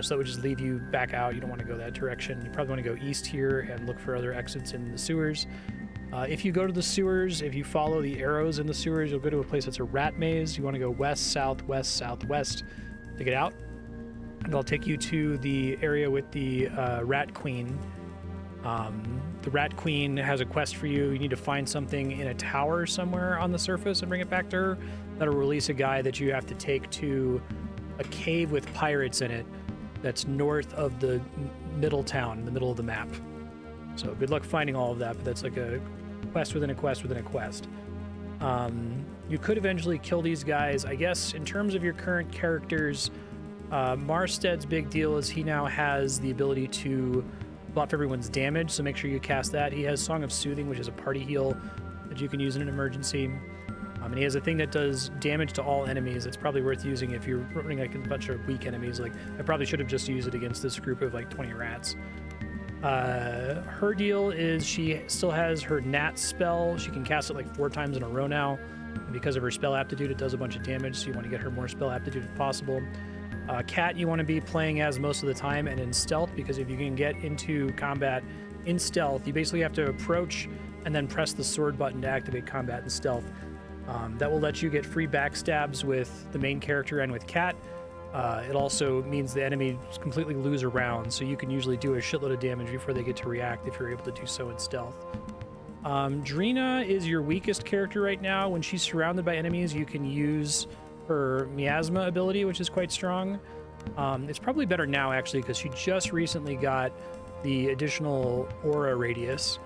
so that would just lead you back out. You don't want to go that direction. You probably want to go east here and look for other exits in the sewers. If you go to the sewers, if you follow the arrows in the sewers, you'll go to a place that's a rat maze. You want to go west, south, west, southwest to get out. And I'll take you to the area with the rat queen. The rat queen has a quest for you. You need to find something in a tower somewhere on the surface and bring it back to her. That'll release a guy that you have to take to a cave with pirates in it that's north of the middle town, in the middle of the map. So good luck finding all of that, but that's like a quest within a quest within a quest. You could eventually kill these guys. I guess in terms of your current characters, Marstead's big deal is he now has the ability to buff everyone's damage, so make sure you cast that. He has Song of Soothing, which is a party heal that you can use in an emergency. And he has a thing that does damage to all enemies. It's probably worth using if you're running like a bunch of weak enemies. Like, I probably should have just used it against this group of like 20 rats. Her deal is she still has her Gnat spell. She can cast it like 4 times in a row now. And because of her spell aptitude, it does a bunch of damage, so you want to get her more spell aptitude if possible. Cat, you want to be playing as most of the time and in stealth, because if you can get into combat in stealth, you basically have to approach and then press the sword button to activate combat in stealth. That will let you get free backstabs with the main character and with Cat. It also means the enemies completely lose a round, so you can usually do a shitload of damage before they get to react if you're able to do so in stealth. Drina is your weakest character right now. When she's surrounded by enemies, you can use her miasma ability, which is quite strong. It's probably better now, actually, because she just recently got the additional aura radius.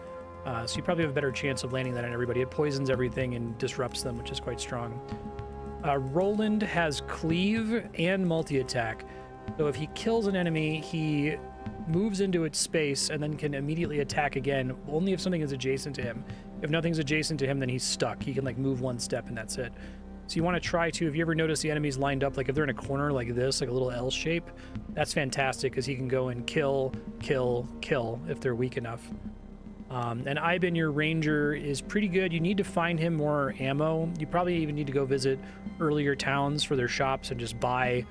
So you probably have a better chance of landing that on everybody. It poisons everything and disrupts them, which is quite strong. Roland has cleave and multi-attack. So if he kills an enemy, he moves into its space and then can immediately attack again, only if something is adjacent to him. If nothing's adjacent to him, then he's stuck. He can like move 1 step and that's it. So you want to try to, if you ever notice the enemies lined up, like if they're in a corner like this, like a little L shape, that's fantastic because he can go and kill, kill, kill if they're weak enough. And Iben, your ranger, is pretty good. You need to find him more ammo. You probably even need to go visit earlier towns for their shops and just buy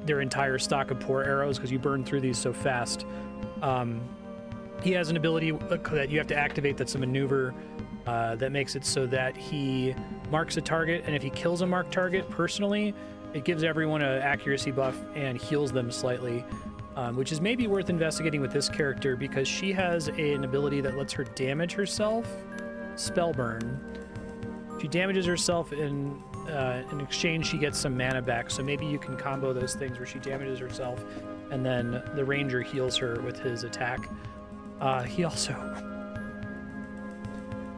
their entire stock of poor arrows because you burn through these so fast. He has an ability that you have to activate that's a maneuver that makes it so that he marks a target, and if he kills a marked target personally, it gives everyone an accuracy buff and heals them slightly. Which is maybe worth investigating with this character because she has an ability that lets her damage herself. Spellburn. She damages herself in exchange she gets some mana back, so maybe you can combo those things where she damages herself and then the ranger heals her with his attack. He also...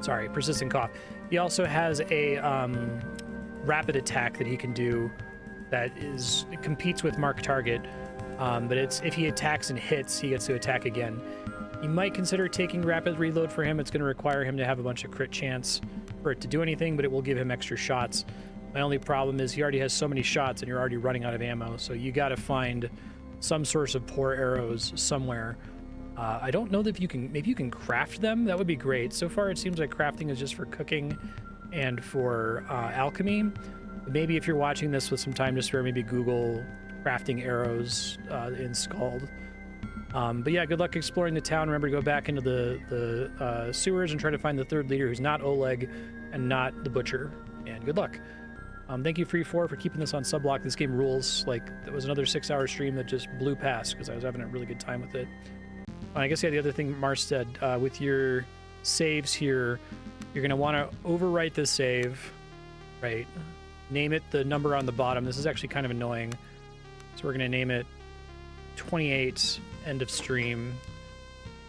Sorry, persistent cough. He also has a rapid attack that he can do that it competes with mark target. But it's if he attacks and hits, he gets to attack again. You might consider taking rapid reload for him. It's going to require him to have a bunch of crit chance for it to do anything, but it will give him extra shots. My only problem is he already has so many shots and you're already running out of ammo, so you got to find some source of poor arrows somewhere. I don't know that maybe you can craft them. That would be great. So far it seems like crafting is just for cooking and for alchemy. But maybe if you're watching this with some time to spare, maybe Google crafting arrows in SKALD. But yeah, good luck exploring the town. Remember to go back into the sewers and try to find the 3rd leader who's not Oleg and not the butcher. And good luck. Thank you, Free4, for keeping this on Subblock. This game rules. Like, that was another 6-hour stream that just blew past because I was having a really good time with it. I guess, yeah, the other thing, Marstead, with your saves here, you're going to want to overwrite the save, right? name it the number on the bottom. This is actually kind of annoying. So we're going to name it 28 end of stream.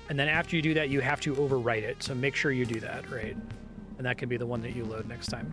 And then after you do that, you have to overwrite it. So make sure you do that, right? And that could be the one that you load next time.